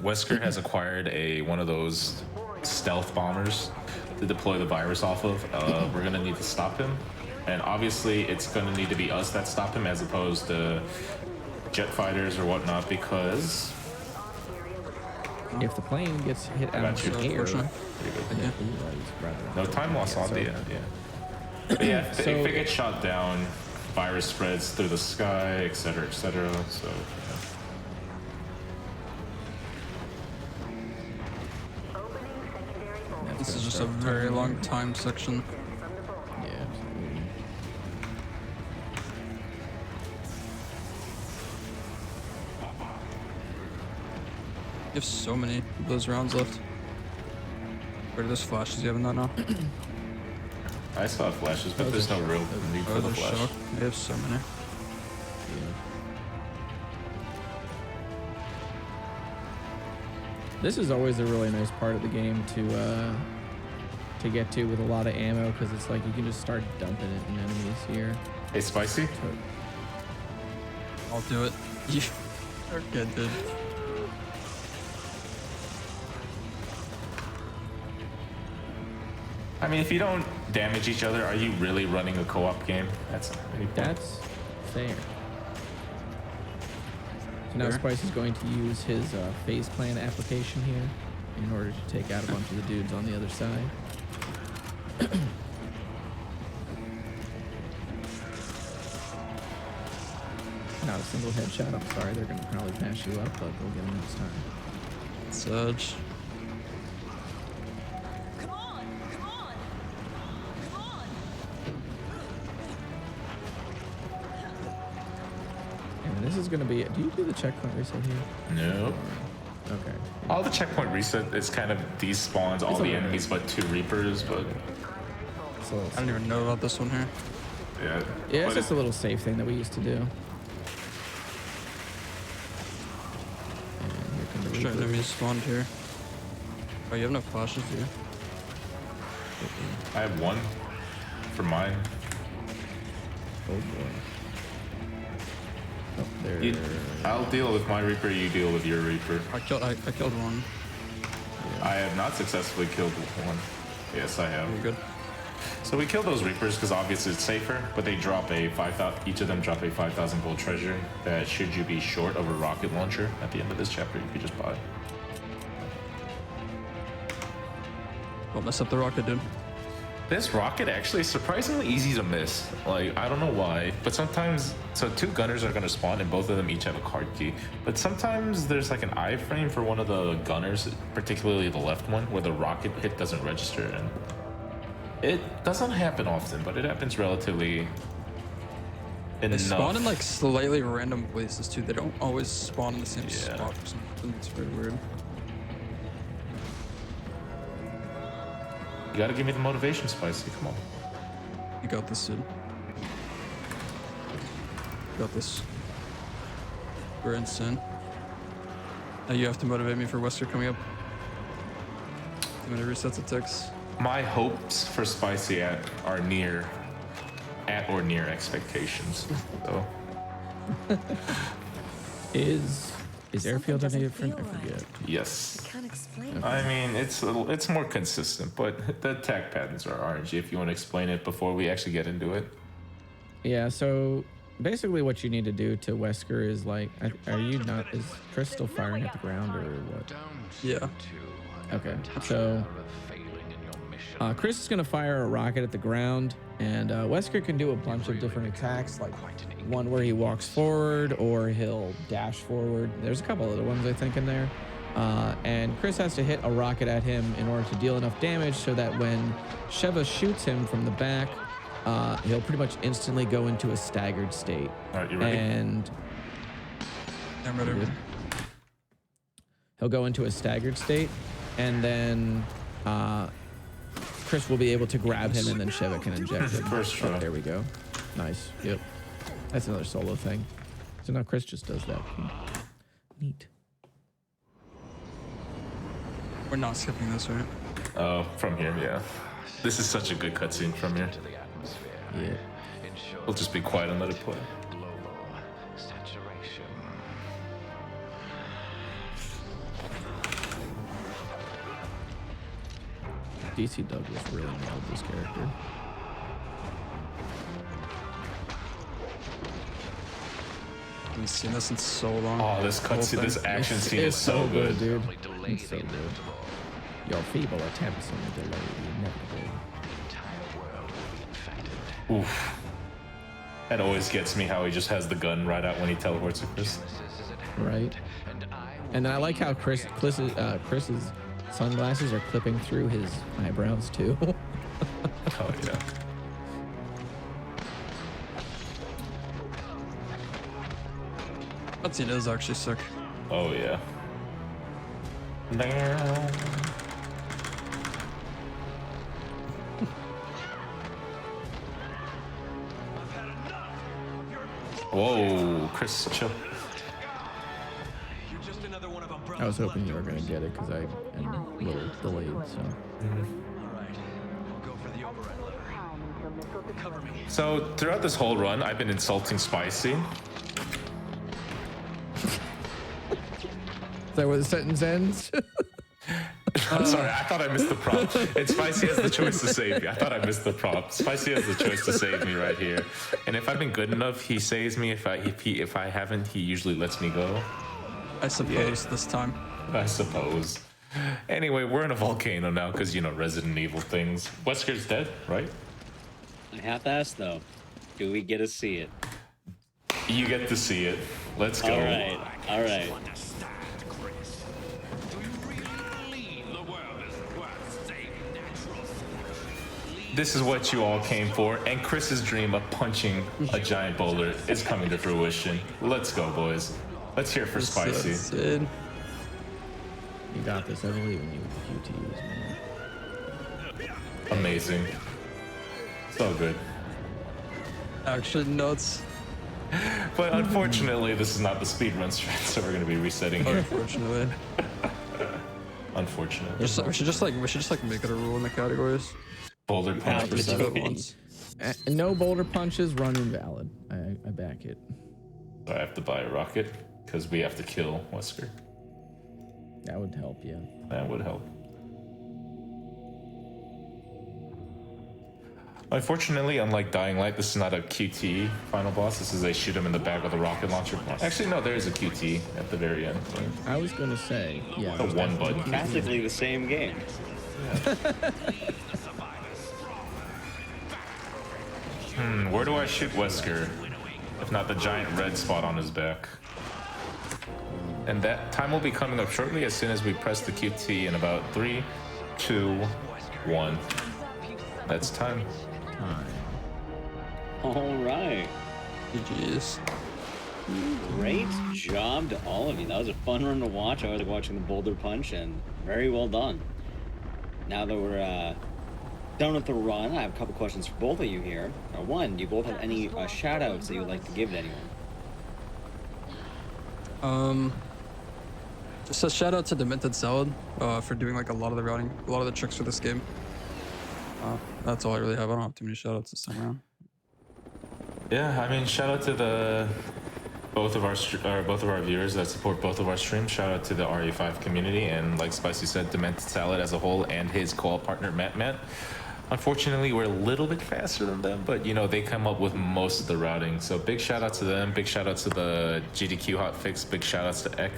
Wesker has acquired one of those stealth bombers to deploy the virus off of. We're gonna need to stop him. And obviously it's gonna need to be us that stop him as opposed to jet fighters or whatnot, because if the plane gets hit out of the air, no time loss on the end. But yeah, if it gets shot down, virus spreads through the sky, etc., etc. So this is just a very long time section. Yeah. You have so many of those rounds left. Where are those flashes you have in that now? I saw flashes, but there's no real need for the flash. I have so many. This is always a really nice part of the game to get to with a lot of ammo, because it's like you can just start dumping it in enemies here. Hey, Spicy? I'll do it. You are good, dude. I mean, if you don't damage each other, are you really running a co-op game? That's fair. So now Spice is going to use his phase plan application here in order to take out a bunch of the dudes on the other side. Not a single headshot. I'm sorry. They're gonna probably pass you up, but we'll get them next time. Surge. Come on! Come on! Come on! And this is gonna be. Do you do the checkpoint reset here? No. Okay. All the checkpoint reset is kind of despawns all the enemies but 2 Reapers, but So I don't even know about this one here. yeah. yeah, it's But just a little safe thing that we used to do. And here come the Sure, Reapers. enemies spawned here. Oh, you have no flashes, do you? I have 1 for mine. Oh boy. Oh, there. I'll deal with my Reaper, you deal with your Reaper. I killed one. I have not successfully killed 1. Yes, I have. You're good. So we kill those Reapers because obviously it's safer, but they drop a 5,000. Each of them drop a 5,000 gold treasure that, should you be short of a rocket launcher at the end of this chapter, you could just buy. Don't mess up the rocket, dude. This rocket actually is surprisingly easy to miss. Like, I don't know why, but sometimes, so 2 gunners are gonna spawn and both of them each have a card key. But sometimes there's like an iframe for one of the gunners, particularly the left one, where the rocket hit doesn't register. And it doesn't happen often, but it happens relatively They enough. spawn in like slightly random places too. They don't always spawn in the same Yeah. spot or something. It's very weird. You gotta give me the motivation, Spicy, come on. You got this, dude. Got this. We're insane. Now you have to motivate me for Wesker coming up. Too many resets it takes. My hopes for Spicy at or near expectations. So Is airfield any different? I forget. yes. Can't explain. I mean, it's more consistent, but the attack patterns are RNG. If you want to explain it before we actually get into it. Yeah, so basically what you need to do to Wesker is like, are you not, is Chris still firing at the ground or what? Yeah. Okay, so Chris is gonna fire a rocket at the ground, and Wesker can do a bunch of different attacks, like one where he walks forward or he'll dash forward. There's a couple other ones I think in there. And Chris has to hit a rocket at him in order to deal enough damage so that when Sheva shoots him from the back, he'll pretty much instantly go into a staggered state. All right, you ready? And I'm ready. he'll go into a staggered state, and then Chris will be able to grab him, and then Sheva can inject him. First try. There we go. Nice. Yep. That's another solo thing. So now Chris just does that. Neat. We're not skipping this, right? Oh, from here, yeah. This is such a good cutscene from here. Yeah. We'll just be quiet and let it play. DC Douglas really nailed this character. Haven't seen this in so long. Oh, this cutscene, this action scene is so good. dude. It's so good. Your feeble attempts only delay the inevitable. Oof. That always gets me how he just has the gun right out when he teleports to Chris. Right. And then I like how Chris's sunglasses are clipping through his eyebrows too. Oh, yeah. Cutscene is actually sick. Oh, yeah. Whoa, Chris, chill. I was hoping you were going to get it because I am a little delayed, so. So, throughout this whole run, I've been insulting Spicy. Is that where the sentence ends? I'm sorry, I thought I missed the prompt. It's Spicy has the choice to save me. I thought I missed the prompt. Spicy has the choice to save me right here. And if I've been good enough, he saves me. If I haven't, he usually lets me go. I suppose this time. I suppose. Anyway, we're in a volcano now because, you know, Resident Evil things. Wesker's dead, right? I have to ask, though, do we get to see it? You get to see it. Let's go. All right. All right. This is what you all came for, and Chris's dream of punching a giant boulder is coming to fruition. Let's go, boys. Let's hear it for Spicy. Sid. You got this. I believe in you with the QTs, man. Amazing. So good. Actually nuts. But unfortunately, this is not the speedrun strat, so we're going to be resetting here. Unfortunately. Unfortunately. We should just like make it a rule in the categories. Boulder punch Just do it once. No boulder punches, run invalid. I back it. So I have to buy a rocket because we have to kill Wesker. That would help, yeah. That would help. Unfortunately, unlike Dying Light, this is not a QT final boss. This is a shoot him in the back with a rocket launcher. Actually, no, there is a QT at the very end. Right? I was gonna say, yeah. The one button. Practically the same game. Where do I shoot Wesker? If not the giant red spot on his back. And that time will be coming up shortly as soon as we press the QT in about 3, 2, 1. That's time. All right. GG's. Great job to all of you. That was a fun run to watch. I was watching the boulder punch, and very well done. Now that we're done with the run, I have a couple questions for both of you here. One, do you both have any shout-outs that you would like to give to anyone? Just a shout out to Demented Salad for doing like a lot of the routing, a lot of the tricks for this game. That's all I really have. I don't have too many shout outs this time around. Yeah, I mean, shout out to both of our viewers that support both of our streams. Shout out to the RE5 community, and like Spicy said, Demented Salad as a whole, and his co-op partner Matt. Unfortunately, we're a little bit faster than them, but you know, they come up with most of the routing. So big shout out to them. Big shout out to the GDQ hotfix. Big shout outs to Ek.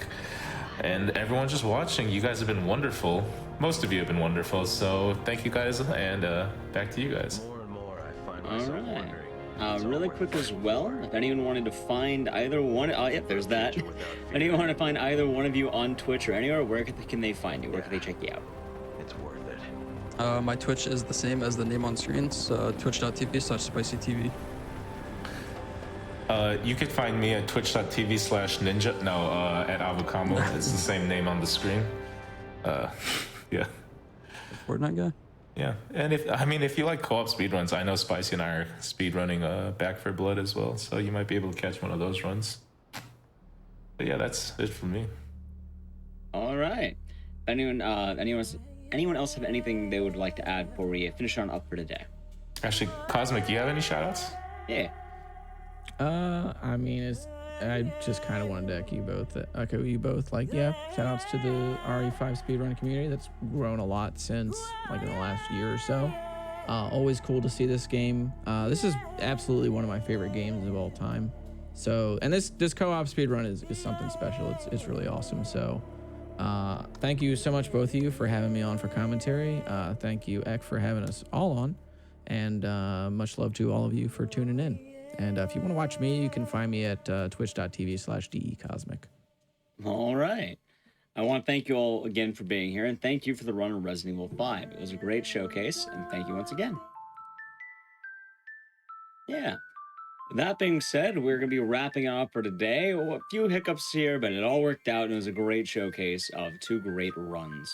And everyone just watching. You guys have been wonderful. Most of you have been wonderful. So thank you guys, and back to you guys. All right. Really quick as well, if anyone wanted to find either one, there's that. If anyone wanted to find either one of you on Twitch or anywhere, where can they find you? Where can they check you out? It's worth it. My Twitch is the same as the name on screen. So twitch.tv/spicytv. You could find me at twitch.tv/ninja. No, at Avocamo. It's the same name on the screen. Yeah. Fortnite guy. Yeah, and if you like co-op speedruns, I know Spicy and I are speedrunning Back for Blood as well, so you might be able to catch one of those runs. But yeah, that's it for me. All right. Anyone else have anything they would like to add before we finish on up for today? Actually, Cosmic, you have any shoutouts? Yeah. I mean, I just kind of wanted to echo you both. You both like, yeah. Shout outs to the RE5 speedrun community. That's grown a lot since like in the last year or so. Always cool to see this game. This is absolutely one of my favorite games of all time. So, and this co-op speedrun is something special. It's really awesome. So, thank you so much, both of you, for having me on for commentary. Thank you, Ek, for having us all on, and much love to all of you for tuning in. And if you want to watch me, you can find me at twitch.tv/DECosmic. All right. I want to thank you all again for being here, and thank you for the run of Resident Evil 5. It was a great showcase, and thank you once again. Yeah. That being said, we're going to be wrapping up for today. A few hiccups here, but it all worked out, and it was a great showcase of two great runs.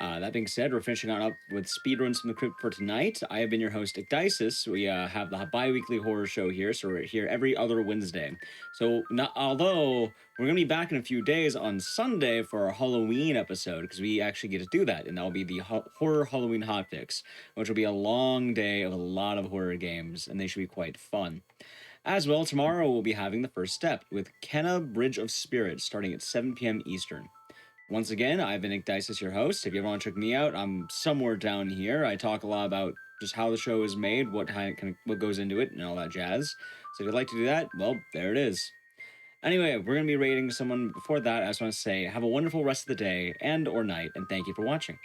That being said, we're finishing on up with Speedruns from the Crypt for tonight. I have been your host, Ecdysis. We have the bi-weekly horror show here, so we're here every other Wednesday. So, although we're going to be back in a few days on Sunday for our Halloween episode, because we actually get to do that, and that will be the Horror Halloween Hotfix, which will be a long day of a lot of horror games, and they should be quite fun. As well, tomorrow we'll be having the first step with Kenna Bridge of Spirits, starting at 7 p.m. Eastern. Once again, I've been Ecdysis, your host. If you ever want to check me out, I'm somewhere down here. I talk a lot about just how the show is made, what goes into it, and all that jazz. So if you'd like to do that, well, there it is. Anyway, we're going to be rating someone before that. I just want to say have a wonderful rest of the day and or night, and thank you for watching.